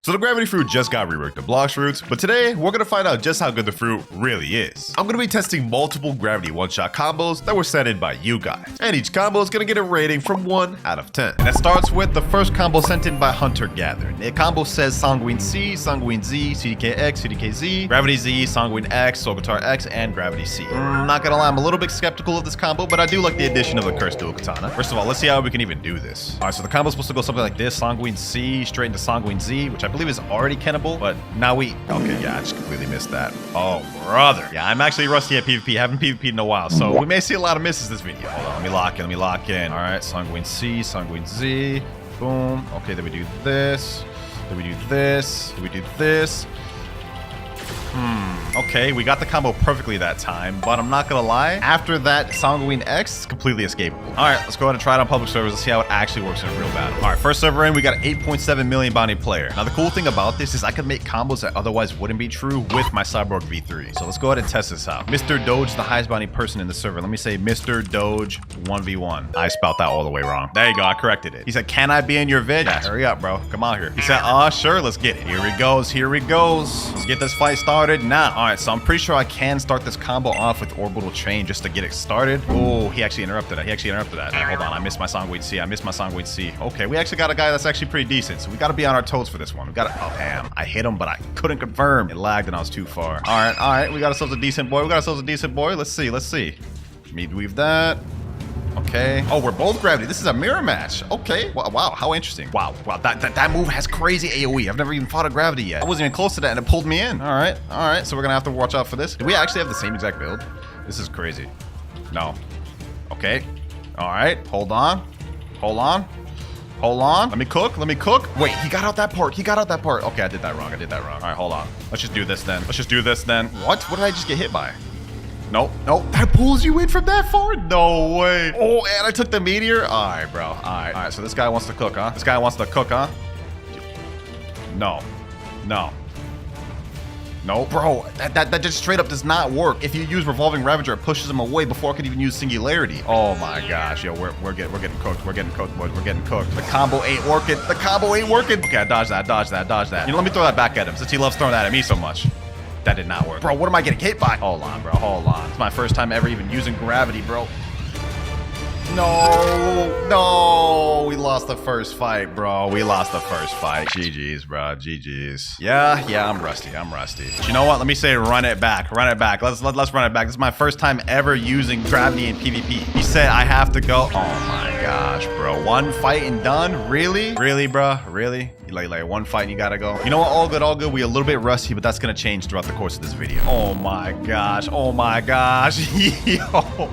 So the gravity fruit just got reworked to Blox fruits, but today we're gonna find out just how good the fruit really is. I'm gonna be testing multiple gravity one-shot combos that were sent in by you guys, and each combo is gonna get a rating from 1 out of 10. And it starts with the first combo sent in by Hunter Gatherer. The combo says Sanguine C, Sanguine Z, CDKX, CDKZ, Gravity Z, Sanguine X, Soul Guitar X, and Gravity C. Not gonna lie, I'm a little bit skeptical of this combo, but I do like the addition of the Cursed Dual Katana. First of all, let's see how we can even do this. Alright, so the combo's supposed to go something like this: Sanguine C straight into Sanguine Z, which I believe is already cannibal, but now okay, yeah, I just completely missed that. Oh, brother. Yeah, I'm actually rusty at PvP. Haven't PvP'd in a while, so we may see a lot of misses this video. Hold on, let me lock in. Alright, Sanguine C, Sanguine Z. Boom. Okay, then we do this. Then we do this. Then we do this. Okay, we got the combo perfectly that time, but I'm not gonna lie, after that Sanguine X, it's completely escapable. Alright, let's go ahead and try it on public servers and see how it actually works in a real battle. Alright, first server in, we got an 8.7 million bounty player. Now the cool thing about this is I can make combos that otherwise wouldn't be true with my Cyborg V3. So let's go ahead and test this out. Mr. Doge, the highest bounty person in the server. Let me say Mr. Doge 1v1. I spelled that all the way wrong. There you go, I corrected it. He said, can I be in your vid? Yeah, hurry up, bro. Come out here. He said, sure, let's get it. Here he goes, here he goes. Let's get this fight started now. Alright, so I'm pretty sure I can start this combo off with Orbital Chain just to get it started. Oh, he actually interrupted that. Hold on, I missed my Sanguine C. Okay, we actually got a guy that's actually pretty decent, so we gotta be on our toes for this one. We gotta, oh damn, I hit him, but I couldn't confirm. It lagged and I was too far. Alright, we got ourselves a decent boy. Let's see. Meat weave that. Okay. Oh, we're both gravity. This is a mirror match. Okay. Wow. How interesting. Wow. That move has crazy AoE. I've never even fought a gravity yet. I wasn't even close to that and it pulled me in. All right. So we're going to have to watch out for this. Do we actually have the same exact build? This is crazy. No. Okay. All right. Hold on. Let me cook. Wait, he got out that part. Okay, I did that wrong. All right, hold on. Let's just do this then. What did I just get hit by? Nope. That pulls you in from that far? No way. Oh, and I took the meteor? All right, bro. All right, so this guy wants to cook, huh? No, bro, that just straight up does not work. If you use Revolving Ravager, it pushes him away before I could even use Singularity. Oh my gosh, yo, we're getting cooked. We're getting cooked. The combo ain't working. Okay, I dodged that. You know, let me throw that back at him since he loves throwing that at me so much. That did not work. Bro, what am I getting hit by? Hold on, bro. It's my first time ever even using gravity, bro. No. We lost the first fight, bro. GG's, bro. GG's. Yeah, I'm rusty. But you know what? Let me say run it back. Let's run it back. This is my first time ever using gravity in PvP. He said I have to go. Oh my gosh, bro. One fight and done? Really, bro? Really? Like one fight and you gotta go? You know what? All good. We a little bit rusty, but that's gonna change throughout the course of this video. Oh my gosh. Yo,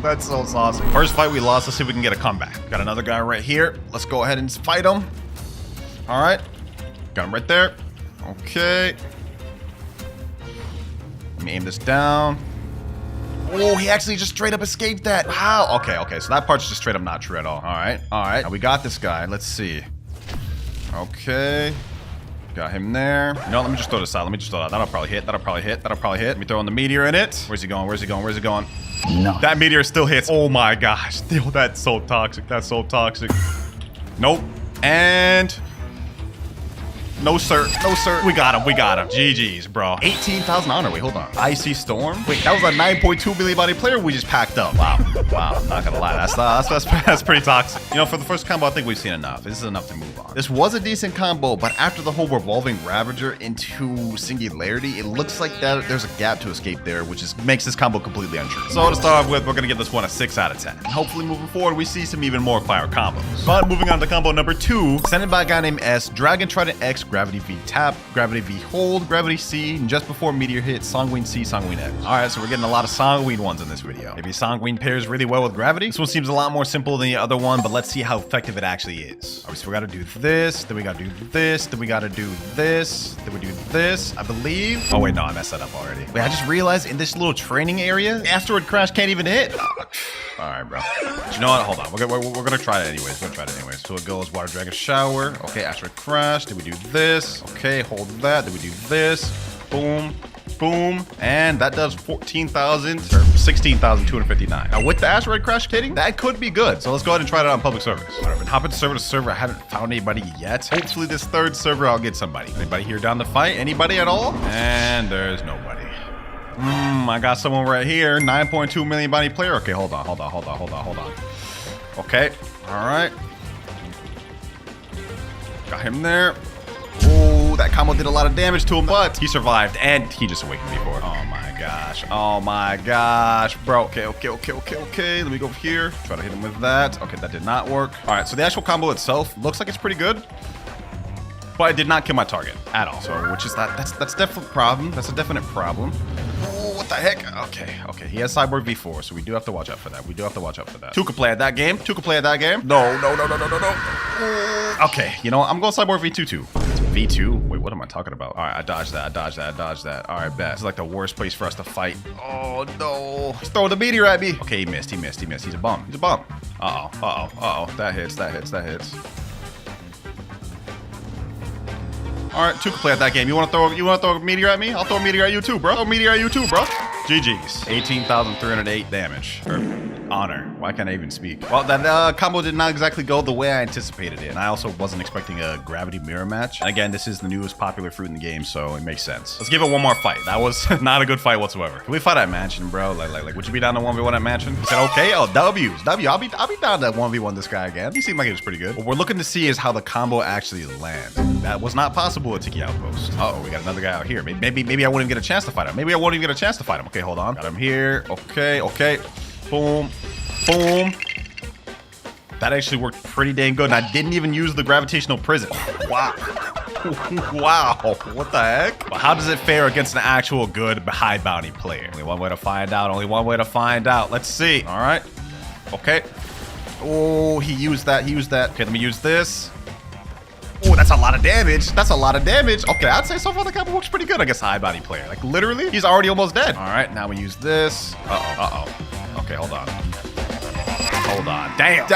that's so saucy. First fight we lost. Let's see if we can get a comeback. Got another guy right here. Let's go ahead and fight him. All right. Got him right there. Okay. Let me aim this down. Oh, he actually just straight up escaped that. Wow. Okay. So that part's just straight up not true at all. All right. Now we got this guy. Let's see. Okay. Got him there. You know what? Let me just throw this out. That'll probably hit. Let me throw in the meteor in it. Where's he going? No. That meteor still hits. Oh my gosh. Yo, that's so toxic. Nope. And no sir. We got him. GG's, bro. 18,000 honor. Wait, hold on. Icy Storm. Wait, that was a 9.2 million body player we just packed up. Wow. Not gonna lie. That's pretty toxic. You know, for the first combo, I think we've seen enough. This is enough to move on. This was a decent combo, but after the whole Revolving Ravager into Singularity, it looks like that there's a gap to escape there, which makes this combo completely untrue. So to start off with, we're gonna give this one a 6 out of 10. And hopefully moving forward, we see some even more fire combos. But moving on to combo number 2, sent in by a guy named S, Dragon Trident X, Gravity V Tap, Gravity V Hold, Gravity C, and just before Meteor hit, Sanguine C, Sanguine X. Alright, so we're getting a lot of Sanguine ones in this video. Maybe Sanguine pairs really well with Gravity. This one seems a lot more simple than the other one, but let's see how effective it actually is. Alright, so we gotta do this, then we gotta do this, then we gotta do this, then we do this, I believe. Oh wait, no, I messed that up already. Wait, I just realized in this little training area, Asteroid Crash can't even hit. Alright, bro. But you know what? Hold on. We're gonna try it anyways. So it goes Water Dragon Shower. Okay, Asteroid Crash. Then we do this. Okay, hold that. Then we do this. Boom. And that does 14,000 or 16,259. Now with the asteroid crash hitting, that could be good. So let's go ahead and try it out on public servers. I've been hopping server to server. I haven't found anybody yet. Hopefully this third server, I'll get somebody. Anybody here down to fight? Anybody at all? And there's nobody. I got someone right here. 9.2 million bounty player. Okay, hold on. Okay, all right. Got him there. Oh, that combo did a lot of damage to him, but he survived and he just awakened me for it. Oh my gosh, bro. Okay. Let me go over here. Try to hit him with that. Okay, that did not work. All right, so the actual combo itself looks like it's pretty good, but it did not kill my target at all. So, which is that's definitely a problem. That's a definite problem. Oh, what the heck? Okay. He has Cyborg V4, so we do have to watch out for that. Two could play at that game. No. Okay, you know what? I'm going Cyborg V2 too. V2? Wait, what am I talking about? All right, I dodged that. All right, bet. This is like the worst place for us to fight. Oh, no. He's throwing the meteor at me. Okay, he missed. He's a bum. Uh-oh. That hits. All right, two can play at that game. You want to throw a meteor at me? I'll throw a meteor at you too, bro. GG's. 18,308 damage. Honor. Why can't I even speak? Well, that combo did not exactly go the way I anticipated it. And I also wasn't expecting a gravity mirror match. And again, this is the newest popular fruit in the game, so it makes sense. Let's give it one more fight. That was not a good fight whatsoever. Can we fight at Mansion, bro? Like, would you be down to 1v1 at Mansion? He said, okay. Oh, W's. I'll be down to 1v1 this guy again. He seemed like he was pretty good. What we're looking to see is how the combo actually lands. That was not possible at Tiki Outpost. Uh-oh, we got another guy out here. Maybe I wouldn't get a chance to fight him. Okay, hold on. Got him here. Okay. Boom. That actually worked pretty dang good, and I didn't even use the gravitational prison. Wow. What the heck? But how does it fare against an actual good high bounty player? Only one way to find out. Let's see. All right. Okay. Oh, he used that. Okay, let me use this. Oh, that's a lot of damage. Okay, I'd say so far the combo works pretty good against a high bounty player. Like, literally, he's already almost dead. All right, now we use this. Uh-oh. Okay, hold on. Damn.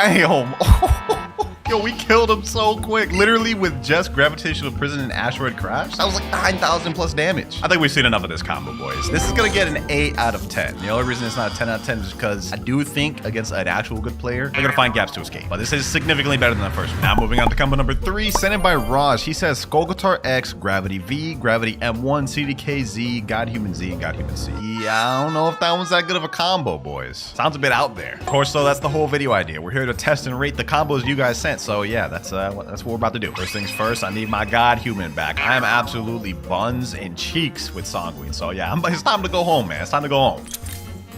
Yo, we killed him so quick. Literally with just gravitational prison and asteroid crash. That was like 9,000 plus damage. I think we've seen enough of this combo, boys. This is gonna get an 8 out of 10. The only reason it's not a 10 out of 10 is because I do think against an actual good player, they're gonna find gaps to escape. But this is significantly better than the first one. Now moving on to combo number 3, sent in by Raj. He says Skull Guitar X, Gravity V, Gravity M1, CDK Z, God Human Z, and God Human C. Yeah, I don't know if that one's that good of a combo, boys. Sounds a bit out there. Of course, though, that's the whole video idea. We're here to test and rate the combos you guys sent. So yeah, that's what we're about to do. First things first, I need my God Human back. I am absolutely buns and cheeks with Sanguine. So yeah, it's time to go home, man. It's time to go home.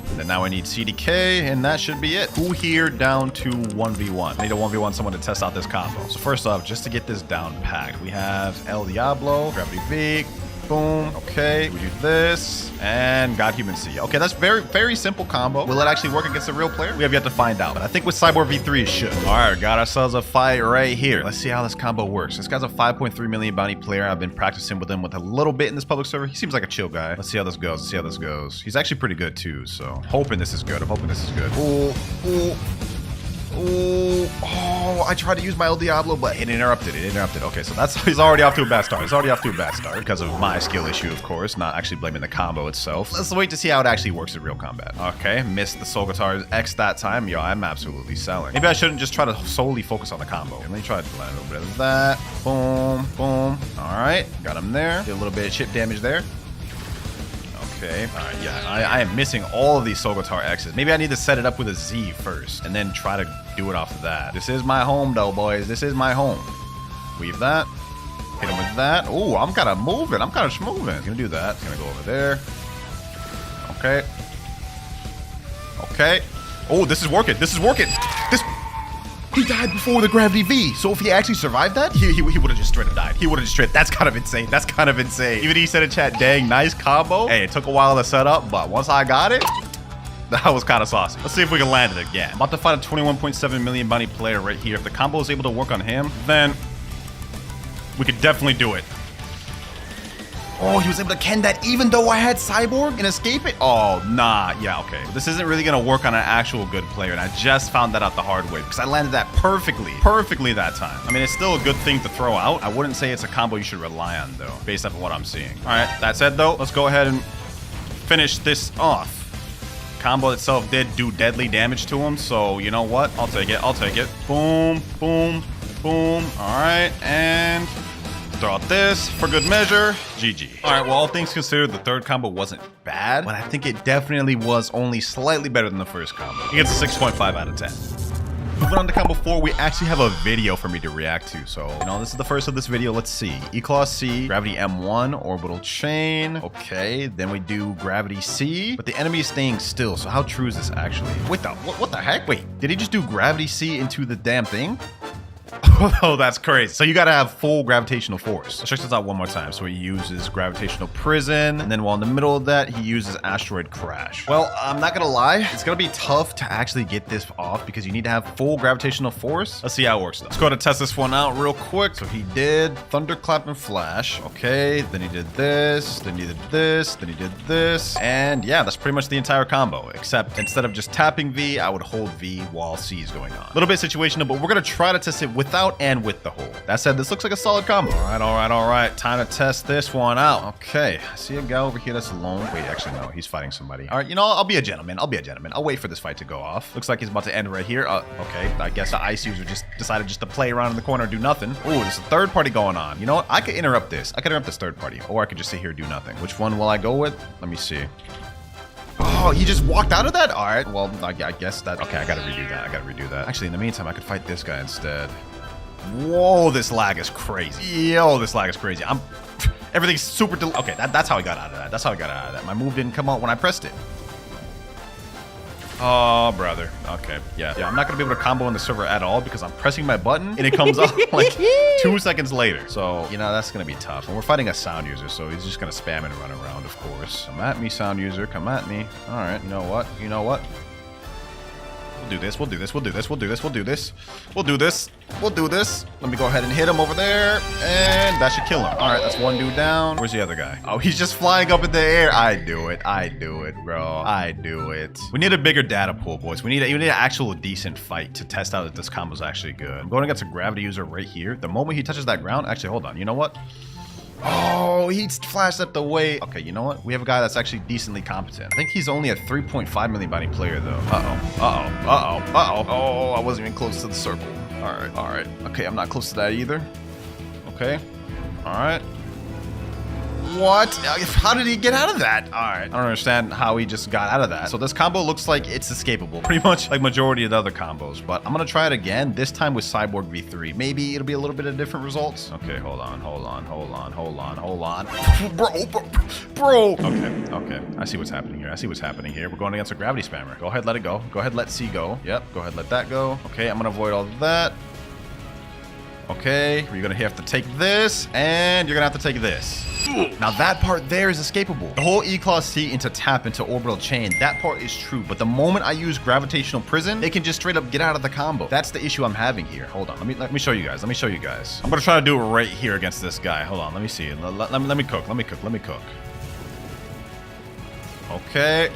And then now I need CDK, and that should be it. Who here down to 1v1? I need a 1v1 someone to test out this combo. So first off, just to get this down packed, we have El Diablo, Gravity V, boom. Okay, we do this, and God Human C. Okay, that's very, very simple combo. Will it actually work against a real player? We have yet to find out, but I think with Cyborg V3 it should. All right, got ourselves a fight right here. Let's see how this combo works. This guy's a 5.3 million bounty player. I've been practicing with him with a little bit in this public server. He seems like a chill guy. Let's see how this goes. He's actually pretty good too, so hoping this is good. Oh, I tried to use my El Diablo, but it interrupted. Okay, so he's already off to a bad start. Because of my skill issue, of course, not actually blaming the combo itself. Let's wait to see how it actually works in real combat. Okay, missed the Soul Guitar X that time. Yo, I'm absolutely selling. Maybe I shouldn't just try to solely focus on the combo. Let me try to land a little bit of that. Boom. All right, got him there. Did a little bit of chip damage there. Okay. All right, yeah, I am missing all of these Soul Guitar X's. Maybe I need to set it up with a Z first and then try to do it off of that. This is my home, though, boys. This is my home. Weave that. Hit him with that. Oh, I'm kind of moving. Gonna do that. Gonna go over there. Okay. Oh, this is working. He died before the Gravity V. So if he actually survived that, he would have just straight up died. That's kind of insane. Even he said in chat, dang, nice combo. Hey, it took a while to set up, but once I got it, that was kind of saucy. Let's see if we can land it again. I'm about to fight a 21.7 million bounty player right here. If the combo is able to work on him, then we could definitely do it. Oh, he was able to ken that even though I had Cyborg and escape it? Oh, nah. Yeah, okay. This isn't really going to work on an actual good player, and I just found that out the hard way because I landed that perfectly that time. I mean, it's still a good thing to throw out. I wouldn't say it's a combo you should rely on, though, based off of what I'm seeing. All right, that said, though, let's go ahead and finish this off. combo itself did do deadly damage to him, so you know what? I'll take it. I'll take it. Boom, boom, boom. All right, and throw out this for good measure. GG. All right, well, all things considered, the third combo wasn't bad, but I think it definitely was only slightly better than the first combo. It gets a 6.5 out of 10. Moving on to combo 4, we actually have a video for me to react to. So, you know, this is the first of this video. Let's see. E-Claw C, Gravity M1, Orbital Chain. Okay, then we do Gravity C, but the enemy is staying still. So how true is this actually? Wait, what the heck? Wait, did he just do Gravity C into the damn thing? Oh, that's crazy. So you gotta have full gravitational force. Let's check this out one more time. So he uses gravitational prison, and then while in the middle of that, he uses asteroid crash. Well, I'm not gonna lie, it's gonna be tough to actually get this off because you need to have full gravitational force. Let's see how it works though. Let's go ahead and test this one out real quick. So he did thunderclap and flash. Okay, then he did this, then he did this, then he did this. And yeah, that's pretty much the entire combo, except instead of just tapping V, I would hold V while C is going on. A little bit situational, but we're gonna try to test it without and with the hold. That said, this looks like a solid combo. All right. Time to test this one out. Okay, I see a guy over here that's alone. Wait, actually, no, he's fighting somebody. All right, you know, I'll be a gentleman. I'll wait for this fight to go off. Looks like he's about to end right here. Okay, I guess the ice user just decided just to play around in the corner and do nothing. Oh, there's a third party going on. You know what? I could interrupt this. I could interrupt this third party, or I could just sit here and do nothing. Which one will I go with? Let me see. Oh, he just walked out of that? All right, well, I guess that... Okay, I gotta redo that. Actually, in the meantime, I could fight this guy instead. Whoa, this lag is crazy. Yo, this lag is crazy. Everything's super okay, that's how I got out of that. My move didn't come out when I pressed it. Oh, brother. Okay, yeah. I'm not gonna be able to combo on the server at all because I'm pressing my button and it comes up like 2 seconds later. So, you know, that's gonna be tough. And we're fighting a sound user, so he's just gonna spam and run around, of course. Come at me, sound user. Come at me. All right, you know what? We'll do this. Let me go ahead and hit him over there, and that should kill him. All right, that's one dude down. Where's the other guy? Oh, he's just flying up in the air. I do it, bro. I do it. We need a bigger data pool, boys. We need an actual decent fight to test out that this combo's actually good. I'm going against a gravity user right here. The moment he touches that ground, actually, hold on. You know what? Oh, he flashed up the way. Okay, you know what? We have a guy that's actually decently competent. I think he's only a 3.5 million bounty player, though. Oh, I wasn't even close to the circle. All right. Okay, I'm not close to that either. Okay. All right. What? How did he get out of that? All right. I don't understand how he just got out of that. So this combo looks like it's escapable. Pretty much like majority of the other combos. But I'm going to try it again. This time with Cyborg V3. Maybe it'll be a little bit of different results. Okay, hold on. Bro. Okay. I see what's happening here. We're going against a gravity spammer. Go ahead, let it go. Go ahead, let C go. Yep. Go ahead, let that go. Okay, I'm going to avoid all of that. Okay, you're gonna have to take this, and you're gonna have to take this. Now that part there is escapable. The whole E-Claw C into tap into orbital chain, that part is true. But the moment I use gravitational prison, they can just straight up get out of the combo. That's the issue I'm having here. Hold on, let me show you guys. I'm gonna try to do it right here against this guy. Hold on, let me see. Let me cook. Okay.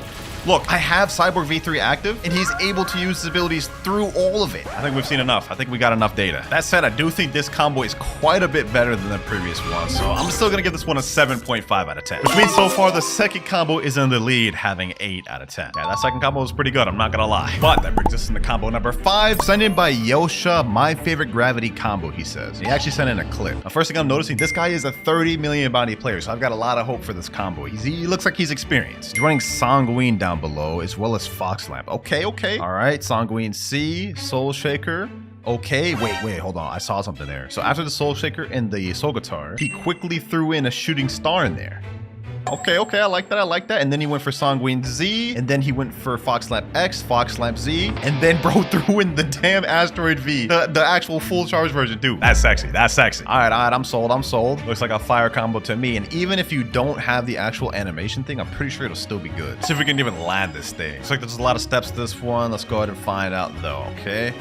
Look, I have Cyborg V3 active, and he's able to use his abilities through all of it. I think we've seen enough. I think we got enough data. That said, I do think this combo is quite a bit better than the previous one, so I'm still gonna give this one a 7.5 out of 10. Which means so far, the second combo is in the lead, having 8 out of 10. Yeah, that second combo was pretty good, I'm not gonna lie. But that brings us into combo number 5, sent in by Yosha, my favorite gravity combo, he says. He actually sent in a clip. Now, first thing I'm noticing, this guy is a 30 million bounty player, so I've got a lot of hope for this combo. He looks like he's experienced. He's running Sanguine down below, as well as Fox Lamp. Okay. All right, Sanguine C, Soul Shaker. Okay, wait, hold on. I saw something there. So after the Soul Shaker and the Soul Guitar, he quickly threw in a shooting star in there. Okay, I like that. And then he went for Sanguine Z, and then he went for Fox Lamp X, Fox Lamp Z, and then bro threw in the damn Asteroid V, the actual full charge version. Dude, that's sexy. All right, I'm sold. Looks like a fire combo to me. And even if you don't have the actual animation thing, I'm pretty sure it'll still be good. See if we can even land this thing. Looks like there's a lot of steps to this one. Let's go ahead and find out though, okay?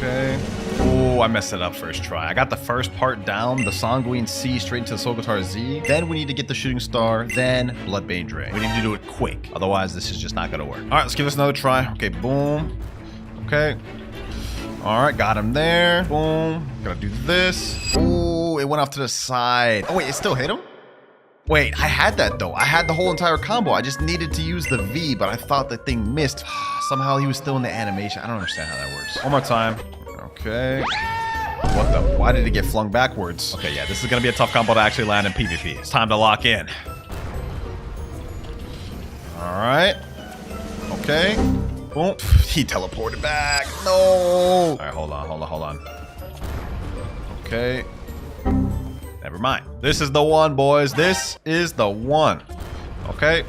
Oh, I messed it up first try. I got the first part down, the Sanguine C straight into the Soul Guitar Z. Then we need to get the Shooting Star, then Bloodbane Drain. We need to do it quick. Otherwise, this is just not gonna work. All right, let's give this another try. Okay, boom. Okay. All right, got him there. Boom. Gotta do this. Oh, it went off to the side. Oh, wait, it still hit him? Wait, I had that though. I had the whole entire combo. I just needed to use the V, but I thought the thing missed. Somehow he was still in the animation. I don't understand how that works. One more time. Okay. What the? Why did it get flung backwards? Okay, yeah, this is gonna be a tough combo to actually land in PvP. It's time to lock in. All right. Okay. Boom. He teleported back. No. All right, hold on. Okay. Never mind. This is the one, boys. This is the one. Okay.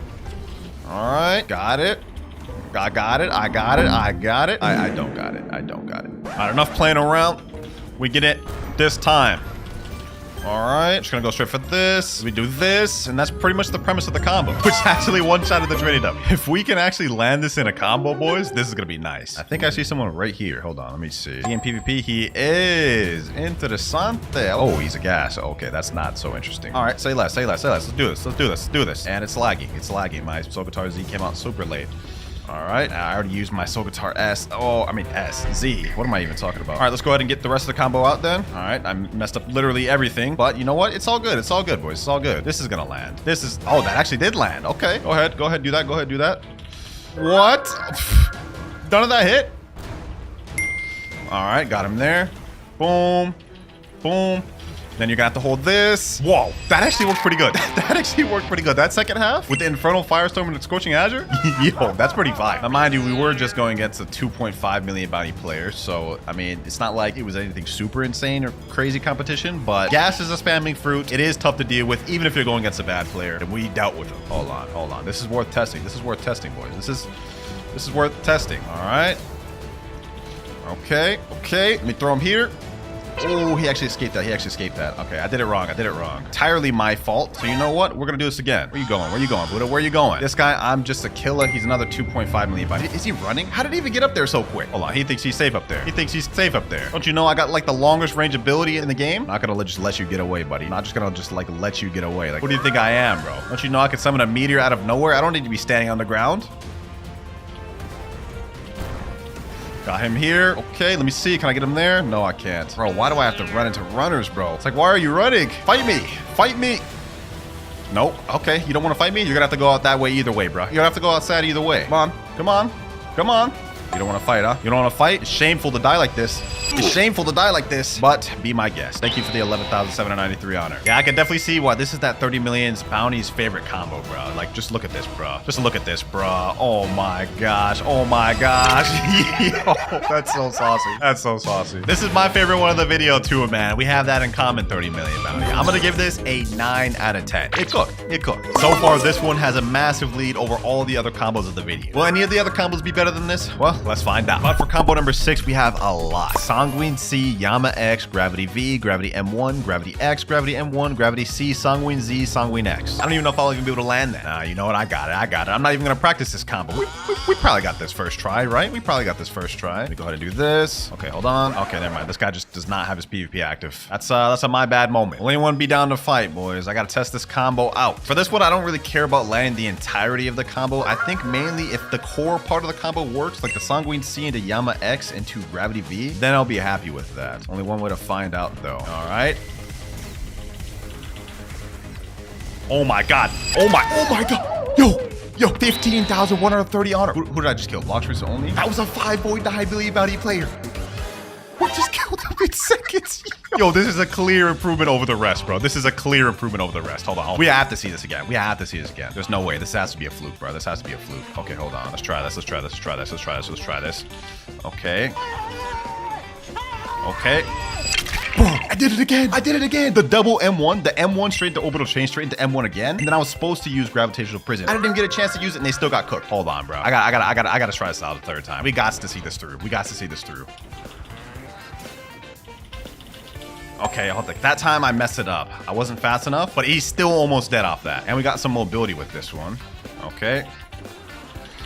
All right. Got it. I got it. I don't got it. All right, enough playing around. We get it this time. All right, just gonna go straight for this. We do this, and that's pretty much the premise of the combo, which actually one-shotted the Trinity W. If we can actually land this in a combo, boys, this is gonna be nice. I think I see someone right here. Hold on, let me see. Is he in PvP? He is. Interessante. Oh, he's a gas. Okay, that's not so interesting. All right, say less. Let's do this. And it's laggy. My Sogatar Z came out super late. All right, I already used my Sogatar S. Z. What am I even talking about? All right, let's go ahead and get the rest of the combo out then. All right, I messed up literally everything, but you know what? It's all good, boys. It's all good. This is gonna land. Oh, that actually did land. Okay, go ahead, do that. What? None of that hit? All right, got him there. Boom. Then you're gonna have to hold this. Whoa, that actually worked pretty good. That second half with the Infernal Firestorm and the Scorching Azure. Yo, that's pretty fine. Now, mind you, we were just going against a 2.5 million bounty player. So, I mean, it's not like it was anything super insane or crazy competition, but gas is a spamming fruit. It is tough to deal with, even if you're going against a bad player. And we dealt with him. Hold on. This is worth testing. Boys. This is worth testing. All right. Okay. Let me throw him here. Oh, he actually escaped that. Okay, I did it wrong. Entirely my fault. So you know what? We're gonna do this again. Where you going, Buddha? Where you going? This guy, I'm just a killer. He's another 2.5 million body. Is he running? How did he even get up there so quick? Hold on, he thinks he's safe up there. Don't you know I got like the longest range ability in the game? I'm not gonna just let you get away, buddy. I'm not just gonna like let you get away. Like, what do you think I am, bro? Don't you know I could summon a meteor out of nowhere? I don't need to be standing on the ground. Got him here. Okay, let me see. Can I get him there? No, I can't. Bro, why do I have to run into runners, bro? It's like, why are you running? Fight me. Nope. Okay, you don't want to fight me? You're gonna have to go out that way either way, bro. You're gonna have to go outside either way. Come on. You don't want to fight, huh? You don't want to fight? It's shameful to die like this. But be my guest. Thank you for the 11,793 honor. Yeah, I can definitely see why this is that 30 millions bounties favorite combo, bro. Like, just look at this, bro. Oh my gosh. Yo, that's so saucy. This is my favorite one of the video too, man. We have that in common, 30 million bounty. I'm gonna give this a 9 out of 10. It cooked. So far, this one has a massive lead over all the other combos of the video. Will any of the other combos be better than this? Well, let's find out. But for combo number 6, we have a lot. Sanguine C, Yama X, Gravity V, Gravity M1, Gravity X, Gravity M1, Gravity C, Sanguine Z, Sanguine X. I don't even know if I'll even be able to land that. Nah, you know what? I got it. I'm not even gonna practice this combo. We probably got this first try, right? Let me go ahead and do this. Okay, hold on. Okay, never mind. This guy just does not have his PvP active. That's a my bad moment. Will anyone be down to fight, boys? I gotta test this combo out. For this one, I don't really care about landing the entirety of the combo. I think mainly if the core part of the combo works, like the Sanguine C into Yama X into Gravity V, then I'll be happy with that. Only one way to find out though. All right. Oh my god. Yo, 15,130 honor. Who did I just kill? Blox only? That was a 5.9 billion bounty player. We just killed him in seconds. Yo, this is a clear improvement over the rest, bro. Hold on. We have to see this again. There's no way. This has to be a fluke, bro. Okay, hold on. Let's try this. Okay. Bro, I did it again. The double M1, the M1 straight to orbital chain, straight into M1 again. And then I was supposed to use gravitational prison. I didn't even get a chance to use it and they still got cooked. Hold on, bro. I gotta try this out a third time. We got to see this through. Okay, hold on. That time I messed it up. I wasn't fast enough, but he's still almost dead off that. And we got some mobility with this one. Okay.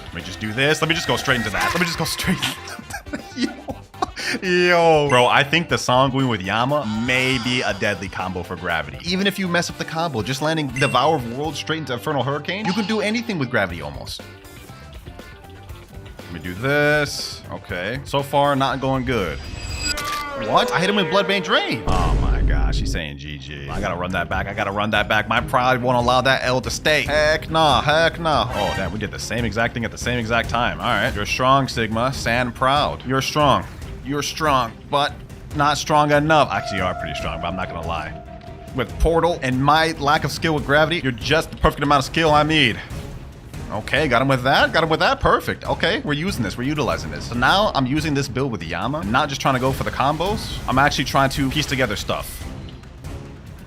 Let me just do this. Let me just go straight into that. Yo. Bro, I think the Sanguine with Yama may be a deadly combo for Gravity. Even if you mess up the combo, just landing Devour of Worlds straight into Infernal Hurricane, you can do anything with Gravity almost. Let me do this. Okay. So far, not going good. What? I hit him with Bloodbane Drain. Oh my gosh. He saying GG. I gotta run that back. I gotta run that back. My pride won't allow that L to stay. Heck nah. Heck nah. Oh, damn. We did the same exact thing at the same exact time. All right. You're strong, Sigma. Stand proud. You're strong. You're strong, but not strong enough. Actually, you are pretty strong, but I'm not gonna lie. With Portal and my lack of skill with gravity, you're just the perfect amount of skill I need. Okay, got him with that. Got him with that. Perfect. Okay, we're using this. We're utilizing this. So now I'm using this build with Yama. I'm not just trying to go for the combos. I'm actually trying to piece together stuff.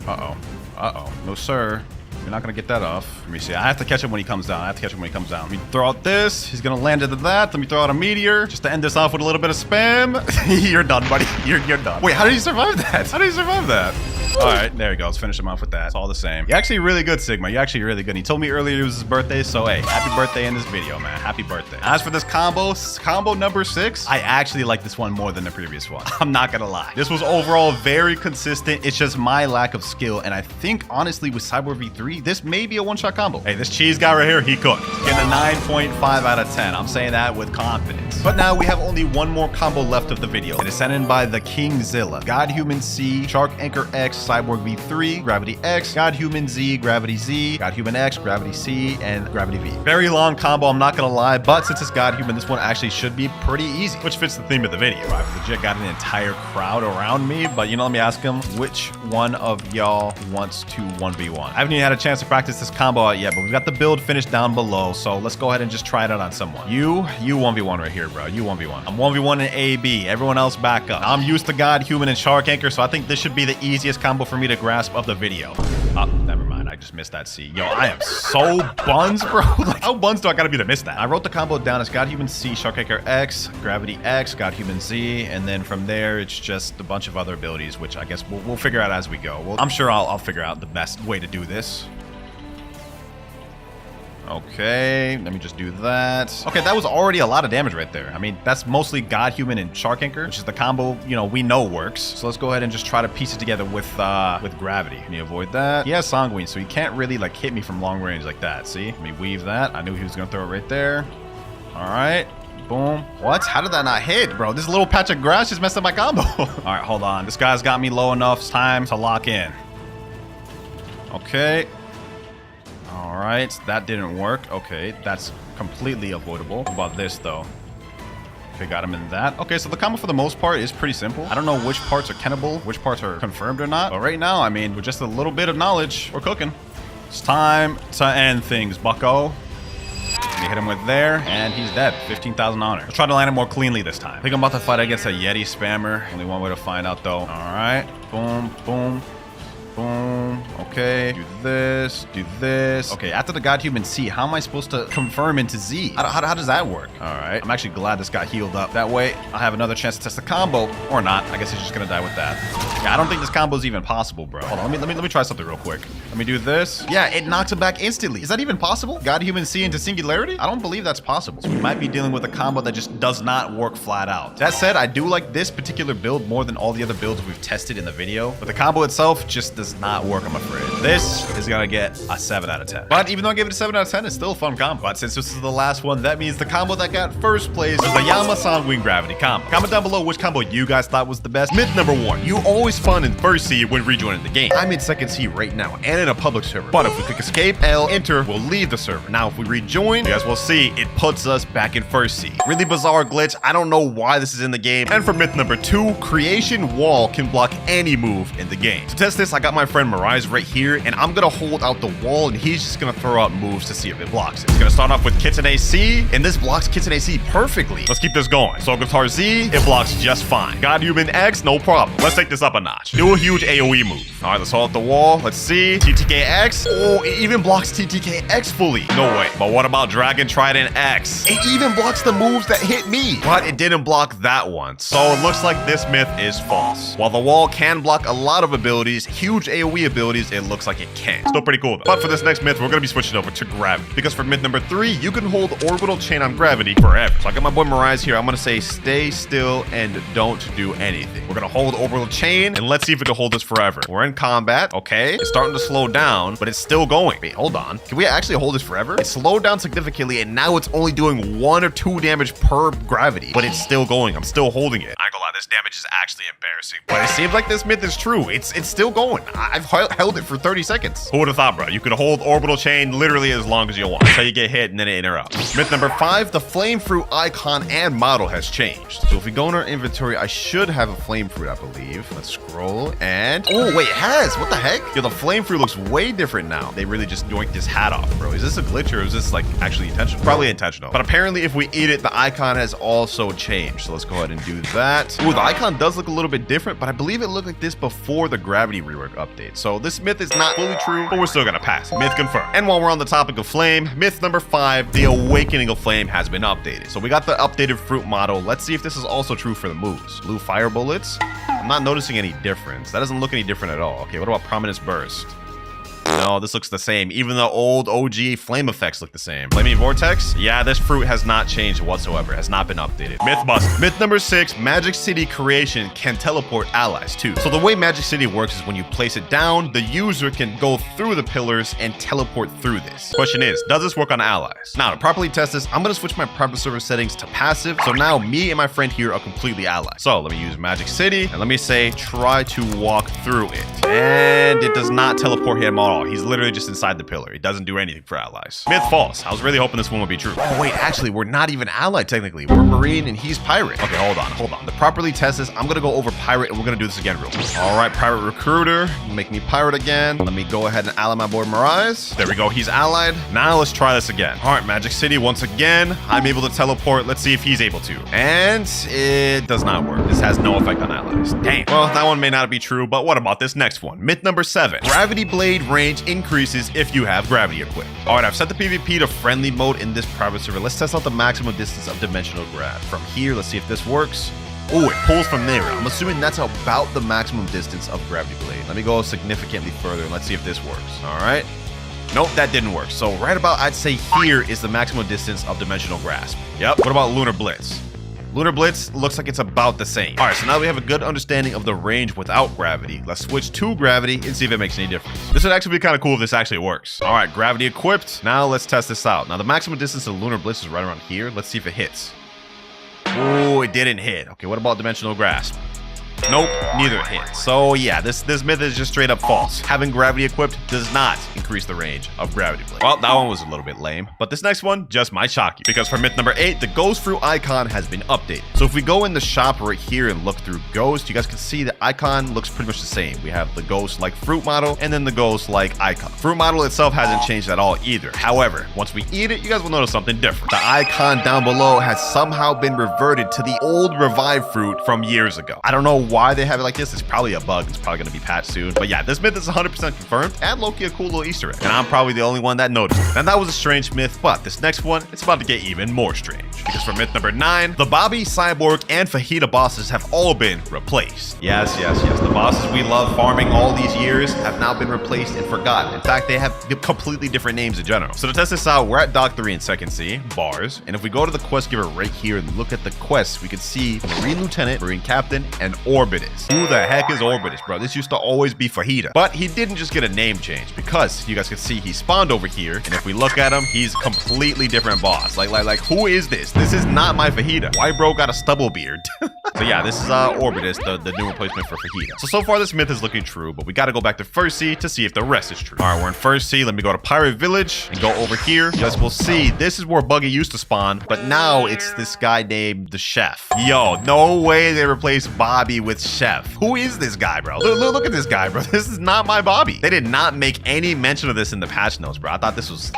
Uh-oh. Uh-oh. No, sir. You're not going to get that off. Let me see. I have to catch him when he comes down. I have to catch him when he comes down. Let me throw out this. He's going to land into that. Let me throw out a meteor just to end this off with a little bit of spam. You're done, buddy. You're done. Wait, how did he survive that? How did he survive that? All right, there you go. Let's finish him off with that. It's all the same. You're actually really good, Sigma. You're actually really good. And he told me earlier it was his birthday, so hey, happy birthday in this video, man. Happy birthday. As for this combo number 6, I actually like this one more than the previous one. I'm not gonna lie. This was overall very consistent. It's just my lack of skill, and I think honestly with Cyborg V3, this may be a one-shot combo. Hey, this cheese guy right here, he cooked. Getting a 9.5 out of 10. I'm saying that with confidence. But now we have only one more combo left of the video. It is sent in by the Kingzilla. God Human C, Shark Anchor X, Cyborg V3, Gravity X, God Human Z, Gravity Z, God Human X, Gravity C, and Gravity V. Very long combo, I'm not gonna lie, but since it's God Human, this one actually should be pretty easy, which fits the theme of the video. I've legit got an entire crowd around me, but you know, let me ask him, which one of y'all wants to 1v1? I haven't even had a chance to practice this combo out yet, but we've got the build finished down below, so let's go ahead and just try it out on someone. You 1v1 right here, bro. You 1v1. I'm 1v1 in AB. Everyone else back up. I'm used to God Human and Shark Anchor, so I think this should be the easiest combo for me to grasp of the video. Oh, never mind. I just missed that C. Yo, I am so buns, bro. Like, how buns do I gotta be to miss that? I wrote the combo down as God Human C, Shark Anchor X, Gravity X, God Human Z, and then from there, it's just a bunch of other abilities, which I guess we'll figure out as we go. I'm sure I'll figure out the best way to do this. Okay, let me just do that. Okay, that was already a lot of damage right there. I mean, that's mostly God Human and Shark Anchor, which is the combo, you know, we know works. So let's go ahead and just try to piece it together with gravity. Can you avoid that? He has Sanguine, so he can't really like hit me from long range like that. See? Let me weave that. I knew he was gonna throw it right there. All right. Boom. What? How did that not hit, bro? This little patch of grass just messed up my combo. All right, hold on. This guy's got me low enough. It's time to lock in. Okay. All right, that didn't work. Okay, that's completely avoidable. What about this, though? Okay, got him in that. Okay, so the combo for the most part is pretty simple. I don't know which parts are kennable, which parts are confirmed or not. But right now, I mean, with just a little bit of knowledge, we're cooking. It's time to end things, bucko. Let me hit him with there, and he's dead. 15,000 honor. Let's try to land it more cleanly this time. I think I'm about to fight against a Yeti spammer. Only one way to find out, though. All right, boom, boom. Boom. Okay. Do this. Do this. Okay, after the God Human C, how am I supposed to confirm into Z? How does that work? All right. I'm actually glad this got healed up. That way, I'll have another chance to test the combo. Or not. I guess he's just gonna die with that. Yeah, I don't think this combo is even possible, bro. Hold on. Let me try something real quick. Let me do this. Yeah, it knocks him back instantly. Is that even possible? God Human C into Singularity? I don't believe that's possible. So we might be dealing with a combo that just does not work flat out. That said, I do like this particular build more than all the other builds we've tested in the video. But the combo itself just does not work, I'm afraid. This is gonna get a 7 out of 10. But even though I gave it a 7 out of 10, it's still a fun combo. But since this is the last one, that means the combo that got first place is the Yama Sanguine Gravity combo. Comment down below which combo you guys thought was the best. Myth number 1, you always spawn in first seed when rejoining the game. I'm in second seed right now and in a public server. But if we click escape, L, enter, we'll leave the server. Now, if we rejoin, you guys will see it puts us back in first seed. Really bizarre glitch. I don't know why this is in the game. And for myth number 2, creation wall can block any move in the game. To test this, I got my friend Mirage right here, and I'm gonna hold out the wall, and he's just gonna throw out moves to see if it blocks it. It's gonna start off with Kitten AC, and this blocks Kitten AC perfectly. Let's keep this going. Soul Guitar Z, it blocks just fine. God Human X, no problem. Let's take this up a notch. Do a huge AoE move. All right, let's hold out the wall. Let's see. TTK X. Oh, it even blocks TTK X fully. No way. But what about Dragon Trident X? It even blocks the moves that hit me, but it didn't block that one. So it looks like this myth is false. While the wall can block a lot of abilities, huge AoE abilities, it looks like it can't. Still pretty cool though. But for this next myth, we're gonna be switching over to gravity, because for myth number 3, you can hold orbital chain on gravity forever. So I got my boy Mirage here. I'm gonna say stay still and don't do anything. We're gonna hold orbital chain, and let's see if it can hold this forever. We're in combat. Okay, it's starting to slow down, but it's still going. Wait, hold on. Can we actually hold this forever? It slowed down significantly, and now it's only doing 1 or 2 damage per gravity, but it's still going. I'm still holding it. I ain't gonna lie, this damage is actually embarrassing. But it seems like this myth is true. It's still going. I've held it for 30 seconds. Who would have thought, bro? You could hold orbital chain literally as long as you want until you get hit and then it interrupts. Myth number 5, the flame fruit icon and model has changed. So if we go in our inventory, I should have a flame fruit, I believe. Let's scroll and... oh, wait, it has. What the heck? Yo, the flame fruit looks way different now. They really just yoinked his hat off, bro. Is this a glitch or is this like actually intentional? Probably intentional. But apparently if we eat it, the icon has also changed. So let's go ahead and do that. Ooh, the icon does look a little bit different, but I believe it looked like this before the gravity rework update. So this myth is not fully true, but we're still gonna pass. Myth confirmed. And while we're on the topic of flame, myth number 5, the awakening of flame has been updated. So we got the updated fruit model. Let's see if this is also true for the moves. Blue fire bullets. I'm not noticing any difference. That doesn't look any different at all. Okay, what about prominence burst? No, this looks the same. Even the old OG flame effects look the same. Flaming vortex? Yeah, this fruit has not changed whatsoever. Has not been updated. Mythbusting. Myth number 6, Magic City creation can teleport allies too. So the way Magic City works is when you place it down, the user can go through the pillars and teleport through this. Question is, does this work on allies? Now, to properly test this, I'm gonna switch my private server settings to passive. So now me and my friend here are completely allies. So let me use Magic City and let me say, try to walk through it. And it does not teleport him at all. He's literally just inside the pillar. He doesn't do anything for allies. Myth false. I was really hoping this one would be true. Oh wait, actually, we're not even allied technically. We're Marine and he's Pirate. Okay, hold on. To properly test this, I'm gonna go over Pirate and we're gonna do this again real quick. All right, Pirate Recruiter, make me Pirate again. Let me go ahead and ally my boy Mirage. There we go, he's allied. Now let's try this again. All right, Magic City once again. I'm able to teleport. Let's see if he's able to. And it does not work. This has no effect on allies. Dang. Well, that one may not be true, but what about this next one? Myth number 7. Gravity blade range increases if you have gravity equipped. All right, I've set the PvP to friendly mode in this private server. Let's test out the maximum distance of dimensional grab. From here, let's see if this works. Oh, it pulls from there. I'm assuming that's about the maximum distance of gravity blade. Let me go significantly further and let's see if this works. All right. Nope, that didn't work. So right about, I'd say here is the maximum distance of dimensional grasp. Yep. What about Lunar Blitz? Lunar Blitz looks like it's about the same. All right, so now we have a good understanding of the range without gravity. Let's switch to gravity and see if it makes any difference. This would actually be kind of cool if this actually works. All right, gravity equipped. Now let's test this out. Now the maximum distance of Lunar Blitz is right around here. Let's see if it hits. Oh, it didn't hit. Okay, what about dimensional grasp? Nope, neither hit. So yeah, this myth is just straight up false. Having gravity equipped does not increase the range of gravity blade. Well, that one was a little bit lame, but this next one just might shock you. Because for myth number 8, the ghost fruit icon has been updated. So if we go in the shop right here and look through ghost, you guys can see the icon looks pretty much the same. We have the ghost like fruit model and then the ghost like icon. Fruit model itself hasn't changed at all either. However, once we eat it, you guys will notice something different. The icon down below has somehow been reverted to the old revived fruit from years ago. I don't know why they have it like this. It's probably a bug. It's probably going to be patched soon. But yeah, this myth is 100% confirmed and low-key a cool little Easter egg. And I'm probably the only one that noticed it. And that was a strange myth, but this next one, it's about to get even more strange. Because for myth number 9, the Bobby, Cyborg, and Fajita bosses have all been replaced. Yes. The bosses we love farming all these years have now been replaced and forgotten. In fact, they have completely different names in general. So to test this out, we're at Dock 3 in Second Sea, bars. And if we go to the quest giver right here and look at the quests, we can see Marine Lieutenant, Marine Captain, and Orbitus. Who the heck is Orbitus, bro? This used to always be Fajita. But he didn't just get a name change because you guys can see he spawned over here. And if we look at him, he's completely different boss. Like who is this? This is not my Fajita. Why bro got a stubble beard? So yeah, this is Orbitus, the new replacement for Fajita. So far this myth is looking true, but we got to go back to First Sea to see if the rest is true. All right, we're in First Sea. Let me go to Pirate Village and go over here. You guys will see this is where Buggy used to spawn, but now it's this guy named the Chef. Yo, no way they replaced Bobby with Chef. Who is this guy, bro? Look at this guy, bro. This is not my Bobby. They did not make any mention of this in the patch notes, bro. I thought this was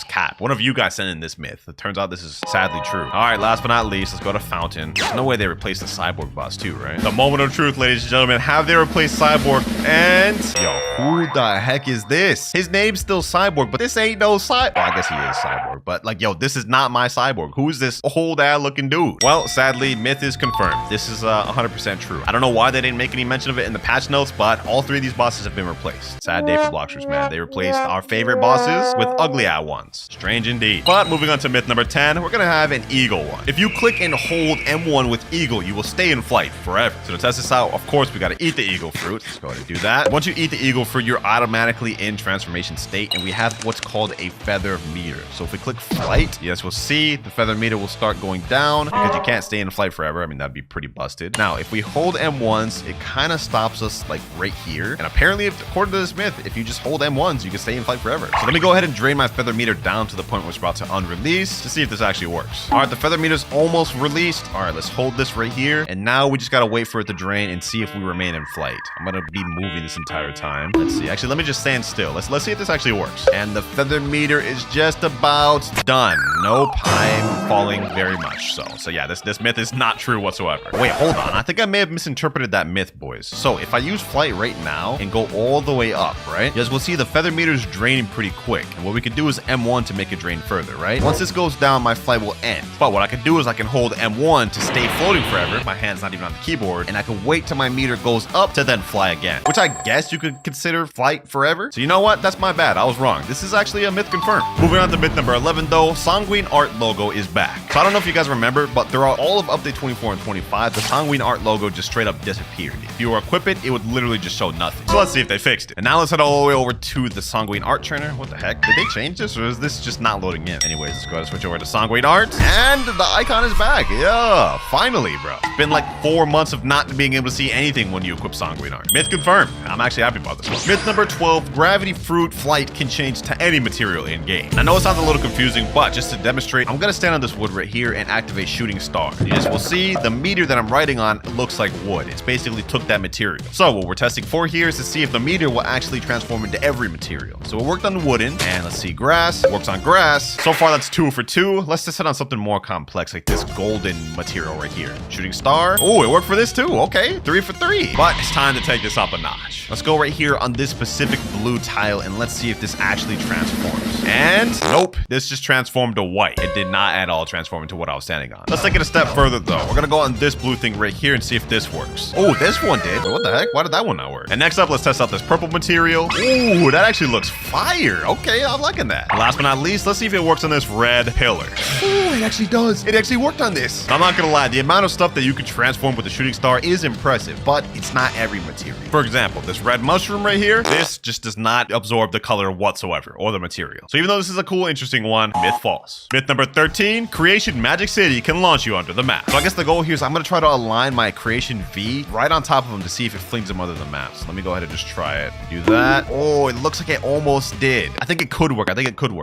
cap. One of you guys sent in this myth. It turns out this is sadly true. All right, last but not least, let's go to Fountain. There's no way they replaced the Cyborg boss too, right? The moment of truth, ladies and gentlemen. Have they replaced Cyborg? And yo, who the heck is this? His name's still Cyborg, but this ain't no Cyborg. Well, I guess he is Cyborg, but like, yo, this is not my Cyborg. Who is this old ass looking dude? Well, sadly, myth is confirmed. This is 100% true. I don't know why they didn't make any mention of it in the patch notes, but all 3 of these bosses have been replaced. Sad day for Bloxers, man. They replaced our favorite bosses with ugly eye ones. Strange indeed. But moving on to myth number 10, we're gonna have an eagle one. If you click and hold M1 with eagle, you will stay in flight forever. So to test this out, of course, we got to eat the eagle fruit. Let's go ahead and do that. Once you eat the eagle fruit, you're automatically in transformation state, and we have what's called a feather meter. So if we click flight, yes, we'll see the feather meter will start going down because you can't stay in flight forever. I mean, that'd be pretty busted. Now, if we hold M1s, it kind of stops us like right here. And apparently, according to this myth, if you just hold M1s, you can stay in flight forever. So let me go ahead and drain my feather meter down to the point where it's about to unrelease to see if this actually works. All right, the feather meter's almost released. All right, let's hold this right here. And now we just got to wait for it to drain and see if we remain in flight. I'm going to be moving this entire time. Let's see. Actually, let me just stand still. Let's see if this actually works. And the feather meter is just about done. Nope, I'm falling very much so yeah, this myth is not true whatsoever. Wait, hold on. I think I may have misinterpreted that myth, boys. So if I use flight right now and go all the way up, right? You guys will see the feather meter is draining pretty quick. And what we can do is M1 to make it drain further, right? Once this goes down, my flight will end. But what I can do is I can hold M1 to stay floating forever. My hand's not even on the keyboard. And I can wait till my meter goes up to then fly again, which I guess you could consider flight forever. So you know what? That's my bad. I was wrong. This is actually a myth confirmed. Moving on to myth number 11 though, Sanguine Art logo is back. So I don't know if you guys remember, but throughout all of update 24 and 25, the Sanguine Art logo just straight up disappeared. If you were equip it, it would literally just show nothing. So let's see if they fixed it. And now let's head all the way over to the Sanguine Art trainer. What the heck? Did they change this, or is this just not loading in? Anyways, let's go ahead and switch over to Sanguine Art. And the icon is back. Yeah, finally, bro. It's been like 4 months of not being able to see anything when you equip Sanguine Art. Myth confirmed. I'm actually happy about this one. Myth number 12, Gravity Fruit Flight can change to any material in game. I know it sounds a little confusing, but just to demonstrate, I'm gonna stand on this wood right here and activate Shooting Star. As we'll see, the meter that I'm riding on looks like wood. It's basically took that material. So what we're testing for here is to see if the meter will actually transform into every material. So it worked on wooden, and let's see, grass works on grass. So far that's 2 for 2. Let's just hit on something more complex like this golden material right here. Shooting Star. Oh, it worked for this too. Okay, 3 for 3. But it's time to take this up a notch. Let's go right here on this specific blue tile and let's see if this actually transforms. And nope, this just transformed to white. It did not at all transform into what I was standing on. Let's take it a step further though. We're gonna go on this blue thing right here and see if this works. Oh, this one did. What the heck? Why did that one not work? And next up, let's test out this purple material. Ooh, that actually looks fire. Okay, I'm liking that. And last but not least, let's see if it works on this red pillar. Ooh, it actually does. It actually worked on this. I'm not gonna lie, the amount of stuff that you can transform with the Shooting Star is impressive, but it's not every material. For example, this red mushroom right here, this just does not absorb the color whatsoever or the material. So even though this is a cool, interesting one, myth false. Myth number 13, Creation Magic City can launch you under the map. So I guess the goal here is I'm gonna try to align my Creation V right on top of them to see if it flings them under the map. So let me go ahead and just try it. Do that. Oh, it looks like it almost did. I think it could work.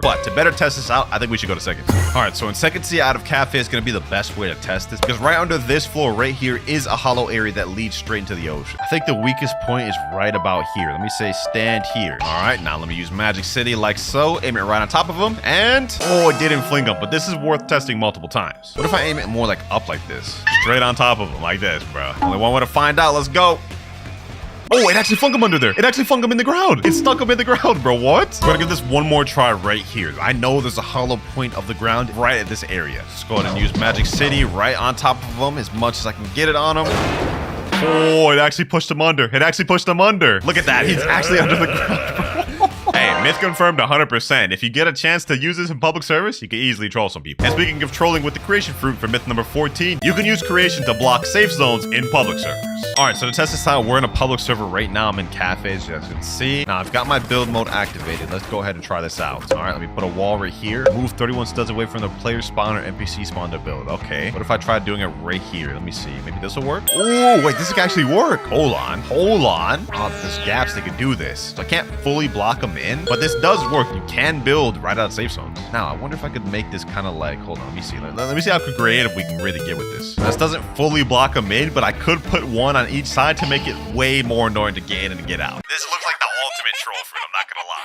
But to better test this out, I think we should go to second sea. All right, so in second sea out of cafe is gonna be the best way to test this because right under this floor right here is a hollow area that leads straight into the ocean. I think the weakest point is right about here. Let me say stand here. All right, now let me use Magic City like so. Aim it right on top of them. And oh, it didn't fling up, but this is worth testing multiple times. What if I aim it more like up like this? Straight on top of them like this, bro. Only one way to find out. Let's go. Oh, it actually flung him under there. It actually flung him in the ground. It stuck him in the ground, bro. What? We're gonna give this one more try right here. I know there's a hollow point of the ground right at this area. Let's go ahead and use Magic City right on top of him as much as I can get it on him. Oh, it actually pushed him under. Look at that. He's actually under the ground, bro. Hey, myth confirmed 100%. If you get a chance to use this in public service, you can easily troll some people. And speaking of trolling with the creation fruit for myth number 14, you can use creation to block safe zones in public servers. All right, so to test this out, we're in a public server right now. I'm in cafes, you guys can see. Now, I've got my build mode activated. Let's go ahead and try this out. All right, let me put a wall right here. Move 31 studs away from the player spawn or NPC spawn to build. Okay, what if I try doing it right here? Let me see. Maybe this will work? Oh, wait, this can actually work. Hold on. Oh, there's gaps that can do this. So I can't fully block them in, but this does work. You can build right out of safe zones. Now, I wonder if I could make this kind of like, hold on, let me see. Let me see how creative we can really get with this. This doesn't fully block them in, but I could put one on each side to make it way more annoying to get in and to get out. This looks like the ultimate troll fruit, I'm not gonna lie.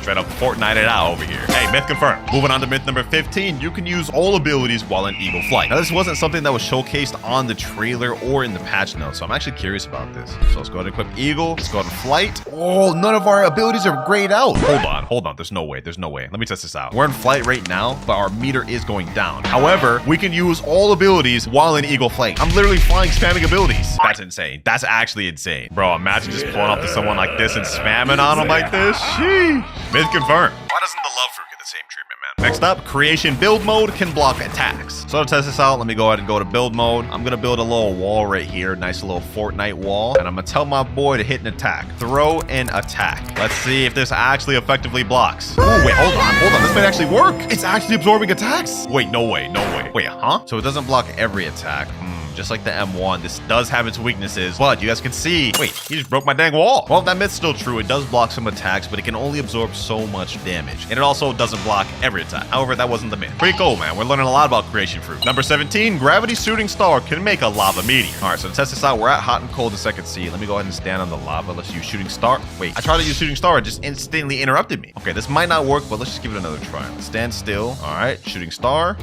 Straight up Fortnite it out over here. Hey, myth confirmed. Moving on to myth number 15, you can use all abilities while in Eagle Flight. Now, this wasn't something that was showcased on the trailer or in the patch notes, so I'm actually curious about this. So let's go ahead and equip Eagle. Let's go ahead and Flight. Oh, none of our abilities are grayed out. Hold on. There's no way. Let me test this out. We're in Flight right now, but our meter is going down. However, we can use all abilities while in Eagle Flight. I'm literally flying, spamming abilities. That's insane. That's actually insane. Bro, imagine just pulling up to someone like this and spamming on them like this. Sheesh. Myth confirmed. Why doesn't the love fruit get the same treatment, man. Next up, creation build mode can block attacks. So to test this out, let me go ahead and go to build mode. I'm gonna build a little wall right here, nice little Fortnite wall, and I'm gonna tell my boy to hit an attack. Throw and attack. Let's see if this actually effectively blocks. Ooh, wait, hold on. This might actually work. It's actually absorbing attacks. Wait, no way. Wait, huh? So it doesn't block every attack. Just like the M1, this does have its weaknesses, but you guys can see, wait, he just broke my dang wall. Well, that myth's still true. It does block some attacks, but it can only absorb so much damage. And it also doesn't block every attack. However, that wasn't the myth. Pretty cool, man. We're learning a lot about creation fruit. Number 17, gravity shooting star can make a lava meteor. All right, so to test this out, we're at hot and cold in second C. Let me go ahead and stand on the lava. Let's use shooting star. Wait, I tried to use shooting star. It just instantly interrupted me. Okay, this might not work, but let's just give it another try. Let's stand still. All right, shooting star.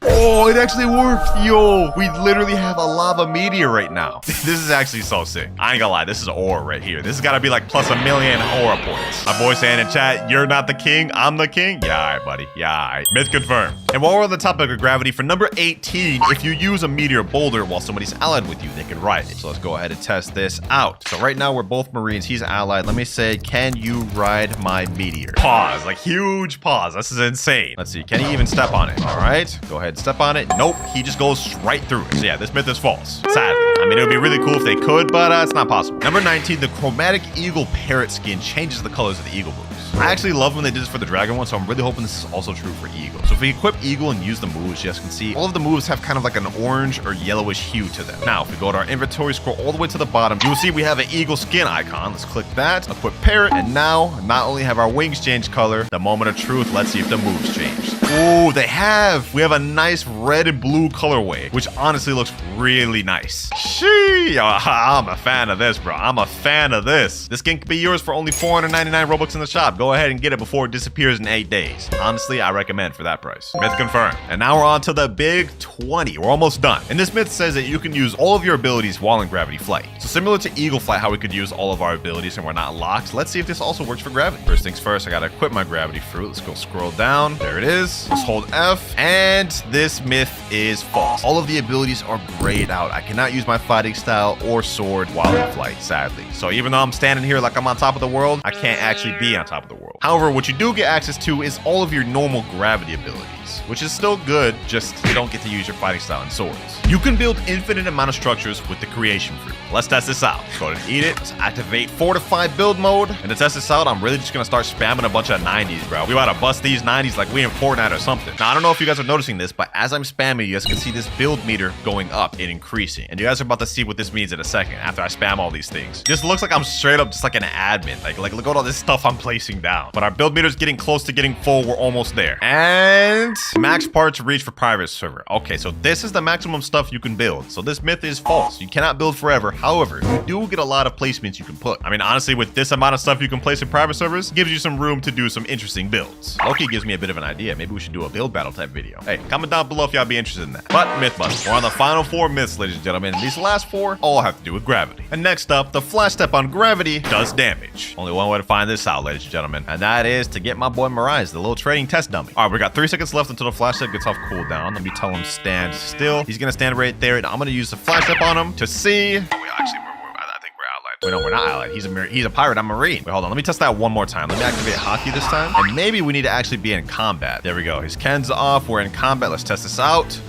Oh, it actually worked. Yo, we literally have a lava meteor right now. This is actually so sick. I ain't gonna lie, this is aura right here. This has gotta be like plus 1,000,000 aura points. My boy saying in chat, you're not the king, I'm the king. Yeah, all right, buddy. Yeah, all right. Myth confirmed. And while we're on the topic of gravity, for number 18, if you use a meteor boulder while somebody's allied with you, they can ride it. So let's go ahead and test this out. So right now we're both Marines. He's allied. Let me say, can you ride my meteor? Pause, like huge pause. This is insane. Let's see, can he even step on it? All right, go ahead and step on it. Nope, he just goes right through it. So yeah, this myth is false, sadly. I mean, it would be really cool if they could, but it's not possible. Number 19, the chromatic eagle parrot skin changes the colors of the eagle moves. I actually love when they did this for the dragon one, so I'm really hoping this is also true for eagle. So if we equip eagle and use the moves, you guys can see all of the moves have kind of like an orange or yellowish hue to them. Now, if we go to our inventory, scroll all the way to the bottom, you will see we have an eagle skin icon. Let's click that, equip parrot, and now not only have our wings changed color, the moment of truth, let's see if the moves changed. Oh, they have. We have a nice red and blue colorway, which honestly looks really nice. Shee, I'm a fan of this, bro. I'm a fan of this. This skin can be yours for only 499 Robux in the shop. Go ahead and get it before it disappears in 8 days. Honestly, I recommend for that price. Myth confirmed. And now we're on to the big 20. We're almost done. And this myth says that you can use all of your abilities while in gravity flight. So similar to eagle flight, how we could use all of our abilities and we're not locked, let's see if this also works for gravity. First things first, I gotta equip my gravity fruit. Let's go scroll down. There it is. Let's hold F. And this myth is false. All of the abilities are grayed out. I cannot use my fighting style or sword while in flight, sadly. So even though I'm standing here like I'm on top of the world, I can't actually be on top of the world. However, what you do get access to is all of your normal gravity abilities, which is still good, just you don't get to use your fighting style and swords. You can build infinite amount of structures with the creation fruit. Let's test this out. Let's go ahead and eat it. Let's activate fortified build mode. And to test this out, I'm really just gonna start spamming a bunch of 90s, bro. We about to bust these 90s like we in Fortnite or something. Now, I don't know if you guys are noticing this, but as I'm spamming, you guys can see this build meter going up and increasing. And you guys are about to see what this means in a second after I spam all these things. This looks like I'm straight up just like an admin. Like look at all this stuff I'm placing down. But our build meter is getting close to getting full. We're almost there. And max parts reach for private server. Okay, so this is the maximum stuff you can build. So this myth is false. You cannot build forever. However, you do get a lot of placements you can put. I mean, honestly, with this amount of stuff you can place in private servers, gives you some room to do some interesting builds. Loki gives me a bit of an idea. Maybe we should do a build battle type video. Hey, comment down below if y'all be interested in that. But Mythbusting, we're on the final 4 myths, ladies and gentlemen. And these last 4 all have to do with gravity. And next up, the flash step on gravity does damage. Only one way to find this out, ladies and gentlemen, and that is to get my boy Mirage, the little trading test dummy. All right, we got 3 seconds left until the flash step gets off cooldown. Let me tell him stand still. He's gonna stand right there, and I'm gonna use the flash step on him to see. I think we're allied. Wait, no, we're not allied. He's a pirate. I'm a marine. Wait, hold on. Let me test that one more time. Let me activate hockey this time, and maybe we need to actually be in combat. There we go. His Ken's off. We're in combat. Let's test this out.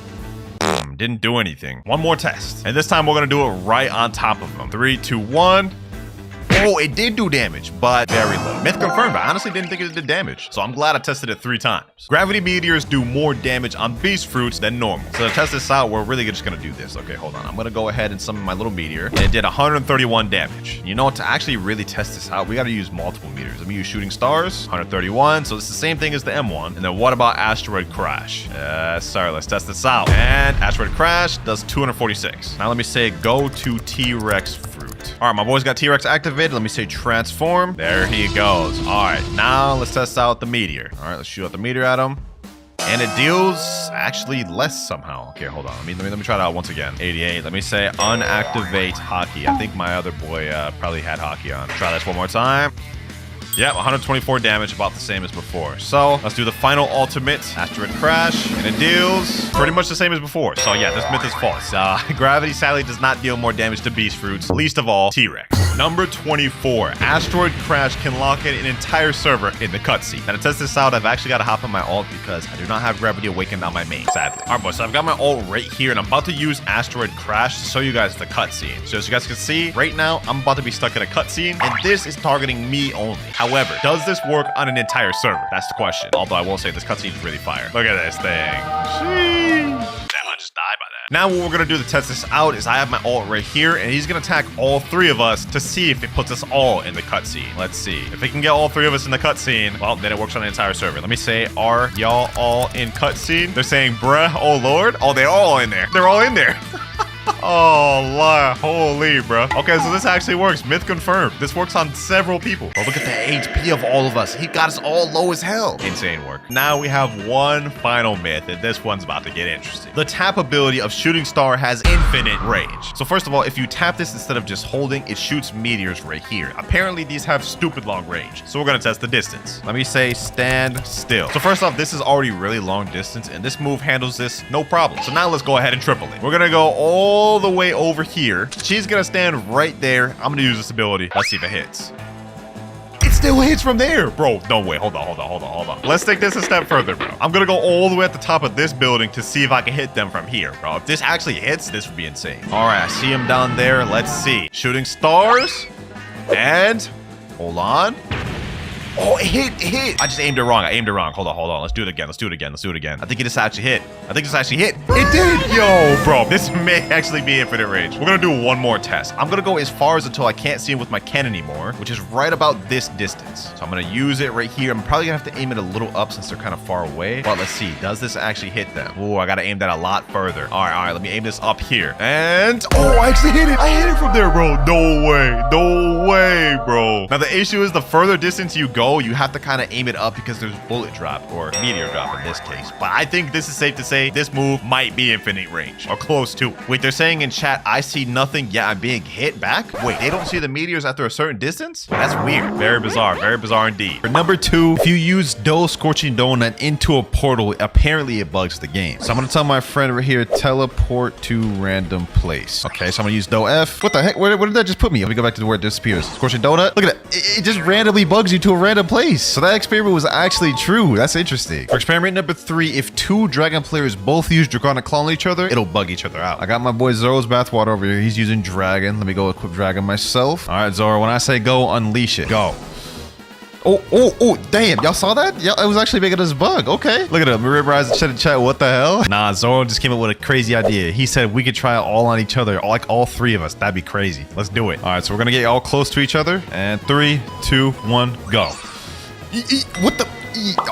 Boom. Didn't do anything. One more test, and this time we're gonna do it right on top of him. 3, 2, 1. Oh, it did do damage, but very low. Myth confirmed, but I honestly didn't think it did damage, so I'm glad I tested it 3 times. Gravity meteors do more damage on beast fruits than normal. So to test this out, we're really just gonna do this. Okay, hold on. I'm gonna go ahead and summon my little meteor, and it did 131 damage. You know what? To actually really test this out, we gotta use multiple meteors. Let me use shooting stars, 131. So it's the same thing as the M1. And then what about asteroid crash? Sorry, let's test this out. And asteroid crash does 246. Now let me say go to T-Rex fruit. All right, my boy's got T-Rex activated. Let me say transform. There he goes. All right, now let's test out the meteor. All right, let's shoot out the meteor at him. And it deals actually less somehow. Okay, hold on. Let me try it out once again. 88. Let me say unactivate hockey. I think my other boy probably had hockey on. Try this one more time. Yep, 124 damage, about the same as before. So let's do the final ultimate, Asteroid Crash, and it deals pretty much the same as before. So yeah, this myth is false. Gravity sadly does not deal more damage to beast fruits, least of all T-Rex. Number 24, Asteroid Crash can lock in an entire server in the cutscene. Now to test this out, I've actually got to hop on my ult because I do not have Gravity Awakened on my main, sadly. All right, boys, so I've got my ult right here, and I'm about to use Asteroid Crash to show you guys the cutscene. So as you guys can see, right now, I'm about to be stuck in a cutscene, and this is targeting me only. However, does this work on an entire server? That's the question. Although I will say this cutscene is really fire. Look at this thing. Sheesh. Damn, I just died by that. Now what we're gonna do to test this out is I have my ult right here, and he's gonna attack all three of us to see if it puts us all in the cutscene. Let's see. If it can get all three of us in the cutscene, well, then it works on the entire server. Let me say, are y'all all in cutscene? They're saying, bruh, oh lord. Oh, they're all in there. They're all in there. Oh, la, holy, bro. Okay, so this actually works. Myth confirmed. This works on several people. Oh, look at the HP of all of us. He got us all low as hell. Insane work. Now we have one final myth, and this one's about to get interesting. The tap ability of Shooting Star has infinite range. So first of all, if you tap this instead of just holding, it shoots meteors right here. Apparently, these have stupid long range. So we're gonna test the distance. Let me say stand still. So first off, this is already really long distance, and this move handles this no problem. So now let's go ahead and triple it. We're gonna go all the way over here. She's gonna stand right there. I'm gonna use this ability. Let's see if it hits. It still hits from there. Bro, no way. Hold on. Let's take this a step further, bro. I'm gonna go all the way at the top of this building to see if I can hit them from here, bro. If this actually hits, this would be insane. All right, I see him down there. Let's see. Shooting stars. And hold on. Oh, it hit. I just aimed it wrong. Hold on. Let's do it again. I think it just actually hit. It did. Yo, bro, this may actually be infinite range. We're gonna do one more test. I'm gonna go as far as until I can't see him with my cannon anymore, which is right about this distance. So I'm gonna use it right here. I'm probably gonna have to aim it a little up since they're kind of far away. But let's see. Does this actually hit them? Oh, I gotta aim that a lot further. All right. Let me aim this up here. And oh, I actually hit it. I hit it from there, bro. No way, bro. Now the issue is the further distance you go, you have to kind of aim it up because there's bullet drop or meteor drop in this case. But I think this is safe to say this move might be infinite range or close to. Wait, they're saying in chat, I see nothing yet I'm being hit back? Wait, they don't see the meteors after a certain distance? That's weird. Very bizarre indeed. For number 2, if you use Dough Scorching Donut into a portal, apparently it bugs the game. So I'm gonna tell my friend right here, teleport to random place. Okay, so I'm gonna use Dough F. What the heck? Where did that just put me? Let me go back to where it disappears. Scorching Donut. Look at that. It just randomly bugs you to a random place. So that experiment was actually true. That's interesting. For experiment number 3, if 2 dragon players both use Draconic Claw on each other, it'll bug each other out. I got my boy Zoro's Bathwater over here. He's using Dragon. Let me go equip Dragon myself. All right, Zoro, when I say go, unleash it. Go. Oh, damn. Y'all saw that? Yeah, it was actually making us bug. Okay. Look at him. Ribrise and chat. What the hell? Nah, Zoro just came up with a crazy idea. He said we could try it all on each other, like all 3 of us. That'd be crazy. Let's do it. All right, so we're going to get all close to each other. And 3, 2, 1, go. What the?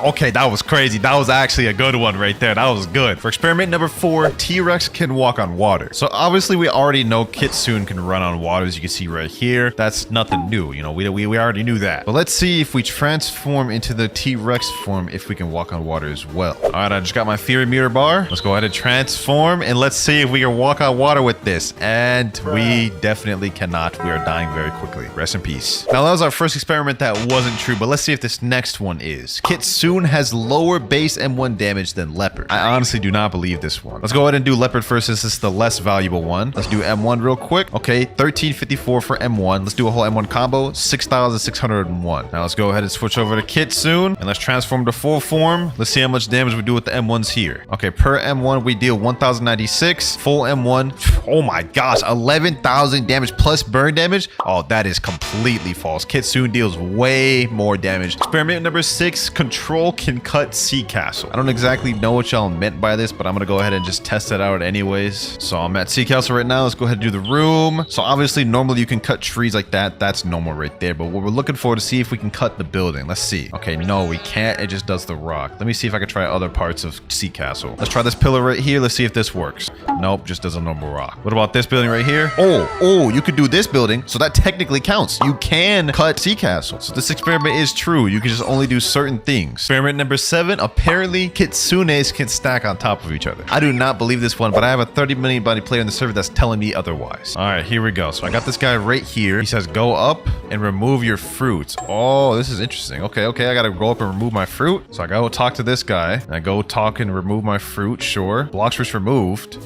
Okay, that was crazy. That was actually a good one right there. That was good. For experiment number 4, T-Rex can walk on water. So obviously we already know Kitsune can run on water, as you can see right here. That's nothing new. You know, we already knew that. But let's see if we transform into the T-Rex form, if we can walk on water as well. All right, I just got my Fury Meter bar. Let's go ahead and transform, and let's see if we can walk on water with this. And we definitely cannot. We are dying very quickly. Rest in peace. Now, that was our first experiment that wasn't true, but let's see if this next one is. Kitsune has lower base M1 damage than Leopard. I honestly do not believe this one. Let's go ahead and do Leopard first, since this is the less valuable one. Let's do M1 real quick. Okay, 1354 for M1. Let's do a whole M1 combo, 6,601. Now let's go ahead and switch over to Kitsune, and let's transform to full form. Let's see how much damage we do with the M1s here. Okay, per M1 we deal 1,096. Full M1, oh my gosh, 11,000 damage plus burn damage. Oh, that is completely false. Kitsune deals way more damage. Experiment number 6, Control can cut Sea Castle. I don't exactly know what y'all meant by this, but I'm gonna go ahead and just test it out anyways. So I'm at Sea Castle right now. Let's go ahead and do the room. So obviously normally you can cut trees like that. That's normal right there. But what we're looking for to see if we can cut the building. Let's see. Okay, no, we can't. It just does the rock. Let me see if I can try other parts of Sea Castle. Let's try this pillar right here. Let's see if this works. Nope, just does a normal rock. What about this building right here? Oh, you could do this building. So that technically counts. You can cut Sea Castle. So this experiment is true. You can just only do certain things. Experiment number 7, apparently kitsunes can stack on top of each other. I do not believe this one, but I have a 30 million body player in the server that's telling me otherwise. All right, here we go. So I got this guy right here. He says, go up and remove your fruits. Oh, this is interesting. Okay, I gotta go up and remove my fruit. So I go talk to this guy. I go talk and remove my fruit. Sure. Blox was removed.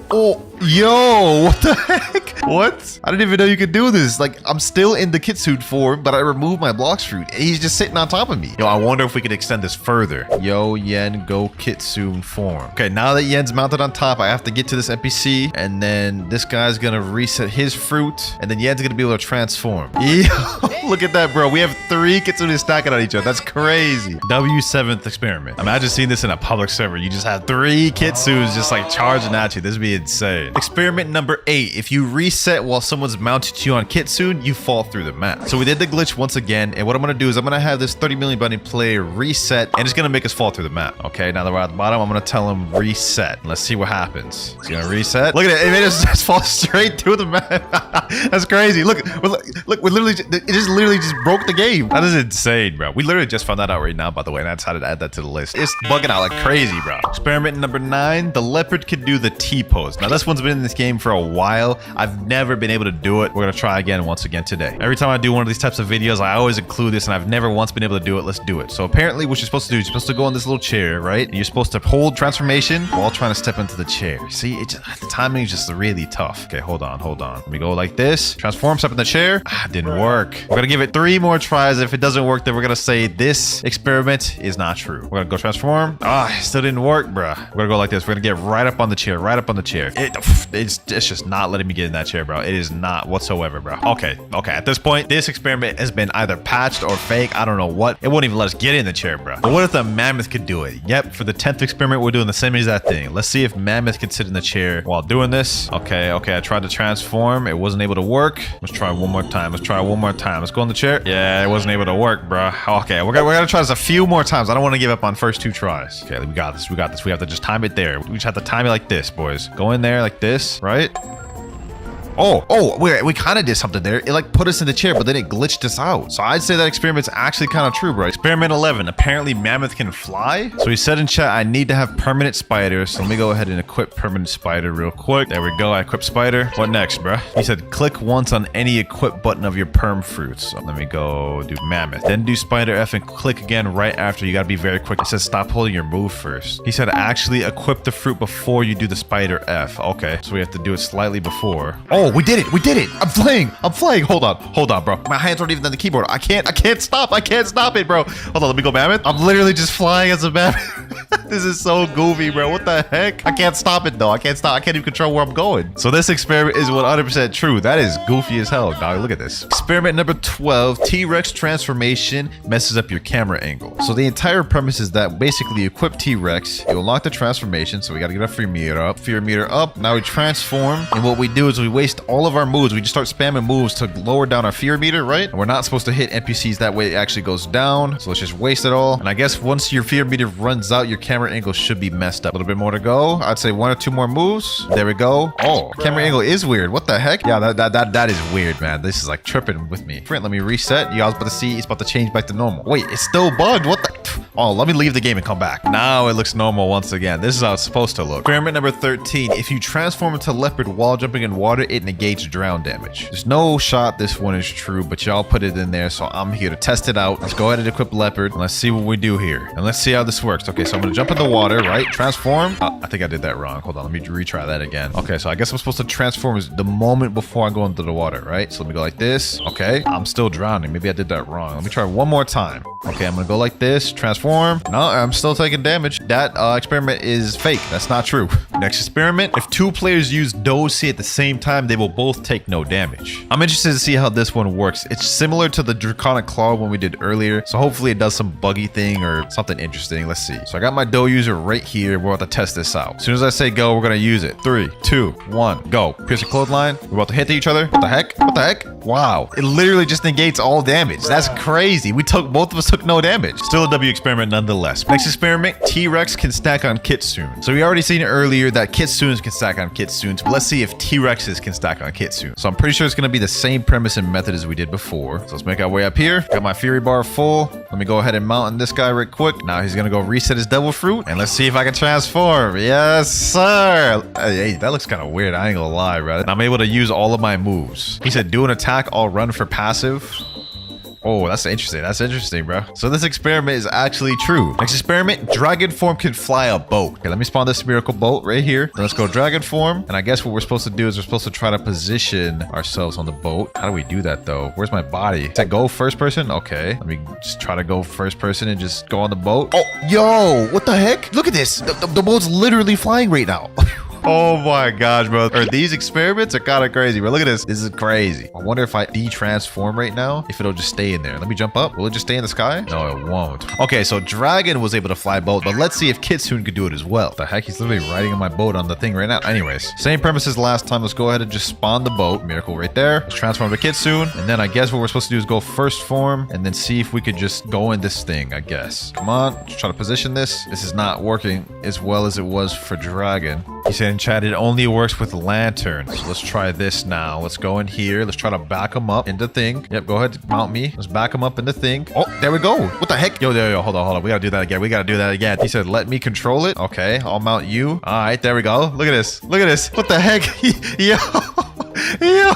Oh, yo, what the heck? What? I didn't even know you could do this. Like, I'm still in the kitsune form, but I removed my Blox fruit. He's just sitting on top of me. Yo, I wonder if we could extend this further. Yo, Yen, go kitsune form. Okay, now that Yen's mounted on top, I have to get to this NPC, and then this guy's gonna reset his fruit, and then Yen's gonna be able to transform. Yo, look at that, bro. We have 3 kitsune stacking on each other. That's crazy. W7th experiment. Imagine seeing this in a public server. You just have 3 kitsunes just like charging at you. This would be insane. Experiment number 8. If you reset while someone's mounted to you on kitsune, you fall through the map. So we did the glitch once again, and what I'm gonna do is I'm gonna have this 30 million button player reset, and it's gonna make us fall through the map. Okay, now that we're at the bottom, I'm gonna tell him reset. Let's see what happens. He's gonna reset. Look at it. It made us just fall straight through the map. That's crazy. Look, we literally, it just literally just broke the game. That is insane, bro. We literally just found that out right now, by the way, and I decided to add that to the list. It's bugging out like crazy, bro. Experiment number 9. The leopard can do the T-pose. Now, this one's been in this game for a while. I've never been able to do it. We're gonna try again once again today. Every time I do one of these types of videos, I always include this, and I've never once been able to do it. Let's do it. So apparently what you're supposed to do is you're supposed to go on this little chair, right? And you're supposed to hold transformation while trying to step into the chair. See, the timing is just really tough. Okay, hold on. Let me go like this. Transform, step in the chair. Didn't work. We're gonna give it 3 more tries. If it doesn't work, then we're gonna say this experiment is not true. We're gonna go transform. It still didn't work, bruh. We're gonna go like this. We're gonna get right up on the chair, It's just not letting me get in that chair, bro. It is not whatsoever, bro. Okay. At this point, this experiment has been either patched or fake. I don't know what. It won't even let us get in the chair, bro. But what if the mammoth could do it? Yep, for the 10th experiment, we're doing the same exact thing. Let's see if mammoth can sit in the chair while doing this. Okay. I tried to transform. It wasn't able to work. Let's try one more time. Let's go in the chair. Yeah, it wasn't able to work, bro. Okay, we're gonna try this a few more times. I don't want to give up on first 2 tries. Okay, we got this. We have to just time it there. We just have to time it like this, boys. Go in there like this, right? Oh, wait, we kind of did something there. It like put us in the chair, but then it glitched us out. So I'd say that experiment's actually kind of true, bro. Experiment 11. Apparently mammoth can fly. So he said in chat, I need to have permanent spider. So let me go ahead and equip permanent spider real quick. There we go. I equipped spider. What next, bro? He said, click once on any equip button of your perm fruits. So let me go do mammoth. Then do spider F and click again right after. You got to be very quick. It says stop holding your move first. He said, actually equip the fruit before you do the spider F. Okay, so we have to do it slightly before. Oh, we did it. I'm flying. Hold on, bro. My hands aren't even on the keyboard. I can't stop it, bro. Hold on, let me go mammoth. I'm literally just flying as a mammoth. This is so goofy, bro. What the heck? I can't stop it though. I can't even control where I'm going. So this experiment is 100% true. That is goofy as hell, dog. Look at this. Experiment number 12. T-Rex transformation messes up your camera angle. So the entire premise is that basically you equip T-Rex, you unlock the transformation. So we got to get our fear meter up. Now we transform, and what we do is we waste all of our moves. We just start spamming moves to lower down our fear meter, right? And we're not supposed to hit NPCs. That way it actually goes down. So let's just waste it all. And I guess once your fear meter runs out, your camera angle should be messed up. A little bit more to go. I'd say 1 or 2 more moves. There we go. Oh, camera angle is weird. What the heck? Yeah, that is weird, man. This is like tripping with me. Let me reset. You guys about to see it's about to change back to normal. Wait, it's still bugged. What the? Oh, let me leave the game and come back. Now it looks normal once again. This is how it's supposed to look. Experiment number 13. If you transform into leopard while jumping in water, it negates drown damage. There's no shot this one is true, but y'all put it in there, so I'm here to test it out. Let's go ahead and equip leopard, and let's see what we do here. And let's see how this works. Okay, so I'm gonna jump in the water, right? Transform. I think I did that wrong. Hold on, let me retry that again. Okay, so I guess I'm supposed to transform the moment before I go into the water, right? So let me go like this. Okay, I'm still drowning. Maybe I did that wrong. Let me try one more time. Okay, I'm gonna go like this. Transform. No, I'm still taking damage. That experiment is fake. That's not true. Next experiment. If 2 players use Dosi at the same time, they will both take no damage. I'm interested to see how this one works. It's similar to the Draconic Claw one we did earlier, so hopefully it does some buggy thing or something interesting. Let's see. So I got my dough user right here. We're about to test this out. As soon as I say go, we're gonna use it. 3, 2, 1, go. Pierce a clothesline. We're about to hit each other. What the heck? What the heck? Wow. It literally just negates all damage. That's crazy. Both of us took no damage. Still a W experiment nonetheless. Next experiment, T-Rex can stack on Kitsune. So we already seen it earlier. here that kitsunes can stack on kitsunes, but let's see if T-Rexes can stack on kitsunes. So I'm pretty sure it's going to be the same premise and method as we did before. So let's make our way up here. Got my Fury Bar full. Let me go ahead and mount on this guy right quick. Now he's going to go reset his Devil Fruit. And let's see if I can transform. Yes, sir. Hey, that looks kind of weird. I ain't gonna lie, bro. And I'm able to use all of my moves. He said, do an attack, I'll run for passive. Oh, that's interesting. That's interesting, bro. So this experiment is actually true. Next experiment, dragon form can fly a boat. Okay, let me spawn this miracle boat right here. Then let's go dragon form. And I guess what we're supposed to do is we're supposed to try to position ourselves on the boat. How do we do that though? Where's my body? Is it go first person? Okay, let me just try to go first person and just go on the boat. Oh, yo, what the heck? Look at this. The boat's literally flying right now. Oh my gosh, bro. These experiments are kind of crazy, bro. Look at this. This is crazy. I wonder if I de-transform right now, if it'll just stay in there. Let me jump up. Will it just stay in the sky? No, it won't. Okay, so Dragon was able to fly boat, but let's see if Kitsune could do it as well. The heck? He's literally riding on my boat on the thing right now. Anyways, same premise as last time. Let's go ahead and just spawn the boat. Miracle right there. Let's transform to Kitsune. And then I guess what we're supposed to do is go first form and then see if we could just go in this thing, I guess. Come on. Let's try to position this. This is not working as well as it was for Dragon. He said in chat, it only works with lanterns. Let's try this now. Let's go in here. Let's try to back him up in the thing. Yep, go ahead. Mount me. Let's back him up in the thing. Oh, there we go. What the heck? Yo, hold on. We gotta do that again. We gotta do that again. He said, let me control it. Okay, I'll mount you. All right, there we go. Look at this. Look at this. What the heck? Yo. Yo.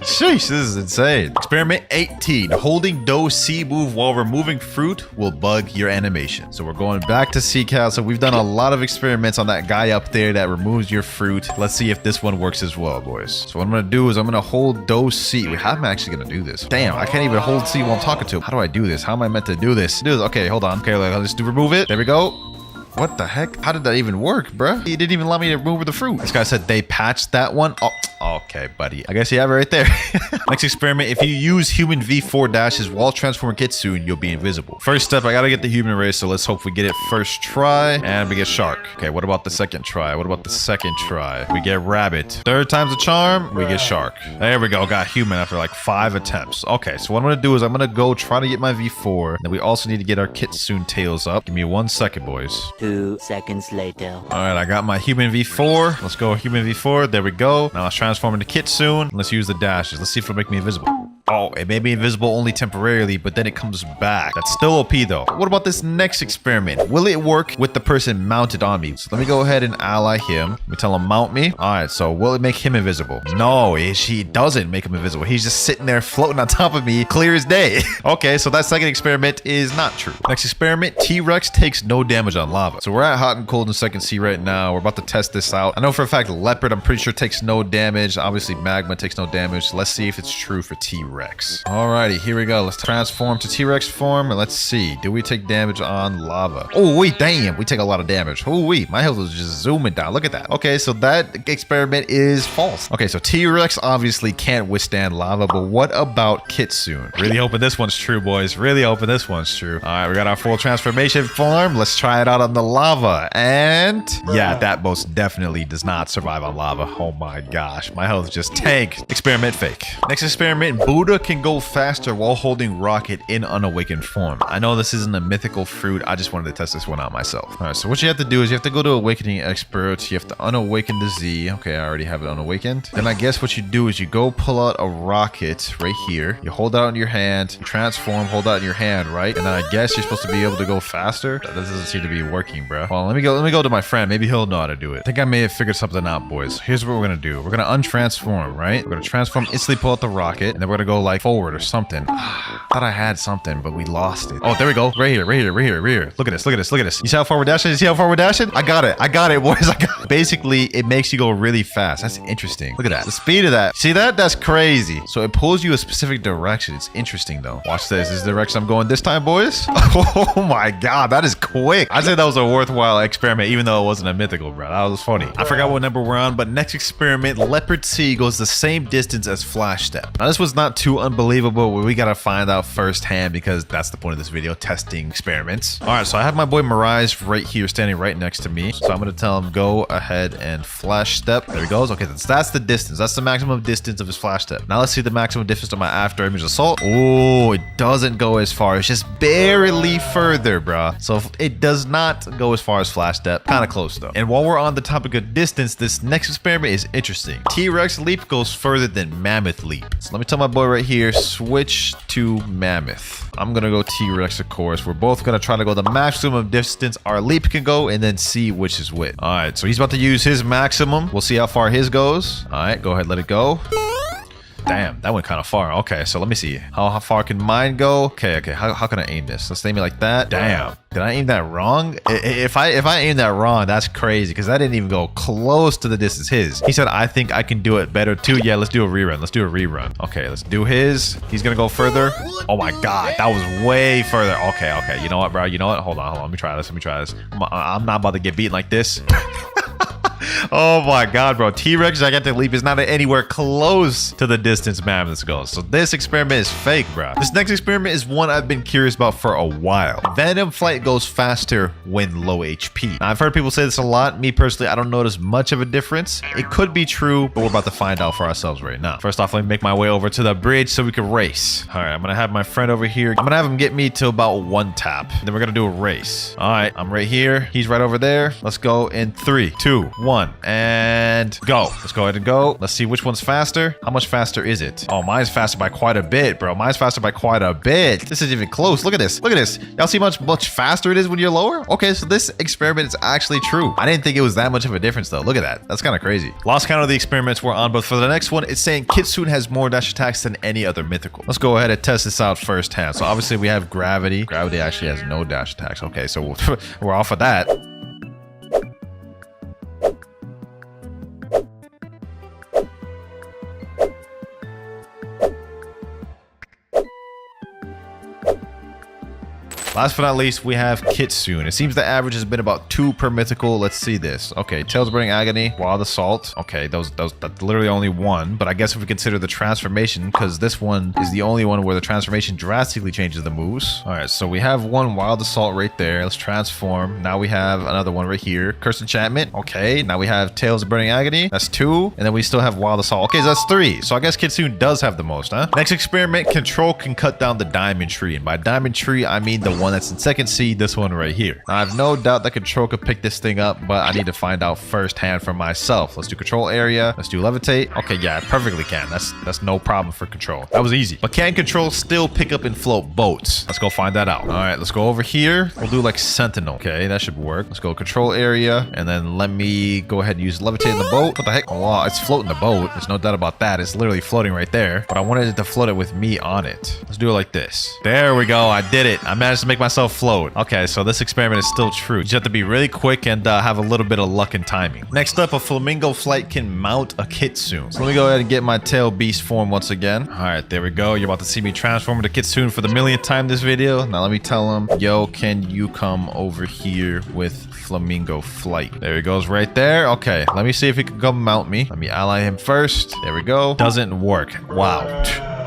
Sheesh, this is insane. Experiment 18. Holding Do C move while removing fruit will bug your animation. So we're going back to C Castle. We've done a lot of experiments on that guy up there that removes your fruit. Let's see if this one works as well, boys. So what I'm going to do is I'm going to hold Do C. Wait, how am I actually going to do this? Damn, I can't even hold C while I'm talking to him. How do I do this? How am I meant to do this? Okay, hold on. Okay, let's remove it. There we go. What the heck? How did that even work, bruh? He didn't even allow me to remove the fruit. This guy said they patched that one. Oh, okay, buddy. I guess you have it right there. Next experiment. If you use human V4 dashes while transforming Kitsune, you'll be invisible. First step, I gotta get the human race, so let's hope we get it first try. And we get shark. Okay, what about the second try? What about the second try? We get rabbit. Third time's a charm, we get shark. There we go. Got human after like 5 attempts. Okay, so what I'm gonna do is I'm gonna go try to get my V4. Then we also need to get our Kitsune tails up. Give me 1 second, boys. 2 seconds later. All right, I got my human V4. Let's go human V4. There we go. Now let's transform into Kitsune. Let's use the dashes. Let's see if it'll make me invisible. Oh, it may be invisible only temporarily, but then it comes back. That's still OP though. What about this next experiment? Will it work with the person mounted on me? So let me go ahead and ally him. Let me tell him mount me. All right, so will it make him invisible? No, she doesn't make him invisible. He's just sitting there floating on top of me, clear as day. Okay, so that second experiment is not true. Next experiment, T-Rex takes no damage on lava. So we're at hot and cold in second C right now. We're about to test this out. I know for a fact Leopard, I'm pretty sure takes no damage. Obviously Magma takes no damage. Let's see if it's true for T-Rex. Alrighty, here we go. Let's transform to T-Rex form and let's see. Do we take damage on lava? Oh, wait, damn. We take a lot of damage. Oh, wait. My health is just zooming down. Look at that. Okay, so that experiment is false. Okay, so T-Rex obviously can't withstand lava, but what about Kitsune? Really hoping this one's true, boys. Really hoping this one's true. All right, we got our full transformation form. Let's try it out on the lava. And yeah, that most definitely does not survive on lava. Oh my gosh. My health just tanked. Experiment fake. Next experiment, Buddha can go faster while holding rocket in unawakened form. I know this isn't a mythical fruit. I just wanted to test this one out myself. All right, so what you have to do is you have to go to awakening expert. You have to unawaken the Z. Okay, I already have it unawakened. Then I guess what you do is you go pull out a rocket right here. You hold it out in your hand, transform, hold out in your hand, right? And then I guess you're supposed to be able to go faster. That doesn't seem to be working, bro. Well, let me go to my friend. Maybe he'll know how to do it. I think I may have figured something out, boys. Here's what we're gonna do. We're gonna untransform, right? We're gonna transform, instantly pull out the rocket, and then we're gonna go like forward or something. Thought I had something, but we lost it. Oh, there we go. Right here. Look at this. You see how far we're dashing? I got it, boys. I got it. Basically, it makes you go really fast. That's interesting. Look at that. The speed of that. See that? That's crazy. So it pulls you a specific direction. It's interesting though. Watch this. This is the direction I'm going this time, boys. Oh my god, that is quick. I'd say that was a worthwhile experiment, even though it wasn't a mythical, bro. That was funny. I forgot what number we're on, but next experiment, Leopard C goes the same distance as Flash Step. Now this was not too unbelievable. We gotta find out firsthand because that's the point of this video, testing experiments. All right, so I have my boy Mirage right here, standing right next to me. So I'm gonna tell him, go ahead and flash step. There he goes. Okay, that's the distance. That's the maximum distance of his flash step. Now let's see the maximum distance of my after image assault. Oh, it doesn't go as far. It's just barely further, bruh. So it does not go as far as flash step. Kind of close though. And while we're on the topic of distance, this next experiment is interesting. T-Rex leap goes further than mammoth leap. So let me tell my boy right here, switch to mammoth. I'm gonna go T-Rex, of course. We're both gonna try to go the maximum distance our leap can go and then see which is which. All right, so he's about to use his maximum. We'll see how far his goes. All right, go ahead, let it go. Damn, that went kind of far. Okay, so let me see. How far can mine go? Okay, how can I aim this? Let's aim it like that. Damn, did I aim that wrong? If I aim that wrong, that's crazy because that didn't even go close to the distance his. He said, I think I can do it better too. Yeah, let's do a rerun. Let's do a rerun. Okay, let's do his. He's gonna go further. Oh my God, that was way further. Okay. You know what, bro? You know what? Hold on. Let me try this. I'm not about to get beaten like this. Oh my God, bro. T-Rex gigantic leap is not anywhere close to the distance mammoth goes. So this experiment is fake, bro. This next experiment is one I've been curious about for a while. Venom flight goes faster when low HP. Now, I've heard people say this a lot. Me personally, I don't notice much of a difference. It could be true, but we're about to find out for ourselves right now. First off, let me make my way over to the bridge so we can race. All right, I'm gonna have my friend over here. I'm gonna have him get me to about 1 tap. Then we're gonna do a race. All right, I'm right here. He's right over there. Let's go in 3, 2, 1. And go. Let's go ahead and go. Let's see which one's faster. How much faster is it? Oh, mine's faster by quite a bit, bro. Mine's faster by quite a bit. This isn't even close. Look at this. Look at this. Y'all see much faster it is when you're lower? Okay, so this experiment is actually true. I didn't think it was that much of a difference though. Look at that. That's kind of crazy. Lost count of the experiments we're on, but for the next one, it's saying Kitsune has more dash attacks than any other mythical. Let's go ahead and test this out firsthand. So obviously we have Gravity. Gravity actually has no dash attacks. Okay, so we're off of that. Last but not least, we have Kitsune. It seems the average has been about 2 per mythical. Let's see this. Okay, Tails Burning Agony, Wild Assault. Okay, that's literally only 1. But I guess if we consider the transformation, because this one is the only one where the transformation drastically changes the moves. All right, so we have 1 Wild Assault right there. Let's transform. Now we have another one right here. Curse Enchantment. Okay, now we have Tails Burning Agony. That's 2. And then we still have Wild Assault. Okay, so that's 3. So I guess Kitsune does have the most, huh? Next experiment, Control can cut down the Diamond Tree. And by Diamond Tree, I mean the one that's in second seed, this one right here. Now, I have no doubt that Control could pick this thing up, but I need to find out firsthand for myself. Let's do Control Area. Let's do Levitate. Okay, yeah, it perfectly can. That's no problem for Control. That was easy. But can Control still pick up and float boats? Let's go find that out. All right, let's go over here. We'll do like Sentinel. Okay, that should work. Let's go Control Area, and then let me go ahead and use Levitate in the boat. What the heck? Oh, wow, it's floating the boat. There's no doubt about that. It's literally floating right there, but I wanted it to float it with me on it. Let's do it like this. There we go. I did it. I managed to make myself float. Okay, so this experiment is still true. You just have to be really quick and have a little bit of luck and timing. Next up, a flamingo flight can mount a Kitsune. So let me go ahead and get my tail beast form once again. All right, there we go. You're about to see me transform into Kitsune for the millionth time this video. Now let me tell him, yo, can you come over here with flamingo flight? There he goes right there. Okay, let me see if he can come mount me. Let me ally him first. There we go. Doesn't work. Wow.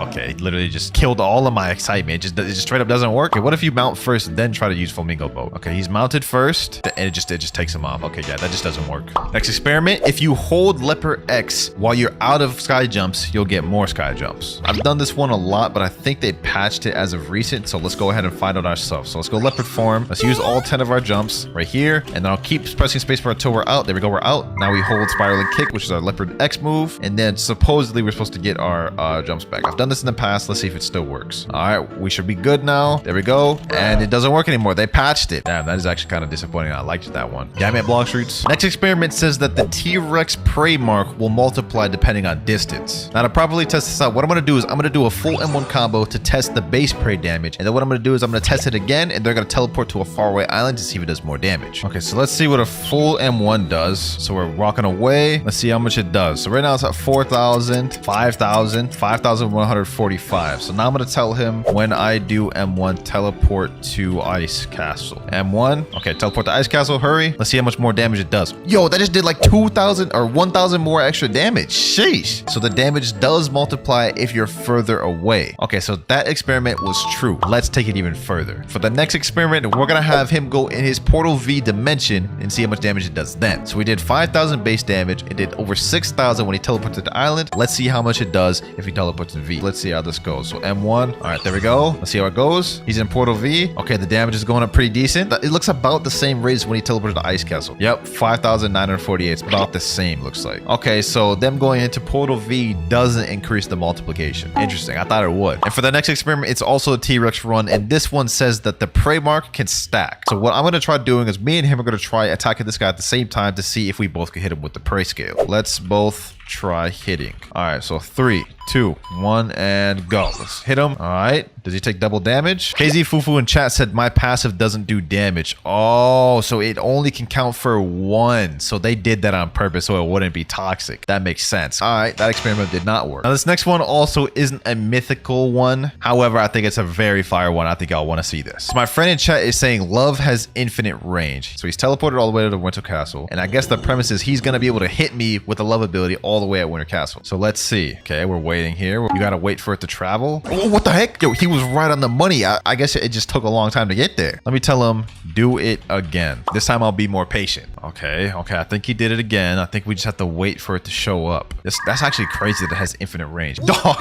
Okay, it literally just killed all of my excitement. It just straight up doesn't work. Okay, what if you mount first and then try to use flamingo boat? Okay, he's mounted first and it just takes him off. Okay, yeah, that just doesn't work. Next experiment, if you hold leopard X while you're out of sky jumps, you'll get more sky jumps. I've done this one a lot, but I think they patched it as of recent, so let's go ahead and find out ourselves. So let's go leopard form. Let's use all 10 of our jumps right here, and then I'll keep pressing spacebar until we're out. There we go, we're out. Now we hold spiraling kick, which is our leopard X move, and then supposedly we're supposed to get our jumps back. I've done this in the past. Let's see if it still works. All right, we should be good now. There we go, and it doesn't work anymore. They patched it. Damn, that is actually kind of disappointing. I liked that one. Damn it, Blox Roots. Next experiment says that the T-Rex prey mark will multiply depending on distance. Now to properly test this out, what I'm going to do is I'm going to do a full M1 combo to test the base prey damage, and then what I'm going to do is I'm going to test it again, and they're going to teleport to a faraway island to see if it does more damage. Okay, so let's see what a full M1 does. So we're walking away. Let's see how much it does. So right now it's at 4,000, 5,000, 5,100. 145. So now I'm going to tell him when I do M1, teleport to Ice Castle. M1. Okay, teleport to Ice Castle. Hurry. Let's see how much more damage it does. Yo, that just did like 2,000 or 1,000 more extra damage. Sheesh. So the damage does multiply if you're further away. Okay, so that experiment was true. Let's take it even further. For the next experiment, we're going to have him go in his Portal V dimension and see how much damage it does then. So we did 5,000 base damage. It did over 6,000 when he teleported to the island. Let's see how much it does if he teleports in V. Let's see how this goes. So M1. All right, there we go. Let's see how it goes. He's in Portal V. Okay, the damage is going up pretty decent. It looks about the same rate as when he teleported to Ice Castle. Yep, 5,948. It's about the same, looks like. Okay, so them going into Portal V doesn't increase the multiplication. Interesting. I thought it would. And for the next experiment, it's also a T-Rex run, and this one says that the prey mark can stack. So what I'm going to try doing is me and him are going to try attacking this guy at the same time to see if we both can hit him with the prey scale. Let's both try hitting. All right, so 3, 2, 1, and go. Let's hit him. All right. Does he take double damage? KZ Fufu in chat said my passive doesn't do damage. Oh, so it only can count for 1. So they did that on purpose so it wouldn't be toxic. That makes sense. All right, that experiment did not work. Now this next one also isn't a mythical one. However, I think it's a very fire one. I think I'll want to see this. So my friend in chat is saying Love has infinite range. So he's teleported all the way to the Winter Castle. And I guess the premise is he's going to be able to hit me with the Love ability all the way at Winter Castle. So let's see. Okay, we're waiting here. You got to wait for it to travel. Oh, what the heck? Yo, he was right on the money. I guess it just took a long time to get there. Let me tell him, do it again. This time I'll be more patient. Okay, I think he did it again. I think we just have to wait for it to show up. That's actually crazy that it has infinite range. Dog,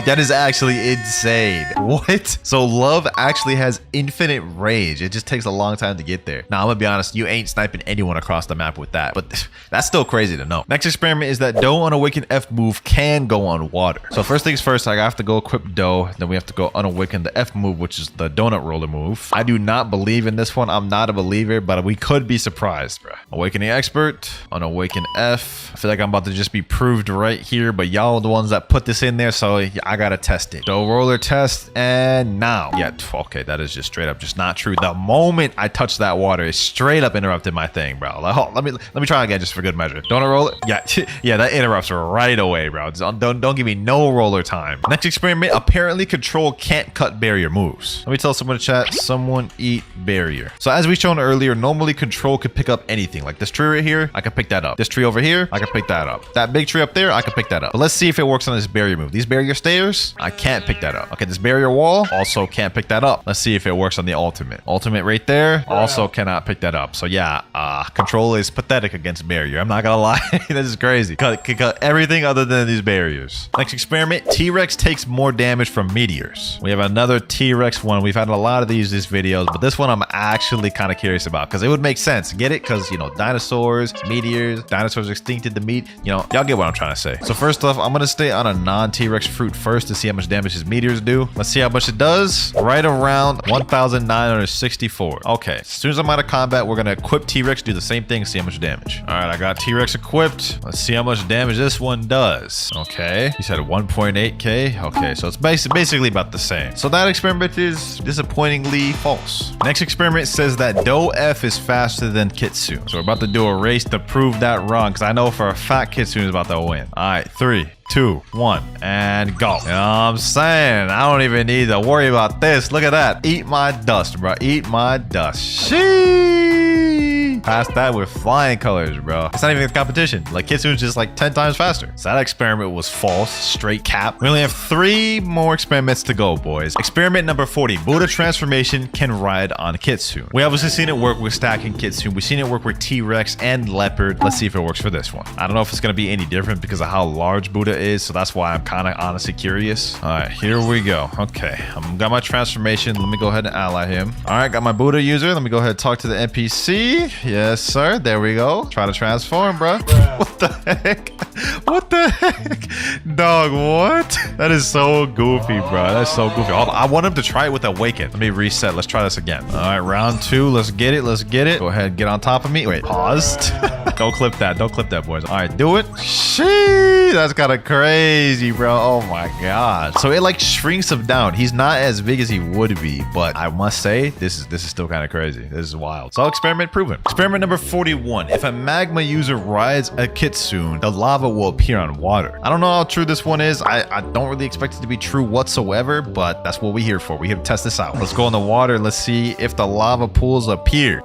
that is actually insane. What? So Love actually has infinite range. It just takes a long time to get there. Now, I'm gonna be honest, you ain't sniping anyone across the map with that, but that's still crazy to know. Next experiment is that Doe on Awaken F move can go on water. So first things first, I have to go equip Doe. Then we have to go unawaken the F move, which is the donut roller move. I do not believe in this one. I'm not a believer, but we could be surprised, bro. Awakening Expert, unawaken F. I feel like I'm about to just be proved right here, but y'all are the ones that put this in there, so I gotta test it. Doe roller test, and now. Yeah, okay, that is just straight up just not true. The moment I touched that water, it straight up interrupted my thing, bro. Like, oh, let me try again just for good measure. Donut roller, yeah, that interrupts right away, bro. Don't give me no roller time. Next experiment, apparently Control can't cut barrier moves. Let me tell someone in chat, someone eat barrier. So as we shown earlier, normally Control could pick up anything. Like this tree right here, I can pick that up. This tree over here, I can pick that up. That big tree up there, I can pick that up. But let's see if it works on this barrier move. These barrier stairs, I can't pick that up. Okay, this barrier wall, also can't pick that up. Let's see if it works on the ultimate. Ultimate right there, also cannot pick that up. So yeah, Control is pathetic against barrier. I'm not gonna lie. This is crazy. Cut everything other than these barriers. Next experiment, T-Rex takes more damage from meteors. We have another T-Rex one. We've had a lot of these videos, but this one I'm actually kind of curious about because it would make sense. Get it? Because, you know, dinosaurs, meteors, dinosaurs extincted the meat. You know, y'all get what I'm trying to say. So first off, I'm going to stay on a non-T-Rex fruit first to see how much damage his meteors do. Let's see how much it does. Right around 1,964. Okay, as soon as I'm out of combat, we're going to equip T-Rex, do the same thing, see how much damage. All right, I got T-Rex equipped. Let's see how much damage this one does. Okay, he said 1.8k. Okay, so it's basically about the same. So that experiment is disappointingly false. Next experiment says that Doe F is faster than Kitsune. So we're about to do a race to prove that wrong because I know for a fact Kitsune is about to win. All right, 3, 2, 1, and go. You know what I'm saying? I don't even need to worry about this. Look at that. Eat my dust, bro. Eat my dust. Sheesh. Passed that with flying colors, bro. It's not even a competition. Like, Kitsune's just like 10 times faster. So that experiment was false. Straight cap. We only have 3 more experiments to go, boys. Experiment number 40. Buddha transformation can ride on Kitsune. We obviously seen it work with stacking Kitsune. We've seen it work with T-Rex and Leopard. Let's see if it works for this one. I don't know if it's going to be any different because of how large Buddha is. So that's why I'm kind of honestly curious. All right, here we go. Okay, I've got my transformation. Let me go ahead and ally him. All right, got my Buddha user. Let me go ahead and talk to the NPC. Yes, sir. There we go. Try to transform, bro. What the heck? What the heck? Dog, what? That is so goofy, bro. That's so goofy. I want him to try it with Awaken. Let me reset. Let's try this again. All right, round 2. Let's get it. Let's get it. Go ahead, get on top of me. Wait, paused. Don't clip that. Don't clip that, boys. All right, do it. Sheesh, that's kind of crazy, bro. Oh my god. So it like shrinks him down. He's not as big as he would be, but I must say this is still kind of crazy. This is wild. So experiment proven. Experiment number 41. If a magma user rides a Kitsune, the lava will appear around water. I don't know how true this one is. I don't really expect it to be true whatsoever, but that's what we're here for. We're here to test this out. Let's go in the water. Let's see if the lava pools appear.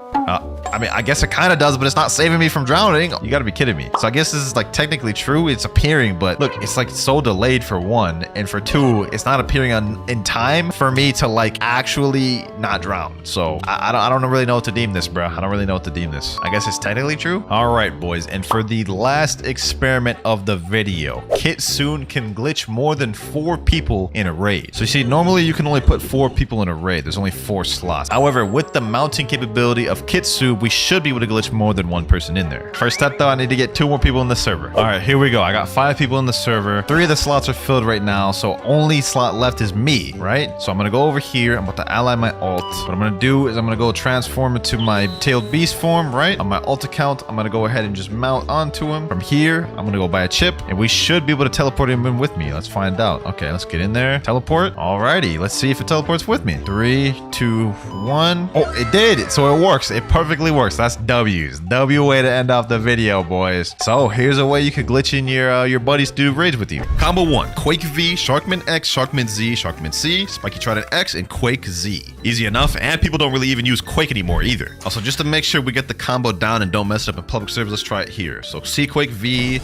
I mean, I guess it kind of does, but it's not saving me from drowning. You gotta be kidding me. So I guess this is like technically true. It's appearing, but look, it's like so delayed for one. And for two, it's not appearing in time for me to like actually not drown. So I don't really know what to deem this, bro. I don't really know what to deem this. I guess it's technically true. All right, boys. And for the last experiment of the video, Kitsune can glitch more than 4 people in a raid. So you see, normally you can only put 4 people in a raid. There's only 4 slots. However, with the mounting capability of Kitsune, we should be able to glitch more than 1 person in there. First step though, I need to get 2 more people in the server. All right, here we go. I got 5 people in the server. 3 of the slots are filled right now, so only slot left is me, right? So I'm gonna go over here. I'm about to ally my alt. What I'm gonna do is I'm gonna go transform into my tailed beast form, right? On my alt account, I'm gonna go ahead and just mount onto him. From here, I'm gonna go buy a chip, and we should be able to teleport him in with me. Let's find out. Okay, let's get in there. Teleport. Alrighty, let's see if it teleports with me. 3, 2, 1. Oh, it did. So it works. It perfectly works. That's W's. W way to end off the video, boys. So here's a way you could glitch in your buddies to do raids with you. Combo 1, Quake V, Sharkman X, Sharkman Z, Sharkman C, Spiky Trident X, and Quake Z. Easy enough, and people don't really even use Quake anymore either. Also, just to make sure we get the combo down and don't mess it up in public servers, let's try it here. So C Quake V,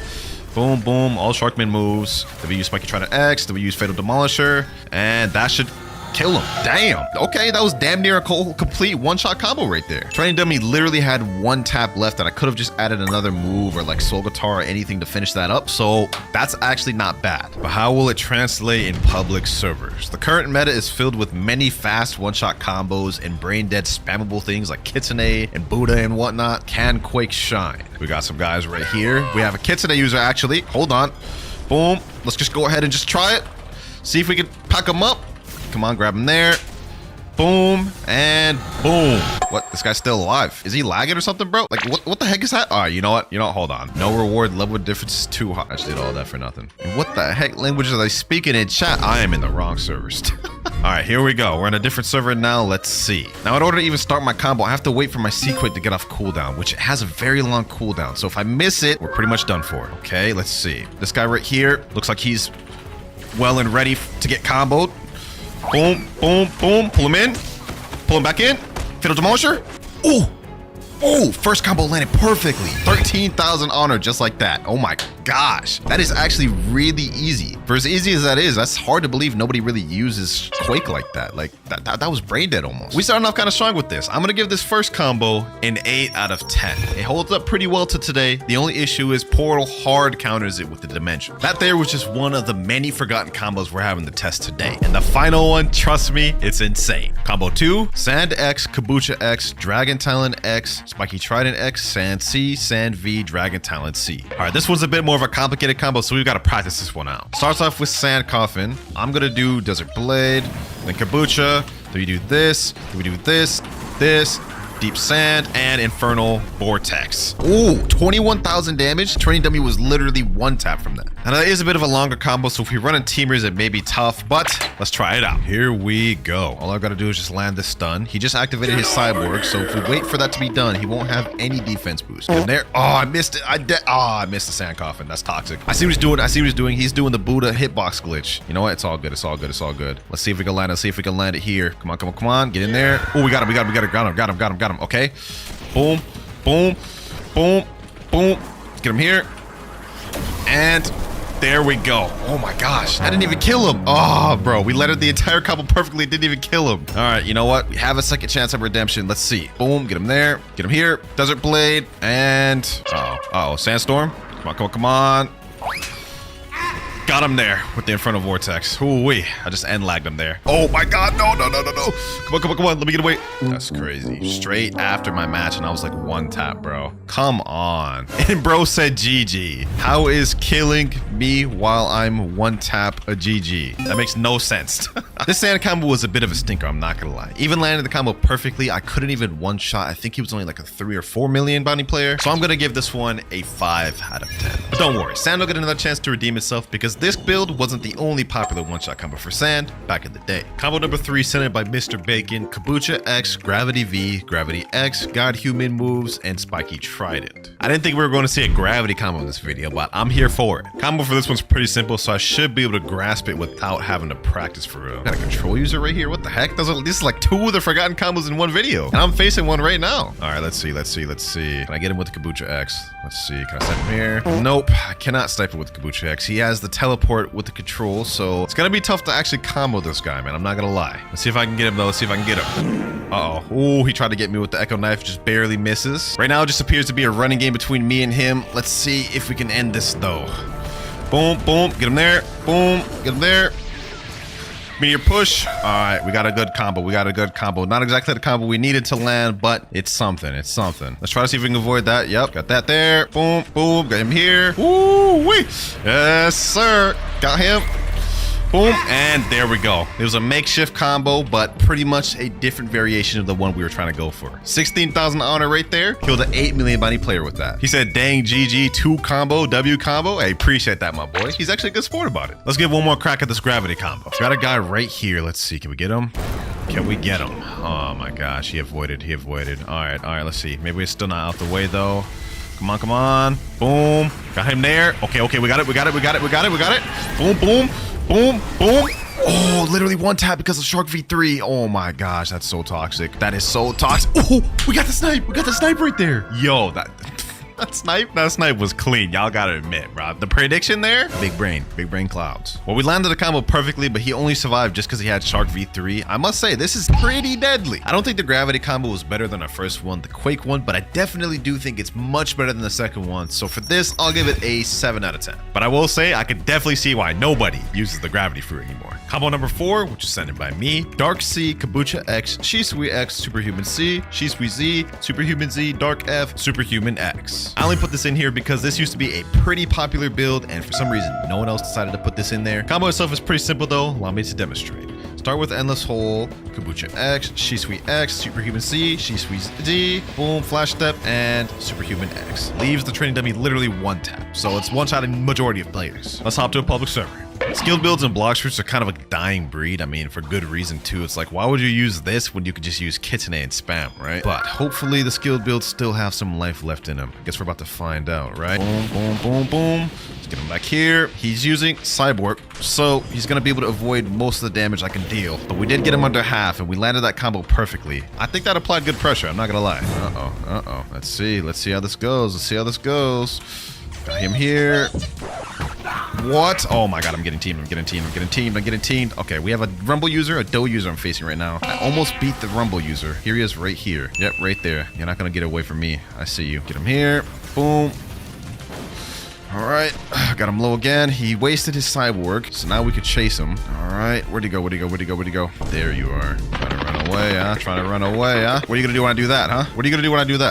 boom, boom, all Sharkman moves. Then we use Spiky Trident X, then we use Fatal Demolisher, and that should kill him. Damn. Okay, that was damn near a complete one-shot combo right there. Training Dummy literally had 1 tap left, and I could have just added another move or like Soul Guitar or anything to finish that up. So that's actually not bad. But how will it translate in public servers? The current meta is filled with many fast one-shot combos and brain-dead spammable things like Kitsune and Buddha and whatnot. Can Quake shine? We got some guys right here. We have a Kitsune user actually. Hold on. Boom. Let's just go ahead and just try it. See if we can pack them up. Come on, grab him there. Boom and boom. What? This guy's still alive. Is he lagging or something, bro? Like, what the heck is that? All right, you know what? Hold on. No reward, level difference is too high. I just did all that for nothing. And what the heck language are they speaking in chat? I am in the wrong servers. All right, here we go. We're in a different server now. Let's see. Now, in order to even start my combo, I have to wait for my C-Quake to get off cooldown, which has a very long cooldown. So if I miss it, we're pretty much done for. Okay, let's see. This guy right here looks like he's well and ready to get comboed. Boom, boom, boom. Pull him in. Pull him back in. Fatal Demolisher. Ooh. Oh, first combo landed perfectly. 13,000 honor just like that. Oh my gosh. That is actually really easy. For as easy as that is, that's hard to believe nobody really uses Quake like that. Like, that was brain dead almost. We started off kind of strong with this. I'm going to give this first combo an 8 out of 10. It holds up pretty well to today. The only issue is Portal hard counters it with the dimension. That there was just one of the many forgotten combos we're having to test today. And the final one, trust me, it's insane. Combo 2, Sand X, Kabucha X, Dragon Talon X, Spiky Trident X, Sand C, Sand V, Dragon Talon C. All right, this one's a bit more of a complicated combo, so we've got to practice this one out. Starts off with Sand Coffin. I'm gonna do Desert Blade, then Kabucha, then we do this, then we do this, Deep Sand, and Infernal Vortex. Ooh, 21,000 damage. Training Dummy was literally 1 tap from that. Now that is a bit of a longer combo, so if we run in teamers, it may be tough, but let's try it out. Here we go. All I've got to do is just land this stun. He just activated his Cyborg, so if we wait for that to be done, he won't have any defense boost. And there, oh, I missed it. I missed the Sand Coffin. That's toxic. I see what he's doing. He's doing the Buddha hitbox glitch. You know what? It's all good. It's all good. It's all good. Let's see if we can land it. Let's see if we can land it here. Come on, come on, come on. Get in there. Oh, we got him. Got him. Okay. Boom, boom, boom, boom. Let's get him here. And there we go. Oh my gosh. I didn't even kill him. Oh, bro. We landed the entire combo perfectly. Didn't even kill him. All right. You know what? We have a second chance of redemption. Let's see. Boom. Get him there. Get him here. Desert Blade. And Sandstorm. Come on, come on, come on. Got him there with the Infernal Vortex. Ooh-wee. I just end lagged him there. Oh my god, no. Come on. Let me get away. That's crazy. Straight after my match, and I was like 1 tap, bro. Come on. And bro said GG. How is killing me while I'm 1 tap a GG? That makes no sense. This Sand combo was a bit of a stinker, I'm not gonna lie. Even landing the combo perfectly, I couldn't even one-shot. I think he was only like a 3 or 4 million bounty player. So I'm gonna give this one a 5 out of 10. But don't worry, Sand will get another chance to redeem itself because because this build wasn't the only popular one-shot combo for Sand back in the day. Combo number 3 sent in by Mr. Bacon, Kabucha X, Gravity V, Gravity X, God Human moves, and Spiky Trident. I didn't think we were going to see a gravity combo in this video, but I'm here for it. Combo for this one's pretty simple, so I should be able to grasp it without having to practice for real. Got a control user right here. What the heck? This is like 2 of the forgotten combos in one video, and I'm facing one right now. All right, let's see. Can I get him with the Kabucha X? Let's see. Can I snipe him here? Nope. I cannot snipe him with the Kabucha X. He has the teleport with the control, so it's gonna be tough to actually combo this guy, man. I'm not gonna lie. Let's see if I can get him though. Let's see if I can get him. Uh-oh. Oh, he tried to get me with the Echo Knife, just barely misses. Right now, it just appears to be a running game between me and him. Let's see if we can end this though. Boom, boom. Get him there. Boom. Get him there. Meteor push. All right, we got a good combo. Not exactly the combo we needed to land, but it's something. Let's try to see if we can avoid that. Yep, got that there. Boom, boom. Got him here. Woo-wee. Yes, sir. Got him. Boom, and there we go. It was a makeshift combo, but pretty much a different variation of the one we were trying to go for. 16,000 honor right there. Killed an 8 million bounty player with that. He said, dang, GG, 2 combo, W combo. I appreciate that, my boy. He's actually a good sport about it. Let's give one more crack at this gravity combo. Got a guy right here. Let's see. Can we get him? Can we get him? Oh my gosh, he avoided. All right, let's see. Maybe we're still not out the way though. Come on. Boom. Got him there. Okay, we got it. Boom, boom. Boom, boom. Oh, literally one tap because of Shark V3. Oh my gosh, that's so toxic. That is so toxic. Oh, we got the snipe right there. Yo, that snipe was clean. Y'all gotta admit, bro. The prediction there, big brain clouds. Well, we landed the combo perfectly, but he only survived just because he had Shark V3. I must say, this is pretty deadly. I don't think the gravity combo was better than our first one, the Quake one, but I definitely do think it's much better than the second one. So for this, I'll give it a 7 out of 10. But I will say, I could definitely see why nobody uses the gravity fruit anymore. Combo number 4, which is sent in by me, Dark C, Kabucha X, Shisui X, Superhuman C, Shisui Z, Superhuman Z, Dark F, Superhuman X. I only put this in here because this used to be a pretty popular build, and for some reason, no one else decided to put this in there. Combo itself is pretty simple though. Allow me to demonstrate. Start with Endless Hole, Kabucha X, Shisui X, Superhuman C, Shisui Z, boom, Flash Step, and Superhuman X. Leaves the training dummy literally one tap, so it's one shot in majority of players. Let's hop to a public server. Skilled builds and Blox fruits are kind of a dying breed. I mean, for good reason too. It's like, why would you use this when you could just use Kitsune and spam, right? But hopefully the skilled builds still have some life left in them. I guess we're about to find out, right? Boom, boom, boom, boom. Let's get him back here. He's using Cyborg, so he's gonna be able to avoid most of the damage I can deal. But we did get him under half, and we landed that combo perfectly. I think that applied good pressure. I'm not gonna lie. Uh-oh. Let's see how this goes. Got him here. What? Oh my god, I'm getting teamed. Okay, we have a Rumble user, a Doe user I'm facing right now. I almost beat the Rumble user. Here he is right here. Yep, right there. You're not gonna get away from me. I see you. Get him here. Boom. All right, got him low again. He wasted his cyborg, so now we could chase him. All right, where'd he go? There you are. Trying to run away, huh? What are you gonna do when I do that,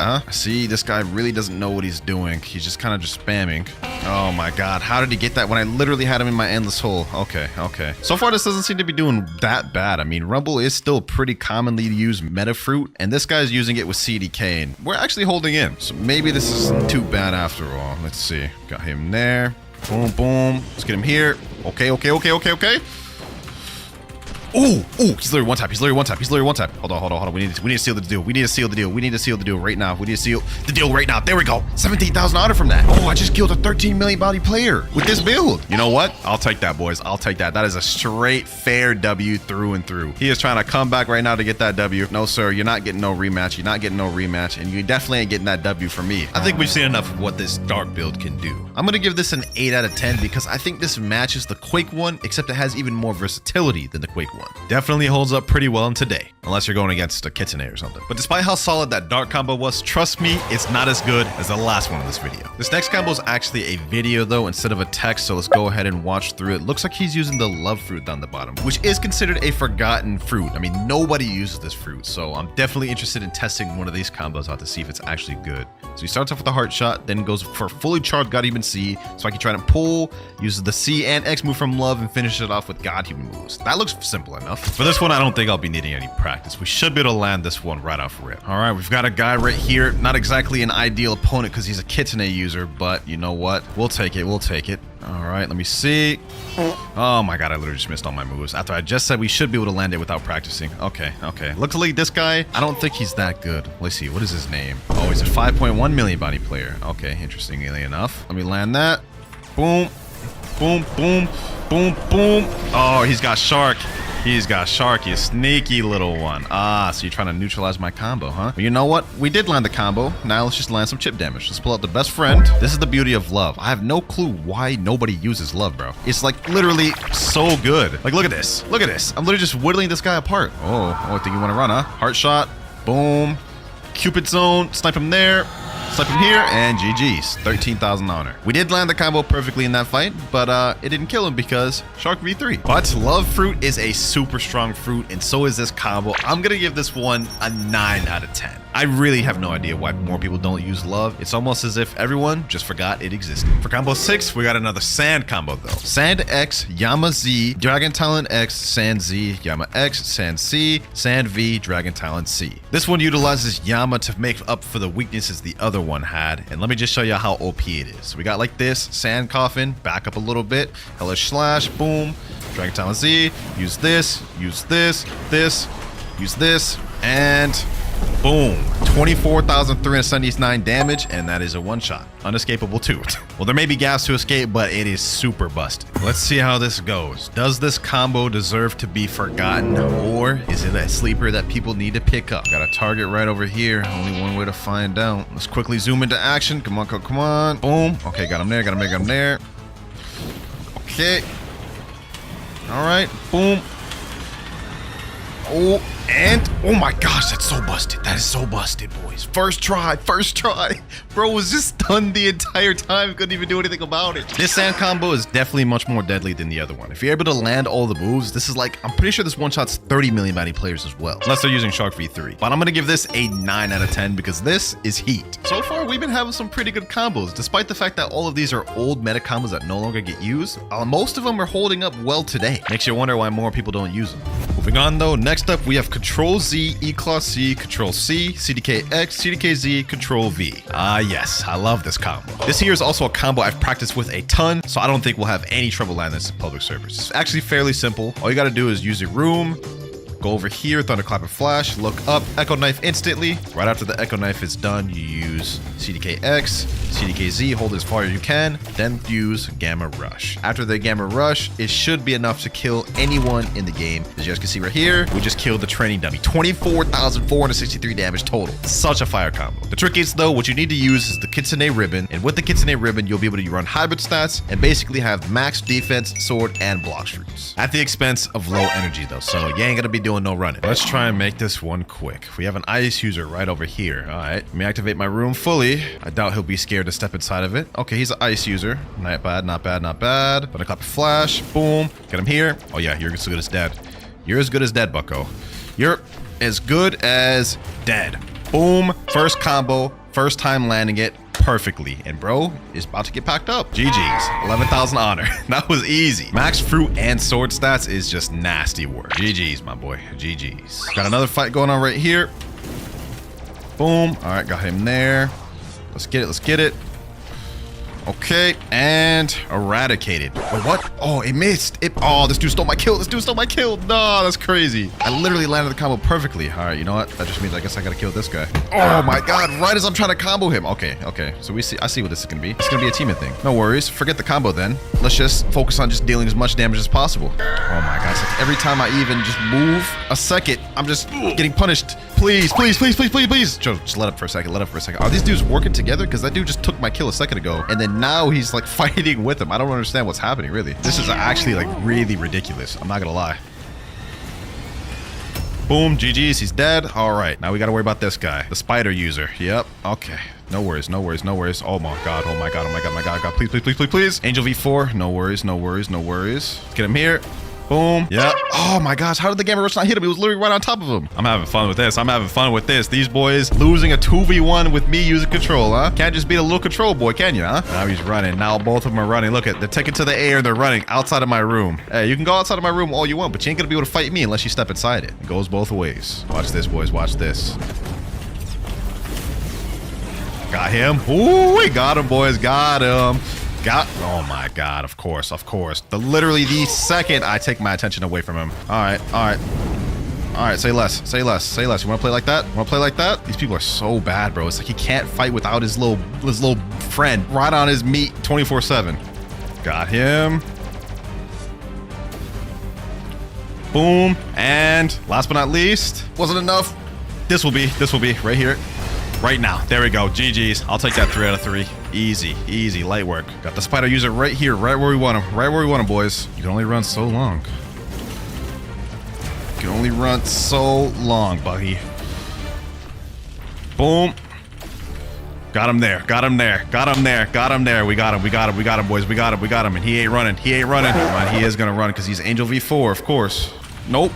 huh? See, this guy really doesn't know what he's doing. He's just kind of just spamming. Oh my god, how did he get that when I literally had him in my endless hole? Okay. So far, this doesn't seem to be doing that bad. I mean, Rumble is still pretty commonly used meta fruit, and this guy's using it with CDK, and we're actually holding in. So maybe this isn't too bad after all. Let's see. Got him there. Boom, boom. Let's get him here. Okay. Oh, he's literally one tap. Hold on. We need to seal the deal. We need to seal the deal right now. There we go. 17,000 honor from that. Oh, I just killed a 13 million bounty player with this build. You know what? I'll take that, boys. That is a straight fair W through and through. He is trying to come back right now to get that W. No, sir. You're not getting no rematch. And you definitely ain't getting that W from me. I think we've seen enough of what this dark build can do. I'm going to give this an 8 out of 10 because I think this matches the Quake one, except it has even more versatility than the Quake one. Definitely holds up pretty well in today, unless you're going against a Kitsune or something. But despite how solid that dark combo was, trust me, it's not as good as the last one in this video. This next combo is actually a video though, instead of a text, so let's go ahead and watch through it. Looks like he's using the love fruit down the bottom, which is considered a forgotten fruit. I mean, nobody uses this fruit, so I'm definitely interested in testing one of these combos out to see if it's actually good. So he starts off with a heart shot, then goes for fully charged God Human C, so I can try to pull, uses the C and X move from love, and finish it off with God Human moves. That looks simple enough. For this one, I don't think I'll be needing any practice. We should be able to land this one right off rip. All right, we've got a guy right here. Not exactly an ideal opponent because he's a Kitsune user, but you know what? We'll take it. All right, let me see. Oh my god, I literally just missed all my moves. After I just said we should be able to land it without practicing. Okay. Luckily, this guy, I don't think he's that good. Let's see, what is his name? Oh, he's a 5.1 million body player. Okay, interestingly enough. Let me land that. Boom. Boom, boom, boom, boom. Oh, he's got Shark. He's got Shark, you sneaky little one. Ah, so you're trying to neutralize my combo, huh? Well, you know what? We did land the combo. Now let's just land some chip damage. Let's pull out the best friend. This is the beauty of love. I have no clue why nobody uses love, bro. It's like literally so good. Like, look at this. Look at this. I'm literally just whittling this guy apart. Oh, I think you want to run, huh? Heart shot. Boom. Cupid zone. Snipe him there. Snipe him here, and GG's. 13,000 honor. We did land the combo perfectly in that fight, but it didn't kill him because Shark V3. But Love Fruit is a super strong fruit, and so is this combo. I'm gonna give this one a 9 out of 10. I really have no idea why more people don't use love. It's almost as if everyone just forgot it existed. For combo 6, we got another Sand combo though. Sand X, Yama Z, Dragon Talon X, Sand Z, Yama X, Sand C, Sand V, Dragon Talon C. This one utilizes Yama to make up for the weaknesses the other one had. And let me just show you how OP it is. We got like this, Sand Coffin, back up a little bit, Hellish Slash, boom, Dragon Talon Z, use this, use this, use this, and boom, 24,379 damage, and that is a one-shot. Unescapable too. Well, there may be gaps to escape, but it is super busted. Let's see how this goes. Does this combo deserve to be forgotten, or is it a sleeper that people need to pick up? Got a target right over here. Only one way to find out. Let's quickly zoom into action. Come on, come on. Boom. Okay, got him there, got him there. Okay. All right, boom. Oh, and oh my gosh, that's so busted. That is so busted, boys. First try. Bro was just stunned the entire time. Couldn't even do anything about it. This Sand combo is definitely much more deadly than the other one. If you're able to land all the moves, this is like, I'm pretty sure this one-shots 30 million body players as well. Unless they're using Shark V3. But I'm gonna give this a 9 out of 10 because this is heat. So far, we've been having some pretty good combos. Despite the fact that all of these are old meta combos that no longer get used, most of them are holding up well today. Makes you wonder why more people don't use them. Moving on though, next up we have Control Z, E-Claw C, Control C, CDK X, CDK Z, Control V. Ah yes, I love this combo. This here is also a combo I've practiced with a ton, so I don't think we'll have any trouble landing this in public servers. It's actually fairly simple. All you gotta do is use your room, go over here, Thunderclap and Flash, look up, Echo Knife instantly. Right after the Echo Knife is done, you use CDK X, CDK Z, hold it as far as you can, then use Gamma Rush. After the Gamma Rush, it should be enough to kill anyone in the game. As you guys can see right here, we just killed the training dummy. 24,463 damage total. Such a fire combo. The trick is though, what you need to use is the Kitsune Ribbon, and with the Kitsune Ribbon, you'll be able to run hybrid stats and basically have max defense, sword, and block fruits. At the expense of low energy though, so you ain't gonna be doing no running. Let's try and make this one quick. We have an ice user right over here. All right, let me activate my room fully. I doubt he'll be scared to step inside of it. Okay, he's an ice user. Not bad, not bad, not bad. But I clap a flash. Boom. Get him here. Oh yeah, you're as good as dead. You're as good as dead, bucko. You're as good as dead. Boom. First combo. First time landing it perfectly. And bro is about to get packed up. GG's. 11,000 honor. That was easy. Max fruit and sword stats is just nasty work. GG's, my boy. GG's. Got another fight going on right here. Boom. All right, got him there. Let's get it. Let's get it. Okay, and eradicated. Oh, what? Oh, it missed. Oh, this dude stole my kill. This dude stole my kill. No, that's crazy. I literally landed the combo perfectly. All right, you know what? That just means I guess I gotta kill this guy. Oh my god, right as I'm trying to combo him. Okay. So I see what this is gonna be. It's gonna be a teaming thing. No worries. Forget the combo then. Let's just focus on just dealing as much damage as possible. Oh my god, it's like every time I even just move a second, I'm just getting punished. Please. Joe, just let up for a second. Are these dudes working together? Because that dude just took my kill a second ago, and then now he's like fighting with him. I don't understand what's happening, really. This is actually like really ridiculous. I'm not gonna lie. Boom, GG's, he's dead. All right, now we gotta worry about this guy, the spider user. Yep, okay. No worries. Oh my god. Please. Angel V4, no worries. Let's get him here. Boom. Yep. Oh my gosh, how did the Gamma Rush not hit him? He was literally right on top of him. I'm having fun with this. These boys losing a 2v1 with me using control, huh? Can't just beat a little control boy, can you, huh? Now he's running. Now both of them are running. Look at, they're taking to the air. They're running outside of my room. Hey, you can go outside of my room all you want, but you ain't gonna be able to fight me unless you step inside it. It goes both ways. Watch this, boys. Watch this. Got him. Ooh, we got him, boys. Got him. Got. Oh my God. Of course. Of course. Literally the second I take my attention away from him. All right. All right. All right. Say less. Say less. Say less. You want to play like that? Want to play like that? These people are so bad, bro. It's like he can't fight without his little friend right on his meat 24/7. Got him. Boom. And last but not least, wasn't enough. This will be right here. Right now. There we go. GG's. I'll take that 3 out of 3. Easy. Easy. Light work. Got the spider user right here. Right where we want him. Right where we want him, boys. You can only run so long. You can only run so long, buddy. Boom. Got him there. Got him there. Got him there. Got him there. We got him. We got him. We got him, boys. We got him. We got him. And he ain't running. He ain't running. Come on, he is going to run because he's Angel V4, of course. Nope.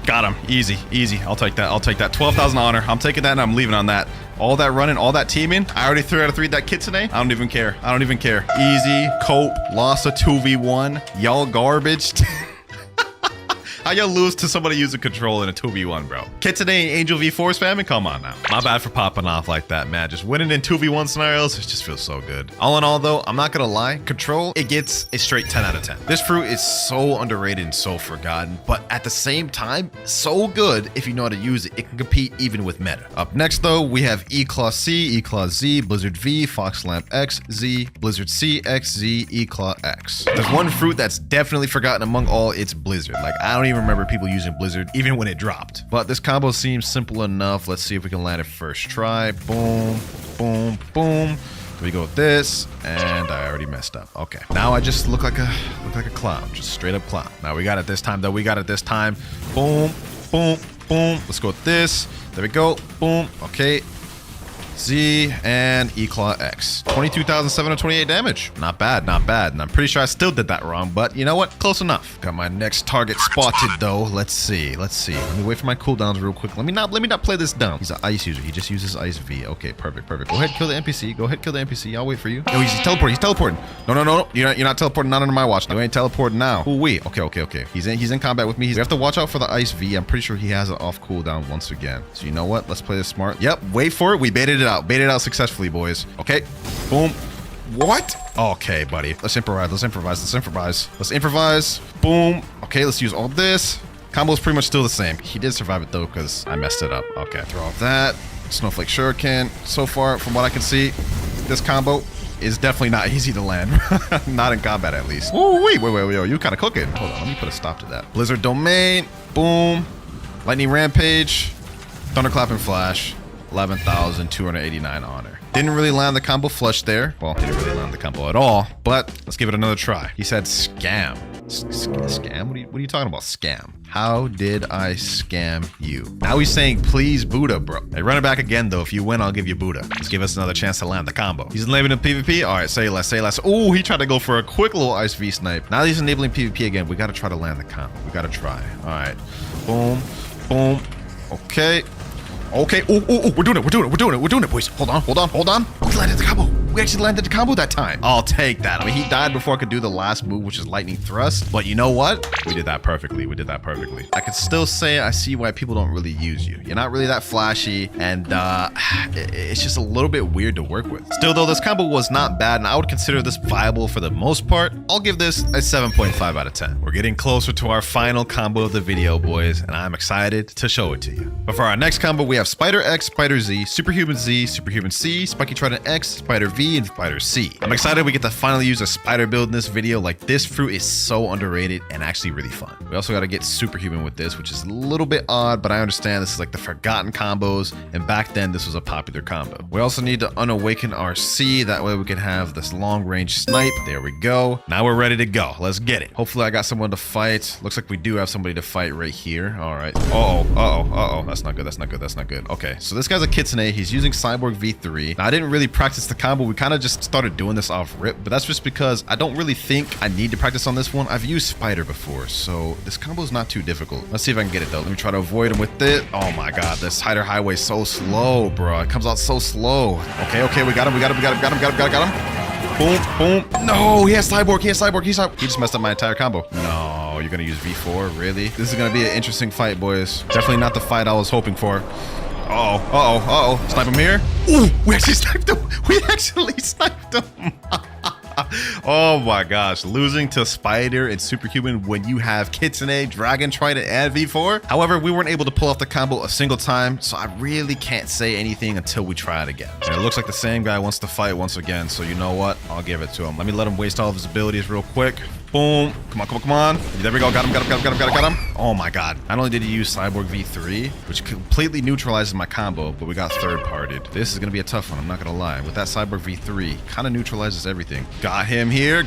Got him. Easy. Easy. I'll take that. I'll take that. 12,000 honor. I'm taking that and I'm leaving on that. All that running, all that teaming. I already 3 out of 3 that kid today. I don't even care. I don't even care. Easy. Cope. Lost a 2v1. Y'all garbage. How y'all lose to somebody using control in a 2v1, bro? Kid today Angel V4 spamming? Come on now. My bad for popping off like that, man. Just winning in 2v1 scenarios, it just feels so good. All in all, though, I'm not gonna lie. Control, it gets a straight 10 out of 10. This fruit is so underrated and so forgotten, but at the same time, so good if you know how to use it. It can compete even with meta. Up next, though, we have E-Claw C, E-Claw Z, Blizzard V, Fox Lamp X, Z, Blizzard C, X, Z, E-Claw X. There's one fruit that's definitely forgotten among all, it's Blizzard. Like, I don't even remember people using Blizzard even when it dropped. But this combo seems simple enough. Let's see if we can land it first try. Boom, boom, boom. We go with this, and I already messed up. Okay, now I just look like a clown, just straight up clown. Now we got it this time, though. We got it this time. Boom, boom, boom. Let's go with this. There we go. Boom. Okay. Z and E-Claw X. 22,728 damage. Not bad, not bad. And I'm pretty sure I still did that wrong, but you know what? Close enough. Got my next target spotted though. Let's see. Let's see. Let me wait for my cooldowns real quick. Let me not play this dumb. He's an ice user. He just uses ice V. Okay, perfect, perfect. Go ahead, kill the NPC. Go ahead, kill the NPC. I'll wait for you. Oh, he's teleporting. He's teleporting. No, no, no, no. You're not teleporting. Not under my watch. You ain't teleporting now. Ooh, wait. Okay, okay, okay. He's in combat with me. We have to watch out for the ice V. I'm pretty sure he has it off cooldown once again. So you know what? Let's play this smart. Yep. Wait for it. We baited it out. Baited it out successfully, boys. Okay. Boom. What? Okay, buddy. Let's improvise. Let's improvise. Let's improvise. Let's improvise. Boom. Okay, let's use all this. Combo's pretty much still the same. He did survive it though because I messed it up. Okay, throw off that. Snowflake Shuriken. So far, from what I can see, this combo is definitely not easy to land. Not in combat, at least. Oh, wait. You kind of cooking. Hold on. Let me put a stop to that. Blizzard Domain. Boom. Lightning Rampage. Thunderclap and Flash. 11,289 honor. Didn't really land the combo flush there. Well, didn't really land the combo at all, but let's give it another try. He said scam. Scam? What are you talking about? Scam. How did I scam you? Now he's saying, please Buddha, bro. Hey, run it back again, though. If you win, I'll give you Buddha. Just give us another chance to land the combo. He's enabling PvP? All right, say less, say less. Oh, he tried to go for a quick little Ice V snipe. Now he's enabling PvP again. We got to try to land the combo. We got to try. All right. Boom. Boom. Okay. Okay. Oh, we're doing it, boys. Hold on. We landed the combo. We actually landed the combo that time. I'll take that. I mean, he died before I could do the last move, which is lightning thrust. But you know what? We did that perfectly. I could still say I see why people don't really use you. You're not really that flashy, and it's just a little bit weird to work with. Still, though, this combo was not bad, and I would consider this viable for the most part. I'll give this a 7.5 out of 10. We're getting closer to our final combo of the video, boys, and I'm excited to show it to you. But for our next combo, we have Spider X, Spider Z, Superhuman C, Spiky Trident X, Spider V, and Spider C. I'm excited we get to finally use a spider build in this video. Like, this fruit is so underrated and actually really fun. We also got to get Superhuman with this, which is a little bit odd, but I understand this is like the forgotten combos, and back then this was a popular combo. We also need to unawaken our C, that way we can have this long range snipe. There we go. Now we're ready to go. Let's get it. Hopefully I got someone to fight. Looks like we do have somebody to fight right here. All right. Uh-oh. That's not good. Okay, so this guy's a Kitsune. He's using Cyborg V3. Now, I didn't really practice the combo. We kind of just started doing this off rip, but that's just because I don't really think I need to practice on this one. I've used Spider before, so this combo is not too difficult. Let's see if I can get it, though. Let me try to avoid him with it. Oh, my God. This Hider Highway is so slow, bro. It comes out so slow. Okay, we got him. Boom. No, he has Cyborg. He just messed up my entire combo. No, you're going to use V4? Really? This is going to be an interesting fight, boys. Definitely not the fight I was hoping for. Uh-oh. Snipe him here. Ooh, we actually sniped him. Oh my gosh, losing to Spider and Superhuman when you have Kitsune, Dragon Trident, and V4. However, we weren't able to pull off the combo a single time, so I really can't say anything until we try it again. And it looks like the same guy wants to fight once again, so you know what? I'll give it to him. Let me let him waste all of his abilities real quick. Boom. Come on, come on, come on. There we go. Got him. Oh my god. Not only did he use Cyborg V3, which completely neutralizes my combo, but we got third-partied. This is going to be a tough one, I'm not going to lie. With that Cyborg V3, kind of neutralizes everything. Got him here.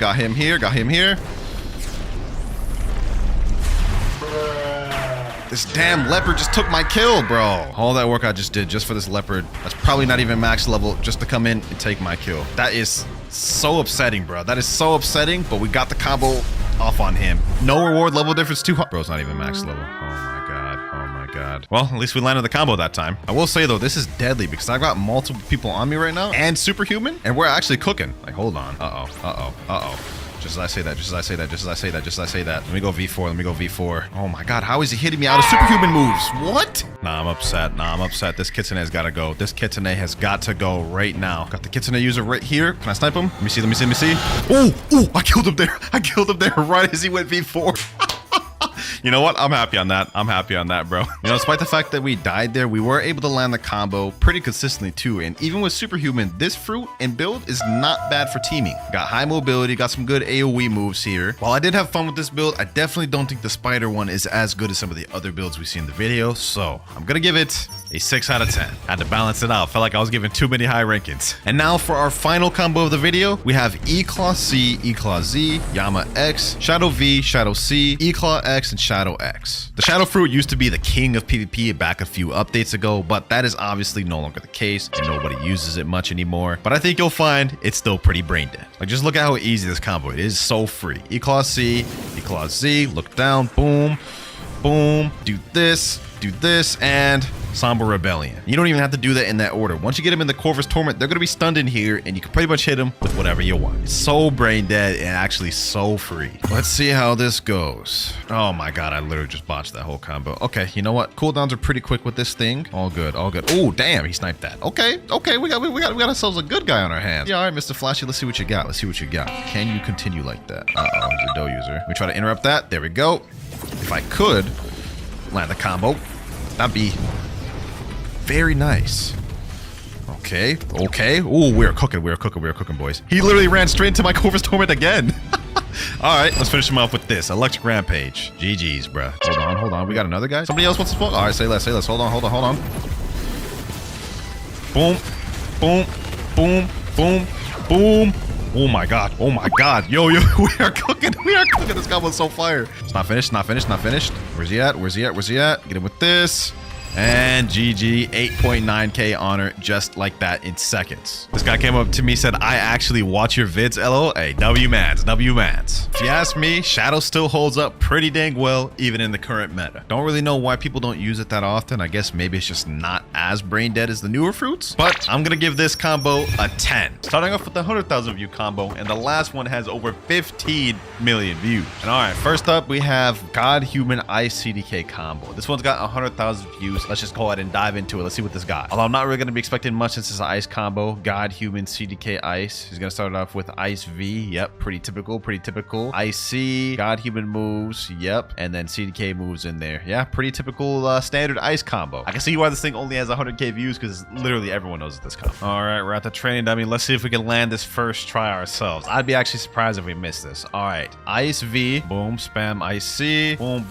This damn leopard just took my kill, bro. All that work I just did just for this leopard, that's probably not even max level, just to come in and take my kill. That is so upsetting, bro. That is so upsetting, but we got the combo off on him. No reward, level difference too hard. Bro's not even max level. Oh my god. Well, at least we landed the combo that time. I will say though, this is deadly because I've got multiple people on me right now and Superhuman, and we're actually cooking. Like, hold on. Uh-oh. Just as I say that. Let me go V4. Oh my god, how is he hitting me out of Superhuman moves? What? Nah, I'm upset. This Kitsune has got to go. This Kitsune has got to go right now. Got the Kitsune user right here. Can I snipe him? Let me see. Oh, I killed him there right as he went V4. You know what? I'm happy on that, bro. You know, despite the fact that we died there, we were able to land the combo pretty consistently too. And even with Superhuman, this fruit and build is not bad for teaming. Got high mobility, got some good AoE moves here. While I did have fun with this build, I definitely don't think the Spider one is as good as some of the other builds we see in the video. So I'm gonna give it a 6 out of 10. Had to balance it out. Felt like I was giving too many high rankings. And now for our final combo of the video, we have E-Claw C, E-Claw Z, Yama X, Shadow V, Shadow C, E-Claw X, and Shadow X. The Shadow Fruit used to be the king of PvP back a few updates ago, but that is obviously no longer the case, and nobody uses it much anymore. But I think you'll find it's still pretty brain dead. Like, just look at how easy this combo is. It is so free. E-Claw C, E-Claw Z, look down, boom, boom, do this, and Somber Rebellion. You don't even have to do that in that order. Once you get them in the Corvus Torment, they're going to be stunned in here, and you can pretty much hit them with whatever you want. It's so brain dead and actually so free. Let's see how this goes. Oh my god, I literally just botched that whole combo. Okay, you know what? Cooldowns are pretty quick with this thing. All good. Oh, damn, he sniped that. Okay, we got ourselves a good guy on our hands. Yeah, all right, Mr. Flashy, let's see what you got. Can you continue like that? Uh-oh, he's a dough user. Let me try to interrupt that. There we go. If I could land the combo, that'd be very nice. Okay. Ooh, we're cooking, boys. He literally ran straight into my Corvus Torment again. All right, let's finish him off with this. Electric Rampage. GG's, bruh. Hold on. We got another guy? Somebody else wants to spawn? All right, say less. Hold on. Boom. Oh my god. Yo, we are cooking. This combo's so fire. It's not finished. Where's he at? Get him with this. And GG, 8.9k honor just like that in seconds. This guy came up to me, said, I actually watch your vids, LO. Hey, W-mans. If you ask me, Shadow still holds up pretty dang well, even in the current meta. Don't really know why people don't use it that often. I guess maybe it's just not as brain dead as the newer fruits, but I'm gonna give this combo a 10. Starting off with the 100,000 view combo, and the last one has over 15 million views. And all right, first up, we have God Human Ice CDK combo. This one's got 100,000 views. Let's just go ahead and dive into it. Let's see what this got. Although I'm not really going to be expecting much since it's an ice combo. God, Human, CDK, Ice. He's going to start off with Ice V. Yep, pretty typical. Ice C, God, Human moves. Yep, and then CDK moves in there. Yeah, pretty typical standard ice combo. I can see why this thing only has 100k views because literally everyone knows this combo. All right, we're at the training dummy. Let's see if we can land this first try ourselves. I'd be actually surprised if we miss this. All right, Ice V. Boom, spam Ice C. Boom.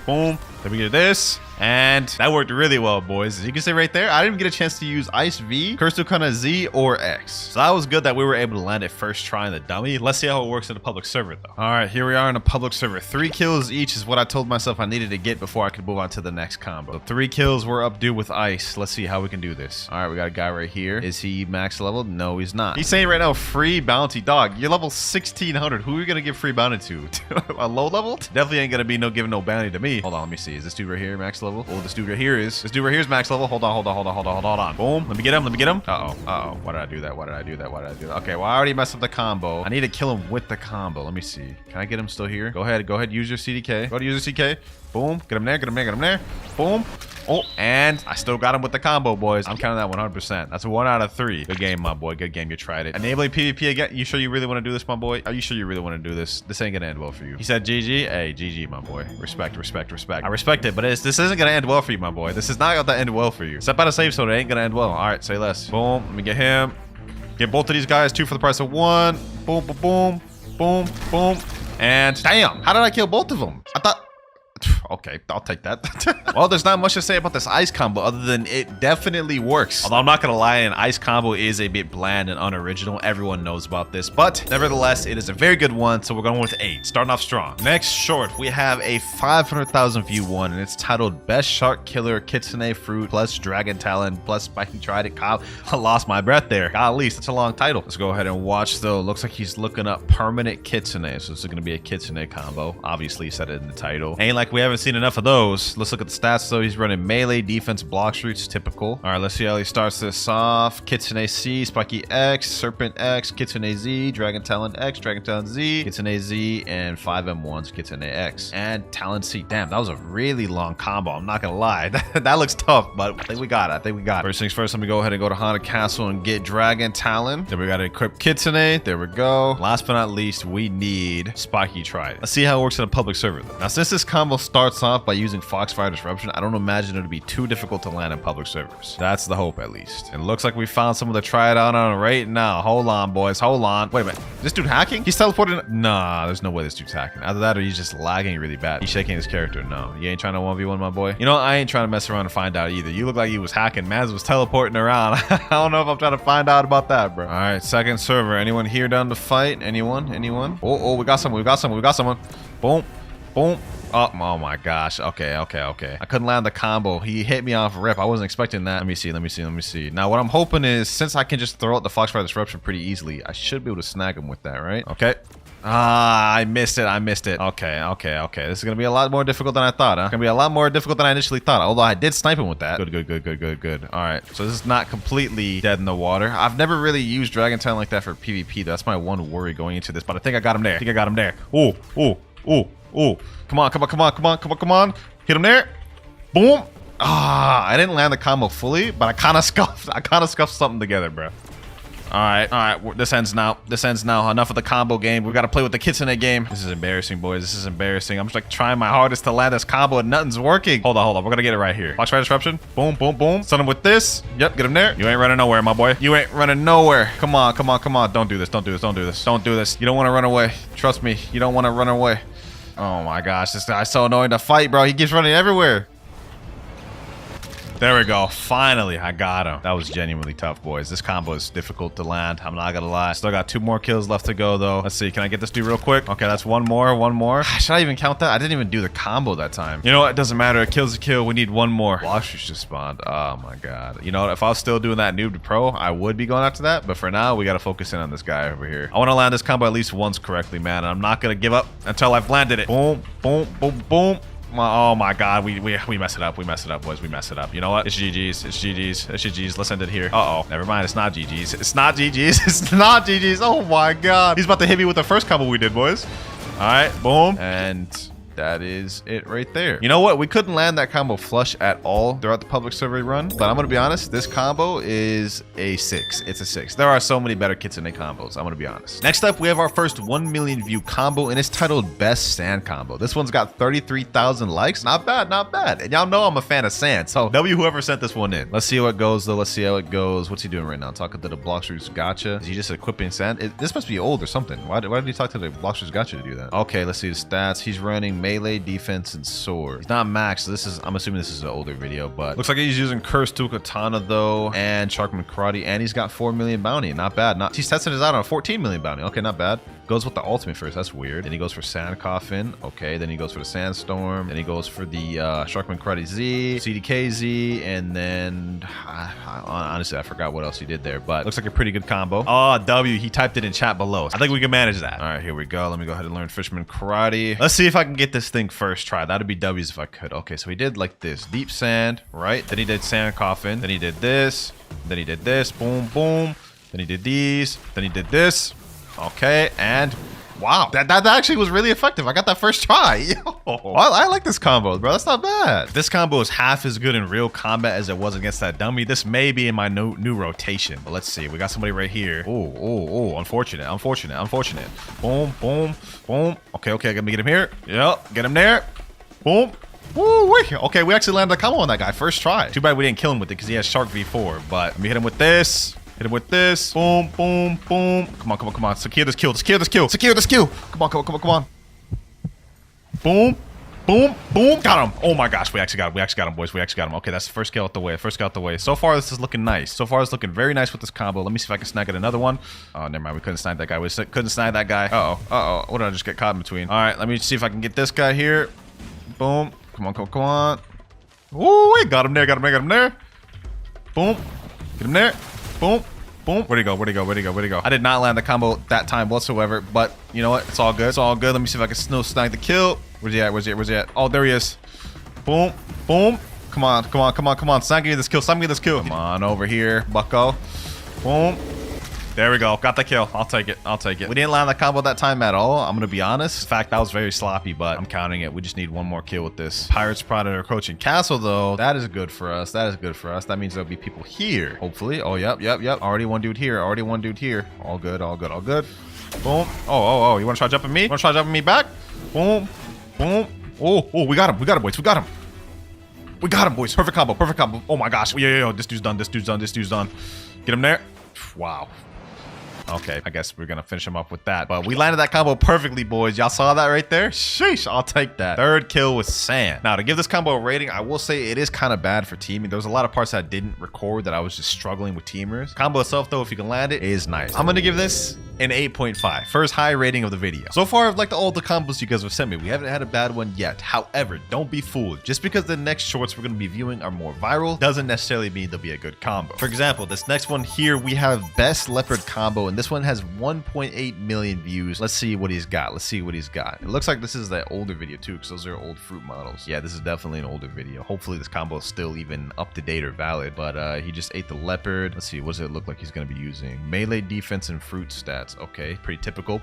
Then we get this. And that worked really well, boys. As you can see right there, I didn't even get a chance to use Ice V, Curse to Kana Z, or X. So that was good that we were able to land it first try in the dummy. Let's see how it works in the public server, though. All right, here we are in a public server. 3 kills each is what I told myself I needed to get before I could move on to the next combo. So 3 kills were up due with Ice. Let's see how we can do this. All right, we got a guy right here. Is he max level? No, he's not. He's saying right now, free bounty. Dog, you're level 1600. Who are you going to give free bounty to? A low level? Definitely ain't going to be no giving no bounty to me. Hold on, let me see. Is this dude right here max level? Oh, this dude right here is. This dude right here is max level. Hold on. Boom. Let me get him. Uh-oh. Why did I do that? Okay, well, I already messed up the combo. I need to kill him with the combo. Let me see. Can I get him still here? Go ahead. Use your CDK. Go ahead, use your CDK. Boom. Get him there. Get him there. Get him there. Boom. Oh, and I still got him with the combo, boys. I'm counting that 100%. That's a 1 out of 3. Good game, my boy. Good game. You tried it. Enabling PvP again. You sure you really want to do this, my boy? Are you sure you really want to do this? This ain't gonna end well for you. He said GG. Hey, GG, my boy. Respect, respect, respect. I respect it, but this isn't gonna end well for you, my boy. This is not gonna end well for you. Step out of safe zone. It ain't gonna end well. All right, say less. Boom. Let me get him. Get both of these guys. 2 for the price of 1. Boom, boom, boom, boom, boom. And damn, how did I kill both of them? I thought... Okay, I'll take that. Well, there's not much to say about this ice combo other than it definitely works. Although I'm not gonna lie, an ice combo is a bit bland and unoriginal. Everyone knows about this, but nevertheless, it is a very good one. So we're going with 8, starting off strong. Next short, we have a 500,000 view one, and it's titled Best Shark Killer Kitsune Fruit plus Dragon Talon plus Spiky Trident Cow. I lost my breath there. Golly, such a long title. Let's go ahead and watch though. Looks like he's looking up permanent Kitsune, so this is gonna be a Kitsune combo. Obviously, he said it in the title. Ain't like we haven't seen enough of those. Let's look at the stats though. He's running melee, defense, Blox routes, typical. All right, let's see how he starts this off. Kitsune C, Spiky X, Serpent X, Kitsune Z, Dragon Talon X, Dragon Talon Z, Kitsune Z, and 5M1's Kitsune X. And Talon C. Damn, that was a really long combo. I'm not gonna lie. That looks tough, but I think we got it. I think we got it. First things first, let me go ahead and go to Haunted Castle and get Dragon Talon. Then we gotta equip Kitsune. There we go. Last but not least, we need Spiky Trident. Let's see how it works in a public server though. Now, since this combo starts off by using Foxfire Disruption, I don't imagine it to be too difficult to land in public servers. That's the hope, at least. And it looks like we found someone to try it out on right now. Hold on, boys. Hold on. Wait a minute. This dude hacking? He's teleporting? Nah, there's no way this dude's hacking. Either that or he's just lagging really bad. He's shaking his character. No, you ain't trying to 1v1, my boy. You know, I ain't trying to mess around and find out either. You look like you was hacking. Mans was teleporting around. I don't know if I'm trying to find out about that, bro. All right, second server. Anyone here down to fight? Anyone? Anyone? Oh, we got someone. We got someone. We got someone. Boom. Boom. Oh my gosh. Okay. I couldn't land the combo. He hit me off rip. I wasn't expecting that. Let me see. Now, what I'm hoping is, since I can just throw out the Foxfire Disruption pretty easily, I should be able to snag him with that, right? Okay. Ah, I missed it. Okay. This is gonna be a lot more difficult than I thought, huh? Gonna be a lot more difficult than I initially thought, although I did snipe him with that. Good. All right, so this is not completely dead in the water. I've never really used Dragon Talon like that for PvP. That's my one worry going into this, but I think I got him there. Ooh. Come on. Hit him there. Boom. Ah, I didn't land the combo fully, but I kind of scuffed something together, bro. All right. This ends now. Enough of the combo game. We got to play with the Kitsune game. This is embarrassing, boys. This is embarrassing. I'm just like trying my hardest to land this combo and nothing's working. Hold on. We're going to get it right here. Foxfire Disruption. Boom. Stun him with this. Yep, get him there. You ain't running nowhere, my boy. You ain't running nowhere. Come on. Don't do this. You don't want to run away. Trust me. You don't want to run away. Oh my gosh. This guy's so annoying to fight, bro. He keeps running everywhere. There we go. Finally, I got him. That was genuinely tough, boys. This combo is difficult to land. I'm not gonna lie. Still got 2 more kills left to go, though. Let's see. Can I get this dude real quick? Okay, that's one more. Should I even count that? I didn't even do the combo that time. You know what? It doesn't matter. A kill's a kill. We need 1 more. Blox just spawned. Oh my god. You know what? If I was still doing that noob to pro, I would be going after that. But for now, we gotta focus in on this guy over here. I want to land this combo at least once correctly, man. And I'm not gonna give up until I've landed it. Boom. Oh my god, we mess it up, boys. We mess it up. You know what? It's GG's. Let's end it here. Never mind. It's not GG's. Oh my god. He's about to hit me with the first combo we did, boys. All right, boom. And that is it right there. You know what? We couldn't land that combo flush at all throughout the public server run, but I'm gonna be honest, this combo is a 6. It's a 6. There are so many better Kitsune combos. I'm gonna be honest. Next up, we have our first 1 million view combo, and it's titled Best Sand Combo. This one's got 33,000 likes. Not bad. And y'all know I'm a fan of sand, so W whoever sent this one in. Let's see how it goes though. What's he doing right now? Talking to the Blox routes gotcha. Is he just equipping sand? This must be old or something. Why did he talk to the Blox routes gotcha to do that? Okay, let's see the stats. He's running melee, defense, and sword. He's not max, so I'm assuming this is an older video, but looks like he's using Curse to Katana though, and Sharkman Karate, and he's got 4 million bounty. Not bad. He's testing his out on a 14 million bounty. Okay, not bad. Goes with the ultimate first. That's weird. Then he goes for Sand Coffin. Okay, then he goes for the Sandstorm. Then he goes for the Sharkman Karate Z, CDK Z, and then honestly, I forgot what else he did there, but looks like a pretty good combo. Oh, W, he typed it in chat below. I think we can manage that. All right, here we go. Let me go ahead and learn Fisherman Karate. Let's see if I can get this thing first try. That'd be W's if I could. Okay, so he did like this. Deep Sand, right? Then he did Sand Coffin. Then he did this. Then he did this. Boom. Then he did these. Then he did this. Okay, and Wow, that actually was really effective. I got that first try. Yo, I like this combo, bro. That's not bad. If this combo is half as good in real combat as it was against that dummy, this may be in my new rotation. But let's see. We got somebody right here. Oh, unfortunate. Boom, boom, boom. Okay, let me get him here. Yep, get him there. Boom. Woo, wait. Okay, we actually landed a combo on that guy first try. Too bad we didn't kill him with it because he has Shark V4. But let me hit him with this. Hit him with this. Boom, boom, boom. Come on. Secure this kill. Come on. Boom, boom, boom. Got him. Oh my gosh, we actually got him, boys. Okay, that's the first kill out the way. So far, this is looking nice. So far, it's looking very nice with this combo. Let me see if I can snag another one. Oh, never mind. We couldn't snag that guy. Uh-oh. What did I just get caught in between? All right, let me see if I can get this guy here. Boom. Come on. Ooh, we got him there. Boom. Get him there. Boom. Where'd he go? I did not land the combo that time whatsoever, but you know what? It's all good. Let me see if I can still snag the kill. Where's he at? Oh, there he is. Boom. Come on. Snag me this kill. Come on over here, bucko. Boom. There we go. Got the kill. I'll take it. We didn't land the combo that time at all. I'm going to be honest. In fact, that was very sloppy, but I'm counting it. We just need one more kill with this. Pirates spotted our coaching castle, though. That is good for us. That means there'll be people here. Hopefully. Oh, yep. Already one dude here. All good. Boom. Oh. You want to try jumping me? Back? Boom. Oh, we got him, boys. We got him, boys. Perfect combo. Oh, my gosh. Yo. This dude's done. Get him there. Wow. Okay, I guess we're gonna finish him up with that. But we landed that combo perfectly, boys. Y'all saw that right there? Sheesh, I'll take that. Third kill with Sand. Now, to give this combo a rating, I will say it is kind of bad for teaming. There was a lot of parts that I didn't record that I was just struggling with teamers. Combo itself, though, if you can land it, is nice. I'm gonna give this an 8.5. First high rating of the video. So far, I've liked all the combos you guys have sent me. We haven't had a bad one yet. However, don't be fooled. Just because the next shorts we're going to be viewing are more viral doesn't necessarily mean they'll be a good combo. For example, this next one here, we have Best Leopard Combo, and this one has 1.8 million views. Let's see what he's got. It looks like this is the older video too, because those are old fruit models. Yeah, this is definitely an older video. Hopefully this combo is still even up to date or valid, but he just ate the leopard. Let's see, what does it look like he's going to be using? Melee defense and fruit stats. Okay, pretty typical.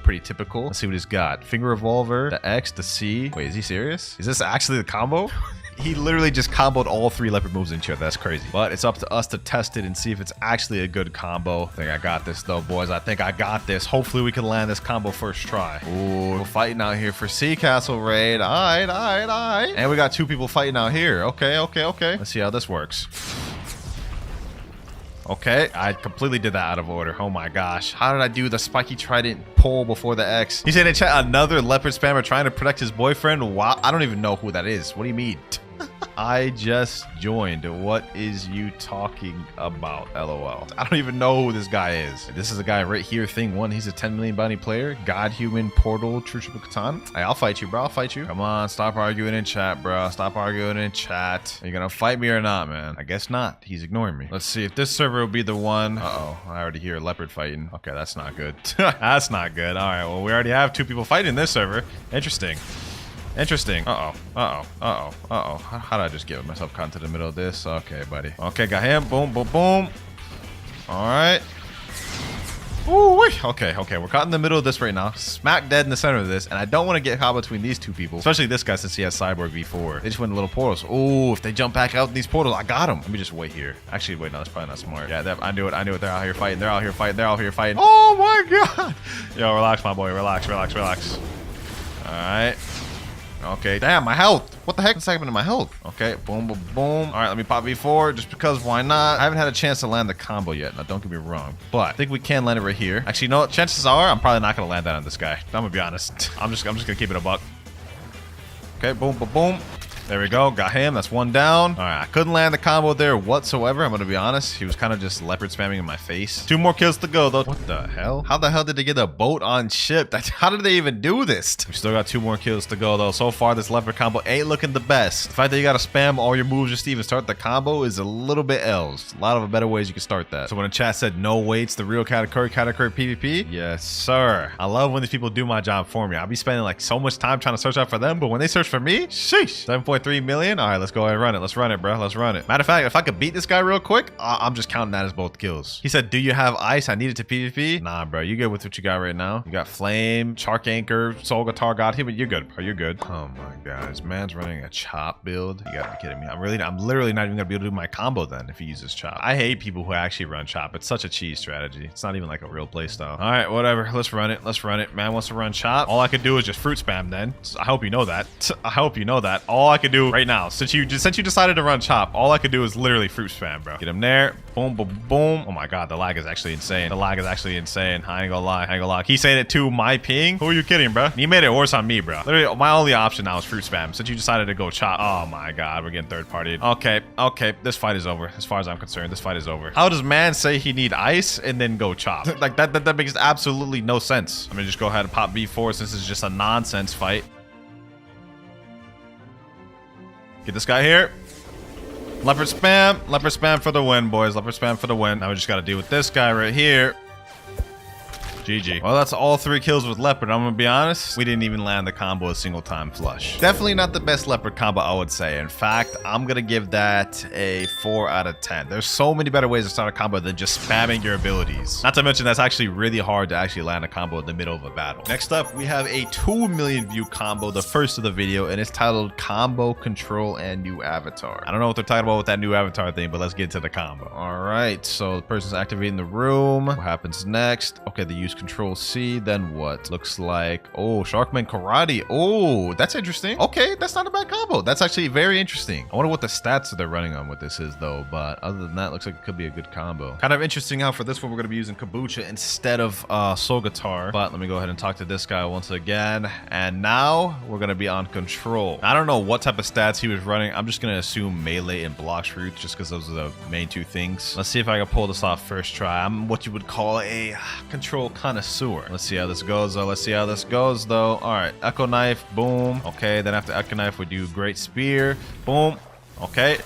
Let's see what he's got. Finger revolver, the X, the C. Wait, is he serious? Is this actually the combo? He literally just comboed all 3 leopard moves into it. That's crazy. But it's up to us to test it and see if it's actually a good combo. I think I got this though, boys. Hopefully we can land this combo first try. Ooh, we're fighting out here for Sea Castle raid. All right. And we got 2 people fighting out here. Okay. Let's see how this works. Okay, I completely did that out of order. Oh my gosh. How did I do the spiky trident pull before the X? He said in chat, another leopard spammer trying to protect his boyfriend. Wow, I don't even know who that is. What do you mean? I just joined. What is you talking about? LOL. I don't even know who this guy is. This is a guy right here, thing 1. He's a 10 million bounty player. God, human, portal, true triple katan. Hey, I'll fight you, bro. I'll fight you. Come on, stop arguing in chat, bro. Stop arguing in chat. Are you gonna fight me or not, man? I guess not. He's ignoring me. Let's see if this server will be the one. Uh-oh. I already hear a leopard fighting. Okay, that's not good. That's not good. All right, well, we already have 2 people fighting this server. Interesting. Uh-oh. How did I just get myself caught into the middle of this? Okay, buddy. Okay, got him. Boom. All right. Ooh, okay. We're caught in the middle of this right now. Smack dead in the center of this. And I don't want to get caught between these 2 people. Especially this guy since he has Cyborg V4. They just went in little portals. Ooh, if they jump back out in these portals, I got him. Let me just wait here. Actually, wait, no, that's probably not smart. Yeah, I knew it. They're out here fighting. Oh my God. Yo, relax, my boy. Relax. All right. Okay, damn, my health. What the heck is happening to my health? Okay, boom. All right, let me pop V4 just because why not? I haven't had a chance to land the combo yet. Now, don't get me wrong, but I think we can land it right here. Actually, you know what? Chances are I'm probably not going to land that on this guy. I'm going to be honest. I'm just going to keep it a buck. Okay, boom. There we go. Got him. That's 1 down. All right. I couldn't land the combo there whatsoever. I'm going to be honest. He was kind of just leopard spamming in my face. 2 more kills to go, though. What the hell? How the hell did they get a boat on ship? How did they even do this? We still got 2 more kills to go, though. So far, this leopard combo ain't looking the best. The fact that you got to spam all your moves just to even start the combo is a little bit else. A lot of better ways you can start that. So when the chat said no waits, the real category PvP? Yes, sir. I love when these people do my job for me. I'll be spending like so much time trying to search out for them, but when they search for me, sheesh. 7.6 1.3 million. All right, let's go ahead and run it. Let's run it, bro. Let's run it. Matter of fact, if I could beat this guy real quick, I'm just counting that as both kills. He said, do you have ice? I need it to PvP. Nah, bro. You good with what you got right now? You got flame, Chark Anchor, Soul Guitar, God Him. You're good, bro. You're good. Oh my God. This man's running a chop build. You gotta be kidding me. I'm literally not even gonna be able to do my combo then if he uses chop. I hate people who actually run chop. It's such a cheese strategy. It's not even like a real play style. All right, whatever. Let's run it. Let's run it. Man wants to run chop. All I could do is just fruit spam then. I hope you know that. I hope you know that. All I could do right now, since you decided to run chop, all I could do is literally fruit spam, bro. Get him there. Boom, boom, boom. Oh my God, the lag is actually insane. The lag is actually insane. I ain't gonna lie. I ain't gonna lie. He's saying it to my ping. Who are you kidding, bro? You made it worse on me, bro. Literally, my only option now is fruit spam. Since you decided to go chop. Oh my God, we're getting third partied. Okay, okay. This fight is over. As far as I'm concerned, this fight is over. How does man say he need ice and then go chop? Like that makes absolutely no sense. I'm gonna just go ahead and pop B4 since this is just a nonsense fight. Get this guy here. Leopard spam for the win, boys. Leopard spam for the win. Now we just gotta deal with this guy right here. GG. Well, that's all 3 kills with Leopard. I'm gonna be honest, we didn't even land the combo a single time flush. Definitely not the best Leopard combo, I would say. In fact, I'm gonna give that a 4 out of 10. There's so many better ways to start a combo than just spamming your abilities. Not to mention that's actually really hard to actually land a combo in the middle of a battle. Next up, we have a 2 million view combo, the first of the video, and it's titled Combo Control and New Avatar. I don't know what they're talking about with that new avatar thing, but let's get to the combo. All right, so the person's activating the room. What happens next? Okay, they use Control C, then what? Looks like, oh, Sharkman Karate. Oh, that's interesting. Okay, that's not a bad combo. That's actually very interesting. I wonder what the stats that they're running on with this is though, but other than that, looks like it could be a good combo. Kind of interesting how for this one, we're gonna be using Kombucha instead of Soul Guitar, but let me go ahead and talk to this guy once again. And now we're gonna be on Control. I don't know what type of stats he was running. I'm just gonna assume melee and Blox routes just because those are the main 2 things. Let's see if I can pull this off first try. I'm what you would call a control connoisseur. Let's see how this goes though. Let's see how this goes though. All right, Echo Knife, boom. Okay, then after Echo Knife, we do Great Spear, boom. Okay,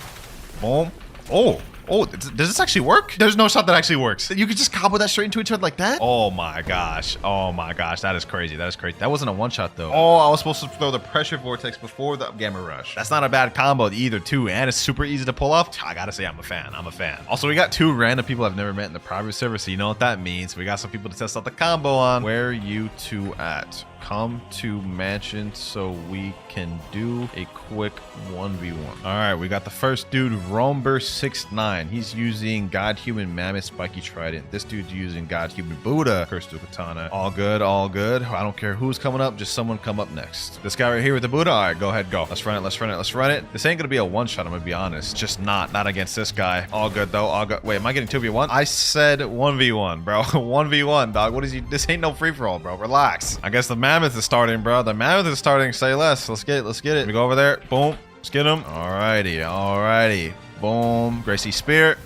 boom. Oh, does this actually work? There's no shot that actually works. You could just combo that straight into each other like that? Oh my gosh. Oh my gosh. That is crazy. That is crazy. That wasn't a one-shot though. Oh, I was supposed to throw the Pressure Vortex before the Gamma Rush. That's not a bad combo either too. And it's super easy to pull off. I gotta say, I'm a fan. I'm a fan. Also, we got 2 random people I've never met in the private server, so you know what that means. We got some people to test out the combo on. Where are you 2 at? Come to mansion so we can do a quick 1v1. All right, we got the first dude, Romber69. He's using God Human Mammoth Spiky Trident. This dude's using God Human Buddha Cursed Katana. All good, all good. I don't care who's coming up, just someone come up next. This guy right here with the Buddha. All right, go ahead, go. Let's run it, let's run it, let's run it. This ain't gonna be a one-shot, I'm gonna be honest. Just not against this guy. All good though, all good. Wait, am I getting 2v1? I said 1v1, bro. 1v1, dog. What is you? This ain't no free-for-all, bro. Relax. I guess the Mammoth is starting, bro. The Mammoth is starting. Say less. Let's get it. Let's get it. We go over there. Boom. Let's get him. Alrighty. Alrighty. Boom. Gracie Spirit.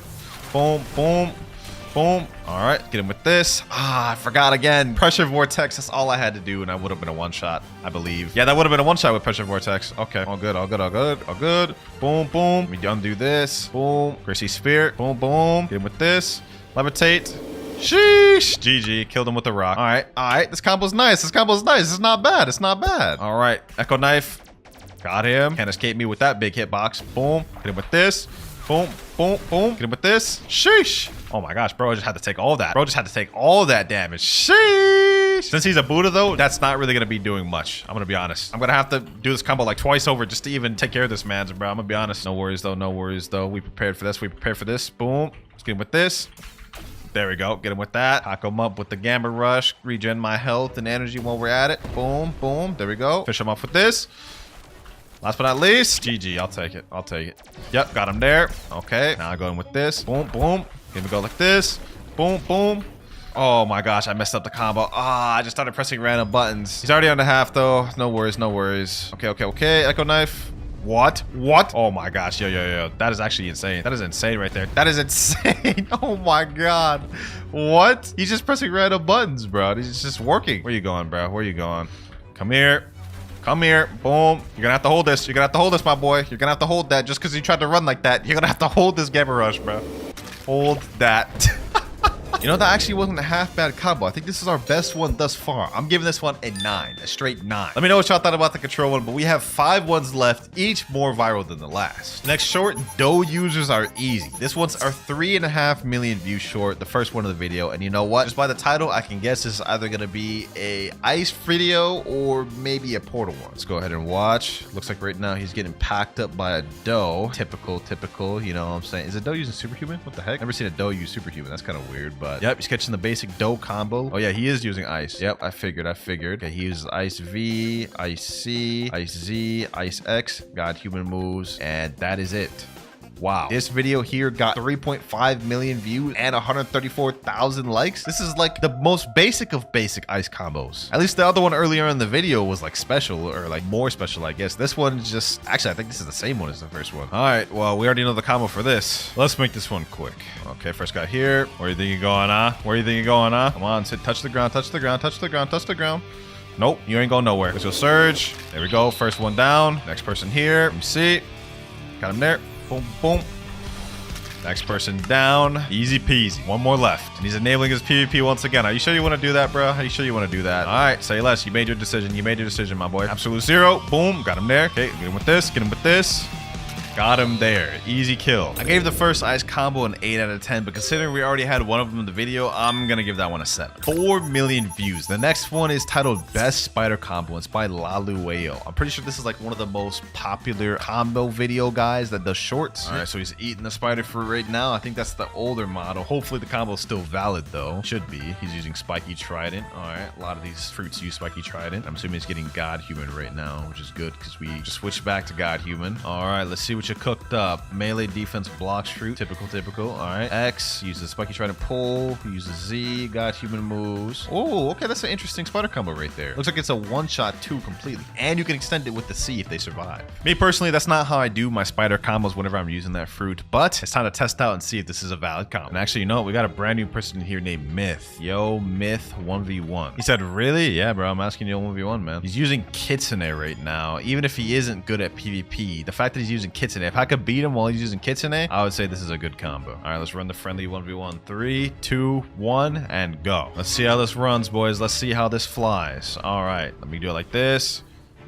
Boom. Boom. Boom. All right. Get him with this. Ah, I forgot again. Pressure Vortex. That's all I had to do, and I would have been a one-shot, I believe. Yeah, that would have been a one-shot with Pressure Vortex. Okay. All good. All good. All good. All good. Boom. Boom. We undo this. Boom. Gracie Spirit. Boom. Boom. Get him with this. Levitate. Sheesh. GG. Killed him with a rock. All right. All right. This combo's nice. This combo's nice. It's not bad. It's not bad. All right. Echo Knife. Got him. Can't escape me with that big hitbox. Boom. Hit him with this. Boom. Boom. Boom. Get him with this. Sheesh. Oh my gosh, bro. I just had to take all that. Bro just had to take all that damage. Sheesh. Since he's a Buddha though, that's not really going to be doing much. I'm going to be honest. I'm going to have to do this combo like twice over just to even take care of this man, bro. I'm going to be honest. No worries though. No worries though. We prepared for this. We prepared for this. Boom. Let's get him with this. There we go. Get him with that. Hack him up with the Gamma Rush. Regen my health and energy while we're at it. Boom, boom. There we go. Fish him off with this. Last but not least, GG. I'll take it. I'll take it. Yep, got him there. Okay, now I go in with this. Boom, boom. Here we go like this. Boom, boom. Oh my gosh, I messed up the combo. Ah, I just started pressing random buttons. He's already on the half though. No worries, no worries. Okay, okay, okay. Echo Knife. What? What? Oh my gosh, yo. That is actually insane. That is insane right there. That is insane. Oh my god. What? He's just pressing random buttons, bro. He's just working. Where you going, bro? Where you going? Come here. Come here. Boom. You're gonna have to hold this. You're gonna have to hold this, my boy. You're gonna have to hold that just because you tried to run like that. You're gonna have to hold this Gamma Rush, bro. Hold that. You know, that actually wasn't a half bad combo. I think this is our best one thus far. I'm giving this one a 9, a straight 9. Let me know what y'all thought about the control one, but we have 5 ones left, each more viral than the last. Next short, dough users are easy. This one's our 3.5 million view short, the first one of the video. And you know what? Just by the title, I can guess this is either gonna be a ice video or maybe a portal one. Let's go ahead and watch. Looks like right now he's getting packed up by a dough. Typical, you know what I'm saying? Is a dough using superhuman? What the heck? Never seen a dough use superhuman. That's kind of weird, but yep, he's catching the basic dough combo. Oh yeah, he is using ice. Yep, I figured. Okay, he uses ice V, ice C, ice Z, ice X, got human moves, and that is it. Wow. This video here got 3.5 million views and 134,000 likes. This is like the most basic of basic ice combos. At least the other one earlier in the video was like special, or like more special, I guess. This one is just, actually, I think this is the same one as the first one. All right, well, we already know the combo for this. Let's make this one quick. Okay, first guy here. Where you think you're going, huh? Where you think you're going, huh? Come on, sit, touch the ground, touch the ground, touch the ground, touch the ground. Nope, you ain't going nowhere. Let's go surge. There we go. First one down. Next person here. Let me see. Got him there. Boom, boom. Next person down. Easy peasy. One more left. And he's enabling his PvP once again. Are you sure you want to do that, bro? Are you sure you want to do that? All right, say less. You made your decision. You made your decision, my boy. Absolute zero. Boom. Got him there. Okay, get him with this. Get him with this. Got him there. Easy kill. I gave the first ice combo an 8 out of 10, but considering we already had one of them in the video, I'm gonna give that one a 7. 4 million views. The next one is titled Best Spider Combo. It's by Lalueo. I'm pretty sure this is like one of the most popular combo video guys that does shorts. All right, so he's eating the spider fruit right now. I think that's the older model. Hopefully the combo is still valid though. Should be. He's using Spiky Trident. All right, a lot of these fruits use Spiky Trident. I'm assuming he's getting God Human right now, which is good because we just switched back to God Human. All right, let's see what you cooked up. Melee defense Blox fruit. Typical. All right. X uses Spiky Trident pull. Uses Z. Got human moves. Oh, okay. That's an interesting spider combo right there. Looks like it's a one-shot 2 completely. And you can extend it with the C if they survive. Me personally, that's not how I do my spider combos whenever I'm using that fruit. But it's time to test out and see if this is a valid combo. And actually, you know what? We got a brand new person here named Myth. Yo, Myth 1v1. He said, really? Yeah, bro. I'm asking you 1v1, man. He's using Kitsune right now. Even if he isn't good at PvP, the fact that he's using Kitsune, if I could beat him while he's using Kitsune, I would say this is a good combo. All right, let's run the friendly 1v1. 3, 2, 1, and go. Let's see how this runs, boys. Let's see how this flies. All right, let me do it like this.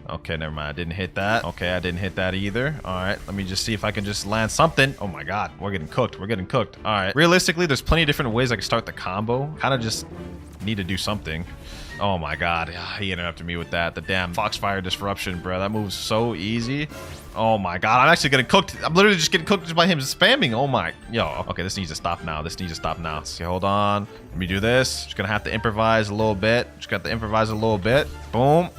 Okay, never mind. I didn't hit that. Okay, I didn't hit that either. All right, let me just see if I can just land something. Oh my God, we're getting cooked. We're getting cooked. All right, realistically, there's plenty of different ways I can start the combo. Kind of just need to do something. Oh my God, he interrupted me with that. The damn Foxfire Disruption, bro. That move's so easy. Oh my God, I'm actually getting cooked. I'm literally just getting cooked just by him spamming. Oh my, yo. Okay, this needs to stop now. This needs to stop now. Okay, hold on. Let me do this. Just gonna have to improvise a little bit. Boom,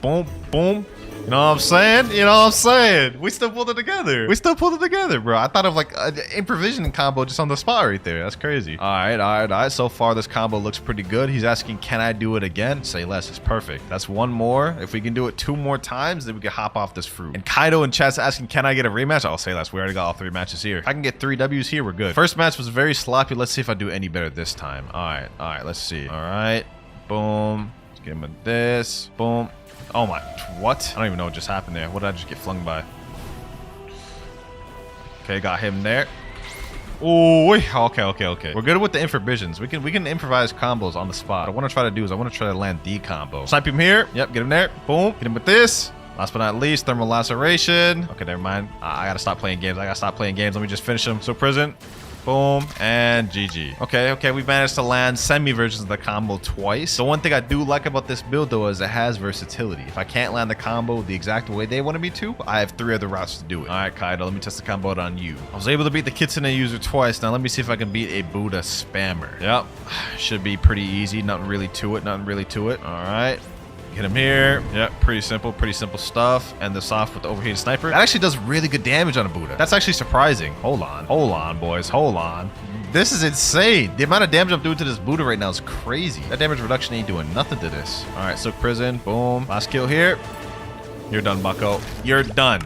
boom, boom. You know what I'm saying? You know what I'm saying? We still pulled it together. Bro. I thought of like an improvising combo just on the spot right there. That's crazy. All right. So far, this combo looks pretty good. He's asking, can I do it again? Say less. It's perfect. That's one more. If we can do it 2 more times, then we can hop off this fruit. And Kaido in chat's asking, can I get a rematch? I'll say less. We already got all 3 matches here. If I can get 3 W's here, we're good. First match was very sloppy. Let's see if I do any better this time. All right. Let's see. All right. Boom. Let's get him with this. Boom. Oh my, what? I don't even know what just happened there. What did I just get flung by? Okay, got him there. Oh, okay. We're good with the improvisions. We can improvise combos on the spot. What I want to try to do is I want to try to land the combo. Snipe him here. Yep, get him there. Boom. Hit him with this. Last but not least, thermal laceration. Okay, never mind. I gotta stop playing games. Let me just finish him. So prison. Boom, and GG. Okay, we managed to land semi-versions of the combo twice. The one thing I do like about this build, though, is it has versatility. If I can't land the combo the exact way they wanted me to, I have 3 other routes to do it. All right, Kaido, let me test the combo out on you. I was able to beat the Kitsune user twice. Now let me see if I can beat a Buddha spammer. Yep, should be pretty easy. Nothing really to it. All right. Get him here. Yep, pretty simple stuff. And this off with the overheated sniper. That actually does really good damage on a Buddha. That's actually surprising. Hold on, boys. Hold on. This is insane. The amount of damage I'm doing to this Buddha right now is crazy. That damage reduction ain't doing nothing to this. All right, so prison. Boom. Last kill here. You're done, bucko. You're done.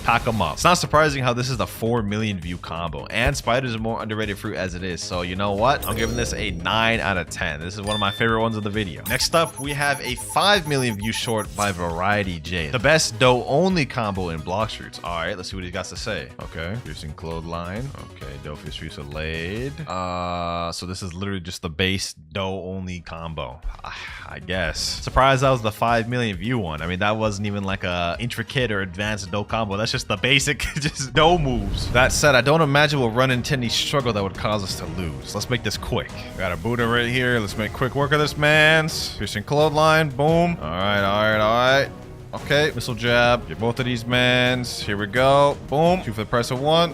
Pack them up. It's not surprising how this is the 4 million view combo, and spiders are more underrated fruit as it is. So you know what? I'm giving this a 9 out of 10. This is one of my favorite ones of the video. Next up, we have a 5 million view short by Variety J. The best dough only combo in Blox fruits. All right, let's see what he got to say. Okay, using clothesline. Okay, dough fish fruits are laid. So this is literally just the base dough only combo. I guess. Surprised that was the 5 million view one. I mean, that wasn't even like a intricate or advanced dough combo. That's just the basic just dough moves. That said, I don't imagine we'll run into any struggle that would cause us to lose. Let's make this quick. Got a Buddha right here. Let's make quick work of this, man. Fishing clothesline. Boom. All right. Okay, missile jab. Get both of these mans. Here we go. Boom. Shoot for the price of one.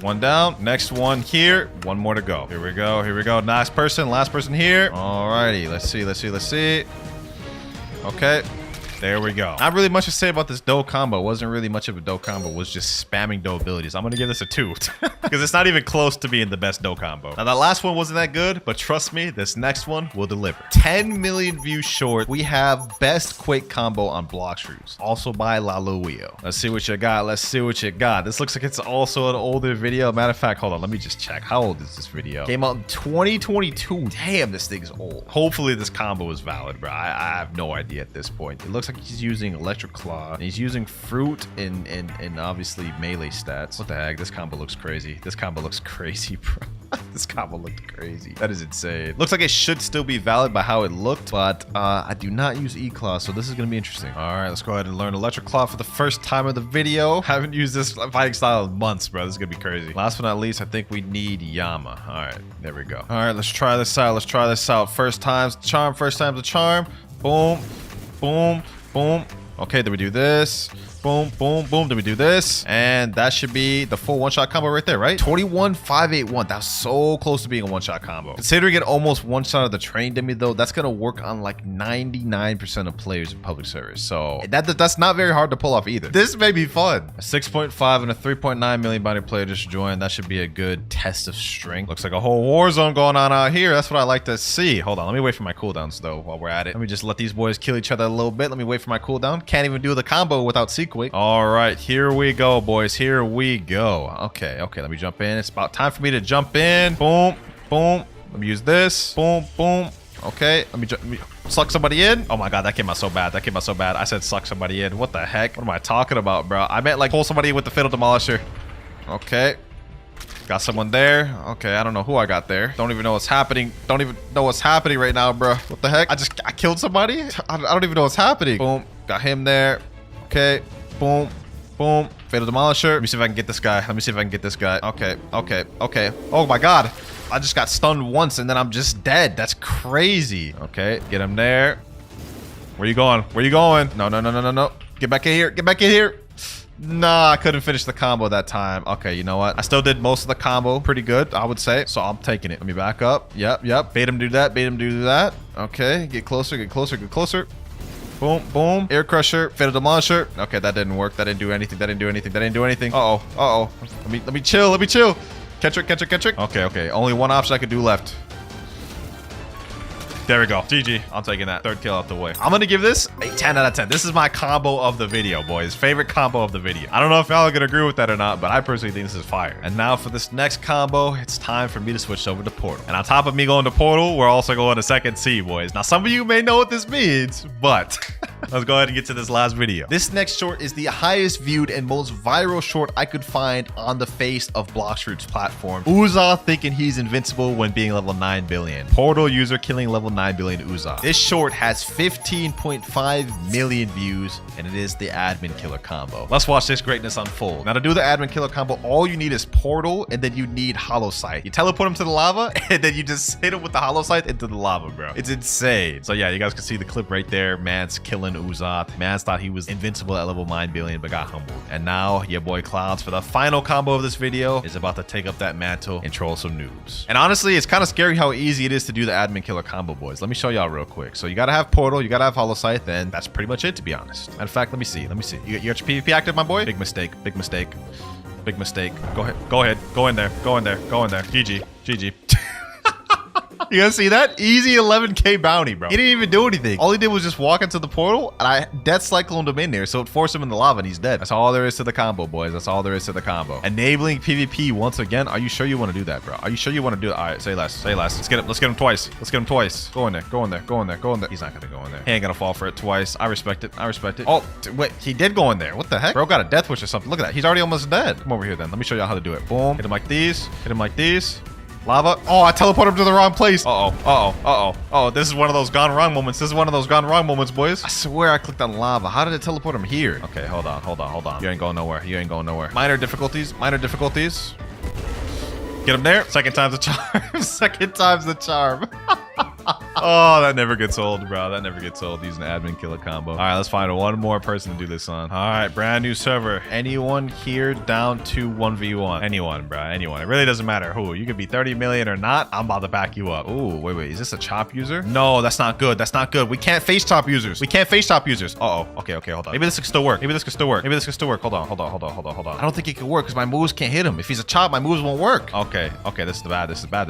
One down. Next one here. One more to go. Here we go. Last person here. Alrighty. Let's see. Okay. There we go. Not really much to say about this dough combo. Wasn't really much of a dough combo. Was just spamming dough abilities. I'm gonna give this a 2 because it's not even close to being the best dough combo. Now that last one wasn't that good, but trust me, this next one will deliver. 10 million views short. We have best quick combo on Blox fruits, also by Laluio. Let's see what you got. This looks like it's also an older video. Matter of fact, hold on. Let me just check. How old is this video? Came out in 2022. Damn, this thing's old. Hopefully this combo is valid, bro. I have no idea at this point. It looks like he's using electric claw, and he's using fruit and obviously melee stats. What the heck? This combo looks crazy. This combo looks crazy, bro. This combo looked crazy. That is insane. Looks like it should still be valid by how it looked, but I do not use E-Claw, so this is gonna be interesting. All right, let's go ahead and learn electric claw for the first time of the video. Haven't used this fighting style in months, bro. This is gonna be crazy. Last but not least, I think we need Yama. All right, there we go. All right, let's try this out. First time's the charm. Boom, boom, boom. Okay, then we do this. Boom, boom, boom. Then we do this. And that should be the full one-shot combo right there, right? 21,581. That's so close to being a one-shot combo. Considering it almost one-shot of the train demi, though, that's going to work on like 99% of players in public service. So that's not very hard to pull off either. This may be fun. A 6.5 and a 3.9 million body player just joined. That should be a good test of strength. Looks like a whole war zone going on out here. That's what I like to see. Hold on. Let me wait for my cooldowns, though, while we're at it. Let me just let these boys kill each other a little bit. Let me wait for my cooldown. Can't even do the combo without sequence. All right, here we go, boys. Here we go. Okay, let me jump in. It's about time for me to jump in. Boom, boom. Let me use this. Boom, boom. Okay, let me suck somebody in. Oh my god, that came out so bad. I said suck somebody in. What the heck? What am I talking about, bro? I meant like pull somebody in with the Fatal Demolisher. Okay. Got someone there. Okay, I don't know who I got there. Don't even know what's happening. Right now, bro. What the heck? I killed somebody? I don't even know what's happening. Boom. Got him there. Okay. Boom. Boom. Fatal Demolisher. Let me see if I can get this guy. Okay. Oh my god. I just got stunned once and then I'm just dead. That's crazy. Okay. Get him there. Where you going? No. Get back in here. Nah, I couldn't finish the combo that time. Okay, you know what? I still did most of the combo pretty good, I would say. So I'm taking it. Let me back up. Yep. Bait him do that. Okay. Get closer. Boom, boom. Air Crusher. Fatal Demolisher. Okay, that didn't work. That didn't do anything. Uh-oh. Let me chill. Catch her. Okay. Only one option I could do left. There we go. GG. I'm taking that. Third kill out the way. I'm going to give this a 10 out of 10. This is my combo of the video, boys. Favorite combo of the video. I don't know if y'all are going to agree with that or not, but I personally think this is fire. And now for this next combo, it's time for me to switch over to Portal. And on top of me going to Portal, we're also going to Second C, boys. Now, some of you may know what this means, but let's go ahead and get to this last video. This next short is the highest viewed and most viral short I could find on the face of Blox fruits platform. Uza thinking he's invincible when being level 9 billion. Portal user killing level 9 billion Uza. This short has 15.5 million views, and it is the admin killer combo. Let's watch this greatness unfold. Now, to do the admin killer combo, all you need is Portal, and then you need Hollow Sight. You teleport him to the lava, and then you just hit him with the Hollow Sight into the lava, bro. It's insane. So yeah, you guys can see the clip right there. Man's killing Uzat. Mans thought he was invincible at level 9 billion, but got humbled. And now your boy Clouds, for the final combo of this video, is about to take up that mantle and troll some noobs. And honestly, it's kind of scary how easy it is to do the admin killer combo, boys. Let me show y'all real quick. So you gotta have Portal, you gotta have Hollow Sight, then that's pretty much it, to be honest. Matter of fact, let me see. You got your PvP active, my boy? Big mistake. Go ahead. Go in there. GG. You guys see that? Easy 11k bounty, bro. He didn't even do anything. All he did was just walk into the portal, and I death cycloned him in there, so it forced him in the lava, and he's dead. That's all there is to the combo, boys. That's all there is to the combo. Enabling PvP once again. Are you sure you want to do that, bro? Are you sure you want to do it? All right, say less. Say less. Let's get him. Let's get him twice. Let's get him twice. Go in there. Go in there. Go in there. Go in there. He's not gonna go in there. He ain't gonna fall for it twice. I respect it. I respect it. Oh, wait. He did go in there. What the heck? Bro got a death wish or something. Look at that. He's already almost dead. Come over here then. Let me show you how to do it. Boom. Hit him like these. Hit him like these. Lava. Oh, I teleported him to the wrong place. Uh-oh. Uh-oh. Uh-oh. Oh, this is one of those gone wrong moments. This is one of those gone wrong moments, boys. I swear I clicked on lava. How did it teleport him here? Okay, hold on. Hold on. Hold on. You ain't going nowhere. You ain't going nowhere. Minor difficulties. Minor difficulties. Get him there. Second time's the charm. Second time's the charm. Oh, that never gets old, bro. That never gets old using admin killer combo. All right, let's find one more person to do this on. All right, brand new server. Anyone here down to 1v1? Anyone, bro. Anyone. It really doesn't matter who. You could be 30 million or not. I'm about to back you up. Ooh, wait. Is this a chop user? No, that's not good. That's not good. We can't face chop users. We can't face chop users. Uh-oh. Okay, hold on. Maybe this could still work. Maybe this could still work. Maybe this could still work. Hold on. I don't think it could work because my moves can't hit him. If he's a chop, my moves won't work. Okay. This is bad. This is bad,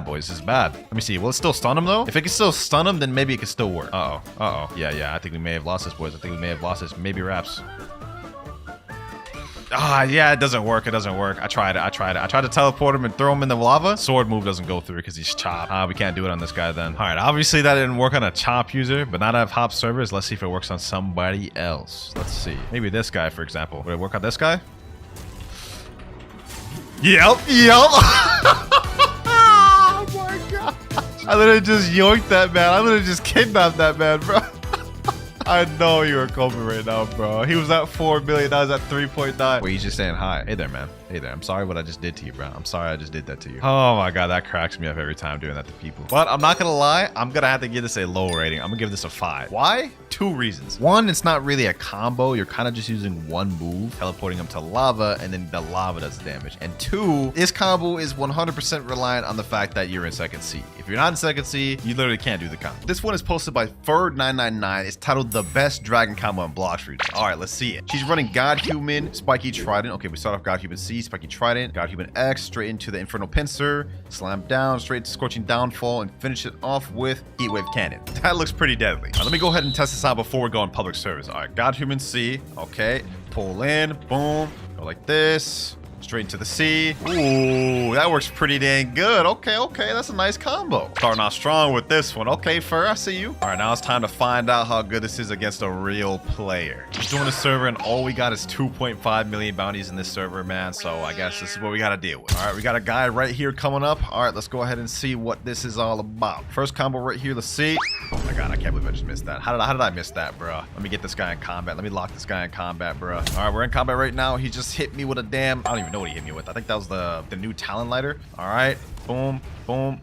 boys. This is bad. Let me see. Will it still stun him though? If it can still stun him, then maybe it can still work. Uh-oh. Yeah. I think we may have lost this, boys. I think we may have lost this. Maybe wraps. Yeah, it doesn't work. I tried it. I tried to teleport him and throw him in the lava. Sword move doesn't go through because he's chop. We can't do it on this guy then. All right, obviously that didn't work on a chop user, but now that I have hop servers, let's see if it works on somebody else. Let's see. Maybe this guy, for example. Would it work on this guy? Yep. Oh my god. I literally just yoinked that man. I literally just kidnapped that man, bro. I know you were coping right now, bro. He was at 4 million. I was at 3.9. Wait, he's just saying hi. Hey there, man. Hey there. I'm sorry what I just did to you, bro. I'm sorry I just did that to you. Oh my god, that cracks me up every time doing that to people. But I'm not gonna lie. I'm gonna have to give this a low rating. I'm gonna give this a 5. Why? 2 reasons. One, it's not really a combo. You're kind of just using one move, teleporting him to lava, and then the lava does damage. And 2, this combo is 100% reliant on the fact that you're in second C. If you're not in second C, you literally can't do the combo. This one is posted by Ferd999. It's titled The Best Dragon Combo in Blox region. All right, let's see it. She's running God Human, Spiky Trident. Okay, we start off God Human C, Spiky Trident, God Human X, straight into the Infernal Pincer, slam down, straight to Scorching Downfall, and finish it off with Heatwave Cannon. That looks pretty deadly. Let me go ahead and test this out before we go on public service. All right, God Human C. Okay, pull in, boom, go like this. Straight into the sea. Ooh, that works pretty dang good. Okay, that's a nice combo. Starting off strong with this one. Okay, Fur, I see you. All right, now it's time to find out how good this is against a real player. Just doing a server, and all we got is 2.5 million bounties in this server, man. So I guess this is what we got to deal with. All right, we got a guy right here coming up. All right, let's go ahead and see what this is all about. First combo right here. Let's see. Oh my god, I can't believe I just missed that. How did I miss that, bro? Let me get this guy in combat. Let me lock this guy in combat, bro. All right, we're in combat right now. He just hit me with a damn... I don't even know what he hit me with. I think that was the new talent lighter. All right, boom.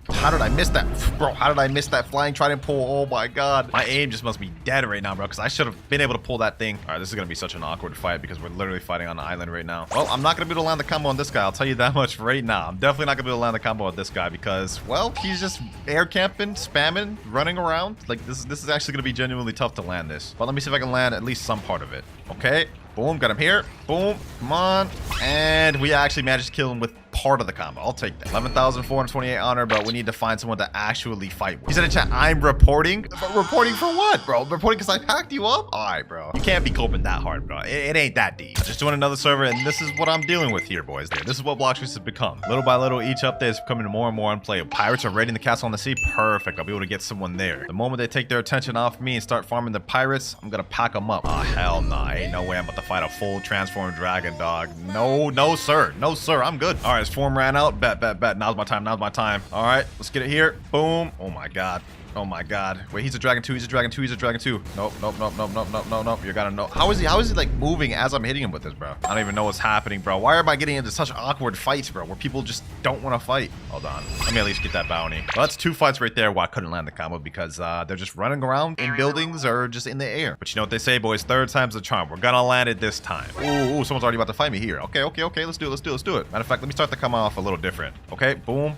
How did I miss that, bro? How did I miss that flying trident pull? Oh my god, my aim just must be dead right now, bro, because I should have been able to pull that thing. All right, this is gonna be such an awkward fight because we're literally fighting on an island right now. Well, I'm not gonna be able to land the combo on this guy. I'll tell you that much right now. I'm definitely not gonna be able to land the combo on this guy because, well, he's just air camping, spamming, running around. Like this is actually gonna be genuinely tough to land this. But let me see if I can land at least some part of it. Okay. Boom, got him here. Boom, come on. And we actually managed to kill him with part of the combo. I'll take that. 11,428 honor, but we need to find someone to actually fight with. He said in chat, I'm reporting. But reporting for what, bro? Reporting because I packed you up? All right, bro. You can't be coping that hard, bro. It ain't that deep. Just doing another server, and this is what I'm dealing with here, boys. This is what Blox has become. Little by little, each update is becoming more and more unplayable. Pirates are raiding the castle on the sea. Perfect. I'll be able to get someone there. The moment they take their attention off me and start farming the pirates, I'm gonna pack them up. Oh, hell nah. Ain't no way I'm about to fight a full transformed dragon, dog. No, sir. No, sir. I'm good. All right, his form ran out. Bet. Now's my time. All right, let's get it here. Boom. Oh my god. Wait, he's a dragon too. Nope. You gotta know. How is he like moving as I'm hitting him with this, bro? I don't even know what's happening, bro. Why am I getting into such awkward fights, bro, where people just don't want to fight? Hold on. Let me at least get that bounty. Well, that's 2 fights right there where I couldn't land the combo because they're just running around in buildings or just in the air. But you know what they say, boys? Third time's the charm. We're gonna land it this time. Ooh, someone's already about to fight me here. Okay. Let's do it. Matter of fact, let me start the combo off a little different. Okay, boom.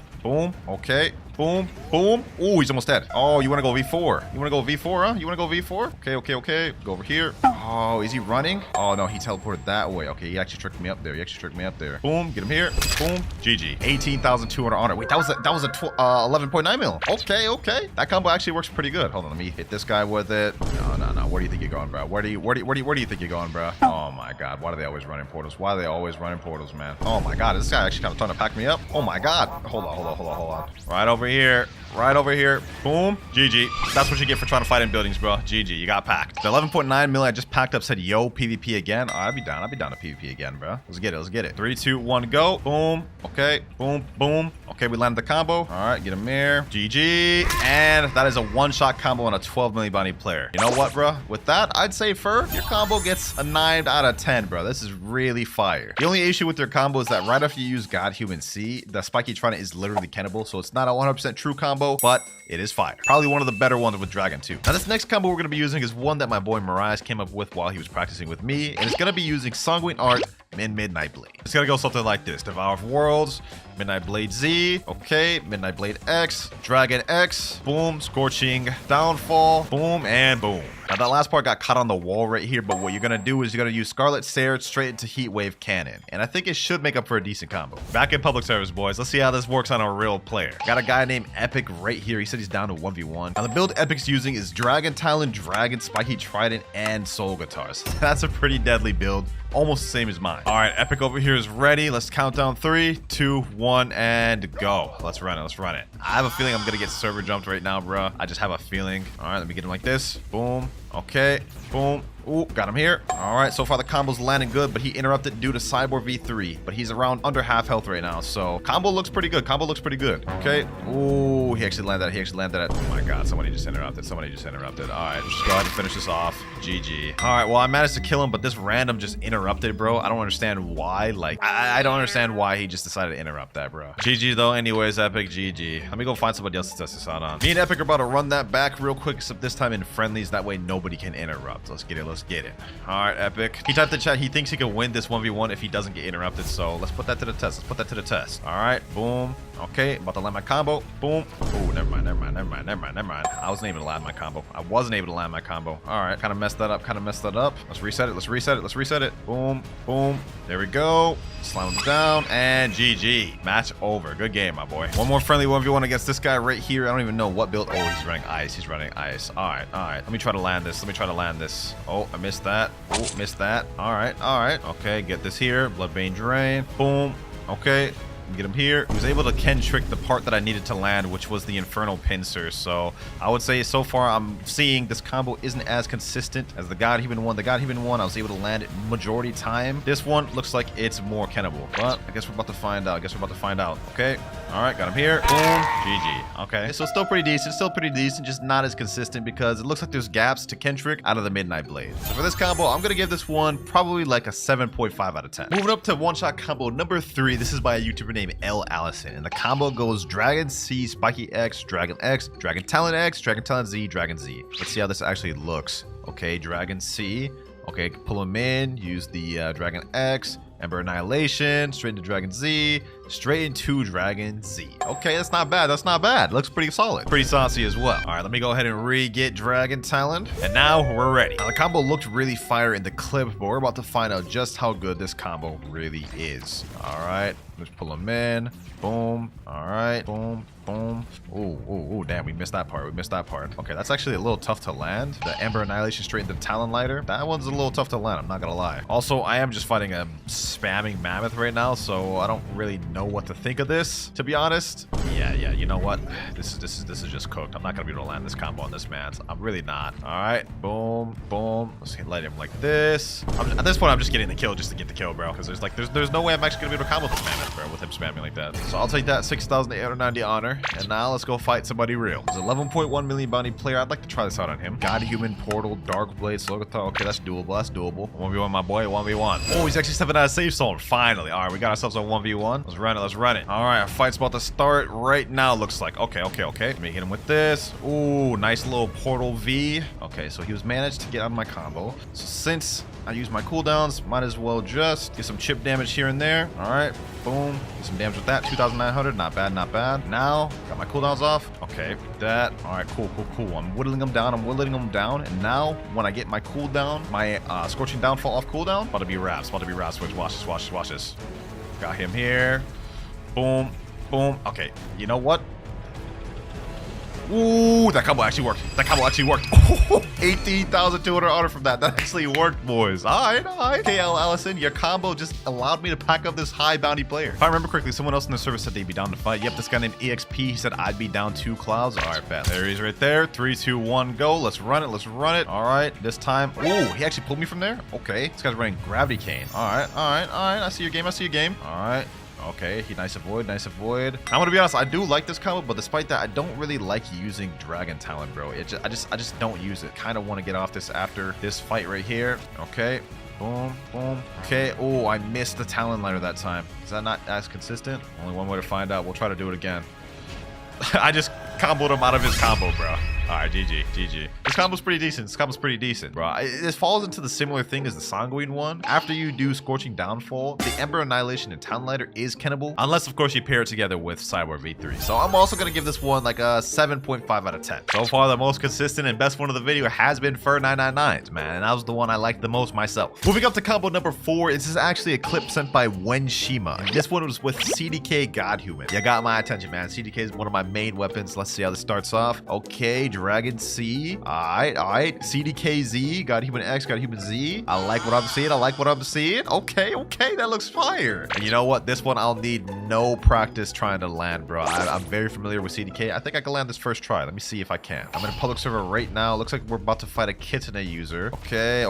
Okay. Boom. Boom. Ooh, he's almost dead. Oh, you want to go V4? You want to go V4, huh? You want to go V4? Okay, okay, okay. Go over here. Oh, is he running? Oh, no, he teleported that way. Okay, he actually tricked me up there. He actually tricked me up there. Boom. Get him here. Boom. GG. 18,200 honor. Wait, that was a 11.9 mil. Okay, okay. That combo actually works pretty good. Hold on, let me hit this guy with it. No. Where do you think you're going, bro? Where do you think you're going, bro? Oh my God. Why do they always run in portals? Why do they always run in portals, man? Oh my God. This guy actually kind of trying to pack me up. Oh my God. Hold on. Right over here. Right over here. Boom. GG. That's what you get for trying to fight in buildings, bro. GG. You got packed. The 11.9 mil I just packed up said, yo, PvP again. Oh, I'd be down. I'd be down to PvP again, bro. Let's get it. Let's get it. 3, 2, 1, go. Boom. Okay. Boom. Boom. Okay, we landed the combo. All right, get him there. GG. And that is a one-shot combo on a 12 million bounty player. You know what, bro? With that, I'd say Fur, your combo gets a 9 out of 10, bro. This is really fire. The only issue with your combo is that right after you use God, Human, C, the Spiky Trident is literally cannibal, so it's not a 100% true combo, but it is fire. Probably one of the better ones with Dragon too. Now this next combo we're going to be using is one that my boy Mariah came up with while he was practicing with me, and it's going to be using Sanguine Art and Midnight Blade. It's going to go something like this. Devour of Worlds, Midnight Blade Z, okay, Midnight Blade X, Dragon X, boom, Scorching Downfall, boom, and boom. Now that last part got caught on the wall right here, but what you're gonna do is you're gonna use Scarlet Sarah straight into Heat Wave Cannon. And I think it should make up for a decent combo. Back in public service, boys. Let's see how this works on a real player. Got a guy named Epic right here. He said he's down to 1v1. Now the build Epic's using is Dragon Talon, Dragon, Spiky Trident, and Soul Guitars. That's a pretty deadly build. Almost the same as mine. All right, Epic over here is ready. Let's count down 3, 2, 1, and go. Let's run it. Let's run it. I have a feeling I'm gonna get server jumped right now, bro. I just have a feeling. All right, let me get him like this. Boom. Okay. Boom. Ooh, got him here. All right, so far the combo's landing good, but he interrupted due to Cyborg V3. But he's around under half health right now, so combo looks pretty good. Combo looks pretty good. Okay. Ooh, he actually landed that. He actually landed that. Oh my God, somebody just interrupted. Somebody just interrupted. All right, just go ahead and finish this off. GG. All right, well, I managed to kill him, but this random just interrupted, bro. I don't understand why. Like, I don't understand why he just decided to interrupt that, bro. GG, though. Anyways, Epic, GG. Let me go find somebody else to test this out on. Me and Epic are about to run that back real quick, except this time in friendlies. That way nobody can interrupt. Let's get it. Let's get it. All right, Epic. He typed in chat. He thinks he can win this 1v1 if he doesn't get interrupted. So let's put that to the test. Let's put that to the test. All right, boom. Okay, about to land my combo. Boom. Oh, never mind. I wasn't able to land my combo. All right, kind of messed that up. Let's reset it. Boom, boom. There we go. Slam him down, and GG. Match over. Good game, my boy. One more friendly 1v1 against this guy right here. I don't even know what build. Oh, he's running ice. All right. Let me try to land this. Oh, I missed that. Oh, missed that. All right. Okay, get this here. Bloodbane Drain. Boom. Okay. Get him here. He was able to Ken trick the part that I needed to land, which was the Infernal Pincer. So I would say so far I'm seeing this combo isn't as consistent as the God Human one. The God Human one I was able to land it majority time. This one looks like it's more Kennable, but I guess we're about to find out. Okay. All right, got him here. Boom. GG. Okay, so still pretty decent, just not as consistent because it looks like there's gaps to Kentrick out of the Midnight Blade. So for this combo, I'm gonna give this one probably like a 7.5 out of 10. Moving up to one-shot combo number 3. This is by a YouTuber named L. Allison, and the combo goes Dragon C, Spiky X, Dragon Talon X, Dragon Talon Z, Dragon Z. Let's see how this actually looks. Okay, Dragon C. Okay, pull him in, use the Dragon X, Ember Annihilation, straight into Dragon Z, straight into Dragon Z. Okay, that's not bad. Looks pretty solid. Pretty saucy as well. All right, let me go ahead and re-get Dragon Talon. And now we're ready. Now, the combo looked really fire in the clip, but we're about to find out just how good this combo really is. All right, let's pull him in. Boom. All right. Boom. Boom. Ooh, damn, we missed that part. Okay, that's actually a little tough to land. The Ember Annihilation straight into Talon Lighter. That one's a little tough to land, I'm not gonna lie. Also, I am just fighting a spamming mammoth right now, so I don't really know what to think of this, to be honest. Yeah, you know what? This is just cooked. I'm not gonna be able to land this combo on this man. I'm really not. All right, boom, boom. Let's light him like this. At this point, I'm just getting the kill just to get the kill, bro. Because there's no way I'm actually gonna be able to combo this mammoth, bro, with him spamming like that. So I'll take that 6,890 honor. And now let's go fight somebody real. There's 11.1 million bounty player. I'd like to try this out on him. God Human, Portal, Dark Blade, Slogathar. Okay, that's doable. 1v1, my boy. 1v1. Oh, he's actually stepping out of safe zone. Finally. All right, we got ourselves a 1v1. Let's run it. All right, our fight's about to start right now, looks like. Okay. Let me hit him with this. Ooh, nice little Portal V. Okay, so he was managed to get out of my combo. So since I use my cooldowns. Might as well just get some chip damage here and there. All right, boom. Get some damage with that. 2,900. Not bad, not bad. Now, got my cooldowns off. Okay, that. All right, cool, cool, cool. I'm whittling them down. And now, when I get my cooldown, my Scorching Downfall off cooldown, about to be wraps. Watch this. Got him here. Boom, boom. Okay, you know what? Ooh, that combo actually worked. 18,200 honor from that. That actually worked, boys. All right. KL Allison, your combo just allowed me to pack up this high bounty player. If I remember correctly, someone else in the server said they'd be down to fight. Yep, this guy named EXP, he said I'd be down 2 clouds. All right, bet. There he is right there. 3, 2, 1, go. Let's run it. All right, this time. Ooh, he actually pulled me from there? Okay, this guy's running Gravity Cane. All right. I see your game. All right. Okay, nice avoid. I'm gonna be honest, I do like this combo, but despite that, I don't really like using Dragon Talon, bro. I just don't use it. Kind of want to get off this after this fight right here. Okay, boom. Okay, oh, I missed the Talon liner that time. Is that not as consistent? Only one way to find out. We'll try to do it again. I just comboed him out of his combo, bro. All right, GG. This combo's pretty decent. Bro. This falls into the similar thing as the Sanguine one. After you do Scorching Downfall, the Ember Annihilation and Talon Lighter is kennable, unless, of course, you pair it together with Cyborg V3. So I'm also going to give this one like a 7.5 out of 10. So far, the most consistent and best one of the video has been Fur 999s, man. And that was the one I liked the most myself. Moving up to combo number 4, this is actually a clip sent by Wenshima. This one was with CDK Godhuman. You got my attention, man. CDK is one of my main weapons. Let's see how this starts off. Okay, Dragon C. All right. CDKZ, Godhuman X, Godhuman Z. I like what I'm seeing. Okay, that looks fire. And you know what? This one I'll need no practice trying to land, bro. I'm very familiar with CDK. I think I can land this first try. Let me see if I can. I'm in a public server right now. Looks like we're about to fight a Kitsune user. Okay.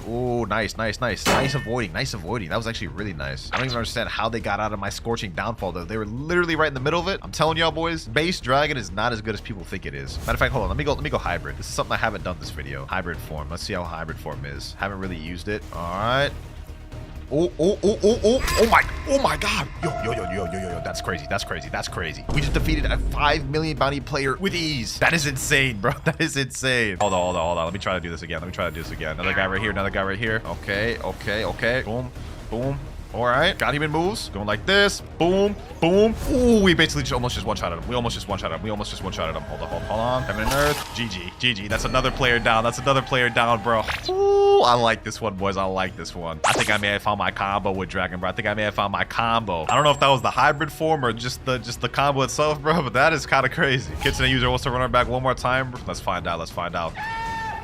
Ooh, nice. Nice avoiding. That was actually really nice. I don't even understand how they got out of my Scorching Downfall, though. They were literally right in the middle of it. I'm telling y'all, boys, base Dragon is not as good as people think it is. Matter of fact, hold on. Let me go hybrid. This is something I haven't done this video. Hybrid form. Let's see how hybrid form is. Haven't really used it. All right. Oh my god. Yo. That's crazy. We just defeated a 5 million bounty player with ease. That is insane, bro. That is insane. Hold on. Let me try to do this again. Another guy right here. Okay. Boom. All right, got him in moves. Going like this. Boom. Ooh, we basically almost just one-shotted him. Hold on. Heaven and Earth. GG. That's another player down, bro. Ooh, I like this one, boys. I think I may have found my combo with Dragon, bro. I don't know if that was the hybrid form or just the combo itself, bro, but that is kind of crazy. Kitsune user wants to run her back one more time. Let's find out.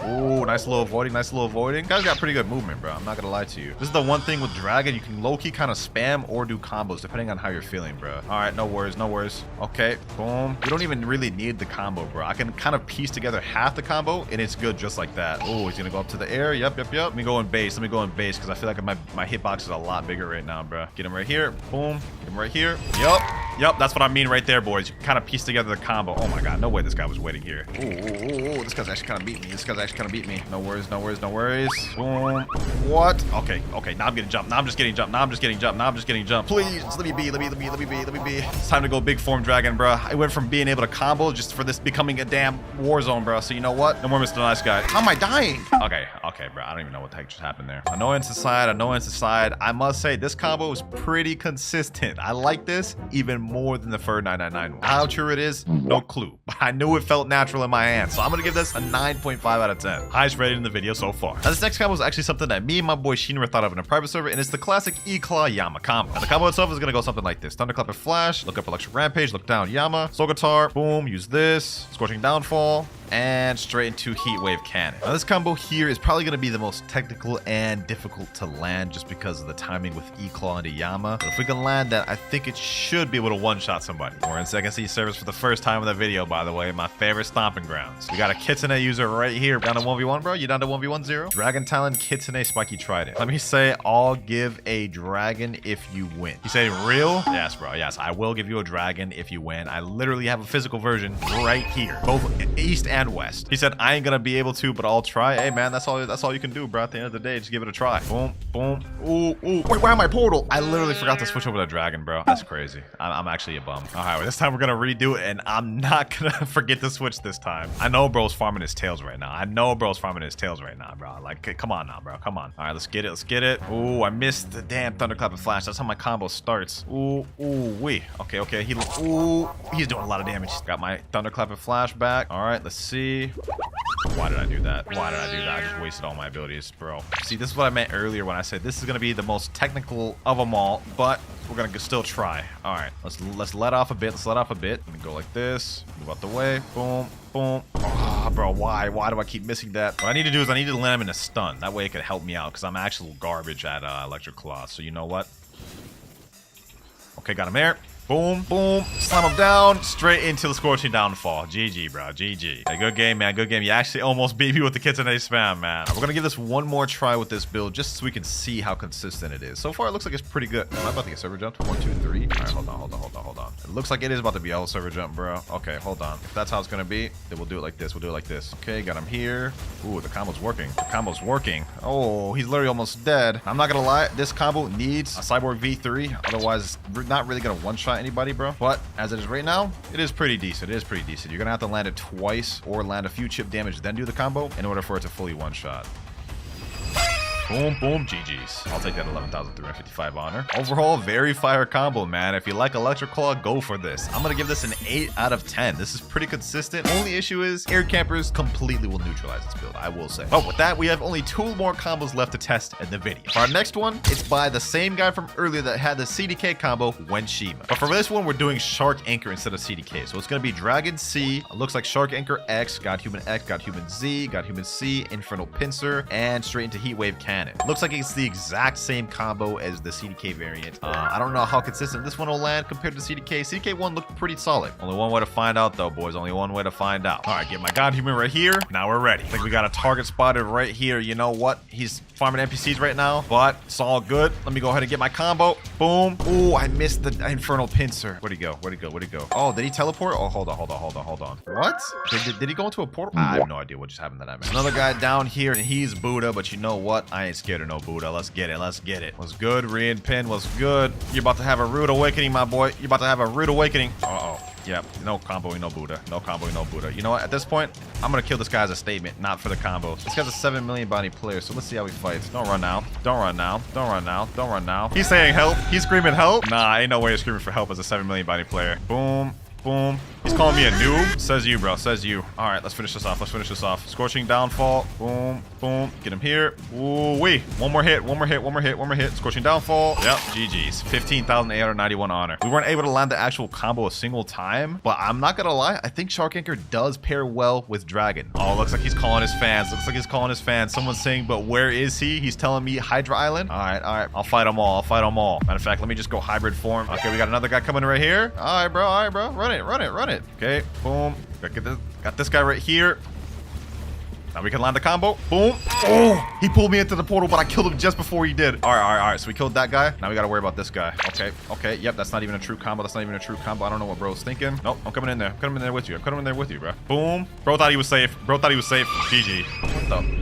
Ooh, nice little avoiding. Guys got pretty good movement, bro. I'm not gonna lie to you. This is the one thing with Dragon. You can low-key kind of spam or do combos depending on how you're feeling, bro. All right, no worries. Okay, boom. You don't even really need the combo, bro. I can kind of piece together half the combo, and it's good just like that. Oh, he's gonna go up to the air. Yep. Let me go in base, because I feel like my hitbox is a lot bigger right now, bro. Get him right here. Boom. Get him right here. Yep. That's what I mean right there, boys. You kind of piece together the combo. Oh my god, no way this guy was waiting here. Ooh. This guy's actually kind of beat me. No worries. Boom. What? Okay. Now I'm getting jumped. Please, just let me be. It's time to go big form Dragon, bro. I went from being able to combo just for this becoming a damn war zone, bro. So you know what? No more Mr. Nice Guy. How am I dying? Okay, bro. I don't even know what the heck just happened there. Annoyance aside. I must say this combo is pretty consistent. I like this even more than the Fur 999 one. How true it is, no clue. But I knew it felt natural in my hand. So I'm gonna give this a 9.5 out of 10. Highest rated in the video so far. Now this next combo is actually something that me and my boy Shinra thought of in a private server, and it's the classic E-Claw Yama combo. Now the combo itself is gonna go something like this. Thunderclap and Flash, look up Electric Rampage, look down Yama, Soul Guitar, boom, use this, Scorching Downfall, and straight into Heat Wave Cannon. Now this combo here is probably going to be the most technical and difficult to land just because of the timing with E-Claw into Yama. But if we can land that, I think it should be able to one-shot somebody. We're in Second Sea servers for the first time in the video, by the way, my favorite stomping grounds. We got a Kitsune user right here. Down to 1v1, bro? You down to 1v1-0? Dragon Talon, Kitsune, Spiky Trident. Let me say, I'll give a dragon if you win. You say real? Yes, bro. Yes, I will give you a dragon if you win. I literally have a physical version right here. Both East and and west. He said, I ain't gonna be able to, but I'll try. Hey, man, that's all you can do, bro. At the end of the day, just give it a try. Boom, boom. Ooh, ooh. Wait, where am I portal? I literally forgot to switch over to dragon, bro. That's crazy. I'm actually a bum. All right, well, this time we're gonna redo it, and I'm not gonna forget to switch this time. I know bro's farming his tails right now. Bro. Like, come on now, bro. Come on. All right, let's get it. Ooh, I missed the damn thunderclap and flash. That's how my combo starts. Ooh, wee. Okay. He's doing a lot of damage. Got my thunderclap and flash back. All right, let's see. Why did I do that? I just wasted all my abilities, bro. See, this is what I meant earlier when I said this is gonna be the most technical of them all, but we're gonna still try. All right, let's let off a bit. Let me go like this. Move out the way. Boom, boom. Ah, bro, why do I keep missing that? What I need to do is I need to land him in a stun. That way it could help me out because I'm actual garbage at WinterKloudz. So you know what? Okay, got him there. Boom, boom, slam him down, straight into the scorching downfall. GG, bro, GG. Hey, good game, man, good game. You actually almost beat me with the kitten A spam, man. We're gonna give this one more try with this build just so we can see how consistent it is. So far, it looks like it's pretty good. Am I about to get server jumped? 1, 2, 3. All right, hold on. It looks like it is about to be a server jump, bro. Okay, hold on. If that's how it's gonna be, then we'll do it like this. Okay, got him here. Ooh, the combo's working. Oh, he's literally almost dead. I'm not gonna lie, this combo needs a Cyborg V3. Otherwise, we're not really gonna one-shot anybody, bro. But as it is right now, it is pretty decent. You're gonna have to land it twice or land a few chip damage, then do the combo in order for it to fully one-shot. Boom, boom, GG's. I'll take that 11,355 honor. Overall, very fire combo, man. If you like WinterKloudz, go for this. I'm gonna give this an 8 out of 10. This is pretty consistent. Only issue is air campers completely will neutralize this build, I will say. But with that, we have only 2 more combos left to test in the video. For our next one, it's by the same guy from earlier that had the CDK combo, Wenshima. But for this one, we're doing Shark Anchor instead of CDK. So it's gonna be Dragon C, looks like Shark Anchor X, God Human X, God Human Z, God Human C, Infernal Pincer, and straight into Heatwave Cannon. Looks like it's the exact same combo as the CDK variant. I don't know how consistent this one will land compared to CDK. CDK one looked pretty solid. Only one way to find out though, boys. Only one way to find out. All right, get my God Human right here. Now we're ready. I think we got a target spotted right here. You know what? He's farming NPCs right now, but it's all good. Let me go ahead and get my combo. Boom. Ooh, I missed the Infernal Pincer. Where'd he go? Oh, did he teleport? Oh, hold on. What? Did he go into a portal? I have no idea what just happened to that man. Another guy down here, and he's Buddha, but you know what? I ain't scared of no Buddha. Let's get it. Was good. Rian Pin was good. You're about to have a rude awakening, my boy. Uh-oh. Yep. No comboing, no Buddha. You know what? At this point, I'm gonna kill this guy as a statement, not for the combo. This guy's a 7 million body player, so let's see how he fights. Don't run now. He's saying help. He's screaming help. Nah, ain't no way he's screaming for help as a 7 million body player. Boom. Boom. He's calling me a noob. Says you, bro. All right, let's finish this off. Scorching downfall. Boom. Boom. Get him here. Ooh, wee. One more hit. Scorching downfall. Yep. GG's. 15,891 honor. We weren't able to land the actual combo a single time, but I'm not gonna lie. I think Shark Anchor does pair well with Dragon. Oh, looks like he's calling his fans. Someone's saying, but where is he? He's telling me Hydra Island. All right. I'll fight them all. Matter of fact, let me just go hybrid form. Okay, we got another guy coming right here. All right, bro. Run it. Okay, boom. Got this guy right here. Now we can land the combo. Boom. Oh, he pulled me into the portal, but I killed him just before he did. All right. So we killed that guy. Now we got to worry about this guy. Okay. Yep, that's not even a true combo. I don't know what bro's thinking. Nope, I'm coming in there. With you, bro. Boom. Bro thought he was safe. GG.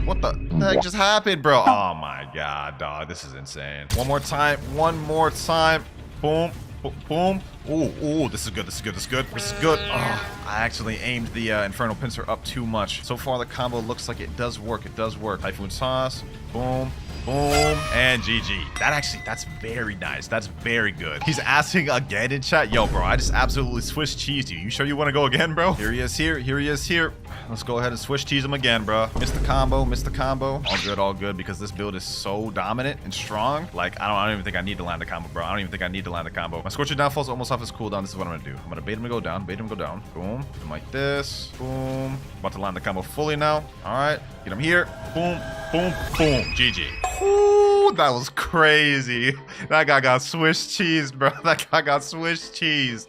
What the heck just happened, bro? Oh my God, dog. This is insane. One more time. Boom. Boom. Ooh, this is good. Oh, I actually aimed the Infernal Pincer up too much. So far, the combo looks like it does work. Typhoon Sauce. Boom. And GG. That's very nice. That's very good. He's asking again in chat. Yo, bro, I just absolutely Swiss cheesed you. You sure you want to go again, bro? Here he is here. Let's go ahead and Swiss cheese him again, bro. Missed the combo. All good, because this build is so dominant and strong. Like, I don't even think I need to land a combo, bro. My Scorcher Downfall is almost off his cooldown. This is what I'm gonna do. I'm gonna bait him to go down. Boom. And like this. Boom. About to land the combo fully now. All right. Get him here. Boom. GG. Ooh, that was crazy. That guy got Swiss cheesed, bro.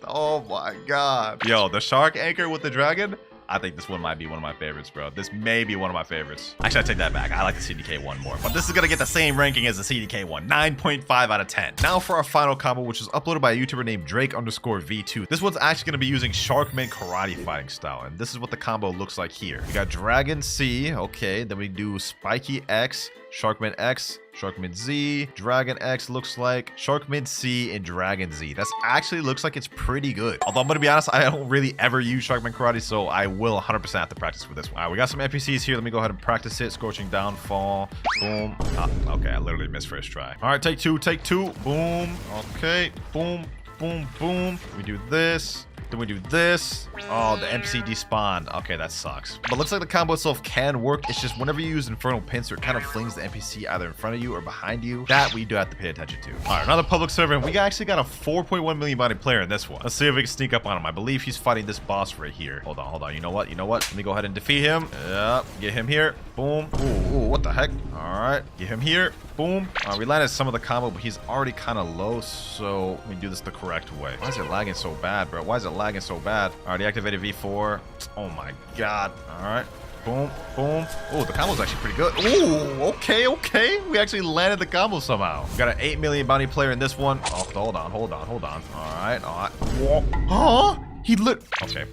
Oh my God. Yo, the Shark Anchor with the Dragon. I think this one might be one of my favorites, bro. This may be one of my favorites. Actually, I take that back. I like the CDK one more. But this is going to get the same ranking as the CDK one. 9.5 out of 10. Now for our final combo, which was uploaded by a YouTuber named Drake_V2. This one's actually going to be using Sharkman karate fighting style. And this is what the combo looks like here. We got Dragon C. Okay. Then we do Spiky X, Sharkman X, Sharkman Z, Dragon X looks like, Sharkman C, and Dragon Z. That's actually looks like it's pretty good. Although I'm gonna be honest, I don't really ever use Sharkman Karate, so I will 100% have to practice with this one. All right, we got some NPCs here. Let me go ahead and practice it. Scorching Downfall. Boom. Okay, I literally missed first try. All right, take two. Boom. Okay, boom, boom, boom. We do this. Then we do this. Oh, the MC despawned. Okay, that sucks. But looks like the combo itself can work. It's just whenever you use Infernal Pincer, it kind of flings the NPC either in front of you or behind you. That we do have to pay attention to. All right, another public server. And we actually got a 4.1 million body player in this one. Let's see if we can sneak up on him. I believe he's fighting this boss right here. Hold on. You know what? Let me go ahead and defeat him. Yep. Get him here. Boom. Ooh, what the heck? All right. Get him here. Boom. We landed some of the combo, but he's already kind of low, so let me do this the correct way. Why is it lagging so bad, bro? Why is it lagging so bad? All right, deactivated V4. Oh my god. All right. Boom, boom. Oh, the combo's actually pretty good. Ooh, okay. We actually landed the combo somehow. We got an 8 million bounty player in this one. Oh, hold on. All right. Whoa. Huh? He lit. Okay.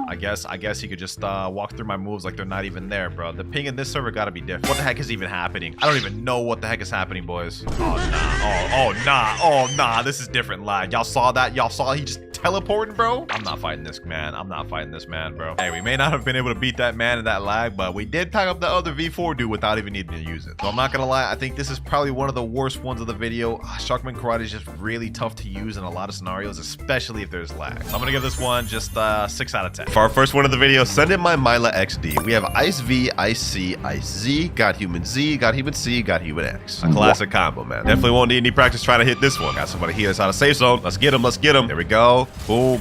I guess he could just walk through my moves like they're not even there, bro. The ping in this server gotta be different. What the heck is even happening? I don't even know what the heck is happening, boys. Oh, nah. This is different lag. Y'all saw that? Y'all saw he just teleporting, bro? I'm not fighting this man, bro. Hey, we may not have been able to beat that man in that lag, but we did pack up the other V4 dude without even needing to use it. So I'm not gonna lie, I think this is probably one of the worst ones of the video. Sharkman Karate is just really tough to use in a lot of scenarios, especially if there's lag. So I'm gonna give this one just 6 out of 10. For our first one of the video, send in my Myla XD. We have Ice V, Ice C, Ice Z, Got Human Z, Got Human C, Got Human X. A classic combo, man. Definitely won't need any practice trying to hit this one. Got somebody here that's out of safe zone. Let's get him. There we go. Boom.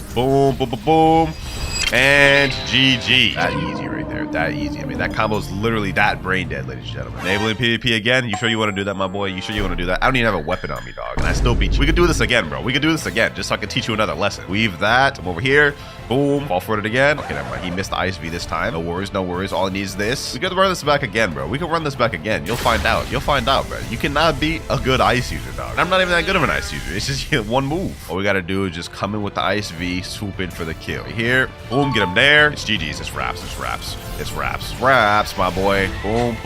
And GG. That easy right there. That easy. I mean, that combo's literally that brain dead, ladies and gentlemen. Enabling PvP again. You sure you want to do that, my boy? You sure you want to do that? I don't even have a weapon on me, dog. And I still beat you. We could do this again, bro. Just so I can teach you another lesson. Weave that. Come over here. Boom. Fall for it again. Okay, never mind. He missed the Ice V this time. No worries. All he needs is this. We could run this back again, bro. You'll find out, bro. You cannot be a good Ice user, dog. I'm not even that good of an Ice user. It's just one move. All we got to do is just come in with the Ice V, swoop in for the kill. Right here. Boom. Get him there. It's GG's. It's raps, my boy. Boom,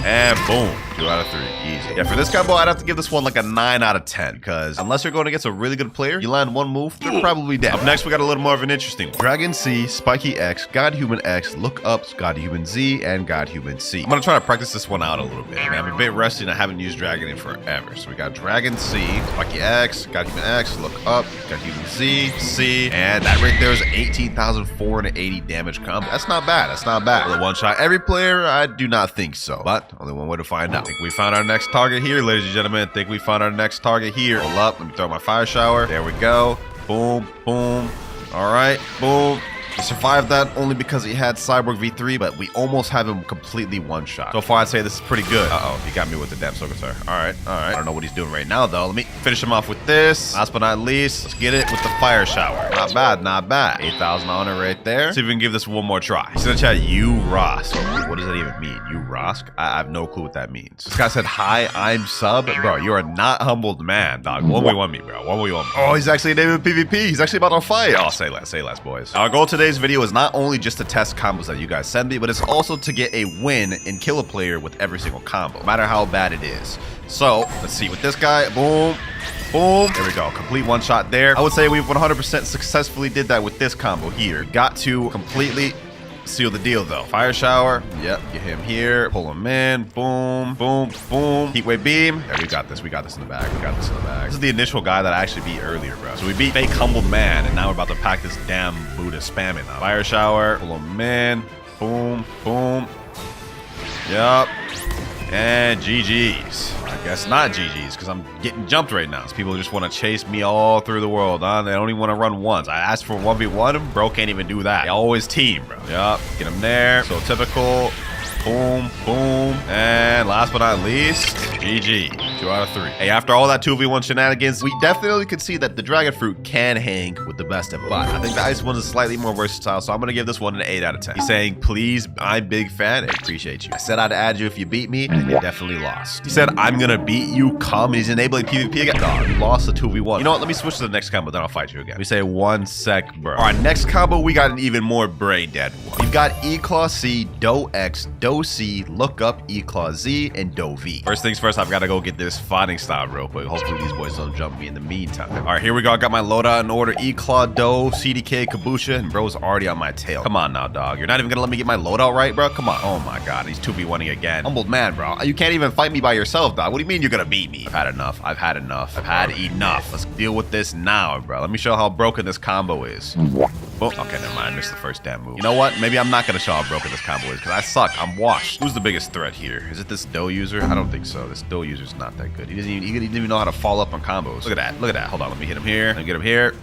and boom. 2 out of 3. Easy. Yeah, for this combo, I'd have to give this one like a 9 out of 10, because unless you're going against a really good player, you land one move, they're probably dead. Up next, we got a little more of an interesting one. Dragon C, Spiky X, God Human X, Look Up, God Human Z, and God Human C. I'm gonna try to practice this one out a little bit. I mean, I'm a bit rusty and I haven't used Dragon in forever. So we got Dragon C, Spiky X, God Human X, Look Up, God Human Z, C, and that right there is 18,480 damage combo. That's not bad. Will it one-shot every player? I do not think so, but only one way to find out. I think we found our next target here, ladies and gentlemen. Hold up, let me throw my fire shower. There we go. Boom. All right, boom. He survived that only because he had Cyborg V3, but we almost have him completely one-shot. So far, I'd say this is pretty good. Uh-oh, he got me with the damn Soul Guitar. All right. I don't know what he's doing right now, though. Let me finish him off with this. Last but not least, let's get it with the Fire Shower. Not bad. 8,000 on it right there. See if we can give this one more try. He's in the chat, you Rosk. What does that even mean? You Rosk? I have no clue what that means. This guy said, hi, I'm sub. Bro, you are not humbled man, dog. 1v1 me, bro. 1v1 me. Oh, he's actually naming PvP. He's actually about to fight. Oh, say less, boys. Our goal today's video is not only just to test combos that you guys send me, but it's also to get a win and kill a player with every single combo, no matter how bad it is. So let's see with this guy. Boom. There we go. Complete one shot there. I would say we've 100% successfully did that with this combo here. Got to completely seal the deal though. Fire shower. Yep. Get him here. Pull him in. Boom. Heatwave beam. There, we got this in the bag. This is the initial guy that I actually beat earlier, bro. So we beat fake humbled man, and now we're about to pack this damn Buddha spamming up. Fire shower. Pull him in. Boom. Yep. And GG's. I guess not GG's, because I'm getting jumped right now. So people just want to chase me all through the world, huh? They don't even want to run once. I asked for 1v1, bro can't even do that. They always team, bro. Yup, get him there. So typical. Boom. And last but not least, GG. 2 out of 3. Hey, after all that 2v1 shenanigans, we definitely could see that the dragon fruit can hang with the best of them. But I think the ice one is slightly more versatile, so I'm going to give this one an 8 out of 10. He's saying, please, I'm big fan. I appreciate you. I said I'd add you if you beat me, and you definitely lost. He said, I'm going to beat you. Come. He's enabling PvP again. Dog, you lost the 2v1. You know what? Let me switch to the next combo, then I'll fight you again. We say 1 sec, bro. All right, next combo, we got an even more brain dead one. We've got E-Claw C, Do X, Do C, look up E-Claw Z, and Do V. First things first, I've got to go get this fighting style real quick. Hopefully these boys don't jump me in the meantime. All right, here we go. I got my loadout in order. E-Claw, Do, CDK, Kabucha, and bro's already on my tail. Come on now, dog. You're not even gonna let me get my loadout right, bro? Come on. Oh my god, he's 2v1ing again. Humbled man, bro. You can't even fight me by yourself, dog. What do you mean you're gonna beat me? I've had enough. I've had enough. I've had enough. Let's deal with this now, bro. Let me show how broken this combo is. Oh, okay, never mind. I missed the first damn move. You know what? Maybe I'm not gonna show how broken this combo is, because I suck. I'm washed. Who's the biggest threat here? Is it this Do user? I don't think so. This Do user's not that good. He doesn't even know how to follow up on combos. Look at that. Look at that. Hold on. Let me hit him here. Let me get him here.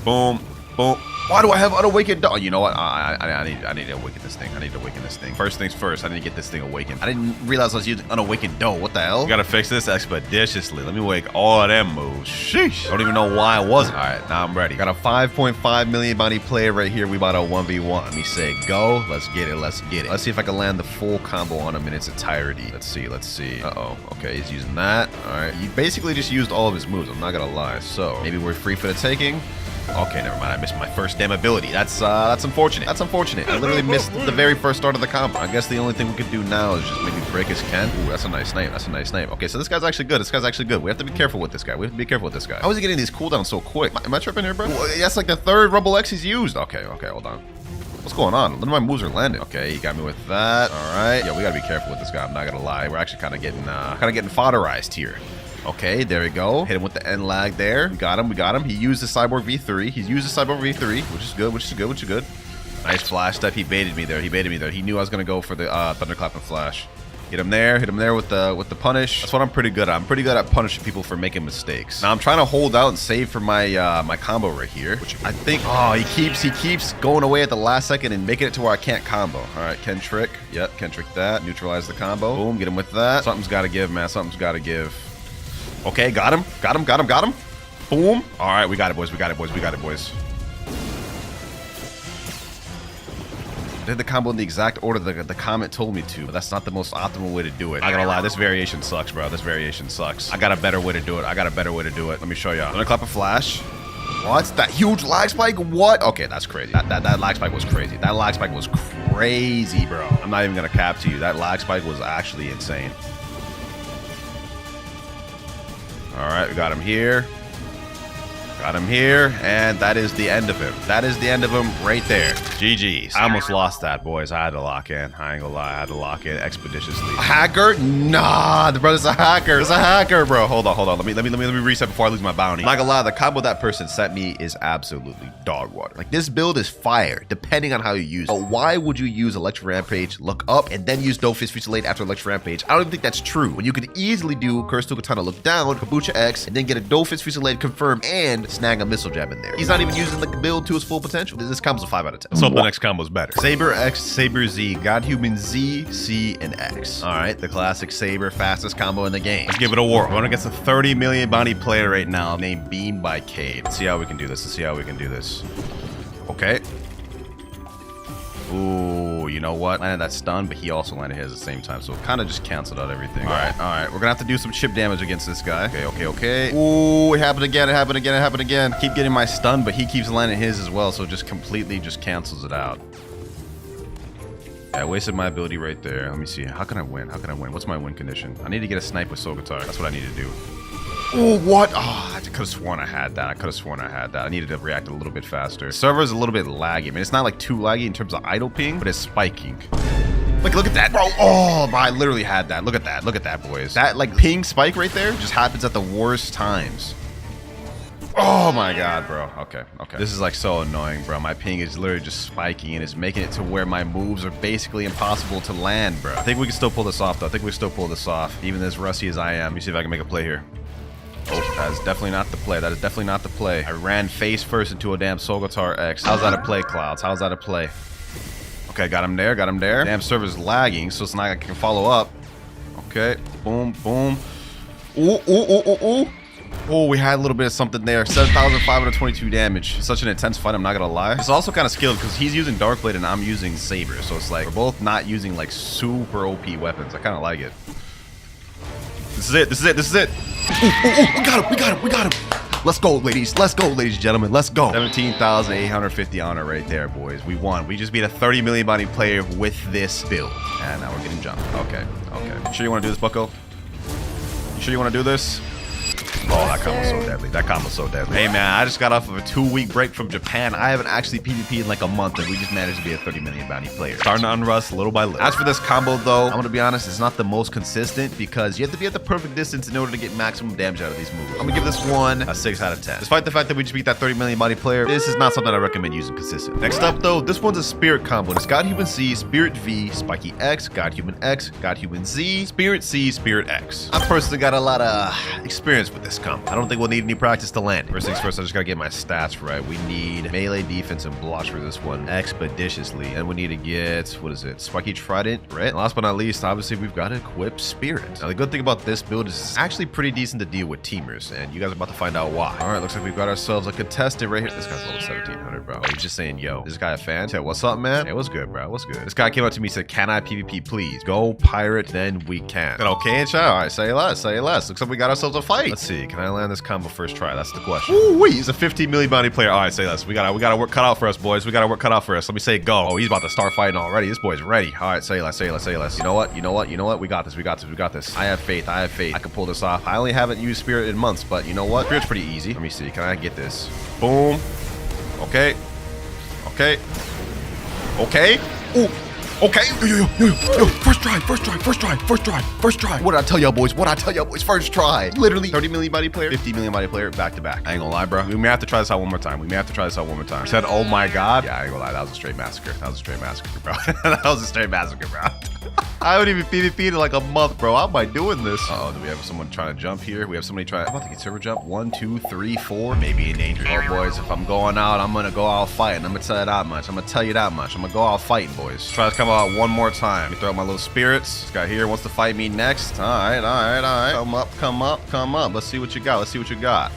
Boom. Boom. Why do I have unawakened Do? You know what? I need to awaken this thing. I need to awaken this thing. First things first, I need to get this thing awakened. I didn't realize I was using unawakened Do. What the hell? We gotta fix this expeditiously. Let me wake all of them moves. Sheesh. I don't even know why I wasn't. All right, now I'm ready. Got a 5.5 million bounty player right here. We about a 1v1. Let me say go. Let's get it. Let's get it. Let's see if I can land the full combo on him in its entirety. Let's see. Let's see. Uh-oh. Okay, he's using that. All right. He basically just used all of his moves. I'm not gonna lie. So maybe we're free for the taking. Okay, never mind. I missed my first damn ability. That's unfortunate. That's unfortunate. I literally missed the very first start of the combo. I guess the only thing we could do now is just maybe break his Ken. Ooh, that's a nice name. That's a nice name. Okay, so this guy's actually good. This guy's actually good. We have to be careful with this guy. We have to be careful with this guy. How is he getting these cooldowns so quick? Am I tripping here, bro? That's like the third Rumble X he's used. Okay, hold on. What's going on? None of my moves are landing. Okay, he got me with that. All right. Yeah, we gotta be careful with this guy. I'm not gonna lie. We're actually kind of getting fodderized here. Okay, there we go. Hit him with the end lag there. We got him. He used the Cyborg V3. He's used the Cyborg V3, which is good. Nice flash step. He baited me there. He knew I was gonna go for the thunderclap and flash. Hit him there with the punish. That's what I'm pretty good at. I'm pretty good at punishing people for making mistakes. Now I'm trying to hold out and save for my my combo right here, which I think, oh, he keeps going away at the last second and making it to where I can't combo. All right, Ken trick. Yep, Ken trick that. Neutralize the combo. Boom, get him with that. Something's got to give, man. Something's got to give. Okay, got him. Boom. All right, we got it, boys. I did the combo in the exact order the comment told me to, but that's not the most optimal way to do it. Not gonna lie, this variation sucks, bro. This variation sucks. I got a better way to do it. Let me show y'all. I'm gonna clap a flash. What? That huge lag spike? What? Okay, that's crazy. That lag spike was crazy. That lag spike was crazy, bro. I'm not even gonna cap to you. That lag spike was actually insane. All right, we got him here. And that is the end of him. Right there. GG's. I almost lost that, boys. I had to lock in. I ain't gonna lie. I had to lock in expeditiously. A hacker? Nah, the brother's a hacker. It's a hacker, bro. Hold on. Let me reset before I lose my bounty. I'm not gonna lie, the combo that person sent me is absolutely dog water. Like, this build is fire, depending on how you use it. But why would you use Electro Rampage, look up, and then use Dofus Fusillade after Electro Rampage? I don't even think that's true. When you could easily do Curse to Katana, look down, Kabucha X, and then get a Dofus Fusillade confirm and snag a missile jab in there. He's not even using the build to his full potential. This combo's a 5 out of 10. Let's hope the next combo's better. Saber X, Saber Z, Godhuman Z, C, and X. All right, the classic Saber fastest combo in the game. Let's give it a whirl. We're going against a 30 million bounty player right now named Bean by Cade. Let's see how we can do this. Okay. Ooh, you know what? Landed that stun, but he also landed his at the same time, so it kind of just canceled out everything. All right. We're gonna have to do some chip damage against this guy. Okay. Ooh, it happened again. Keep getting my stun, but he keeps landing his as well, so it just completely just cancels it out. Yeah, I wasted my ability right there. Let me see. How can I win? What's my win condition? I need to get a snipe with Sogatar. That's what I need to do. Oh, what? Oh, I could have sworn I had that. I needed to react a little bit faster. The server is a little bit laggy. I mean, it's not like too laggy in terms of idle ping, but it's spiking. Like, look at that, bro. Oh, I literally had that. Look at that, boys. That, like, ping spike right there just happens at the worst times. Oh my god, bro. Okay. This is like so annoying, bro. My ping is literally just spiking and it's making it to where my moves are basically impossible to land, bro. I think we can still pull this off, though. Even as rusty as I am. Let me see if I can make a play here. Oh, that is definitely not the play. I ran face first into a damn Sogatar X. How's that a play, Clouds? Okay, got him there. Damn server's lagging, so it's not like I can follow up. Okay. Boom, boom. Ooh, ooh, ooh, ooh, ooh. Oh, we had a little bit of something there. 7,522 damage. Such an intense fight, I'm not gonna lie. It's also kind of skilled because he's using Darkblade and I'm using Saber. So it's like we're both not using like super OP weapons. I kind of like it. This is it. This is it. This is it. Ooh, ooh, ooh. We got him. We got him. We got him. Let's go, ladies. Let's go, ladies and gentlemen. Let's go. 17,850 honor right there, boys. We won. We just beat a 30 million bounty player with this build. And now we're getting jumped. Okay. Okay. You sure you want to do this, Bucko? You sure you want to do this? Oh, that combo's so deadly. That combo's so deadly. Hey, man, I just got off of a 2-week break from Japan. I haven't actually PvP'd in like a month, and we just managed to be a 30 million bounty player. Starting to unrust little by little. As for this combo, though, I'm going to be honest, it's not the most consistent because you have to be at the perfect distance in order to get maximum damage out of these moves. I'm going to give this one a 6 out of 10. Despite the fact that we just beat that 30 million bounty player, this is not something I recommend using consistent. Next up, though, this one's a Spirit combo. It's God Human C, Spirit V, Spiky X, God Human X, God Human Z, Spirit C, Spirit X. I've personally got a lot of experience with this combo. I don't think we'll need any practice to land. First things first, I just gotta get my stats right. We need melee defense and blocks for this one expeditiously. And we need to get, what is it? Spiky Trident, right? And last but not least, obviously, we've got to equip Spirit. Now, the good thing about this build is it's actually pretty decent to deal with teamers, and you guys are about to find out why. All right, looks like we've got ourselves a contestant right here. This guy's level 1700, bro. He's just saying, yo, this guy a fan? Say, what's up, man? Hey, what's good, bro? What's good? This guy came up to me and said, can I PvP, please? Go pirate, then we can. Said, okay, chat. All right, say less, say less. Looks like we got ourselves a fight. Let's see. Can I land this combo first try? That's the question. Ooh, wait, he's a 15 million bounty player. All right, say less. We got work cut out for us, boys. We got our work cut out for us. Let me say go. Oh, he's about to start fighting already. This boy's ready. All right, say less, say less, say less. You know what? You know what? You know what? We got this. We got this. We got this. I have faith. I have faith. I can pull this off. I only haven't used Spirit in months, but you know what? Spirit's pretty easy. Let me see. Can I get this? Boom. Okay. Okay. Okay. Ooh. Okay, yo, first try. What did I tell y'all, boys? First try. Literally 30 million body player, 50 million body player, back to back. I ain't gonna lie, bro. We may have to try this out one more time. You said, oh my God. Yeah, I ain't gonna lie. That was a straight massacre. Bro. That was a straight massacre, bro. I haven't even PvP'd in like a month, bro. How am I doing this? Uh oh, do we have someone trying to jump here? We have somebody trying. I'm about to get server jump. 1, 2, 3, 4. Maybe in danger. Oh, boys, if I'm going out, I'm gonna go out fighting. I'm gonna tell you that much. I'm gonna go out fighting, boys. Try to come out one more time. Let me throw out my little spirits. This guy here wants to fight me next. All right. Come up. Let's see what you got.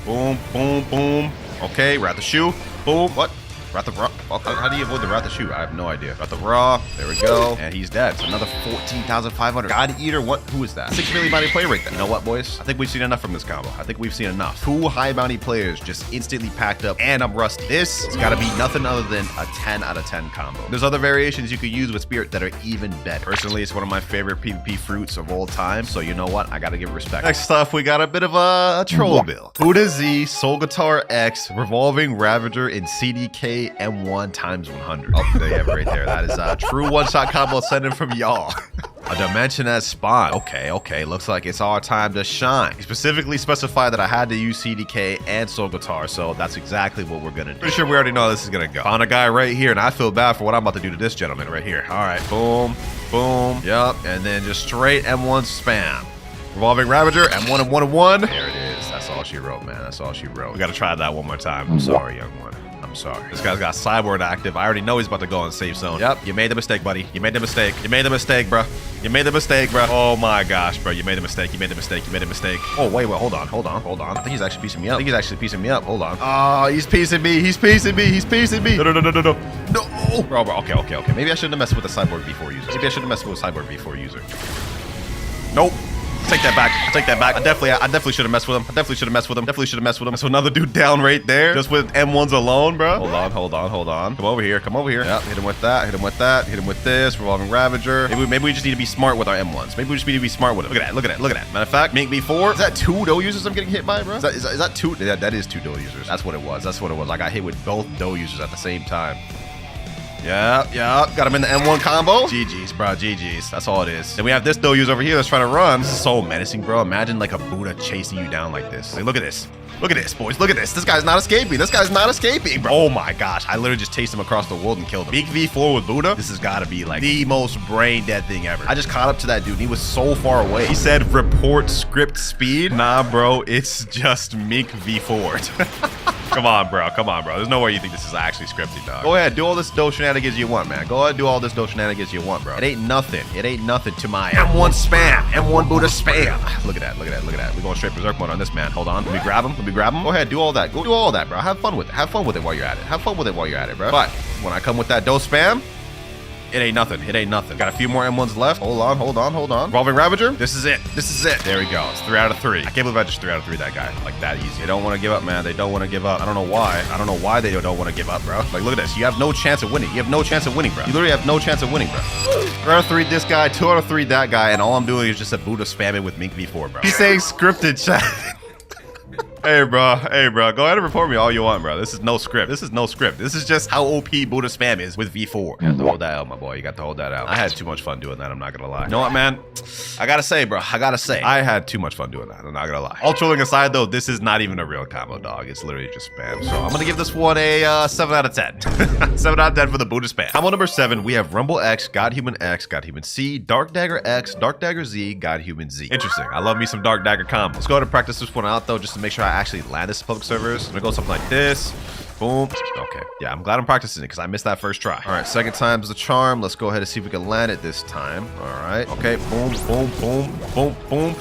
Boom, boom, boom. Okay, Wrath of Shoe. Boom. What? Wrath of Raw. How do you avoid the Wrath of Shoe? I have no idea. Wrath of Raw. There we go. And he's dead. So another 14,500. God Eater. What? Who is that? 6 million bounty player right there. You know what, boys? I think we've seen enough from this combo. Enough. 2 high bounty players just instantly packed up, and I'm rusty. This has got to be nothing other than a 10 out of 10 combo. There's other variations you could use with Spirit that are even better. Personally, it's one of my favorite PvP fruits of all time. So you know what? I got to give respect. Next up, we got a bit of a troll build. Buddha Z, Soul Guitar X, Revolving Ravager, and CDK M1 times 100. Oh, there you have it right there. That is a true one-shot combo sending from y'all. A dimension as spawn. Okay. Looks like it's our time to shine. He specifically specified that I had to use CDK and Soul Guitar, so that's exactly what we're gonna do. Pretty sure we already know how this is gonna go. Found a guy right here, and I feel bad for what I'm about to do to this gentleman right here. All right, boom, boom. Yup, and then just straight M1 spam. Revolving Ravager, M1 and 1 and 1. There it is. That's all she wrote, man. That's all she wrote. We gotta try that one more time. I'm sorry, young one. I'm sorry. This guy's got Cyborg active. I already know he's about to go in safe zone. Yep, you made the mistake, buddy. You made the mistake, bro. Oh my gosh, bro. You made the mistake. Oh, wait, hold on. I think he's actually piecing me up. Hold on. Oh, he's piecing me. No. Bro. Okay. Maybe I shouldn't have messed with the Cyborg V4 user. Nope. Take that back. I definitely should have messed with him. So another dude down right there, just with M1s alone, bro. Hold on. Come over here. Yep, hit him with that. Hit him with this. Revolving Ravager. Maybe we just need to be smart with our M1s. Look at that. Matter of fact, Mink V4. Is that 2 doe users I'm getting hit by, bro? Is that 2? Yeah, that is 2 doe users. That's what it was. I got hit with both doe users at the same time. Yeah. Got him in the M1 combo. GG's, bro. GG's. That's all it is. Then we have this doe user over here that's trying to run. This is so menacing, bro. Imagine like a Buddha chasing you down like this. Like, look at this. Look at this, boys. Look at this. This guy's not escaping. Bro. Oh my gosh. I literally just chased him across the world and killed him. Big V4 with Buddha. This has got to be like the most brain dead thing ever. I just caught up to that dude. And he was so far away. He said report script speed. Nah, bro. It's just Mink V4. Come on, bro. Come on, bro. There's no way you think this is actually scripted, dog. Go ahead. Do all this dough shenanigans you want, man. Go ahead. Do all this dough shenanigans you want, bro. It ain't nothing. It ain't nothing to my M1 spam. M1 Buddha spam. Look at that. Look at that. Look at that. We're going straight berserk mode on this man. Hold on. Let me grab him. Let me grab him. Go ahead. Do all that. Go do all that, bro. Have fun with it. Have fun with it while you're at it. Have fun with it while you're at it, bro. But when I come with that dough spam, it ain't nothing. It ain't nothing. Got a few more M1s left. Hold on, hold on, hold on. Revolving Ravager. This is it. This is it. There we go. It's 3 out of 3. I can't believe I just 3 out of 3 that guy. Like that easy. They don't want to give up, man. They don't want to give up. I don't know why. I don't know why they don't want to give up, bro. Like, look at this. You have no chance of winning. You have no chance of winning, bro. You literally have no chance of winning, bro. 3 out of 3 this guy, 2 out of 3 that guy, and all I'm doing is just a Buddha spamming with Mink V4, bro. He's saying scripted chat. Hey, bro. Hey, bro. Go ahead and report me all you want, bro. This is no script. This is no script. This is just how OP Buddha spam is with V4. You have to hold that out, my boy. You got to hold that out. I had too much fun doing that. I'm not going to lie. You know what, man? I got to say, bro. I got to say. I had too much fun doing that. I'm not going to lie. All trolling aside, though, this is not even a real combo, dog. It's literally just spam. So I'm going to give this one a 7 out of 10. 7 out of 10 for the Buddha spam. Combo number 7, we have Rumble X, Godhuman X, Godhuman C, Dark Dagger X, Dark Dagger Z, Godhuman Z. Interesting. I love me some Dark Dagger combo. Let's go ahead and practice this one out, though, just to make sure I actually land this public servers. I'm gonna go something like this. Boom. Okay. Yeah, I'm glad I'm practicing it because I missed that first try. All right, second time's the charm. Let's go ahead and see if we can land it this time. All right. Okay. Boom, boom, boom, boom, boom.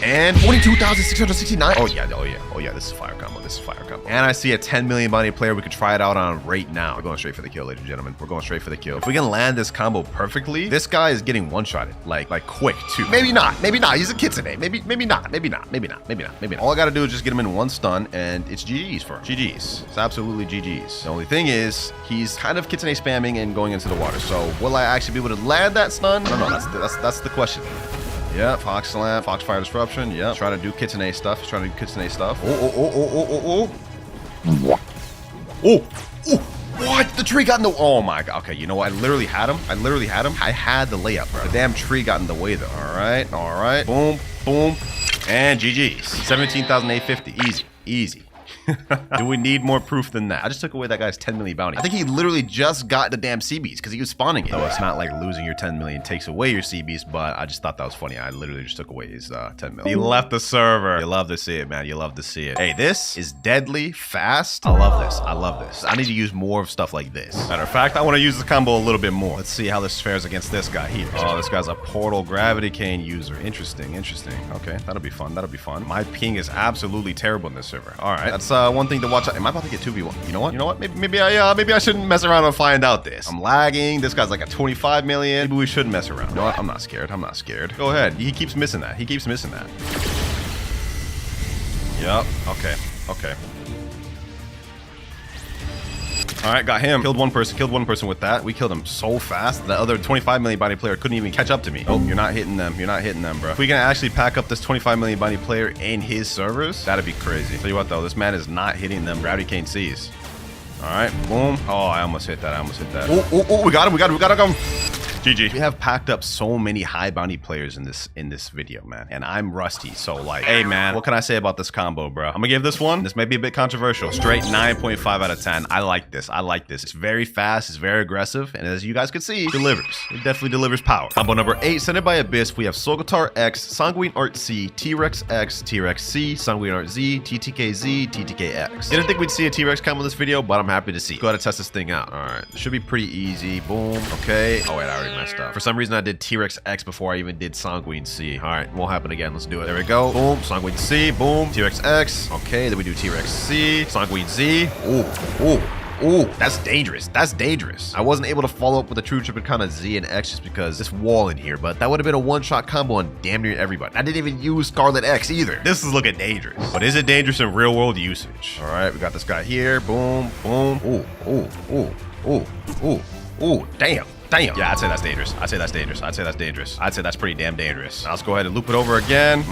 And 42,669. Oh yeah, oh yeah, oh yeah. This is fire combo. This is fire combo. And I see a 10 million bounty player we could try it out on right now. We're going straight for the kill, ladies and gentlemen. We're going straight for the kill. If we can land this combo perfectly, this guy is getting one-shotted, like quick too. Maybe not. Maybe not. He's a kitsune. Maybe not. Maybe not. Maybe not. Maybe not. Maybe not. All I gotta do is just get him in one stun, and it's GG's for him. GG's. It's absolutely GG's. The only thing is, he's kind of kitsune spamming and going into the water. So will I actually be able to land that stun? I don't know. That's the question. Yeah, Fox Slam, Foxfire Disruption. Yeah, trying to do kitsune stuff. He's trying to do kitsune stuff. Oh. What? The tree got in the... Oh my god. Okay, you know what? I literally had him. I had the layup, bro. The damn tree got in the way, though. All right. Boom, boom. And GG's. 17,850. Easy. Do we need more proof than that? I just took away that guy's 10 million bounty. I think he literally just got the damn CBs because he was spawning it. So it's not like losing your 10 million takes away your CBs, but I just thought that was funny. I literally just took away his 10 million. He left the server. You love to see it, man. You love to see it. Hey, this is deadly fast. I love this. I love this. I need to use more of stuff like this. Matter of fact, I want to use the combo a little bit more. Let's see how this fares against this guy here. Oh, this guy's a portal gravity cane user. Interesting. Okay, that'll be fun. My ping is absolutely terrible in this server. All right, that's one thing to watch out. Am I about to get 2v1? You know what? Maybe I shouldn't mess around and find out this. I'm lagging. This guy's like a 25 million. Maybe we shouldn't mess around. You know what? I'm not scared. Go ahead. He keeps missing that. Yep. Okay. All right, got him. Killed one person with that. We killed him so fast. The other 25 million bounty player couldn't even catch up to me. Oh, you're not hitting them, bro. If we can actually pack up this 25 million bounty player in his servers, that'd be crazy. Tell you what, though, this man is not hitting them gravity cane C's. All right, boom. Oh, I almost hit that. Oh, we got him. GG. We have packed up so many high bounty players in this video, man. And I'm rusty. So like, hey man, what can I say about this combo, bro? I'm gonna give this one. This may be a bit controversial. Straight 9.5 out of 10. I like this. It's very fast, it's very aggressive, and as you guys can see, delivers. It definitely delivers power. Combo number 8, Sent by Abyss. We have Solgatar X, Sanguine Art C, T-Rex X, T-Rex C, Sanguine Art Z, TTK Z, TTK X. Didn't think we'd see a T-Rex combo in this video, but I'm happy to see. Go ahead and test this thing out. All right, it should be pretty easy. Boom. Okay. Oh wait, I already messed up. For some reason, I did T-Rex X before I even did Sanguine C. All right, won't happen again. Let's do it. There we go. Boom. Sanguine C. Boom. T-Rex X. Okay, then we do T-Rex C. Sanguine Z. Ooh, that's dangerous. I wasn't able to follow up with a true Triplicana Z and X just because this wall in here, but that would have been a one-shot combo on damn near everybody. I didn't even use Scarlet X either. This is looking dangerous. But is it dangerous in real-world usage? All right, we got this guy here. Boom, boom. Ooh, damn. Yeah, I'd say that's dangerous. I'd say that's pretty damn dangerous. Now let's go ahead and loop it over again.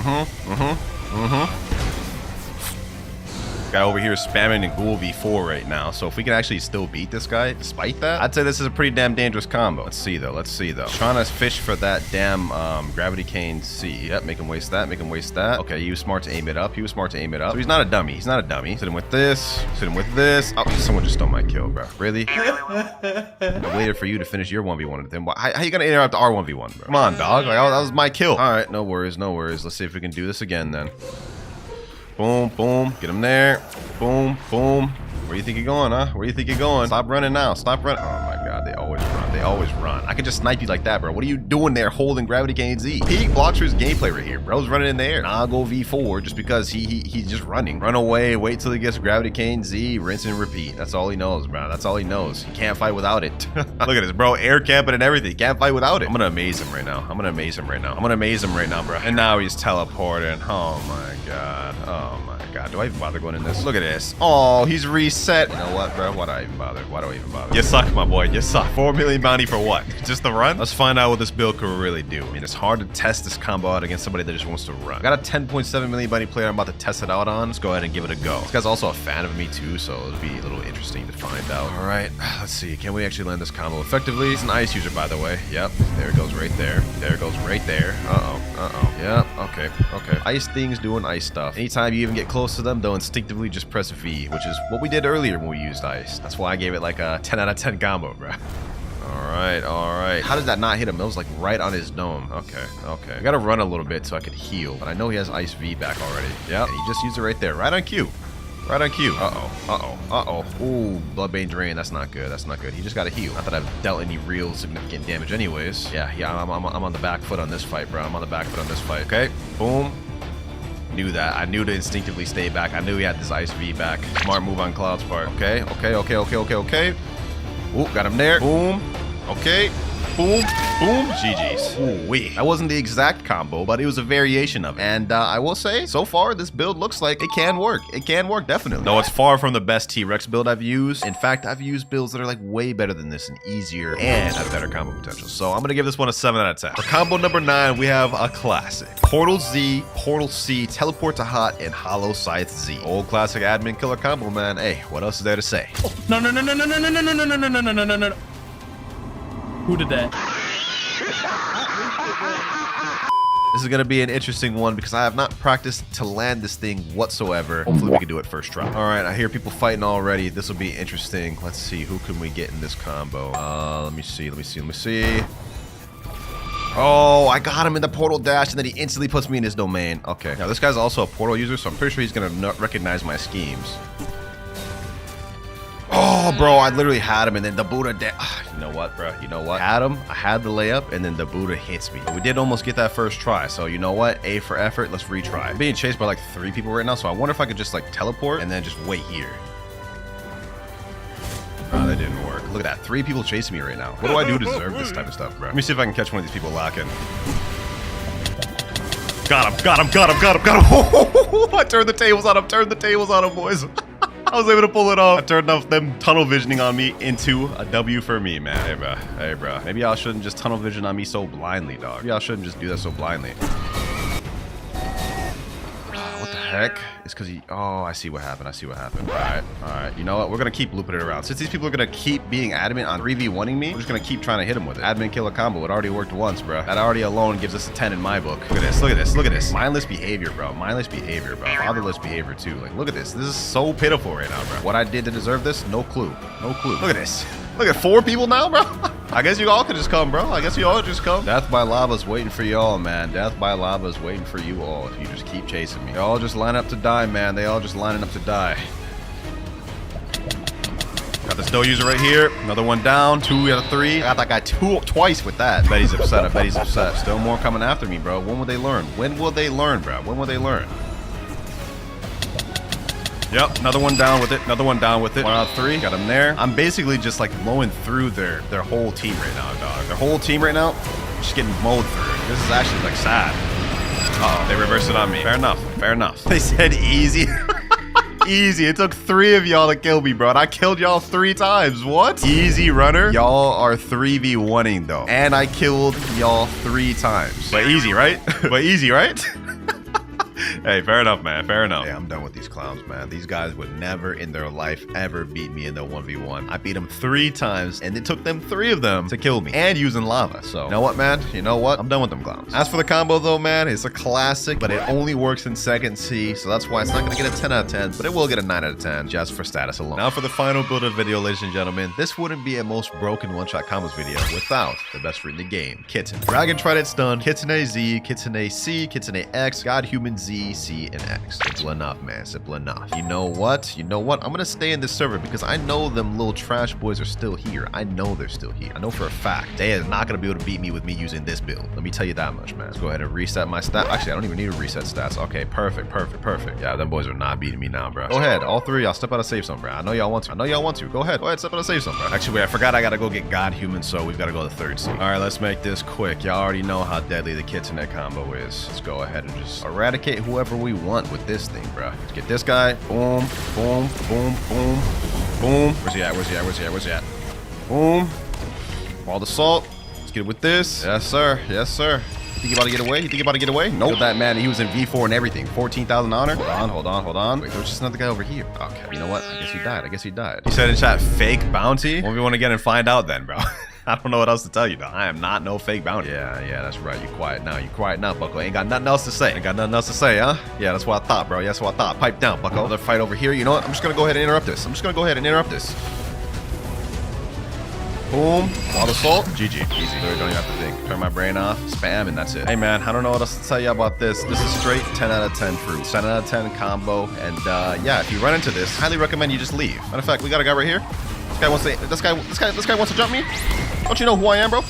Guy over here is spamming in Ghoul V4 right now. So if we can actually still beat this guy despite that, I'd say this is a pretty damn dangerous combo. Let's see though. Trying to fish for that damn gravity cane C. Yep, make him waste that. Okay, he was smart to aim it up. So he's not a dummy. Hit him with this. Oh, someone just stole my kill, bro. Really? I waited for you to finish your 1v1 with him. How you gonna interrupt our 1v1, bro? Come on, dog. Like, that was my kill. All right, no worries. Let's see if we can do this again then. Boom, boom. Get him there. Boom, boom. Where you think you're going, huh? Where you think you're going? Stop running now. Stop running. Oh my god, they always run. They always run. I could just snipe you like that, bro. What are you doing there holding gravity cane Z? Peak Blox's gameplay right here. Bro's running in there. Nah, I'll go V4 just because he's just running. Run away, wait till he gets gravity cane Z, rinse and repeat. That's all he knows, bro. That's all he knows. He can't fight without it. Look at this, bro. Air camping and everything. Can't fight without it. I'm gonna amaze him right now. I'm gonna amaze him right now. I'm gonna amaze him right now, bro. And now he's teleporting. Oh my god. Oh my god. Do I even bother going in this? Look at this. Oh, he's reset. You know what, bro? Why do I even bother? Why do I even bother? You suck, my boy. You suck. 4 million bounty for what? Just the run? Let's find out what this build could really do. I mean, it's hard to test this combo out against somebody that just wants to run. I got a 10.7 million bounty player I'm about to test it out on. Let's go ahead and give it a go. This guy's also a fan of me too, so it'll be a little interesting to find out. All right, let's see. Can we actually land this combo effectively? He's an ice user, by the way. Yep, there it goes right there. There it goes right there. Uh-oh. Yep, okay. Ice things doing ice stuff. Anytime you even get close to them, they'll instinctively just press V, which is what we did earlier when we used ice. That's why I gave it like a 10 out of 10 combo, bro. All right. How did that not hit him? That was like right on his dome. Okay. I gotta run a little bit so I could heal, but I know he has ice V back already. Yep, and he just used it right there, right on cue. Right on cue. Uh-oh. Ooh, Bloodbane Drain. That's not good. He just got to heal. Not that I've dealt any real significant damage anyways. Yeah, I'm on the back foot on this fight, bro. Okay, boom. Knew that. I knew to instinctively stay back. I knew he had this ice V back. Smart move on Cloud's part. Okay. Ooh, got him there. Boom. Okay. Boom. GG's. Ooh-wee. That wasn't the exact combo, but it was a variation of it. And I will say, so far, this build looks like it can work. It can work, definitely. No, it's far from the best T-Rex build I've used. In fact, I've used builds that are like way better than this and easier and have better combo potential. So I'm going to give this one a 7 out of 10. For combo number 9, we have a classic. Portal Z, Portal C, Teleport to Hot, and Hollow Scythe Z. Old classic admin killer combo, man. Hey, what else is there to say? Oh, no. Who did that? This is going to be an interesting one because I have not practiced to land this thing whatsoever. Hopefully we can do it first try. All right, I hear people fighting already. This will be interesting. Let's see, who can we get in this combo? Let me see. Oh, I got him in the portal dash and then he instantly puts me in his domain. Okay, now this guy's also a portal user, so I'm pretty sure he's going to recognize my schemes. Oh, bro, I literally had him, and then the Buddha... You know what, bro? You know what? I had the layup, and then the Buddha hits me. But we did almost get that first try, so you know what? A for effort, let's retry. I'm being chased by like 3 people right now, so I wonder if I could just like teleport and then just wait here. Oh, that didn't work. Look at that. 3 people chasing me right now. What do I do to deserve this type of stuff, bro? Let me see if I can catch one of these people locking. Got him. I turned the tables on him, boys. I was able to pull it off. I turned off them tunnel visioning on me into a W for me, man. Hey, bro. Maybe y'all shouldn't just tunnel vision on me so blindly, dog. Maybe y'all shouldn't just do that so blindly. What the heck? It's because he... Oh, I see what happened. All right. You know what? We're going to keep looping it around. Since these people are going to keep being adamant on 3v1ing me, we're just going to keep trying to hit him with it. Admin killer combo. It already worked once, bro. That already alone gives us a 10 in my book. Look at this. Mindless behavior, bro. Fatherless behavior, too. Like, look at this. This is so pitiful right now, bro. What I did to deserve this? No clue. Look at this. Look at 4 people now, bro. I guess you all could just come, bro. Death by lava's waiting for y'all, man. Death by lava's waiting for you all if you just keep chasing me. They all just line up to die, man. They all just lining up to die. Got this dough user right here. Another one down. 2 out of 3. I got that guy twice with that. I bet he's upset. Still more coming after me, bro. When will they learn? Bro? Yep, another one down with it. 1 out of 3. Got him there. I'm basically just like mowing through their whole team right now, dog. Their whole team right now, just getting mowed through. This is actually like sad. Uh-oh, they reversed it on me. Fair enough. They said easy. Easy. It took 3 of y'all to kill me, bro. And I killed y'all 3 times. What? Easy runner. Y'all are 3v1ing though. And I killed y'all 3 times. But easy, right? Hey, fair enough, man. Hey, I'm done with these clowns, man. These guys would never in their life ever beat me in the 1v1. I beat them 3 times, and it took them 3 of them to kill me, and using lava. So, you know what, man? I'm done with them clowns. As for the combo, though, man, it's a classic, but it only works in second C, so that's why it's not going to get a 10 out of 10, but it will get a 9 out of 10 just for status alone. Now for the final build of the video, ladies and gentlemen. This wouldn't be a most broken one-shot combos video without the best friend in the game, Kitten. Dragon Trident Stun, Kitsune Z, Kitsune C, Kitsune X, God Human Z, C, and X. Simple enough, man. Simple enough. You know what? I'm gonna stay in this server because I know them little trash boys are still here. I know they're still here. I know for a fact they are not gonna be able to beat me with me using this build. Let me tell you that much, man. Let's go ahead and reset my stats. Actually, I don't even need to reset stats. Okay, perfect. Yeah, them boys are not beating me now, bro. Go ahead, all three. Y'all step out of safe zone, bro. I know y'all want to. Go ahead, step out of safe zone, bro. Actually, wait, I forgot I gotta go get God Human, so we've gotta go to the third seed. All right, let's make this quick. Y'all already know how deadly the kitchenette combo is. Let's go ahead and just eradicate whoever we want with this thing, bro. Let's get this guy. Boom, boom, boom, boom, boom. Where's he at? Boom. All the salt. Let's get it with this. Yes, sir. Think you about to get away? Nope. That man, he was in V4 and everything. 14,000 honor. Hold on. Wait, there's just another guy over here. Okay, you know what? I guess he died. He said in chat, fake bounty? Well, we want to get and find out then, bro. I don't know what else to tell you, though. I am not no fake bounty. Yeah, that's right. You quiet now, bucko. Ain't got nothing else to say. Huh? Yeah, that's what I thought, bro. Pipe down, bucko. Another fight over here. You know what? I'm just gonna go ahead and interrupt this. Boom. All the salt. GG. Easy. Literally don't even have to think. Turn my brain off. Spam, and that's it. Hey, man, I don't know what else to tell you about this. This is straight 10 out of 10 fruit. 10 out of 10 combo. And, yeah, if you run into this, highly recommend you just leave. Matter of fact, we got a guy right here. This guy wants to jump me. Don't you know who I am, bro?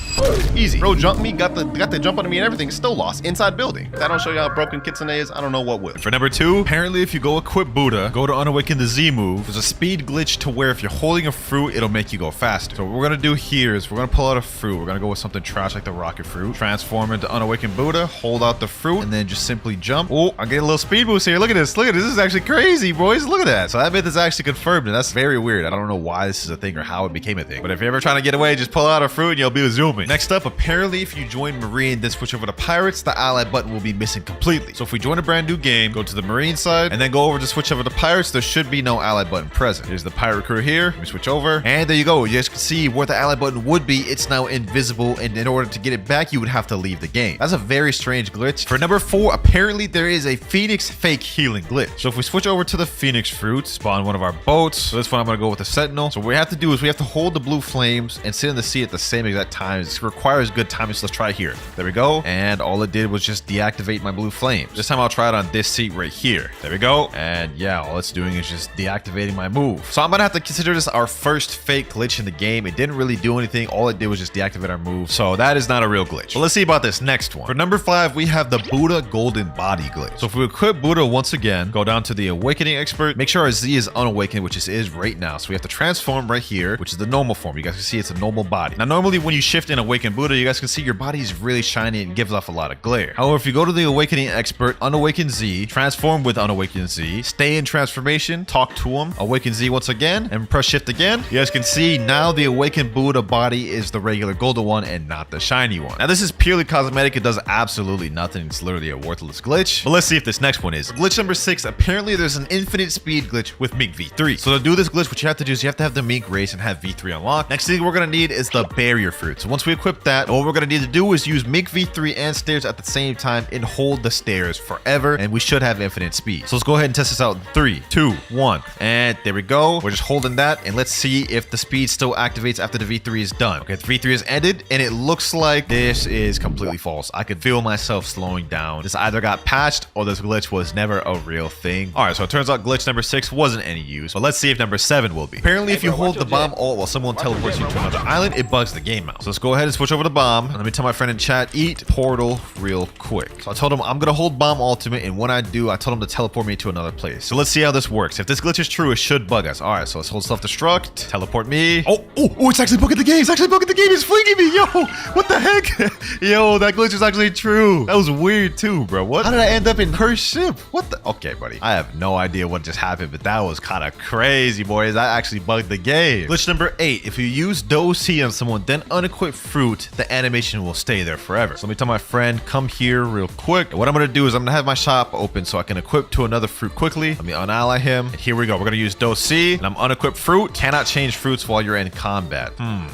Easy. Bro, jump me, got the jump on me and everything. Still lost. Inside building. If that don't show you how broken Kitsune is, I don't know what will. For number 2, apparently if you go equip Buddha, go to unawaken the Z move, there's a speed glitch to where if you're holding a fruit, it'll make you go faster. So what we're gonna do here is we're gonna pull out a fruit. We're gonna go with something trash like the rocket fruit. Transform into unawaken Buddha, hold out the fruit, and then just simply jump. Oh, I get a little speed boost here. Look at this. This is actually crazy, boys. Look at that. So that myth is actually confirmed, and that's very weird. I don't know why this is a thing or how it became a thing. But if you're ever trying to get away, just pull out a fruit and you'll be zooming. Next up, apparently if you join Marine, then switch over to Pirates, the ally button will be missing completely. So if we join a brand new game, go to the Marine side, and then go over to switch over to Pirates, there should be no ally button present. Here's the Pirate crew here. We switch over, and there you go. You guys can see where the ally button would be. It's now invisible, and in order to get it back, you would have to leave the game. That's a very strange glitch. For number 4, apparently there is a Phoenix fake healing glitch. So if we switch over to the Phoenix fruit, spawn one of our boats. So this one I'm gonna go with the Sentinel. So what we have to do is we have to hold the blue flames and sit in the sea at the same exact time. It requires good timing, so let's try here. There we go. And all it did was just deactivate my blue flames. This time I'll try it on this seat right here. There we go. And yeah, all it's doing is just deactivating my move. So I'm gonna have to consider this our first fake glitch in the game. It didn't really do anything. All it did was just deactivate our move. So that is not a real glitch. But let's see about this next one. For number 5, we have the Buddha Golden Body glitch. So if we equip Buddha once again, go down to the Awakening Expert, make sure our Z is unawakened, which it is right now. So we have to transform right here, which is the normal form. You guys can see it's a normal body. Now, normally when you shift in Awaken Buddha, you guys can see your body is really shiny and gives off a lot of glare. However, if you go to the Awakening Expert, unawaken Z, transform with unawakened Z, stay in transformation, talk to him, awaken Z once again, and press shift again, you guys can see now the Awakened Buddha body is the regular golden one and not the shiny one. Now, this is purely cosmetic. It does absolutely nothing. It's literally a worthless glitch. But let's see if this next one is. Glitch number 6, apparently there's an infinite speed glitch with Mink V3. So to do this glitch, what you have to do is you have to have the Mink race and have V3 unlocked. Next thing we're gonna need is the barrier fruit. So once we equip that, all we're gonna need to do is use Mink V3 and stairs at the same time and hold the stairs forever, and we should have infinite speed. So let's go ahead and test this out in 3, 2, 1, and there we go. We're just holding that, and let's see if the speed still activates after the V3 is done. Okay, the V3 is ended, and it looks like this is completely false. I could feel myself slowing down. This either got patched or this glitch was never a real thing. All right, so it turns out glitch number 6 wasn't any use, but let's see if number 7 will be. Apparently, if you hold the bomb alt while someone teleports you to another island, it bugs the game out. So let's go ahead and switch over to bomb. Let me tell my friend in chat, eat portal real quick. So I told him I'm gonna hold bomb ultimate, and when I do, I told him to teleport me to another place. So let's see how this works. If this glitch is true, it should bug us. All right, so let's hold self-destruct, teleport me. Oh, it's actually bugging the game. It's actually bugging the game. It's flinging me. Yo, what the heck? Yo, that glitch is actually true. That was weird too, bro. What? How did I end up in her ship? What the? Okay, buddy. I have no idea what just happened, but that was kind of crazy, boys. That actually bugged the game. Glitch number 8. If you use Do-C on someone, then unequip fruit, the animation will stay there forever. So let me tell my friend, come here real quick. And what I'm going to do is I'm going to have my shop open so I can equip to another fruit quickly. Let me unally him. And here we go. We're going to use Do-C, and I'm unequip fruit. Cannot change fruits while you're in combat.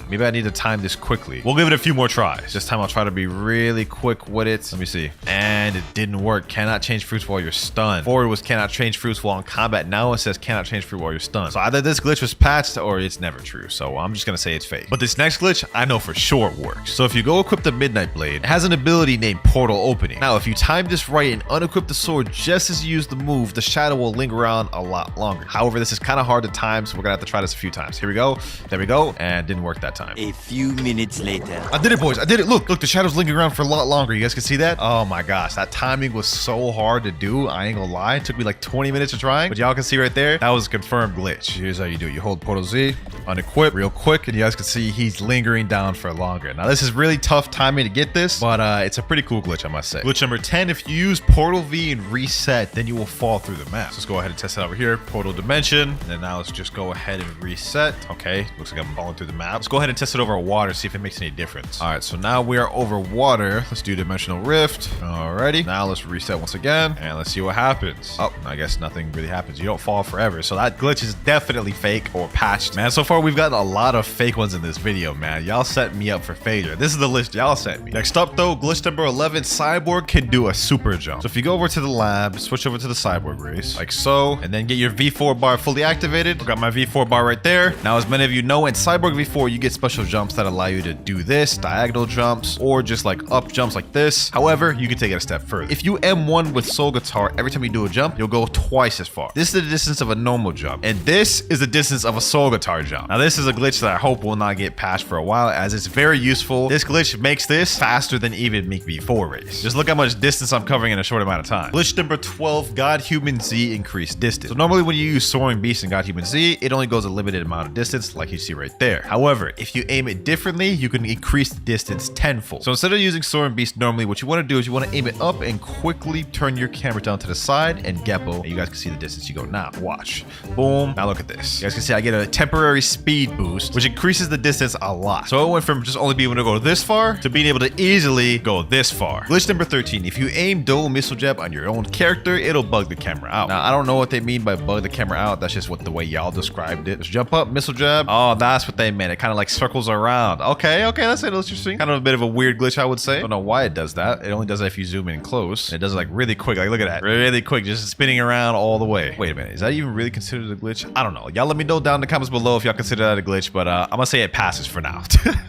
Maybe I need to time this quickly. We'll give it a few more tries. This time I'll try to be really quick with it. Let me see. And it didn't work. Cannot change fruits while you're stunned. Forward was cannot change fruits while in combat. Now it says cannot change fruit while you're stunned. So either this glitch was patched or it's never true. So I'm just going to say it's fake. But this next glitch I know for sure works. So if you go equip the Midnight Blade, it has an ability named Portal Opening. Now, if you time this right and unequip the sword just as you use the move, the shadow will linger around a lot longer. However, this is kind of hard to time, so we're gonna have to try this a few times. Here we go. There we go. And didn't work that time. A few minutes later. I did it, boys. I did it. Look, the shadow's lingering around for a lot longer. You guys can see that? Oh my gosh, that timing was so hard to do. I ain't gonna lie. It took me like 20 minutes of trying, but y'all can see right there, that was a confirmed glitch. Here's how you do it. You hold Portal Z, unequip real quick, and you guys can see he's lingering down for longer. Now, this is really tough timing to get this, but it's a pretty cool glitch, I must say. Glitch number 10, if you use Portal V and reset, then you will fall through the map. So let's go ahead and test it over here. Portal Dimension, and then now let's just go ahead and reset. Okay, looks like I'm falling through the map. Let's go ahead and test it over water, see if it makes any difference. All right, so now we are over water. Let's do Dimensional Rift. Alrighty, now let's reset once again, and let's see what happens. Oh, I guess nothing really happens. You don't fall forever, so that glitch is definitely fake or patched. Man, so far we've gotten a lot of fake ones in this video, man. Y'all set me up for failure. This is the list y'all sent me. Next up though, glitch number 11, Cyborg can do a super jump. So if you go over to the lab, switch over to the Cyborg race, like so, and then get your V4 bar fully activated. I've got my V4 bar right there. Now, as many of you know, in Cyborg V4, you get special jumps that allow you to do this, diagonal jumps, or just like up jumps like this. However, you can take it a step further. If you M1 with Soul Guitar, every time you do a jump, you'll go twice as far. This is the distance of a normal jump, and this is the distance of a Soul Guitar jump. Now, this is a glitch that I hope will not get patched for a while, as it's very useful. This glitch makes this faster than even Meek V4 race. Just look how much distance I'm covering in a short amount of time. Glitch number 12, God Human Z increased distance. So normally when you use Soaring Beast and God Human Z, it only goes a limited amount of distance, like you see right there. However, if you aim it differently, you can increase the distance tenfold. So instead of using Soaring Beast normally, what you want to do is you want to aim it up and quickly turn your camera down to the side and Geppo, and you guys can see the distance you go now. Watch. Boom. Now look at this. You guys can see I get a temporary speed boost, which increases the distance a lot. So it went from just only being able to go this far to being able to easily go this far. Glitch number 13, if you aim dual missile jab on your own character, it'll bug the camera out. Now, I don't know what they mean by bug the camera out. That's just what the way y'all described it. Just jump up, missile jab. Oh, that's what they meant. It kind of like circles around. Okay, that's interesting. Kind of a bit of a weird glitch, I would say. Don't know why it does that. It only does that if you zoom in close. It does it like really quick. Like, look at that. Really quick, just spinning around all the way. Wait a minute. Is that even really considered a glitch? I don't know. Y'all let me know down in the comments below if y'all consider that a glitch, but I'm gonna say it passes for now.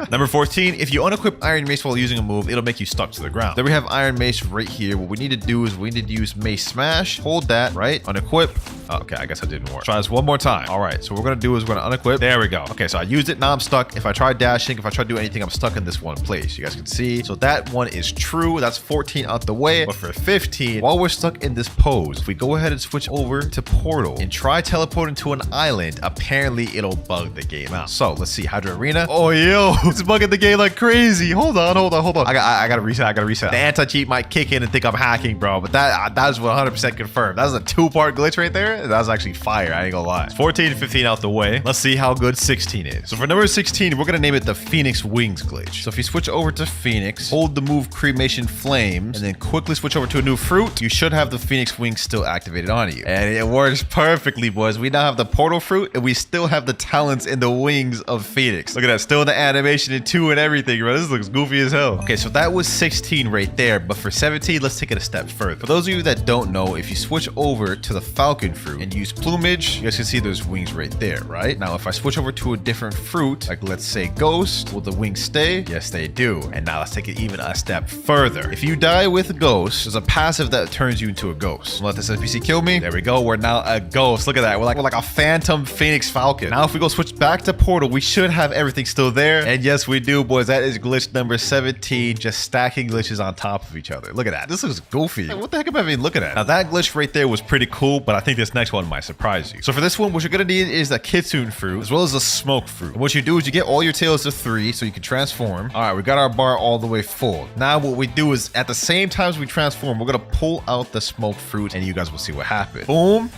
Number 14, if you unequip Iron Mace while using a move, it'll make you stuck to the ground. Then we have Iron Mace right here. What we need to do is we need to use Mace Smash. Hold that, right? Unequip. Oh, okay, I guess that didn't work. Try this one more time. All right, so what we're gonna do is we're gonna unequip. There we go. Okay, so I used it, now I'm stuck. If I try dashing, if I try to do anything, I'm stuck in this one place. You guys can see. So that one is true. That's 14 out the way. But for 15, while we're stuck in this pose, if we go ahead and switch over to Portal and try teleporting to an island, apparently it'll bug the game out. So let's see, Hydra Arena. Oh, yo, it's bugging the game like crazy. Hold on. I gotta reset. The anti-cheat might kick in and think I'm hacking, bro. But that's 100% confirmed. That's a 2-part glitch right there. That was actually fire. I ain't gonna lie. 14 and 15 out the way. Let's see how good 16 is. So for number 16, we're gonna name it the Phoenix Wings glitch. So if you switch over to Phoenix, hold the move Cremation Flames, and then quickly switch over to a new fruit, you should have the Phoenix Wings still activated on you. And it works perfectly, boys. We now have the Portal Fruit, and we still have the talents in the wings of Phoenix. Look at that. Still in the animation in 2 and everything, bro. This looks goofy as hell. Okay, so that was 16 right there, but for 17, let's take it a step further. For those of you that don't know, if you switch over to the Falcon Fruit and use Plumage, you guys can see those wings right there, right? Now, if I switch over to a different fruit, like let's say Ghost, will the wings stay? Yes, they do. And now let's take it even a step further. If you die with Ghost, there's a passive that turns you into a ghost. Let this NPC kill me. There we go. We're now a ghost. Look at that. We're like a phantom Phoenix Falcon. Now, if we go switch back to Portal, we should have everything still there. And yes, we do, boys. That is glitch number 17, just stacking glitches on top of each other. Look at that. This looks goofy. Like, what the heck am I even looking at? Now, that glitch right there was pretty cool, but I think this next one might surprise you. So for this one, what you're gonna need is the Kitsune Fruit, as well as the Smoke Fruit. And what you do is you get all your tails to 3, so you can transform. All right, we got our bar all the way full. Now, what we do is, at the same time as we transform, we're gonna pull out the Smoke Fruit, and you guys will see what happens. Boom.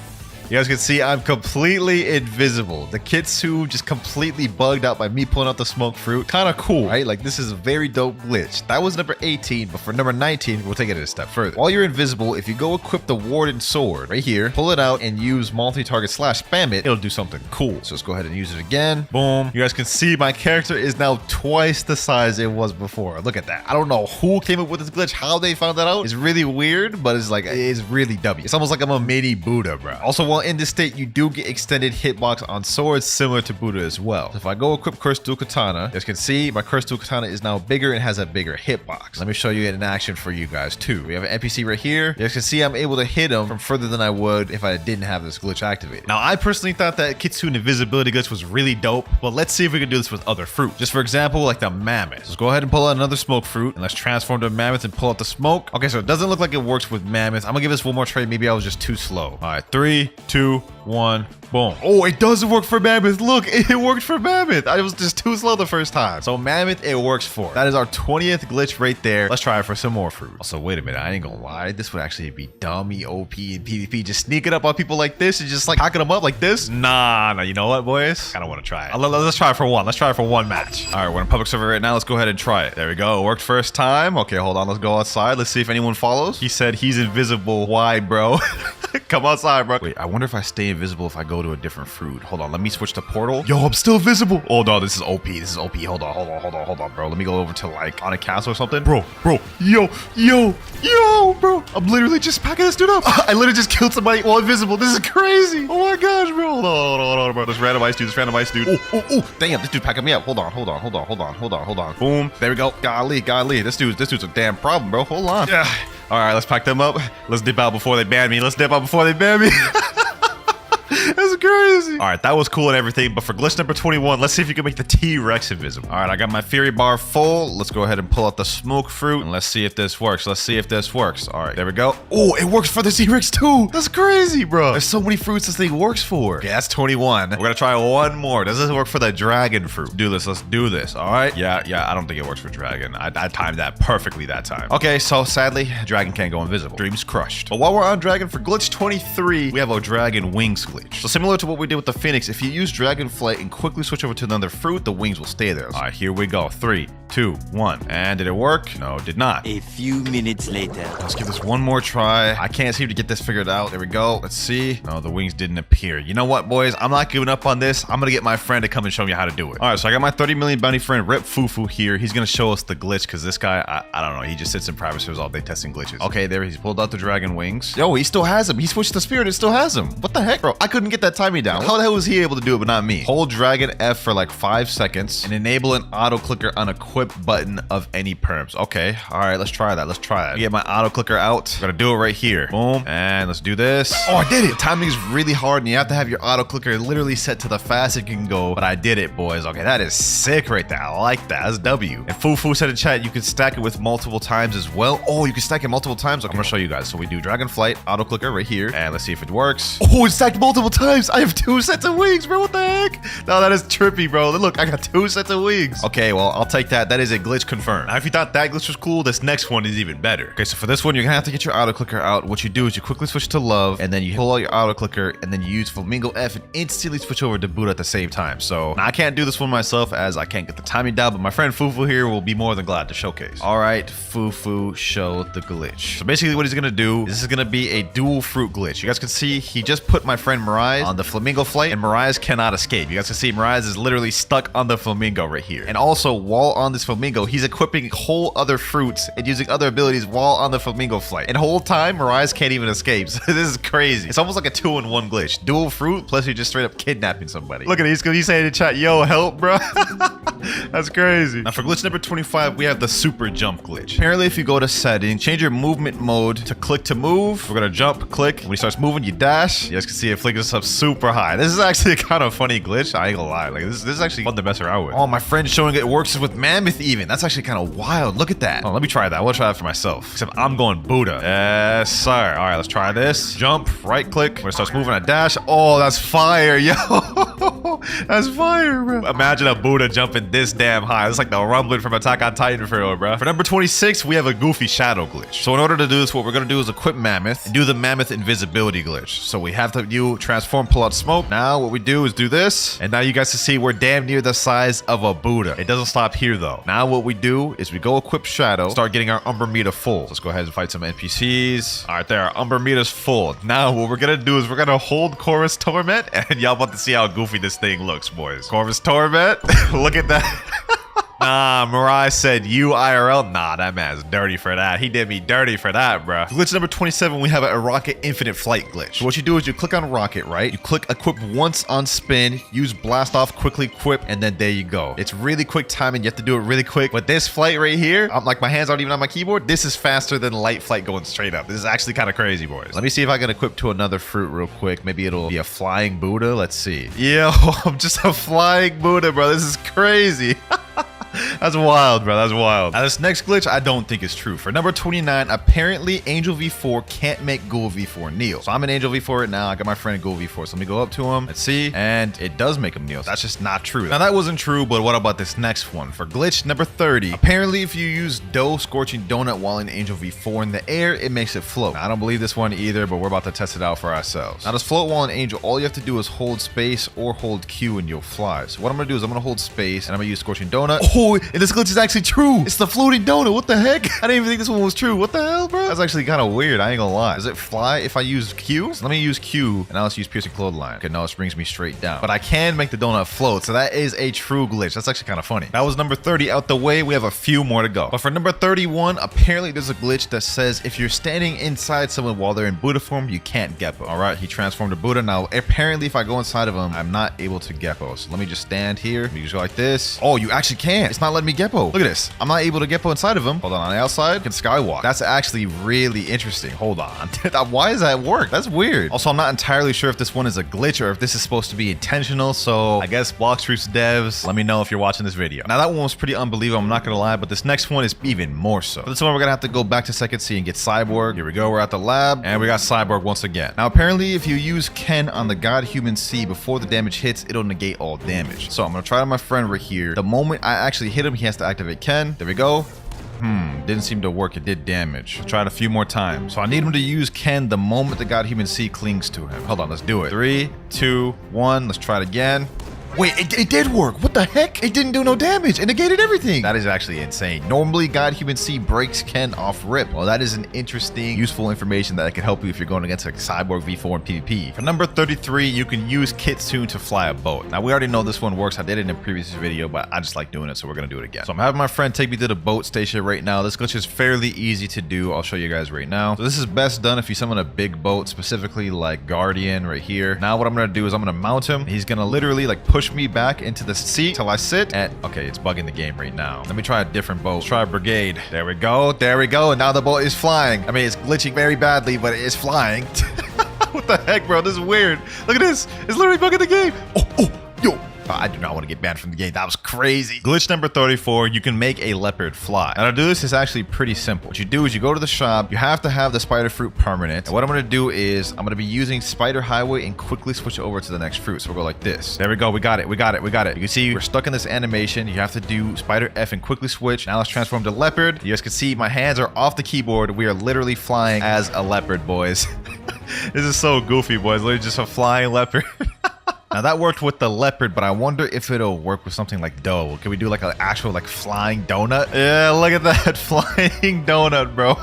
You guys can see I'm completely invisible. The Kitsune just completely bugged out by me pulling out the Smoke Fruit. Kind of cool, right? Like, this is a very dope glitch. That was number 18, but for number 19, we'll take it a step further. While you're invisible, if you go equip the Warden Sword right here, pull it out and use multi-target slash spam it, it'll do something cool. So let's go ahead and use it again. Boom. You guys can see my character is now twice the size it was before. Look at that. I don't know who came up with this glitch, how they found that out. It's really weird, but it's like, it's really W. It's almost like I'm a mini Buddha, bro. Also, while in this state, you do get extended hitbox on swords similar to Buddha as well. So if I go equip Cursed Dual Katana, you guys can see my Cursed Dual Katana is now bigger and has a bigger hitbox. Let me show you it in action for you guys too. We have an NPC right here. You guys can see I'm able to hit him from further than I would if I didn't have this glitch activated. Now, I personally thought that Kitsune invisibility glitch was really dope, but let's see if we can do this with other fruit. Just for example, like the mammoth. Let's go ahead and pull out another smoke fruit and let's transform to a mammoth and pull out the smoke. Okay, so it doesn't look like it works with mammoth. I'm gonna give this one more try. Maybe I was just too slow. All right, 3, 2, 1, boom. Oh, it does work for mammoth. Look, it worked for mammoth. I was just too slow the first time. So mammoth, it works for. That is our 20th glitch right there. Let's try it for some more fruit. Also, wait a minute. I ain't gonna lie. This would actually be dummy OP in PvP. Just sneak it up on people like this and just like hacking them up like this. Nah, you know what, boys? I don't want to try it. Let's try it for one. Let's try it for one match. All right, we're in public server right now. Let's go ahead and try it. There we go. It worked first time. Okay, hold on. Let's go outside. Let's see if anyone follows. He said he's invisible. Why, bro? Come outside, bro. Wait, I wonder if I stay invisible if I go to a different fruit. Hold on, let me switch to portal. Yo, I'm still visible. Oh no, this is OP. This is OP. Hold on, bro. Let me go over to like on a castle or something. Bro. Yo, bro. I'm literally just packing this dude up. I literally just killed somebody while invisible. This is crazy. Oh my gosh, bro. Hold on, bro. This random ice dude. Oh, damn, this dude's packing me up. Hold on. Boom. There we go. Golly. This dude's a damn problem, bro. Hold on. Yeah. All right, let's pack them up. Let's dip out before they ban me. That's crazy. All right, that was cool and everything, but for glitch number 21, let's see if you can make the T-Rex invisible. All right, I got my Fury Bar full. Let's go ahead and pull out the smoke fruit, and let's see if this works. All right, there we go. Oh, it works for the T-Rex too. That's crazy, bro. There's so many fruits this thing works for. Okay, that's 21. We're gonna try one more. Does this work for the dragon fruit? Let's do this. All right. Yeah, I don't think it works for dragon. I timed that perfectly that time. Okay, so sadly, dragon can't go invisible. Dreams crushed. But while we're on dragon, for glitch 23, we have a dragon wings glitch. So similar to what we did with the Phoenix, if you use Dragon Flight and quickly switch over to another fruit, the wings will stay there. All right, here we go. 3, 2, 1. And did it work? No, it did not. A few minutes later. Let's give this one more try. I can't seem to get this figured out. There we go. Let's see. No, the wings didn't appear. You know what, boys? I'm not giving up on this. I'm gonna get my friend to come and show me how to do it. All right, so I got my 30 million bounty friend, Rip Fufu here. He's gonna show us the glitch because this guy, I don't know. He just sits in private servers all day testing glitches. Okay, there he's pulled out the dragon wings. Yo, he still has him. He switched the spirit. It still has him. What the heck, bro? I couldn't get that timing down. How the hell was he able to do it but not me? Hold Dragon F for like 5 seconds and enable an auto clicker on equip button of any perms. Okay, all right, let's try that. Get my auto clicker out. I'm gonna do it right here. Boom, and let's do this. Oh, I did it. The timing is really hard and you have to have your auto clicker literally set to the fastest you can go, but I did it, boys. Okay, that is sick right there. I like that. That's W. And Fufu said in chat you can stack it with multiple times as well. Oh, you can stack it multiple times. Okay, I'm gonna show you guys. So we do Dragon Flight, auto clicker right here, and let's see if it works. Oh, it's stacked multiple times. I have 2 sets of wings, bro. What the heck? No, that is trippy, bro. Look, I got 2 sets of wings. Okay, well, I'll take that. That is a glitch confirmed. Now, if you thought that glitch was cool, this next one is even better. Okay, so for this one, you're gonna have to get your auto clicker out. What you do is you quickly switch to love, and then you pull out your auto clicker, and then you use Flamingo F and instantly switch over to Buddha at the same time. So now I can't do this one myself as I can't get the timing down, but my friend Fufu here will be more than glad to showcase. All right, Fufu, show the glitch. So basically what he's gonna do, this is gonna be a dual fruit glitch. You guys can see he just put my friend Mirage on the Flamingo flight, and Mirage cannot escape. You guys can see Mirage is literally stuck on the Flamingo right here. And also, while on this Flamingo, he's equipping whole other fruits and using other abilities while on the Flamingo flight. And the whole time, Mirage can't even escape. So this is crazy. It's almost like a 2-in-1 glitch. Dual fruit, plus you're just straight up kidnapping somebody. Look at it. He's saying in chat, yo, help, bro. That's crazy. Now for glitch number 25, we have the super jump glitch. Apparently, if you go to settings, change your movement mode to click to move. We're gonna jump, click. When he starts moving, you dash. You guys can see it flicks us up super high. This is actually a kind of funny glitch. I ain't gonna lie. Like this is actually fun to mess around with. Oh, my friend's showing it works with Mammoth even. That's actually kind of wild. Look at that. Oh, let me try that. We'll try that for myself. Except I'm going Buddha. Yes, sir. All right, let's try this. Jump, right click. When it starts moving, I dash. Oh, that's fire, yo. That's fire, bro. Imagine a Buddha jumping this damn high. It's like the rumbling from Attack on Titan for real, bro. For number 26, we have a goofy shadow glitch. So in order to do this, what we're gonna do is equip Mammoth and do the Mammoth invisibility glitch. So we have to do transform, pull out smoke. Now what we do is do this, and now you guys can see we're damn near the size of a Buddha. It doesn't stop here though. Now what we do is we go equip shadow, start getting our Umber meter full. Let's go ahead and fight some NPCs. All right, there, our Umber meter's full. Now what we're gonna do is we're gonna hold Chorus Torment, and y'all about to see how goofy this thing looks, boys. Chorus Torment, look at that. Nah, Mirai said you IRL. Nah, that man's dirty for that. He did me dirty for that, bro. Glitch number 27, we have a rocket infinite flight glitch. So what you do is you click on rocket, right? You click equip once on spin, use blast off, quickly equip, and then there you go. It's really quick timing. You have to do it really quick. But this flight right here, I'm like, my hands aren't even on my keyboard. This is faster than light flight going straight up. This is actually kind of crazy, boys. Let me see if I can equip to another fruit real quick. Maybe it'll be a flying Buddha. Let's see. Yo, I'm just a flying Buddha, bro. This is crazy. That's wild, bro. That's wild. Now, this next glitch, I don't think is true. For number 29, apparently Angel V4 can't make Ghoul V4 kneel. So I'm an Angel V4 right now. I got my friend Ghoul V4. So let me go up to him. Let's see. And it does make him kneel. So that's just not true. Now, that wasn't true, but what about this next one? For glitch number 30, apparently if you use dough scorching donut while in Angel V4 in the air, it makes it float. Now, I don't believe this one either, but we're about to test it out for ourselves. Now, this float while in Angel, all you have to do is hold space or hold Q and you'll fly. So what I'm going to do is I'm going to hold space and I'm going to use scorching donut. Oh, and this glitch is actually true. It's the floating donut. What the heck? I didn't even think this one was true. What the hell, bro? That's actually kind of weird. I ain't gonna lie. Does it fly if I use Q? So let me use Q, and now let's use piercing clothesline. Okay, now this brings me straight down. But I can make the donut float, so that is a true glitch. That's actually kind of funny. That was number 30 out the way. We have a few more to go. But for number 31, apparently there's a glitch that says if you're standing inside someone while they're in Buddha form, you can't Geppo. All right, he transformed to Buddha. Now, apparently if I go inside of him, I'm not able to Geppo. So let me just stand here. Let me just go like this. Oh, you actually can. It's not letting me Geppo. Look at this. I'm not able to Geppo inside of him. Hold on the outside, can skywalk. That's actually really interesting. Hold on. Why does that work? That's weird. Also, I'm not entirely sure if this one is a glitch or if this is supposed to be intentional. So I guess Blox Truths devs, let me know if you're watching this video. Now that one was pretty unbelievable, I'm not gonna lie, but this next one is even more so. For this one, we're gonna have to go back to second C and get Cyborg. Here we go, we're at the lab and we got Cyborg once again. Now apparently if you use Ken on the God Human C before the damage hits, it'll negate all damage. So I'm gonna try to my friend right here. The moment I actually hit him, he has to activate Ken. There we go. Didn't seem to work. It did damage. Tried a few more times. So I need him to use Ken the moment the God Human C clings to him. Hold on, let's do it. 3, 2, 1. Let's try it again. Wait, it did work. What the heck? It didn't do no damage. It negated everything. That is actually insane. Normally, God Human C breaks Ken off rip. Well, that is an interesting, useful information that could help you if you're going against a Cyborg V4 in PvP. For number 33, you can use Kitsune to fly a boat. Now, we already know this one works. I did it in a previous video, but I just like doing it, so we're going to do it again. So I'm having my friend take me to the boat station right now. This glitch is fairly easy to do. I'll show you guys right now. So this is best done if you summon a big boat, specifically like Guardian right here. Now, what I'm going to do is I'm going to mount him. He's going to literally like push me back into the seat till I sit and okay, it's bugging the game right now. Let me try a different boat. Let's try a brigade. There we go. There we go. And now the boat is flying. I mean, it's glitching very badly, but it is flying. What the heck, bro? This is weird. Look at this. It's literally bugging the game. Oh, yo. I do not want to get banned from the game. That was crazy. Glitch number 34, you can make a leopard fly. Now to do this is actually pretty simple. What you do is you go to the shop, you have to have the spider fruit permanent. And what I'm going to do is I'm going to be using spider highway and quickly switch it over to the next fruit. So we'll go like this. There we go. We got it. We got it. We got it. You can see we're stuck in this animation. You have to do spider F and quickly switch. Now let's transform to leopard. You guys can see my hands are off the keyboard. We are literally flying as a leopard, boys. This is so goofy, boys. Literally just a flying leopard. Now that worked with the leopard, but I wonder if it'll work with something like dough. Can we do like an actual like flying donut? Yeah, look at that flying donut, bro.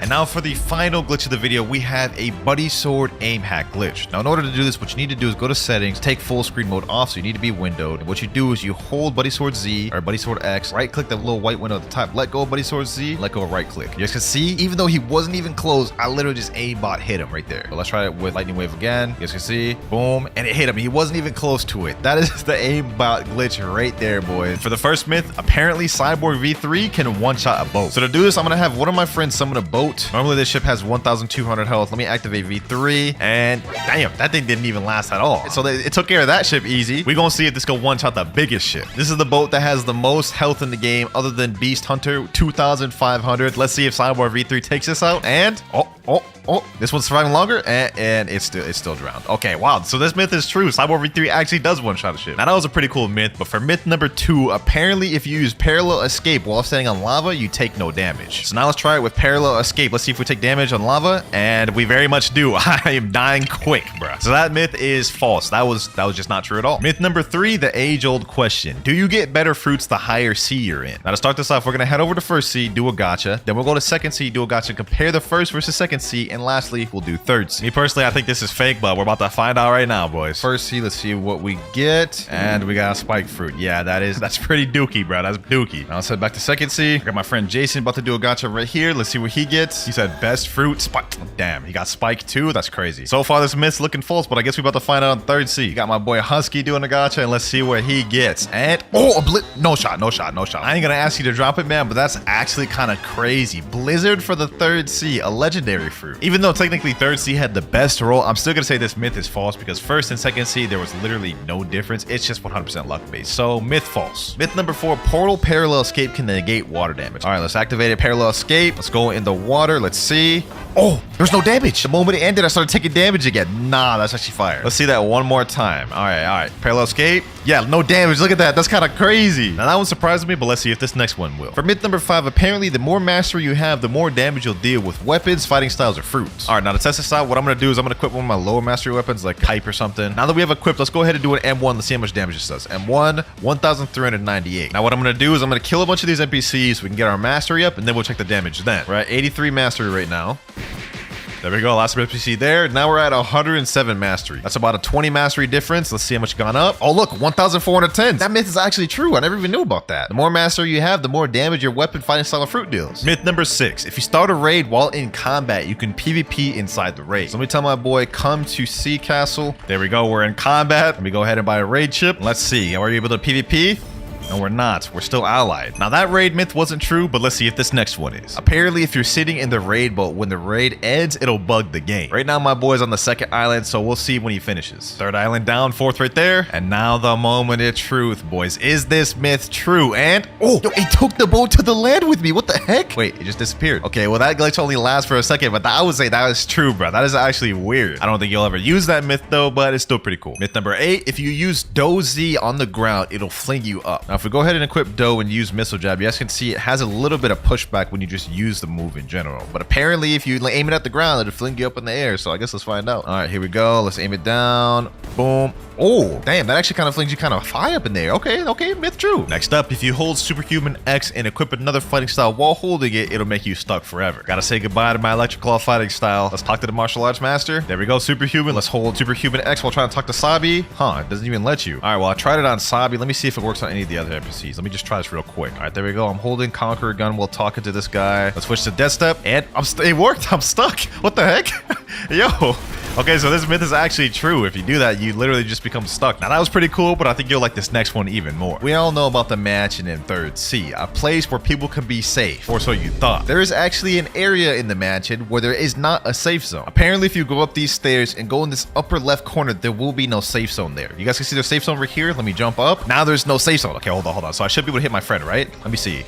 And now for the final glitch of the video, we have a buddy sword aim hack glitch. Now in order to do this, what you need to do is go to settings, take full screen mode off, so you need to be windowed. And what you do is you hold buddy sword Z or buddy sword X, right click the little white window at the top, let go of buddy sword Z, let go of right click. You guys can see, even though he wasn't even close, I literally just aimbot hit him right there. So let's try it with lightning wave again. You guys can see, boom, and it hit him. He wasn't even close to it. That is the aimbot glitch right there, boys. For the first myth, apparently Cyborg V3 can one-shot a boat. So to do this, I'm gonna have one of my friends summon a boat. Normally this ship has 1,200 health. Let me activate V3 and damn, that thing didn't even last at all. So it took care of that ship easy. We're gonna see if this can one-shot the biggest ship. This is the boat that has the most health in the game other than Beast Hunter, 2,500. Let's see if Cyborg V3 takes this out and oh, this one's surviving longer and it's still drowned. Okay, wow. So this myth is true. Cyborg V3 actually does one-shot a ship. Now that was a pretty cool myth, but for myth number 2, apparently if you use parallel escape while standing on lava, you take no damage. So now let's try it with parallel escape. Let's see if we take damage on lava, and we very much do. I am dying quick, bruh. So that myth is false. That was just not true at all. Myth number 3, the age-old question. Do you get better fruits the higher C you're in? Now to start this off, we're gonna head over to first C, do a gacha. Then we'll go to second C, do a gacha, compare the first versus second C, and And lastly, we'll do third C. Me personally, I think this is fake, but we're about to find out right now, boys. First C, let's see what we get. And we got a spike fruit. Yeah, that's pretty dookie, bro. That's dookie. Now let's head back to second C. I got my friend Jason about to do a gacha right here. Let's see what he gets. He said best fruit spike. Damn, he got spike too. That's crazy. So far, this myth's looking false, but I guess we're about to find out on third C. Got my boy Husky doing a gacha, and let's see what he gets. And no shot. I ain't gonna ask you to drop it, man, but that's actually kind of crazy. Blizzard for the third C, a legendary fruit. Even though technically third C had the best roll, I'm still gonna say this myth is false because first and second C there was literally no difference. It's just 100% luck based. So myth false. Myth number 4, portal parallel escape can negate water damage. All right, let's activate a parallel escape. Let's go in the water. Let's see. Oh, there's no damage. The moment it ended, I started taking damage again. Nah, that's actually fire. Let's see that one more time. All right. Parallel escape. Yeah, no damage. Look at that. That's kind of crazy. Now that one surprised me, but let's see if this next one will. For myth number 5, apparently the more mastery you have, the more damage you'll deal with weapons, fighting styles, or fruits. All right, now to test this out, what I'm gonna do is I'm gonna equip one of my lower mastery weapons, like pipe or something. Now that we have equipped, let's go ahead and do an M1. Let's see how much damage this does. M1, 1,398. Now what I'm gonna do is I'm gonna kill a bunch of these NPCs so we can get our mastery up, and then we'll check the damage then. We're at 83 mastery right now. There we go, last NPC there. Now we're at 107 mastery. That's about a 20 mastery difference. Let's see how much gone up. Oh look, 1,410. That myth is actually true. I never even knew about that. The more mastery you have, the more damage your weapon, fighting style, and fruit deals. Myth number 6, if you start a raid while in combat, you can PvP inside the raid. So let me tell my boy, come to Sea Castle. There we go, we're in combat. Let me go ahead and buy a raid chip. Let's see, are we able to PvP? No, we're not. We're still allied. Now, that raid myth wasn't true, but let's see if this next one is. Apparently, if you're sitting in the raid, but when the raid ends, it'll bug the game. Right now, my boy's on the second island, so we'll see when he finishes. Third island down, fourth right there. And now the moment of truth, boys. Is this myth true? And, oh, yo, it took the boat to the land with me. What the heck? Wait, it just disappeared. Okay, well, that glitch only lasts for a second, but I would say that is true, bro. That is actually weird. I don't think you'll ever use that myth, though, but it's still pretty cool. Myth number 8, if you use Do-Z on the ground, it'll fling you up. Now, if we go ahead and equip Do and use missile jab, you guys can see it has a little bit of pushback when you just use the move in general, but apparently if you aim it at the ground, it'll fling you up in the air. So I guess let's find out. All right, here we go. Let's aim it down. Boom. Oh, damn, that actually kind of flings you kind of high up in there. Okay, myth true. Next up, if you hold Superhuman X and equip another fighting style while holding it, it'll make you stuck forever. Gotta say goodbye to my Electric Claw fighting style. Let's talk to the martial arts master. There we go, Superhuman. Let's hold Superhuman X while trying to talk to Sabi. Huh, it doesn't even let you. All right, well, I tried it on Sabi. Let me see if it works on any of the other NPCs. Let me just try this real quick. All right, there we go. I'm holding Conqueror Gun while talking to this guy. Let's switch to Death Step, and it worked. I'm stuck. What the heck? Yo. Okay, so this myth is actually true. If you do that, you literally just become stuck. Now, that was pretty cool, but I think you'll like this next one even more. We all know about the mansion in 3rd C, a place where people can be safe, or so you thought. There is actually an area in the mansion where there is not a safe zone. Apparently, if you go up these stairs and go in this upper left corner, there will be no safe zone there. You guys can see the safe zone right here. Let me jump up. Now there's no safe zone. Okay, hold on. So I should be able to hit my friend, right? Let me see.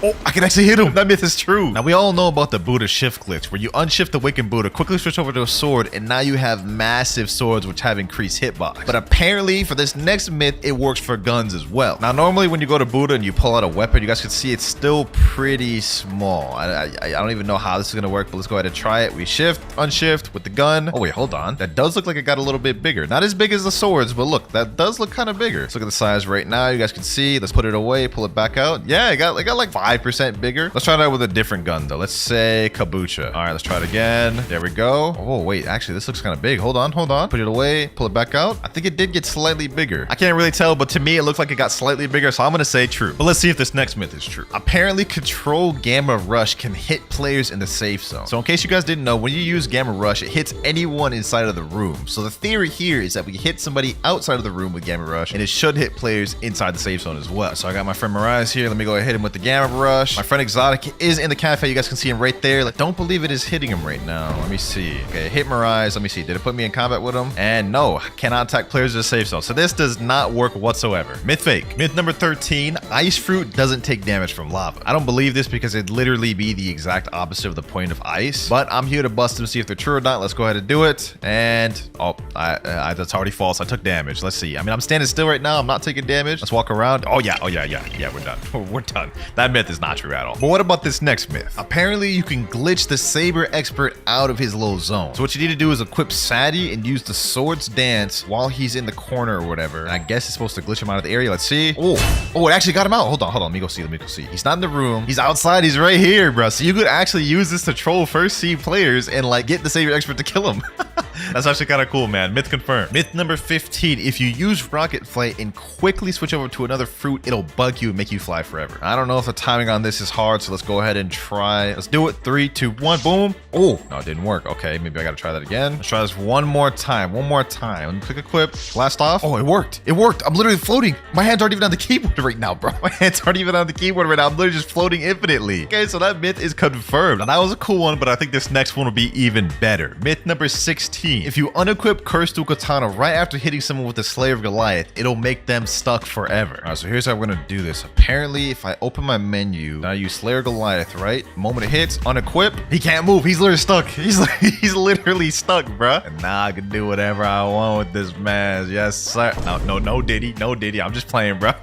Oh, I can actually hit him. That myth is true. Now, we all know about the Buddha shift glitch, where you unshift the Awakened Buddha, quickly switch over to a sword, and now you have massive swords which have increased hitbox. But apparently, for this next myth, it works for guns as well. Now, normally when you go to Buddha and you pull out a weapon, you guys can see it's still pretty small. I don't even know how this is going to work, but let's go ahead and try it. We shift, unshift with the gun. Oh, wait, hold on. That does look like it got a little bit bigger. Not as big as the swords, but look, that does look kind of bigger. Let's look at the size right now. You guys can see. Let's put it away, pull it back out. Yeah, it got like 5% bigger. Let's try that with a different gun though. Let's say Kabucha. All right, let's try it again. There we go. Oh, wait, actually, this looks kind of big. Hold on. Put it away, pull it back out. I think it did get slightly bigger. I can't really tell, but to me, it looked like it got slightly bigger, so I'm gonna say true. But let's see if this next myth is true. Apparently, Control Gamma Rush can hit players in the safe zone. So in case you guys didn't know, when you use Gamma Rush, it hits anyone inside of the room. So the theory here is that we hit somebody outside of the room with Gamma Rush, and it should hit players inside the safe zone as well. So I got my friend Mirage here. Let me go ahead and hit him with the Gamma Rush. My friend Exotic is in the cafe. You guys can see him right there. Like, don't believe it is hitting him right now. Let me see. Okay, hit Mirage. Let me see. Did it put me in combat with him? And no, cannot attack players in the safe zone. So this does not work whatsoever. Myth fake. Myth number 13, ice fruit doesn't take damage from lava. I don't believe this because it'd literally be the exact opposite of the point of ice, but I'm here to bust them, see if they're true or not. Let's go ahead and do it. And oh, that's already false. I took damage. Let's see. I mean, I'm standing still right now. I'm not taking damage. Let's walk around. Oh yeah, we're done. We're done. That myth is not true at all. But what about this next myth? Apparently, you can glitch the Saber Expert out of his little zone. So what you need to do is equip Sadie and use the Swords Dance while he's in the corner or whatever. And I guess it's supposed to glitch him out of the area. Let's see. Oh, it actually got him out. Hold on. Let me go see. He's not in the room. He's outside. He's right here, bro. So you could actually use this to troll first seed players and like get the Saber Expert to kill him. That's actually kind of cool, man. Myth confirmed. Myth number 15. If you use Rocket Flight and quickly switch over to another fruit, it'll bug you and make you fly forever. I don't know if the timing on this is hard, so let's go ahead and try. Let's do it. 3, 2, 1, boom. Oh, no, it didn't work. Okay, maybe I gotta try that again. Let's try this one more time. Let me click equip. Blast off. Oh, it worked. I'm literally floating. My hands aren't even on the keyboard right now, bro. My hands aren't even on the keyboard right now. I'm literally just floating infinitely. Okay, so that myth is confirmed. And that was a cool one, but I think this next one will be even better. Myth number 16. If you unequip Curse Dual Katana right after hitting someone with the Slayer of Goliath, it'll make them stuck forever. All right, so here's how we're gonna do this. Apparently, if I open my menu, now I use Slayer Goliath, right? Moment it hits, unequip, he can't move. He's literally stuck. He's literally stuck, bruh. And now I can do whatever I want with this man. Yes, sir. No, Diddy. I'm just playing, bruh.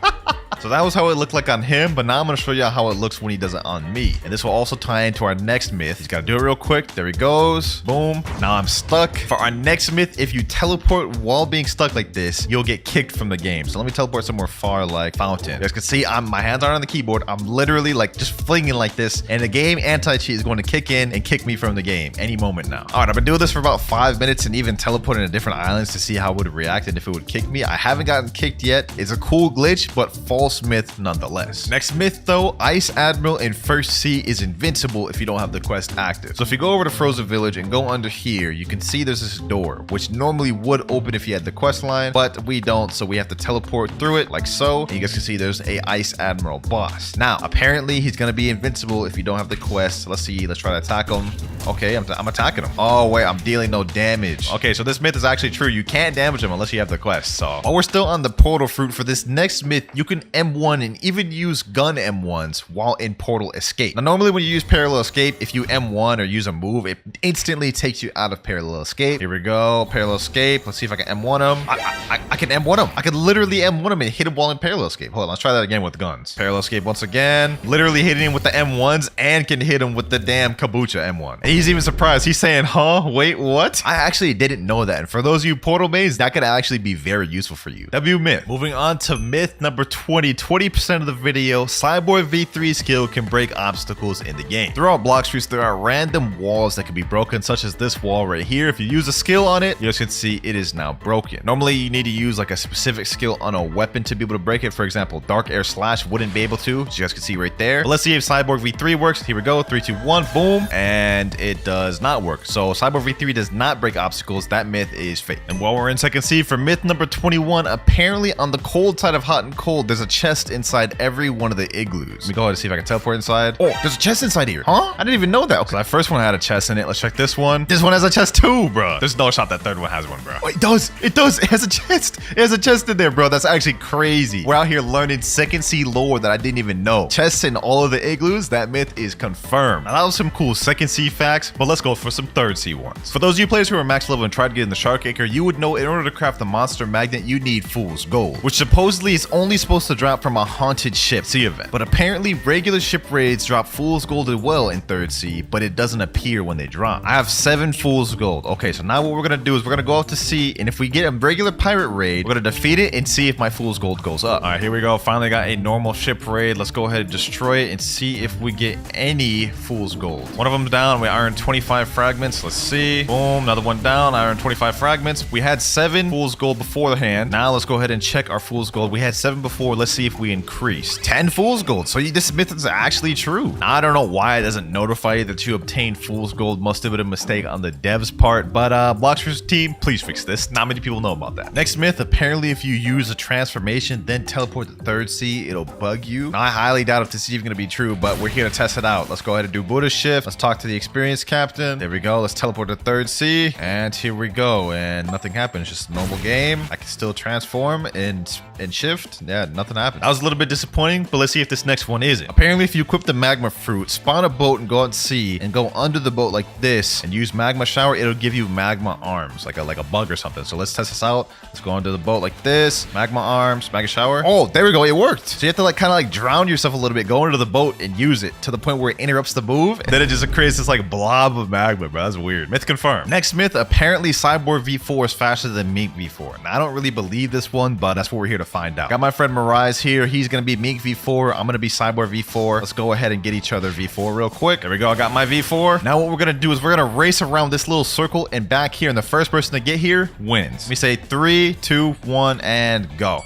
So that was how it looked like on him, but now I'm going to show you how it looks when he does it on me. And this will also tie into our next myth. He's got to do it real quick. There he goes. Boom. Now I'm stuck. For our next myth, if you teleport while being stuck like this, you'll get kicked from the game. So let me teleport somewhere far like Fountain. You guys can see my hands aren't on the keyboard. I'm literally like just flinging like this. And the game anti-cheat is going to kick in and kick me from the game any moment now. All right, I've been doing this for about 5 minutes and even teleporting to different islands to see how it would react and if it would kick me. I haven't gotten kicked yet. It's a cool glitch, but false myth nonetheless. Next myth though, Ice Admiral in First Sea is invincible if you don't have the quest active. So if you go over to Frozen Village and go under here, you can see there's this door, which normally would open if you had the quest line, but we don't, so we have to teleport through it like so. And you guys can see there's a Ice Admiral boss. Now, apparently he's gonna be invincible if you don't have the quest. Let's see, let's try to attack him. Okay, I'm attacking him. Oh wait, I'm dealing no damage. Okay, so this myth is actually true. You can't damage him unless you have the quest. So while we're still on the portal fruit, for this next myth, you can M1 and even use gun M1s while in portal escape. Now normally when you use parallel escape, if you M1 or use a move, it instantly takes you out of parallel escape. Here we go, parallel escape. Let's see if I can M1 him. I can M1 him. I can literally M1 him and hit him while in parallel escape. Hold on, let's try that again with guns. Parallel escape once again. Literally hitting him with the M1s and can hit him with the damn Kabucha M1. And he's even surprised. He's saying, huh? Wait, what? I actually didn't know that. And for those of you portal mains, that could actually be very useful for you. W myth. Moving on to myth number 20. 20% of the video, Cyborg V3 skill can break obstacles in the game. Throughout Blox fruits, there are random walls that can be broken, such as this wall right here. If you use a skill on it, you guys can see it is now broken. Normally, you need to use like a specific skill on a weapon to be able to break it. For example, Dark Air Slash wouldn't be able to, as you guys can see right there. But let's see if Cyborg V3 works. Here we go. 3, 2, 1, boom. And it does not work. So Cyborg V3 does not break obstacles. That myth is fake. And while we're in second seed for myth number 21, apparently on the cold side of hot and cold, there's a chest inside every one of the igloos. Let me go ahead and see if I can teleport inside. Oh, there's a chest inside here. Huh? I didn't even know that. Okay, that first one had a chest in it. Let's check this one. This one has a chest too, bro. There's no shot that third one has one, bro. Oh, it does. It does. It has a chest. It has a chest in there, bro. That's actually crazy. We're out here learning second seed lore that I didn't even know. Chests in all of the igloos. That myth is confirmed. Now, that was some cool second seed facts, but let's go for some third seed ones. For those of you players who are max level and tried to get in the Shark Acre, you would know in order to craft the monster magnet, you need Fool's Gold, which supposedly is only supposed to drop from a haunted ship sea event. But apparently regular ship raids drop Fool's Gold as well in third sea, but it doesn't appear when they drop. I have 7 Fool's Gold. Okay, so now what we're gonna do is we're gonna go out to sea, and if we get a regular pirate raid, we're gonna defeat it and see if my Fool's Gold goes up. All right, here we go. Finally got a normal ship raid. Let's go ahead and destroy it and see if we get any Fool's Gold. One of them's down. We iron 25 fragments. Let's see. Boom, another one down. Iron 25 fragments. We had 7 Fool's Gold beforehand. Now let's go ahead and check our Fool's Gold. We had 7 before. Let's see if we increase. 10 Fool's Gold. So this myth is actually true. Now, I don't know why it doesn't notify you that you obtained Fool's Gold. Must have been a mistake on the devs part, but Blox's team, please fix this. Not many people know about that. Next myth, apparently if you use a transformation, then teleport to third sea, it'll bug you. Now, I highly doubt if this is even going to be true, but we're here to test it out. Let's go ahead and do Buddha shift. Let's talk to the experienced captain. There we go. Let's teleport to third sea, and here we go. And nothing happens. Just a normal game. I can still transform and shift. Yeah, nothing happened. That was a little bit disappointing, but let's see if this next one isn't. Apparently, if you equip the magma fruit, spawn a boat and go out and sea and go under the boat like this and use magma shower, it'll give you magma arms, like a bug or something. So let's test this out. Let's go under the boat like this. Magma arms, magma shower. Oh, there we go. It worked. So you have to like kind of like drown yourself a little bit, go into the boat and use it to the point where it interrupts the move. And then it just creates this like blob of magma, bro. That's weird. Myth confirmed. Next myth, apparently Cyborg V4 is faster than Mink V4. Now, I don't really believe this one, but that's what we're here to find out. Got my friend Mirage here. He's going to be Mink V4. I'm going to be Cyborg V4. Let's go ahead and get each other V4 real quick. There we go. I got my V4. Now what we're going to do is we're going to race around this little circle and back here. And the first person to get here wins. Let me say 3, 2, 1, and go.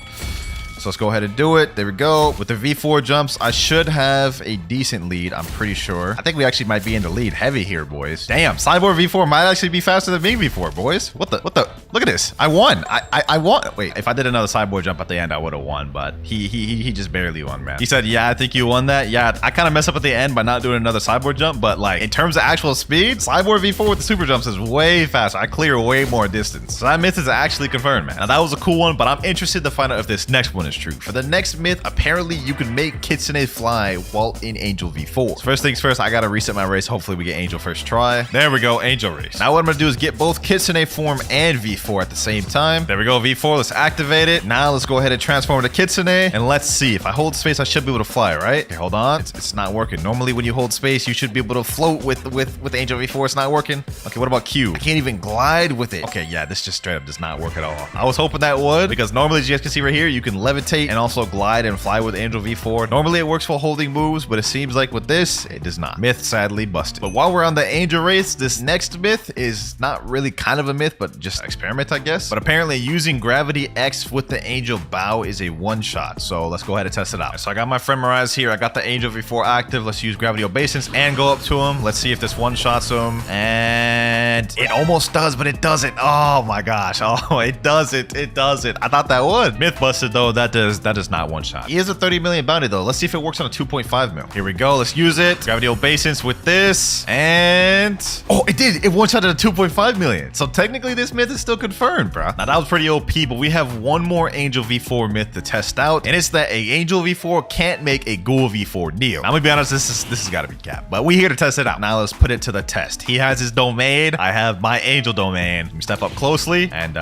So let's go ahead and do it. There we go. With the V4 jumps, I should have a decent lead. I'm pretty sure. I think we actually might be in the lead heavy here, boys. Damn, Cyborg V4 might actually be faster than Mink V4, boys. What the? Look at this. I won. I won. Wait, if I did another Cyborg jump at the end, I would have won, but he just barely won, man. He said, yeah, I think you won that. Yeah, I kind of messed up at the end by not doing another Cyborg jump, but like in terms of actual speed, Cyborg V4 with the super jumps is way faster. I clear way more distance. So that myth is actually confirmed, man. Now that was a cool one, but I'm interested to find out if this next one is true. For the next myth, apparently you can make Kitsune fly while in Angel V4. So first things first, I gotta reset my race. Hopefully we get Angel first try. There we go, Angel race. Now what I'm gonna do is get both Kitsune form and V4 at the same time. There we go, V4, let's activate it. Now let's go ahead and transform to Kitsune, and let's see. If I hold space, I should be able to fly, right? Okay, hold on. It's not working. Normally when you hold space, you should be able to float with Angel V4. It's not working. Okay, what about Q? I can't even glide with it. Okay, yeah, this just straight up does not work at all. I was hoping that would, because normally, as you guys can see right here, you can levitate and also glide and fly with Angel V4. Normally it works while holding moves, but it seems like with this, it does not. Myth sadly busted. But while we're on the Angel race, this next myth is not really kind of a myth, but just an experiment, I guess. But apparently using Gravity X with the Angel Bow is a one-shot. So let's go ahead and test it out. So I got my friend Mirage here. I got the Angel V4 active. Let's use Gravity Obeisance and go up to him. Let's see if this one-shots him. And it almost does, but it doesn't. Oh my gosh. Oh, it doesn't. It doesn't. I thought that would. Myth busted though. That does not one-shot. He is a 30 million bounty though. Let's see if it works on a 2.5 mil. Here we go. Let's use it. Gravity Obeisance with this. And oh, it did. It one-shot at a 2.5 million. So technically this myth is still confirmed, bro. Now that was pretty OP, but we have one more Angel V4 myth to test out, and it's that a Angel V4 can't make a Ghoul V4 Neo. Now, I'm gonna be honest, this has got to be cap, but we here to test it out. Now let's put it to the test. He has his domain. I have my Angel domain. Let me step up closely and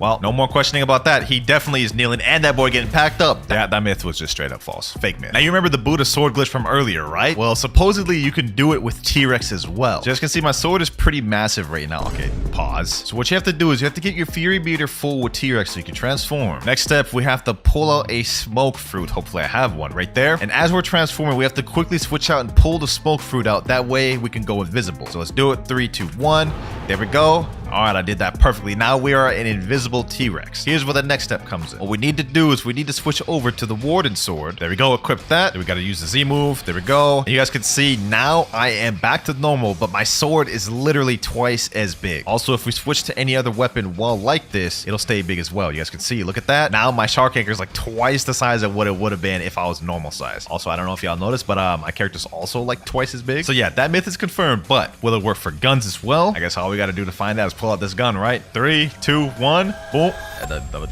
well, no more questioning about that. He definitely is kneeling, and that boy getting packed up. That myth was just straight up false. Fake myth. Now, you remember the Buddha sword glitch from earlier, right? Well, supposedly you can do it with T-Rex as well. So as you can see, my sword is pretty massive right now. Okay, pause. So what you have to do is you have to get your Fury Meter full with T-Rex so you can transform. Next step, we have to pull out a smoke fruit. Hopefully I have one right there. And as we're transforming, we have to quickly switch out and pull the smoke fruit out. That way we can go invisible. So let's do it. 3, 2, 1. There we go. All right, I did that perfectly. Now we are an invisible T-Rex. Here's where the next step comes in. What we need to do is we need to switch over to the Warden Sword. There we go, equip that. Then we gotta use the Z move. There we go. And you guys can see now I am back to normal, but my sword is literally twice as big. Also, if we switch to any other weapon while like this, it'll stay big as well. You guys can see, look at that. Now my shark anchor is like twice the size of what it would have been if I was normal size. Also, I don't know if y'all noticed, but my character's also like twice as big. So yeah, that myth is confirmed, but will it work for guns as well? I guess all we gotta do to find out is pull out this gun, right? 3, 2, 1, boom.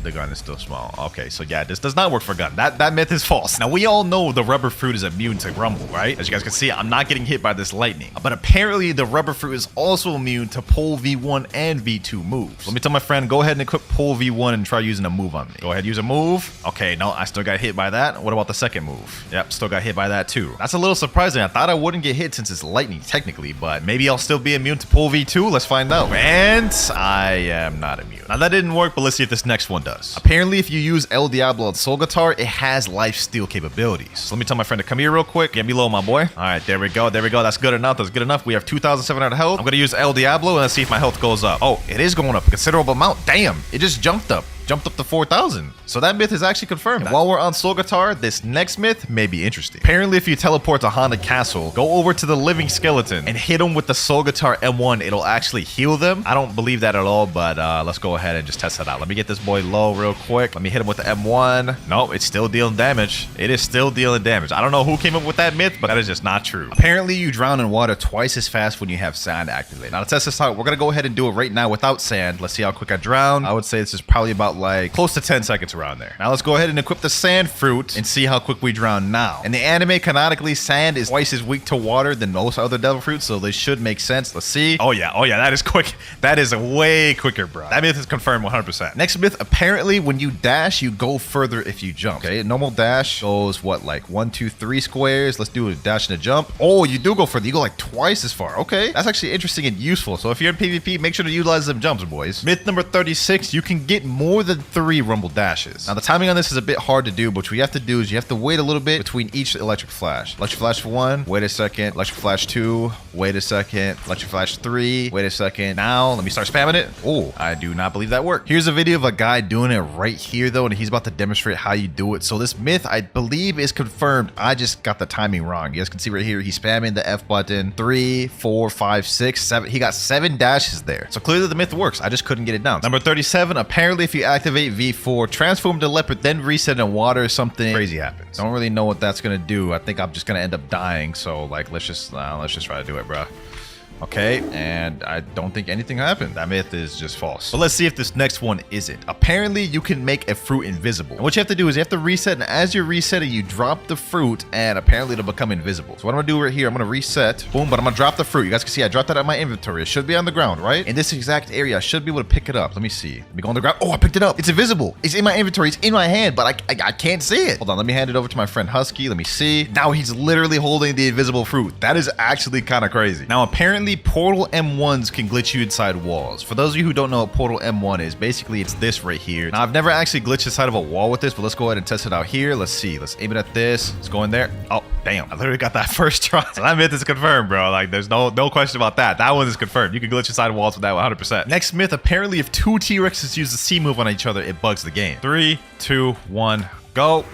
The gun is still small. Okay, so yeah, this does not work for gun. That myth is false. Now, we all know the rubber fruit is immune to rumble, right? As you guys can see, I'm not getting hit by this lightning. But apparently, the rubber fruit is also immune to pole V1 and V2 moves. Let me tell my friend, go ahead and equip pole V1 and try using a move on me. Go ahead, use a move. Okay, no, I still got hit by that. What about the second move? Yep, still got hit by that too. That's a little surprising. I thought I wouldn't get hit since it's lightning, technically, but maybe I'll still be immune to pole V2. Let's find out. And I am not immune. Now, that didn't work, but let's see if this next one does. Apparently, if you use El Diablo on Soul Guitar, it has life steal capabilities. So let me tell my friend to come here real quick. Get me low, my boy. All right, there we go. There we go. That's good enough. That's good enough. We have 2,700 health. I'm going to use El Diablo and let's see if my health goes up. Oh, it is going up a considerable amount. Damn, it just jumped up to 4,000. So that myth is actually confirmed. And while we're on Soul Guitar, this next myth may be interesting. Apparently, if you teleport to Haunted Castle, go over to the living skeleton and hit them with the Soul Guitar M1, it'll actually heal them. I don't believe that at all, but let's go ahead and just test that out. Let me get this boy low real quick. Let me hit him with the M1. No, it's still dealing damage. It is still dealing damage. I don't know who came up with that myth, but that is just not true. Apparently, you drown in water twice as fast when you have sand activated. Now, to test this out, we're going to go ahead and do it right now without sand. Let's see how quick I drown. I would say this is probably about about like close to 10 seconds around there. Now let's go ahead and equip the sand fruit and see how quick we drown now. In the anime, canonically, sand is twice as weak to water than most other devil fruits, so they should make sense. Let's see. Oh yeah, that is quick. That is way quicker, bro. That myth is confirmed 100%. Next myth, apparently when you dash, you go further if you jump. Okay, normal dash goes what, like 1, 2, 3 squares. Let's do a dash and a jump. Oh, you do go further. You go like twice as far. Okay, that's actually interesting and useful. So if you're in PvP, make sure to utilize them jumps, boys. Myth number 36, you can get more than 3 rumble dashes. Now the timing on this is a bit hard to do, but what you have to do is you have to wait a little bit between each electric flash. Electric flash for 1, wait a second. Electric flash 2, wait a second. Electric flash 3, wait a second. Now let me start spamming it. Oh, I do not believe that worked. Here's a video of a guy doing it right here though, and he's about to demonstrate how you do it. So this myth, I believe, is confirmed. I just got the timing wrong. You guys can see right here, he's spamming the F button. 3, 4, 5, 6, 7. He got 7 dashes there. So clearly the myth works. I just couldn't get it down. Number 37, apparently if you activate V4, transform to leopard, then reset in water, something crazy happens. Don't really know what that's gonna do. I think I'm just gonna end up dying. So like, let's just try to do it, bro. Okay, and I don't think anything happened. That myth is just false. But let's see if this next one isn't. Apparently, you can make a fruit invisible. And what you have to do is you have to reset, and as you're resetting, you drop the fruit, and apparently it'll become invisible. So what I'm gonna do right here, I'm gonna reset, boom, but I'm gonna drop the fruit. You guys can see I dropped that out of my inventory. It should be on the ground, right? In this exact area, I should be able to pick it up. Let me see. Let me go on the ground. Oh, I picked it up. It's invisible. It's in my inventory. It's in my hand, but I can't see it. Hold on, let me hand it over to my friend Husky. Let me see. Now he's literally holding the invisible fruit. That is actually kind of crazy. Now, apparently, Portal M1s can glitch you inside walls. For those of you who don't know what Portal M1 is, basically it's this right here. Now, I've never actually glitched inside of a wall with this, but let's go ahead and test it out here. Let's see. Let's aim it at this. Let's go in there. Oh, damn. I literally got that first try. So that myth is confirmed, bro. Like, there's no question about that. That one is confirmed. You can glitch inside walls with that 100%. Next myth, apparently if 2 T-Rexes use the C move on each other, it bugs the game. 3, 2, 1, go.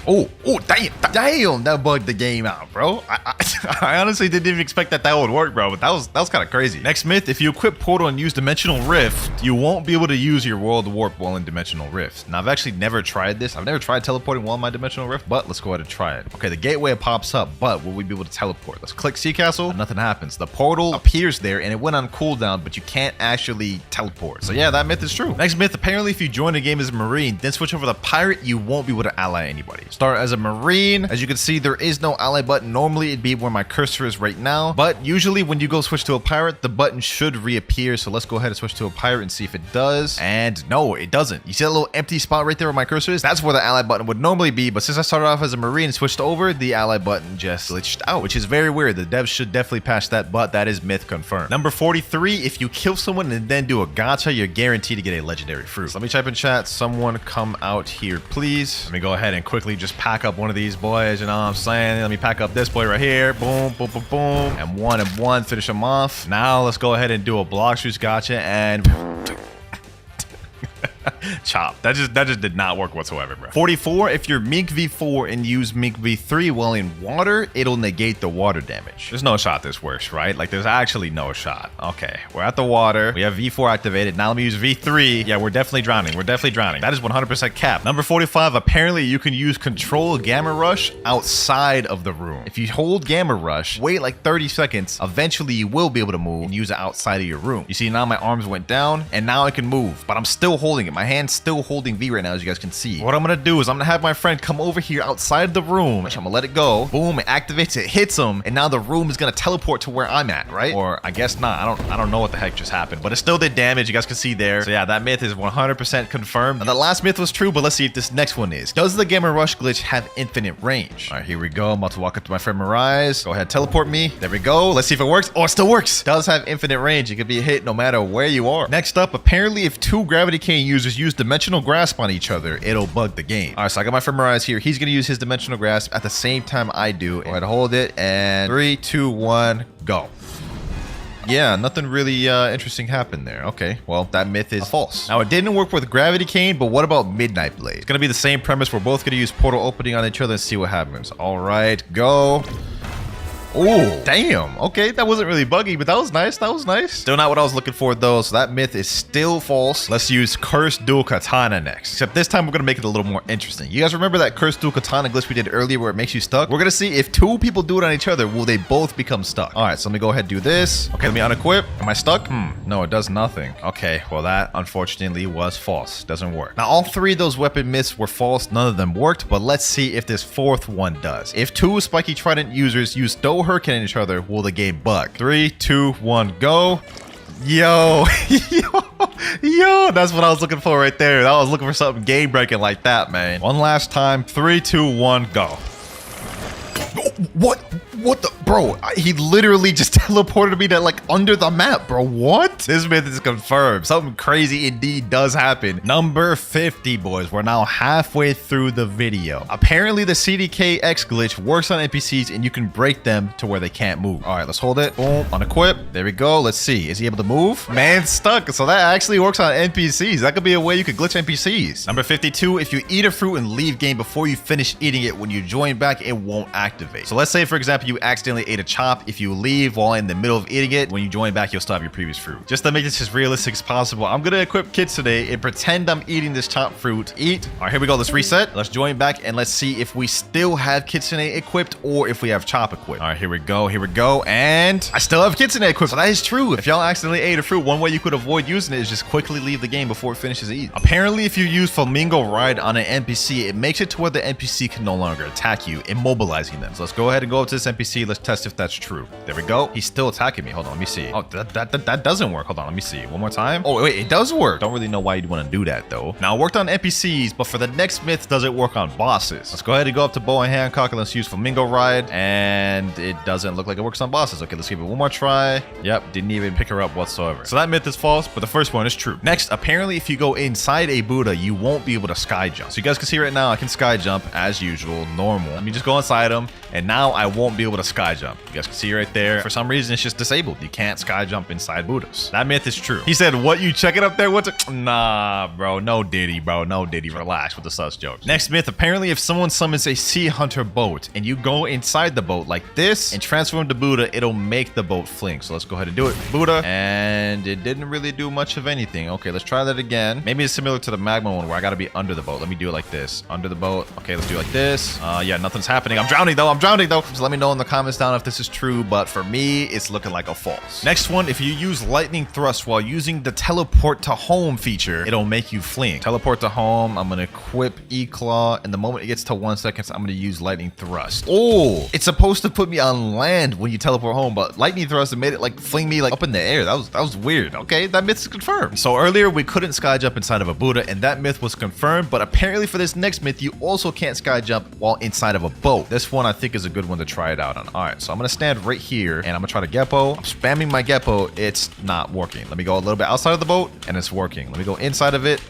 Oh, damn, that bugged the game out, bro. I honestly didn't even expect that would work, bro, but that was kind of crazy. Next myth, if you equip Portal and use Dimensional Rift, you won't be able to use your World Warp while in Dimensional Rift. Now, I've actually never tried this. I've never tried teleporting while in my Dimensional Rift, but let's go ahead and try it. Okay, the gateway pops up, but will we be able to teleport? Let's click Sea Castle, and nothing happens. The portal appears there, and it went on cooldown, but you can't actually teleport. So yeah, that myth is true. Next myth, apparently if you join the game as a Marine, then switch over to Pirate, you won't be able to ally anybody. Start as a Marine. As you can see, there is no ally button. Normally it'd be where my cursor is right now, but usually when you go switch to a pirate, the button should reappear. So let's go ahead and switch to a pirate and see if it does. And no, it doesn't. You see that little empty spot right there where my cursor is? That's where the ally button would normally be, but since I started off as a Marine and switched over, the ally button just glitched out, which is very weird. The devs should definitely patch that, but that is myth confirmed. Number 43, if you kill someone and then do a gacha, you're guaranteed to get a legendary fruit. So let me type in chat, someone come out here, please. Let me go ahead and quickly just pack up one of these boys, you know what I'm saying? Let me pack up this boy right here. Boom, boom, boom, boom. And one, finish him off. Now let's go ahead and do a Blox juice gotcha and chop. That just did not work whatsoever, bro. 44, if you're Mink V4 and use Mink V3 while in water, it'll negate the water damage. There's no shot this works, right? Like, there's actually no shot. Okay, we're at the water. We have V4 activated. Now let me use V3. Yeah, we're definitely drowning. We're definitely drowning. That is 100% cap. Number 45, apparently you can use Control Gamma Rush outside of the room. If you hold Gamma Rush, wait like 30 seconds, eventually you will be able to move and use it outside of your room. You see, now my arms went down and now I can move, but I'm still holding it. My hand's still holding V right now, as you guys can see. What I'm gonna do is I'm gonna have my friend come over here outside the room. I'm gonna let it go. Boom, it activates, it hits him, and now the room is gonna teleport to where I'm at, right? Or I guess not. I don't know what the heck just happened, but it still did damage. You guys can see there. So yeah, that myth is 100% confirmed. And the last myth was true, but let's see if this next one is. Does the Gamma Rush glitch have infinite range? All right, here we go. I'm about to walk up to my friend Mirage. Go ahead, teleport me. There we go. Let's see if it works. Oh, it still works. Does have infinite range. It could be hit no matter where you are. Next up, apparently if 2 Gravity Cane users use Dimensional Grasp on each other, it'll bug the game. All right, so I got my friend Mirage here. He's gonna use his Dimensional Grasp at the same time I do. Go ahead, hold it, and 3, 2, 1, go. Yeah, nothing really interesting happened there. Okay, well, that myth is false. Now, it didn't work with Gravity Cane, but what about Midnight Blade? It's gonna be the same premise. We're both gonna use portal opening on each other and see what happens. All right, go. Oh, damn. Okay, that wasn't really buggy, but that was nice. That was nice. Still not what I was looking for, though, so that myth is still false. Let's use Cursed Dual Katana next. Except this time, we're going to make it a little more interesting. You guys remember that Cursed Dual Katana glitch we did earlier where it makes you stuck? We're going to see if two people do it on each other, will they both become stuck? All right, so let me go ahead and do this. Okay, let me unequip. Am I stuck? No, it does nothing. Okay, well, that unfortunately was false. Doesn't work. Now, all three of those weapon myths were false. None of them worked, but let's see if this fourth one does. If two Spiky Trident users use Stow Hurricane at each other, will the game bug? 3, 2, 1, go. Yo, yo, that's what I was looking for right there. I was looking for something game breaking like that, man. One last time. 3, 2, 1, go. What the, bro? He literally just teleported me to like under the map, bro. What? This myth is confirmed. Something crazy indeed does happen. Number 50, boys. We're now halfway through the video. Apparently the CDKX glitch works on NPCs and you can break them to where they can't move. All right, let's hold it. Boom, unequip. There we go. Let's see. Is he able to move? Man's stuck. So that actually works on NPCs. That could be a way you could glitch NPCs. Number 52, if you eat a fruit and leave game before you finish eating it, when you join back, it won't activate. So let's say, for example, you accidentally ate a chop. If you leave while in the middle of eating it, when you join back, you'll still have your previous fruit. Just to make this as realistic as possible, I'm gonna equip kids today and pretend I'm eating this chopped fruit. Eat. All right, here we go. Let's reset. Let's join back and let's see if we still have Kitsune equipped or if we have chop equipped. All right, here we go. Here we go. And I still have Kitsune equipped. So that is true. If y'all accidentally ate a fruit, one way you could avoid using it is just quickly leave the game before it finishes eating. Apparently, if you use Flamingo Ride on an NPC, it makes it to where the NPC can no longer attack you, immobilizing them. So let's go ahead and go up to this NPC. Let's test if that's true. There we go. He's still attacking me. Hold on, let me see. Oh, that doesn't work. Hold on, let me see. One more time. Oh, wait, it does work. Don't really know why you'd want to do that, though. Now, it worked on NPCs, but for the next myth, does it work on bosses? Let's go ahead and go up to Bow and Hancock and let's use Flamingo Ride. And it doesn't look like it works on bosses. Okay, let's give it one more try. Yep, didn't even pick her up whatsoever. So that myth is false, but the first one is true. Next, apparently, if you go inside a Buddha, you won't be able to sky jump. So you guys can see right now, I can sky jump as usual, normal. Let me just go inside them, and now I won't be able to sky jump. You guys can see right there. For some reason, it's just disabled. You can't sky jump inside Buddhas. That myth is true. He said, what, you check it up there? What's it? Nah, bro. No Diddy, bro. No Diddy. Relax with the sus jokes. Next myth. Apparently, if someone summons a sea hunter boat and you go inside the boat like this and transform to Buddha, it'll make the boat fling. So let's go ahead and do it. Buddha. And it didn't really do much of anything. Okay, let's try that again. Maybe it's similar to the magma one where I got to be under the boat. Let me do it like this. Under the boat. Okay, let's do it like this. Yeah, nothing's happening. I'm drowning though. I'm drowning though. So let me know in the comments down if this is true, but for me, it's looking like a false. Next one, if you use lightning thrust while using the teleport to home feature, it'll make you fling. Teleport to home, I'm gonna equip E-Claw, and the moment it gets to 1 second, I'm gonna use lightning thrust. Oh, it's supposed to put me on land when you teleport home, but lightning thrust, it made it like fling me like up in the air. That was weird. Okay, that myth is confirmed. So earlier, we couldn't sky jump inside of a Buddha, and that myth was confirmed, but apparently for this next myth, you also can't sky jump while inside of a boat. This one I think is a good one to try it out on. All right, so I'm gonna stand right here, and I'm gonna try to Geppo. I'm spamming my Geppo. It's not working. Let me go a little bit outside of the boat, and it's working. Let me go inside of it,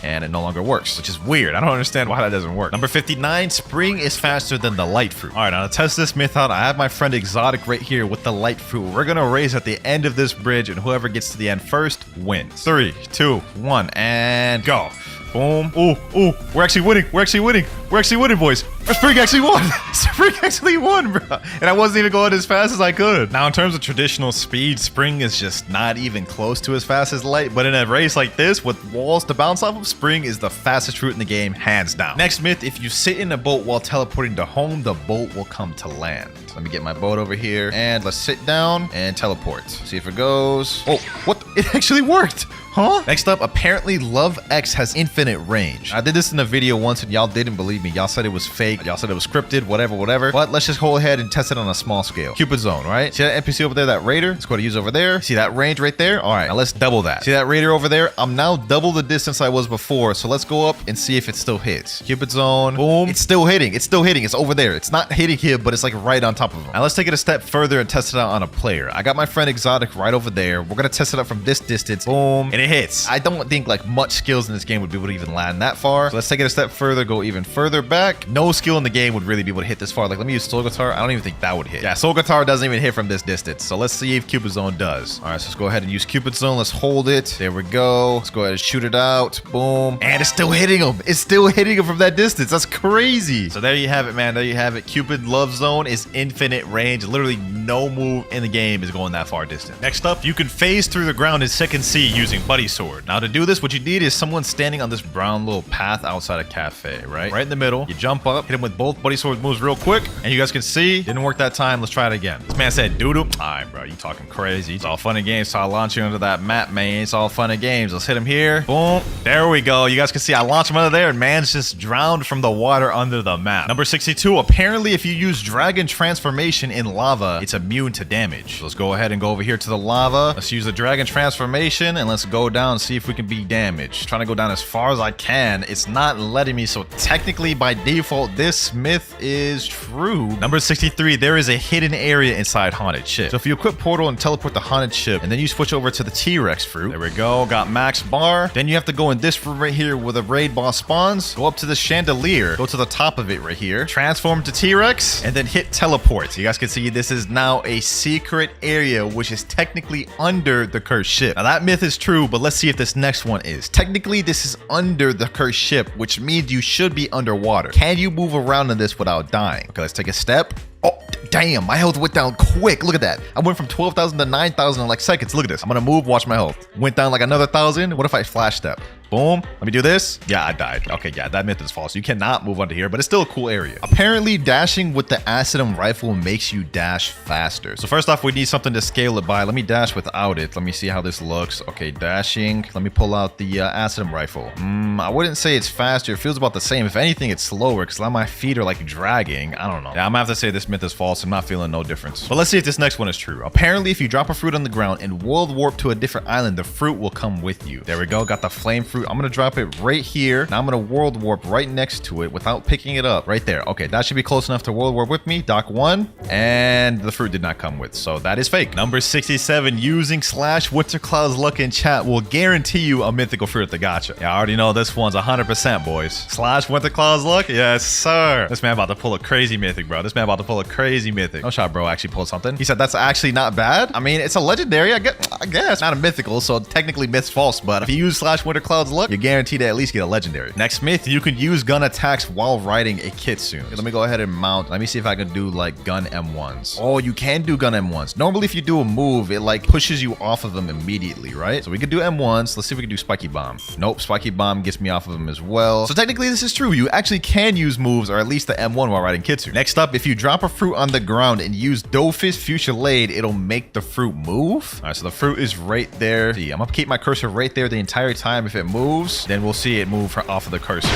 and it no longer works, which is weird. I don't understand why that doesn't work. Number 59, spring is faster than the light fruit. All right, now to test this myth out, I have my friend Exotic right here with the light fruit. We're gonna race at the end of this bridge, and whoever gets to the end first wins. 3, 2, 1, and go. Boom. Ooh, ooh. We're actually winning. We're actually winning. We're actually winning, boys. Spring actually won. Spring actually won, bro. And I wasn't even going as fast as I could. Now, in terms of traditional speed, Spring is just not even close to as fast as Light. But in a race like this, with walls to bounce off of, Spring is the fastest route in the game, hands down. Next myth, if you sit in a boat while teleporting to home, the boat will come to land. Let me get my boat over here. And let's sit down and teleport. See if it goes. Oh, what? It actually worked. Huh? Next up, apparently Love X has infinite range. I did this in a video once and y'all didn't believe me. Y'all said it was fake. Y'all said it was scripted, whatever. But let's just go ahead and test it on a small scale. Cupid Zone, right? See that NPC over there, that Raider? Let's go to use over there. See that range right there? All right, now let's double that. See that Raider over there? I'm now double the distance I was before. So let's go up and see if it still hits. Cupid Zone, boom. It's still hitting. It's still hitting. It's over there. It's not hitting him, but it's like right on top of him. Now let's take it a step further and test it out on a player. I got my friend Exotic right over there. We're gonna test it out from this distance. Boom. And it hits. I don't think like much skills in this game would be able to even land that far. So let's take it a step further, go even further back. No skill in the game would really be able to hit this far. Like, let me use Soul Guitar. I don't even think that would hit. Yeah, Soul Guitar doesn't even hit from this distance. So let's see if Cupid Zone does. All right, so let's go ahead and use Cupid Zone. Let's hold it. There we go. Let's go ahead and shoot it out. Boom. And it's still hitting him. It's still hitting him from that distance. That's crazy. So there you have it, man. There you have it. Cupid Love Zone is infinite range. Literally no move in the game is going that far distant. Next up, you can phase through the ground in second C using Buddy Sword. Now to do this, what you need is someone standing on this brown little path outside a cafe, right? Right in the middle. You jump up, hit him with both Buddy Sword moves real quick, and you guys can see, didn't work that time. Let's try it again. This man said doo-doo. All right, bro, you talking crazy. It's all fun and games. So I launch you into that map, man. It's all fun and games. Let's hit him here. Boom. There we go. You guys can see I launched him under there, and man's just drowned from the water under the map. Number 62. Apparently, if you use Dragon Transformation in lava, it's immune to damage. So let's go ahead and go over here to the lava. Let's use the Dragon Transformation, and let's go down and see if we can be damaged. Trying to go down as far as I can. It's not letting me, so technically, by default, this myth is true. Number 63. There is a hidden area inside Haunted Ship. So if you equip Portal and teleport the Haunted Ship, and then you switch over to the T-Rex fruit. There we go. Got max bar. Then you have to go in this room right here where the raid boss spawns. Go up to the chandelier. Go to the top of it right here. Transform to T-Rex, and then hit teleport. So you guys can see this is now a secret area, which is technically under the cursed ship. Now that myth is true, but let's see if this next one is. Technically, this is under the cursed ship, which means you should be underwater. Can you move around in this without dying? Okay, let's take a step. Oh, damn, my health went down quick. Look at that. I went from 12,000 to 9,000 in like seconds. Look at this. I'm gonna move, watch my health. Went down like another 1,000. What if I flash step? Boom. Let me do this. Yeah, I died. Okay, yeah, that myth is false. You cannot move under here, but it's still a cool area. Apparently, dashing with the Acidum rifle makes you dash faster. So first off, we need something to scale it by. Let me dash without it. Let me see how this looks. Okay, dashing. Let me pull out the Acidum rifle. I wouldn't say it's faster. It feels about the same. If anything, it's slower because my feet are like dragging. I don't know. Yeah, I'm gonna have to say this myth is false. I'm not feeling no difference. But let's see if this next one is true. Apparently, if you drop a fruit on the ground and world warp to a different island, the fruit will come with you. There we go. Got the flame fruit. I'm gonna drop it right here. Now I'm gonna world warp right next to it without picking it up. Right there. Okay, that should be close enough to world warp with me. Dock 1. And the fruit did not come with, so that is fake. Number 67. Using /WinterKloudz luck in chat will guarantee you a mythical fruit at the gacha. Yeah, I already know this one's 100%, boys. /WinterKloudz luck? Yes, sir. This man about to pull a crazy mythic, bro. This man about to pull a crazy mythic. No shot, bro. Actually pulled something. He said that's actually not bad. I mean, it's a legendary. I guess. Not a mythical, so technically myth's false. But if you use /WinterKloudz luck, you're guaranteed to at least get a legendary. Next myth, you can use gun attacks while riding a kitsune. Let me go ahead and mount. Let me see if I can do like gun M1s. Oh, you can do gun M1s. Normally, if you do a move, it like pushes you off of them immediately, right? So we could do M1s. Let's see if we can do Spiky Bomb. Nope, Spiky Bomb gets me off of them as well. So technically, this is true. You actually can use moves, or at least the M1 while riding kitsune. Next up, if you drop a fruit on the ground and use Dofus Fuchilade, it'll make the fruit move. All right, so the fruit is right there. See, I'm gonna keep my cursor right there the entire time. If it moves, then we'll see it move off of the cursor.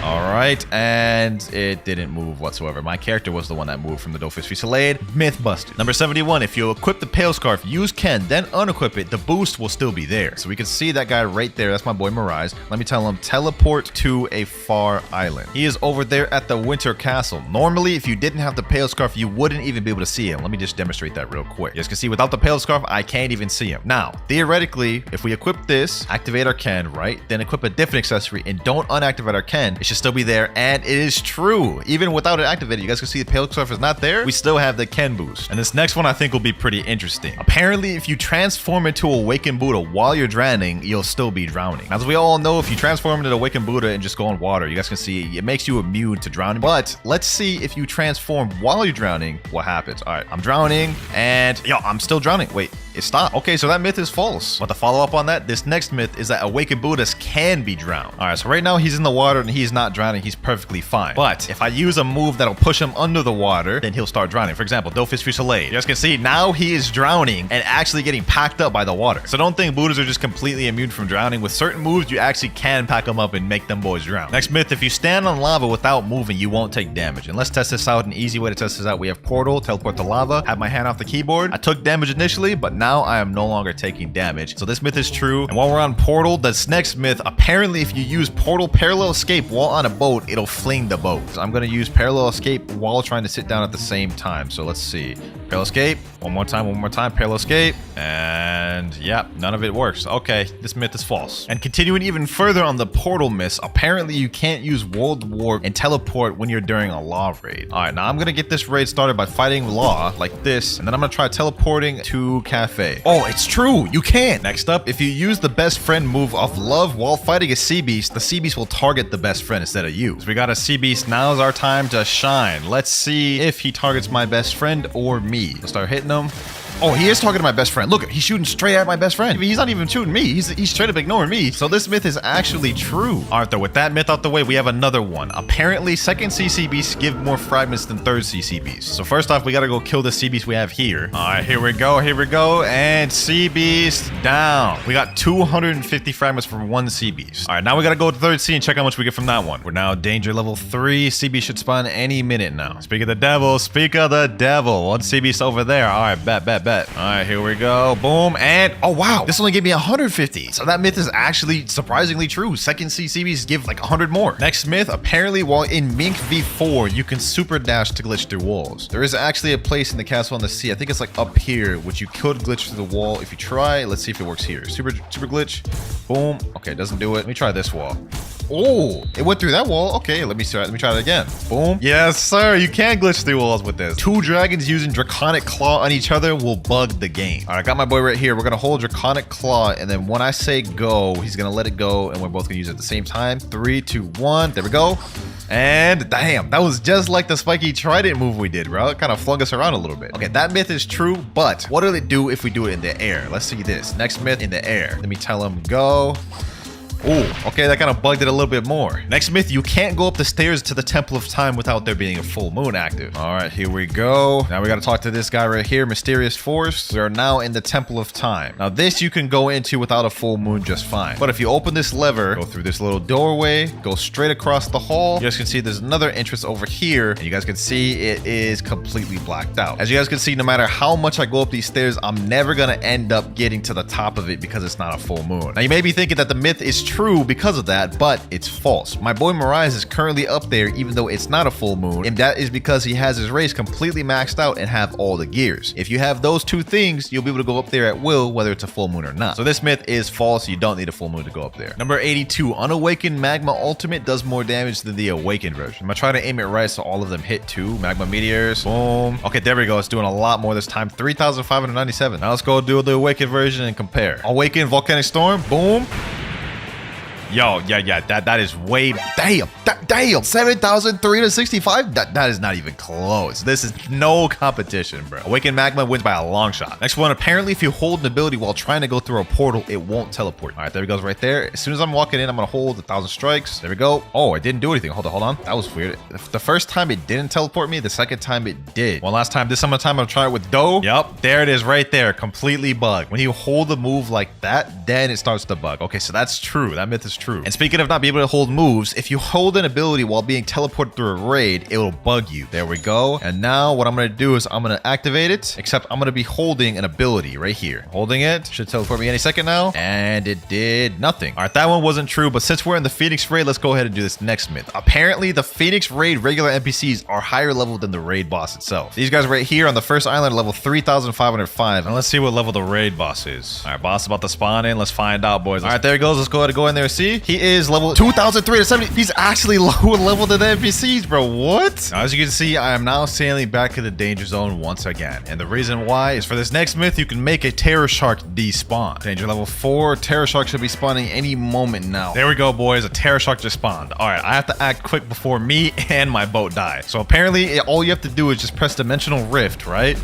All right, and it didn't move whatsoever. My character was the one that moved from the Dofus Fuchilade. Myth busted. Number 71, if you equip the Pale Scarf, use Ken, then unequip it, the boost will still be there. So we can see that guy right there. That's my boy Mirage. Let me tell him, teleport to a far island. He is over there at the Winter Castle. Normally, if you didn't have the Pale Scarf, you wouldn't even be able to see him. Let me just demonstrate that real quick. You guys can see without the Pale Scarf, I can't even see him. Now, theoretically, if we equip this, activate our Ken, right? Then equip a different accessory and don't unactivate our Ken, it should still be there, and it is true. Even without it activated, you guys can see the Pale Scarf is not there. We still have the Ken boost. And this next one I think will be pretty interesting. Apparently, if you transform into Awakened Buddha while you're drowning, you'll still be drowning. As we all know, if you transform into Awakened Buddha and just go in water, you guys can see it makes you immune to drowning. But let's see if you transform while you're drowning, what happens. All right, I'm drowning, and yo, I'm still drowning. Wait, it stopped. Okay, so that myth is false. But to follow up on that, this next myth is that Awakened Buddhas can be drowned. All right, so right now he's in the water and he's not drowning. He's perfectly fine. But if I use a move that'll push him under the water, then he'll start drowning. For example, Dofus Fuchilade. You guys can see now he is drowning and actually getting packed up by the water. So don't think Buddhas are just completely immune from drowning. With certain moves, you actually can pack them up and make them boys drown. Next myth, if you stand on lava without moving, you won't take damage. And let's test this out. An easy way to test this out, we have Portal, teleport to lava, have my hand off the keyboard. I took damage initially, but now I am no longer taking damage. So this myth is true. And while we're on Portal, this next myth, apparently if you use Portal Parallel Escape while on a boat, it'll fling the boat. So I'm going to use Parallel Escape while trying to sit down at the same time. So let's see. Parallel Escape. One more time. Parallel Escape. And And yep, none of it works. Okay, this myth is false. And continuing even further on the portal myths, apparently you can't use world warp and teleport when you're during a law raid. All right, now I'm gonna get this raid started by fighting law like this, and then I'm gonna try teleporting to cafe. Oh, it's true, you can. Next up, if you use the best friend move off love while fighting a sea beast, the sea beast will target the best friend instead of you. So we got a sea beast. Now's our time to shine. Let's see if he targets my best friend or me. Let's start hitting him. Oh, he is targeting my best friend. Look, he's shooting straight at my best friend. He's not even shooting me. He's straight up ignoring me. So this myth is actually true. All right, though, with that myth out the way, we have another one. Apparently, second CC beasts give more fragments than third CC beasts. So first off, we gotta go kill the sea beast we have here. All right, here we go. Here we go. And sea beast down. We got 250 fragments from one sea beast. All right, now we gotta go to third sea and check how much we get from that one. We're now danger level 3. Sea beast should spawn any minute now. Speak of the devil. Speak of the devil. One sea beast over there. All right, bet. All right, here we go. Boom. And oh, wow. This only gave me 150. So that myth is actually surprisingly true. Second CCBs give like 100 more. Next myth, apparently while in Mink V4, you can super dash to glitch through walls. There is actually a place in the castle on the sea. I think it's like up here, which you could glitch through the wall if you try. Let's see if it works here. Super glitch. Boom. Okay, it doesn't do it. Let me try this wall. Oh, it went through that wall. Okay, let me try it again. Boom. Yes, sir. You can glitch through walls with this. 2 dragons using Draconic Claw on each other will bug the game. All right, I got my boy right here. We're going to hold Draconic Claw, and then when I say go, he's going to let it go, and we're both going to use it at the same time. 3, 2, 1. There we go. And damn, that was just like the spiky trident move we did, bro. It kind of flung us around a little bit. Okay, that myth is true, but what will it do if we do it in the air? Let's see this. Next myth, in the air. Let me tell him go. Oh, okay, that kind of bugged it a little bit more. Next myth, you can't go up the stairs to the Temple of Time without there being a full moon active. All right, here we go. Now we got to talk to this guy right here, Mysterious Force. We are now in the Temple of Time. Now this you can go into without a full moon just fine. But if you open this lever, go through this little doorway, go straight across the hall, you guys can see there's another entrance over here. And you guys can see it is completely blacked out. As you guys can see, no matter how much I go up these stairs, I'm never going to end up getting to the top of it because it's not a full moon. Now you may be thinking that the myth is true because of that, but it's false. My boy Mirage is currently up there even though it's not a full moon, and that is because he has his race completely maxed out and have all the gears. If you have those 2 things, you'll be able to go up there at will, whether it's a full moon or not. So this myth is false. You don't need a full moon to go up there. Number 82, Unawakened Magma Ultimate does more damage than the Awakened version. I'm gonna try to aim it right so all of them hit too. Magma Meteors, boom. Okay, there we go. It's doing a lot more this time. 3,597. Now let's go do the Awakened version and compare. Awakened Volcanic Storm, boom. Yo, yeah, that is way, damn, 7,365. That is not even close. This is no competition, bro. Awakened Magma wins by a long shot. Next one, apparently if you hold an ability while trying to go through a portal, it won't teleport. All right, there it goes right there. As soon as I'm walking in, I'm gonna hold 1,000 strikes. There we go. Oh, it didn't do anything. Hold on. That was weird. The first time it didn't teleport me, the second time it did. One last time, this time I'm gonna try it with Doe. Yep, there it is right there, completely bugged. When you hold the move like that, then it starts to bug. Okay, so that's true. That myth is true. And speaking of not being able to hold moves, if you hold an ability while being teleported through a raid, it will bug you. There we go. And now what I'm going to do is I'm going to activate it, except I'm going to be holding an ability right here. Holding it. Should teleport me any second now. And it did nothing. All right, that one wasn't true, but since we're in the Phoenix raid, let's go ahead and do this next myth. Apparently, the Phoenix raid regular NPCs are higher level than the raid boss itself. These guys right here on the first island are level 3,505. And let's see what level the raid boss is. All right, boss about to spawn in. Let's find out, boys. All right, there he goes. Let's go ahead and go in there and see. He is level 2,370. He's actually lower level than the NPCs, bro. What? Now, as you can see, I am now sailing back in the danger zone once again. And the reason why is for this next myth, you can make a Terror Shark despawn. Danger level 4. Terror Shark should be spawning any moment now. There we go, boys. A Terror Shark just spawned. All right, I have to act quick before me and my boat die. So apparently, all you have to do is just press Dimensional Rift, right?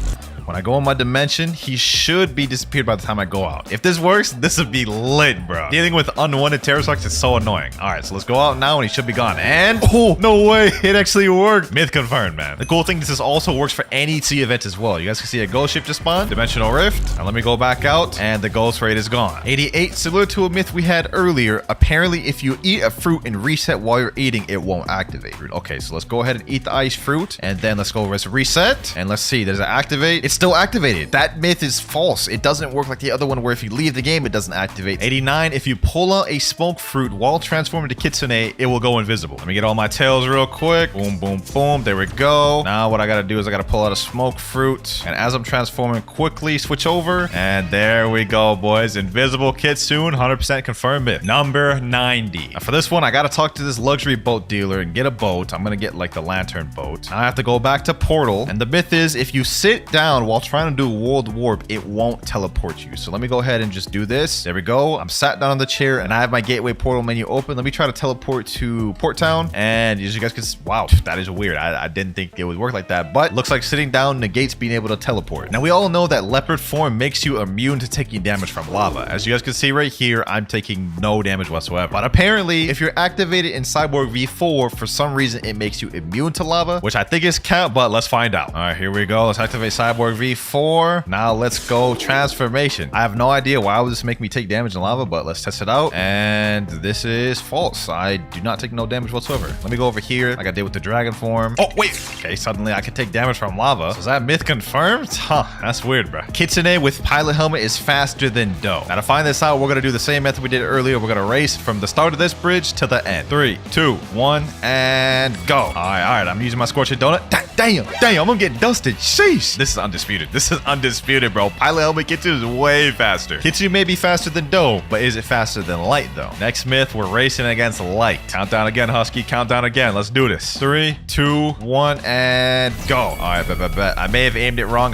When I go in my dimension, he should be disappeared by the time I go out. If this works, this would be lit, bro. Dealing with unwanted Terror Sharks is so annoying. All right, so let's go out now and he should be gone. And, oh, no way. It actually worked. Myth confirmed, man. The cool thing is this also works for any sea event as well. You guys can see a ghost ship just spawned, Dimensional Rift. Now let me go back out and the ghost raid is gone. 88, similar to a myth we had earlier. Apparently, if you eat a fruit and reset while you're eating, it won't activate. Okay, so let's go ahead and eat the ice fruit and then let's go reset. And let's see, there's an activate. it's still activated. That myth is false. It doesn't work like the other one where if you leave the game, it doesn't activate. 89, if you pull out a smoke fruit while transforming to Kitsune, it will go invisible. Let me get all my tails real quick. Boom, boom, boom. There we go. Now what I gotta do is I gotta pull out a smoke fruit. And as I'm transforming, quickly switch over. And there we go, boys. Invisible Kitsune, 100% confirmed myth. Number 90. Now for this one, I gotta talk to this luxury boat dealer and get a boat. I'm gonna get like the lantern boat. Now I have to go back to Portal. And the myth is if you sit down while trying to do world warp, it won't teleport you. So let me go ahead and just do this. There we go. I'm sat down on the chair and I have my gateway portal menu open. Let me try to teleport to Port Town. And as you guys can see, wow, that is weird. I didn't think it would work like that, but looks like sitting down negates being able to teleport. Now we all know that leopard form makes you immune to taking damage from lava. As you guys can see right here, I'm taking no damage whatsoever. But apparently, if you're activated in Cyborg V4, for some reason, it makes you immune to lava, which I think is count, but let's find out. All right, here we go. Let's activate Cyborg V4. Now let's go transformation. I have no idea why would this make me take damage in lava, but let's test it out. And this is false. I do not take no damage whatsoever. Let me go over here like I did with the dragon form. Oh, wait. Okay, suddenly I can take damage from lava. So is that myth confirmed? Huh, that's weird, bro. Kitsune with pilot helmet is faster than Do. Now to find this out, we're gonna do the same method we did earlier. We're gonna race from the start of this bridge to the end. 3, 2, 1, and go. All right. I'm using my scorching donut. Damn, I'm gonna get dusted. Sheesh. This is undisputed. This is undisputed, bro. Pilot helmet Kitsune is way faster. Kitsune may be faster than Do, but is it faster than light though? Next myth, we're racing against light. Countdown again, Husky. Countdown again. Let's do this. 3, 2, 1, and go. All right, bet. I may have aimed it wrong.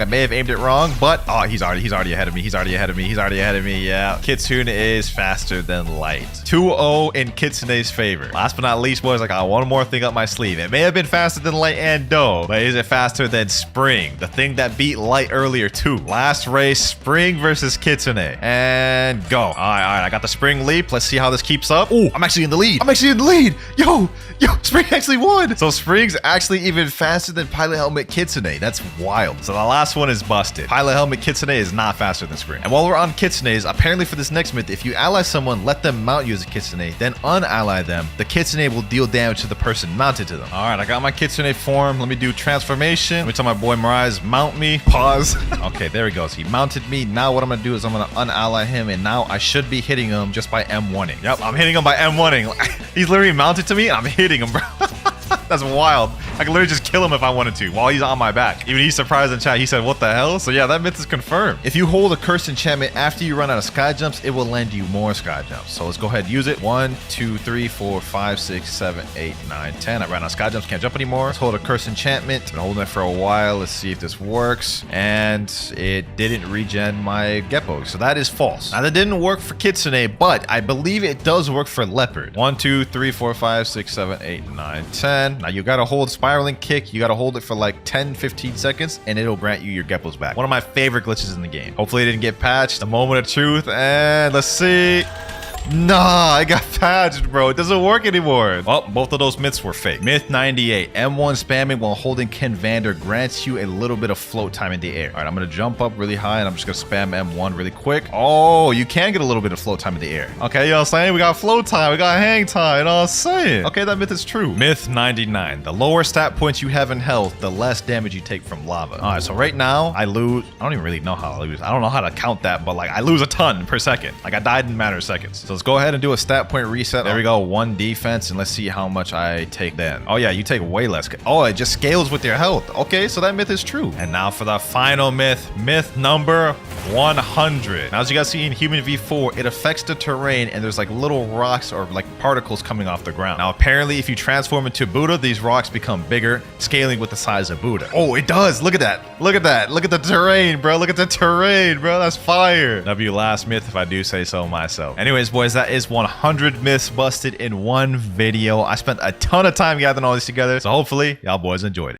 But oh, he's already ahead of me. He's already ahead of me. Yeah. Kitsune is faster than light. 2-0 in Kitsune's favor. Last but not least, boys, I got one more thing up my sleeve. It may have been faster than light and Do, but is it faster than Spring? The thing that beat light earlier too. Last race, Spring versus Kitsune. And go. All right. I got the Spring leap. Let's see how this keeps up. Oh, I'm actually in the lead. Yo, Spring actually won. So Spring's actually even faster than Pilot Helmet Kitsune. That's wild. So the last one is busted. Pilot Helmet Kitsune is not faster than Spring. And while we're on Kitsunes, apparently for this next myth, if you ally someone, let them mount you as a Kitsune, then unally them, the Kitsune will deal damage to the person mounted to them. All right, I got my Kitsune form. Let me do transformation. Let me tell my boy Mirage, mount me. Pause. Okay, there he goes. He mounted me. Now what I'm gonna do is I'm gonna unally him, and now I should be hitting him just by M1ing. Yep, I'm hitting him by M1ing. He's literally mounted to me, and I'm hitting him, bro. That's wild. I can literally just kill him if I wanted to while he's on my back. Even he's surprised in chat. He said, what the hell? So yeah, that myth is confirmed. If you hold a cursed enchantment after you run out of sky jumps, it will lend you more sky jumps. So let's go ahead and use it. 1, 2, 3, 4, 5, 6, 7, 8, 9, 10. I ran out of sky jumps. Can't jump anymore. Let's hold a cursed enchantment. Been holding it for a while. Let's see if this works. And it didn't regen my Geppo. So that is false. Now that didn't work for Kitsune, but I believe it does work for Leopard. 1, 2, 3, 4, 5, 6, 7, 8, 9, 10. Now you gotta hold spiraling kick. You gotta hold it for like 10-15 seconds and it'll grant you your Geppos back. One of my favorite glitches in the game. Hopefully it didn't get patched. The moment of truth, and let's see. Nah, I got patched, bro. It doesn't work anymore. Well, both of those myths were fake. Myth 98. M1 spamming while holding Ken Vander grants you a little bit of float time in the air. All right, I'm going to jump up really high, and I'm just going to spam M1 really quick. Oh, you can get a little bit of float time in the air. Okay, you know what I'm saying? We got float time. We got hang time. You know what I'm saying? Okay, that myth is true. Myth 99. The lower stat points you have in health, the less damage you take from lava. All right, so right now, I lose. I don't even really know how I lose. I don't know how to count that, but like I lose a ton per second. Like I died in a matter of seconds. So let's go ahead and do a stat point reset. There we go. 1 defense, and let's see how much I take then. Oh yeah, you take way less. Oh, it just scales with your health. Okay, so that myth is true. And now for the final myth. Myth number 100. Now as you guys see in Human V4, it affects the terrain, and there's like little rocks or like particles coming off the ground. Now apparently if you transform into Buddha, these rocks become bigger, scaling with the size of Buddha. Oh, it does. Look at that. Look at that. Look at the terrain, bro. Look at the terrain, bro. That's fire. That'll be your last myth if I do say so myself. Anyways, boys, that is 100 myths busted in one video. I spent a ton of time gathering all this together, so hopefully y'all boys enjoyed it.